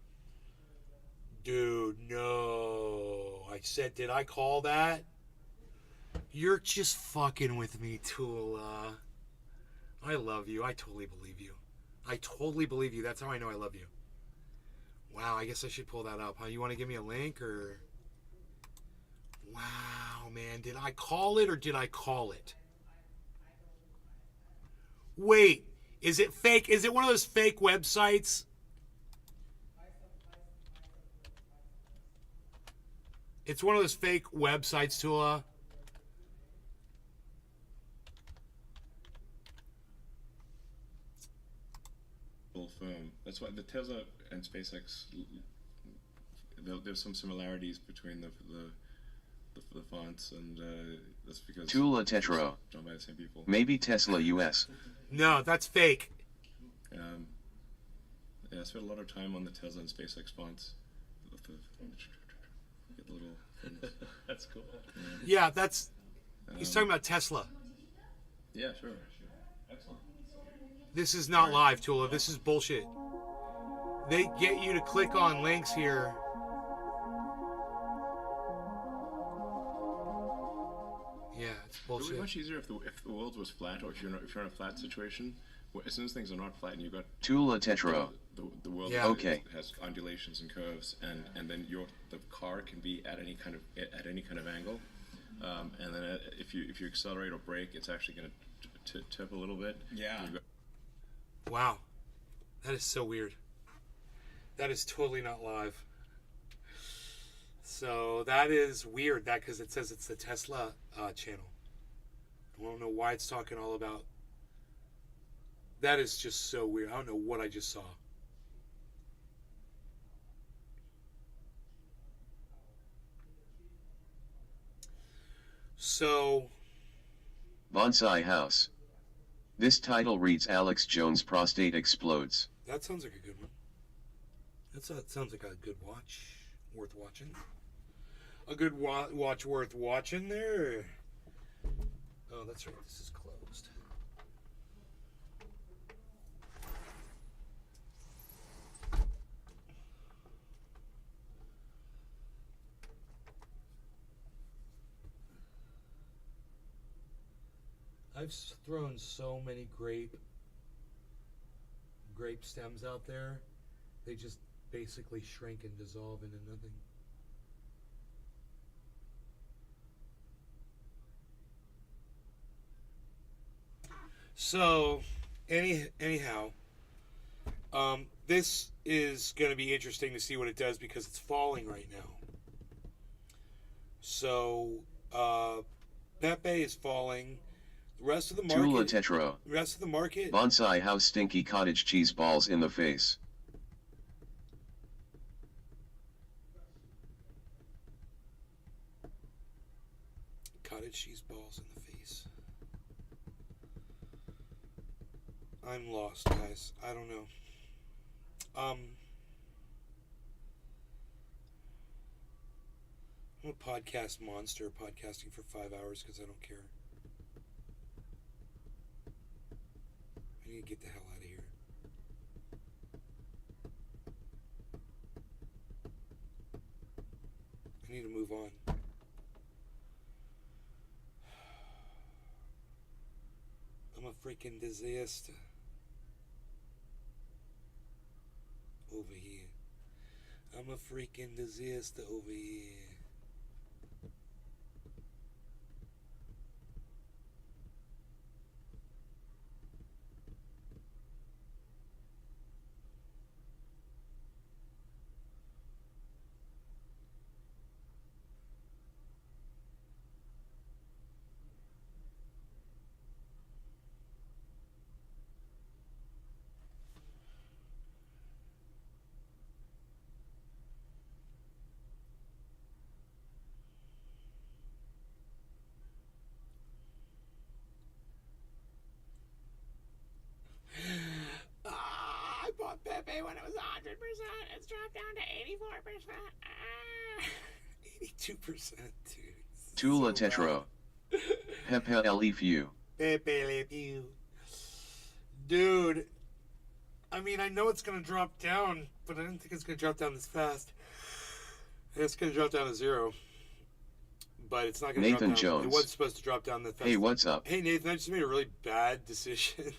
Dude, no. I said, did I call that? You're just fucking with me, Tula. I love you. I totally believe you. I totally believe you. That's how I know I love you. Wow, I guess I should pull that up. Huh? You want to give me a link or? Wow, man. Did I call it or did I call it? Wait, is it fake? Is it one of those fake websites? It's one of those fake websites, Tula. Firm. That's why the Tesla and SpaceX, there's some similarities between the fonts, and that's because Tula Tetro. done by the same people. Maybe Tesla US. No, that's fake. Yeah, I spent a lot of time on the Tesla and SpaceX fonts. Get the little things. That's cool. Yeah, that's. He's talking about Tesla. Yeah, sure. Excellent. This is not live, Tula. This is bullshit. They get you to click on links here. Yeah, it's It would bullshit. be much easier if the world was flat, or if you're in a flat situation. As soon as things are not flat, and you've got Tula Tetro. The world has undulations and curves, and then the car can be at any kind of angle, and then if you accelerate or brake, it's actually going to tip a little bit. Yeah. Wow, that is so weird. That is totally not live. So that is weird. That because it says it's the Tesla channel. I don't know why it's talking all about. That is just so weird. I don't know what I just saw. So. Bonsai House. This title reads Alex Jones prostate explodes. That sounds like a good one. That sounds like a good watch. Worth watching. A good watch worth watching there. Oh, that's right. This is closed. I've thrown so many grape stems out there. They just basically shrink and dissolve into nothing. So, anyhow, this is going to be interesting to see what it does because it's falling right now. So, Pepe is falling. The rest of the market. Tula Tetro. Rest of the market. Bonsai House stinky cottage cheese balls in the face. Cottage cheese balls in the face. I'm lost, guys. I don't know. I'm a podcast monster, podcasting for 5 hours because I don't care. I need to get the hell out of here. I need to move on. I'm a freaking disaster. Over here. I'm a freaking disaster over here. It's dropped down to 84%. 82%, dude. Tula Tetro. Pepe Le Pew. Pepe Le Pew. Dude, I mean, I know it's going to drop down, but I didn't think it's going to drop down this fast. It's going to drop down to 0. But it's not going to drop down. Nathan Jones. It wasn't supposed to drop down that fast. Hey, what's up? Hey, Nathan, I just made a really bad decision.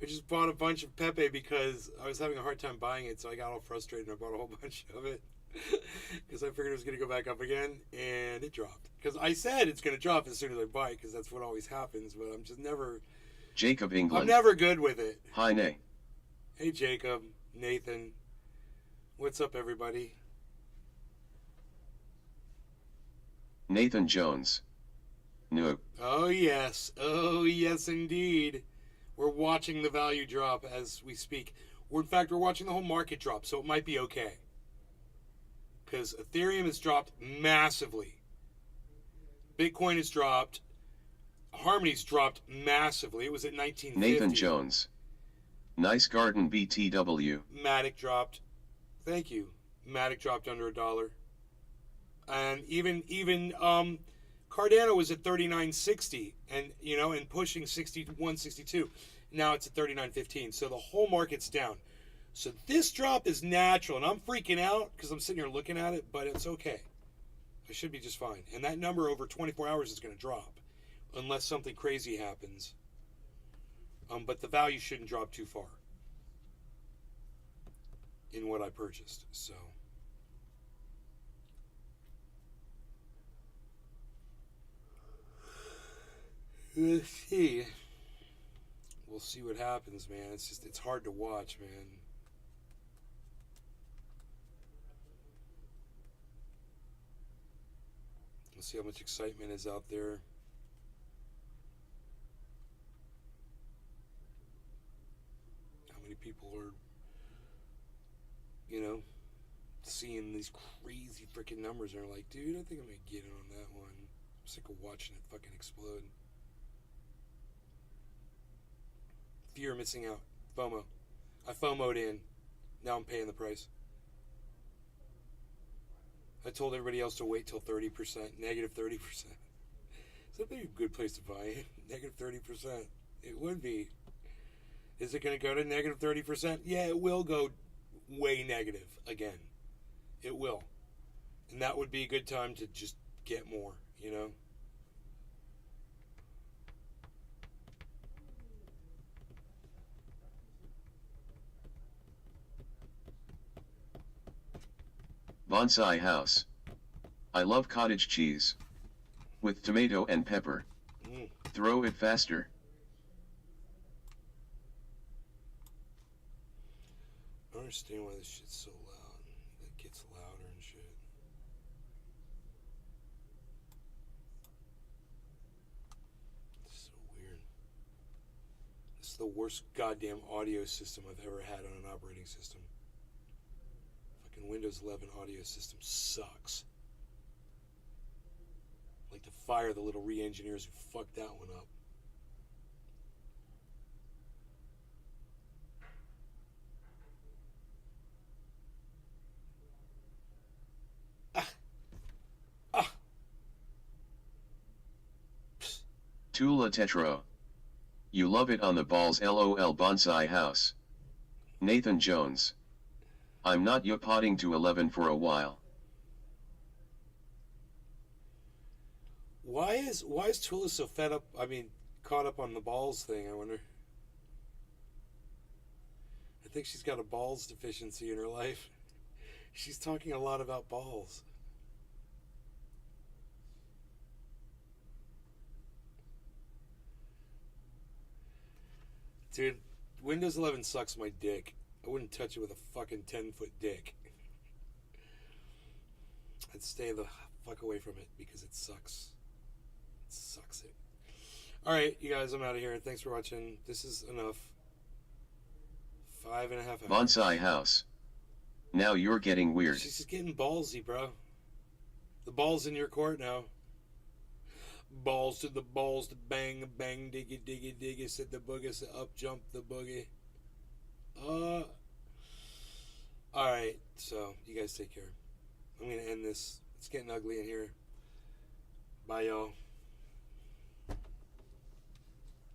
I just bought a bunch of Pepe because I was having a hard time buying it, so I got all frustrated and I bought a whole bunch of it. Because I figured it was going to go back up again, and it dropped. Because I said it's going to drop as soon as I buy it, because that's what always happens, but I'm just never... Jacob England. I'm never good with it. Hi, Nay. Hey, Jacob, Nathan. What's up, everybody? Nathan Jones. No. Oh, yes. Oh, yes, indeed. We're watching the value drop as we speak. In fact, we're watching the whole market drop, so it might be okay. Because Ethereum has dropped massively. Bitcoin has dropped. Harmony's dropped massively. It was at 1950. Nathan Jones. Nice garden BTW. Matic dropped. Thank you. Matic dropped under $1. And even Cardano was at 39.60 and pushing 61.62. Now it's at 39.15. So the whole market's down. So this drop is natural, and I'm freaking out because I'm sitting here looking at it, but it's okay. I should be just fine. And that number over 24 hours is going to drop unless something crazy happens. But the value shouldn't drop too far in what I purchased. So let's see. We'll see what happens, man. It's hard to watch, man. Let's see how much excitement is out there. How many people are, seeing these crazy freaking numbers and are like, dude, I think I'm going to get in on that one. I'm sick of watching it fucking explode. Fear of missing out. FOMO. I FOMO'd in. Now I'm paying the price. I told everybody else to wait till 30%, negative 30%. Is that a good place to buy it? Negative 30%. It would be. Is it going to go to negative 30%? Yeah, it will go way negative again. It will. And that would be a good time to just get more, Bonsai house. I love cottage cheese. With tomato and pepper. Throw it faster. I don't understand why this shit's so loud. It gets louder and shit. It's so weird. This is the worst goddamn audio system I've ever had on an operating system. Fucking Windows 11 audio system sucks. I'd like to fire the little re-engineers who fucked that one up. Tula Tetro. You love it on the balls LOL bonsai house. Nathan Jones. I'm not potting to 11 for a while. Why is Tula so fed up? Caught up on the balls thing. I wonder. I think she's got a balls deficiency in her life. She's talking a lot about balls. Dude, Windows 11 sucks my dick. I wouldn't touch it with a fucking 10-foot dick. I'd stay the fuck away from it because it sucks. It sucks it. Alright, you guys, I'm out of here. Thanks for watching. This is enough. 5.5 hours. Bonsai house. Now you're getting weird. She's just getting ballsy, bro. The ball's in your court now. Balls to the bang, bang, diggy, diggy, diggy, said the boogie, said up jump the boogie. So, you guys take care. I'm going to end this. It's getting ugly in here. Bye, y'all.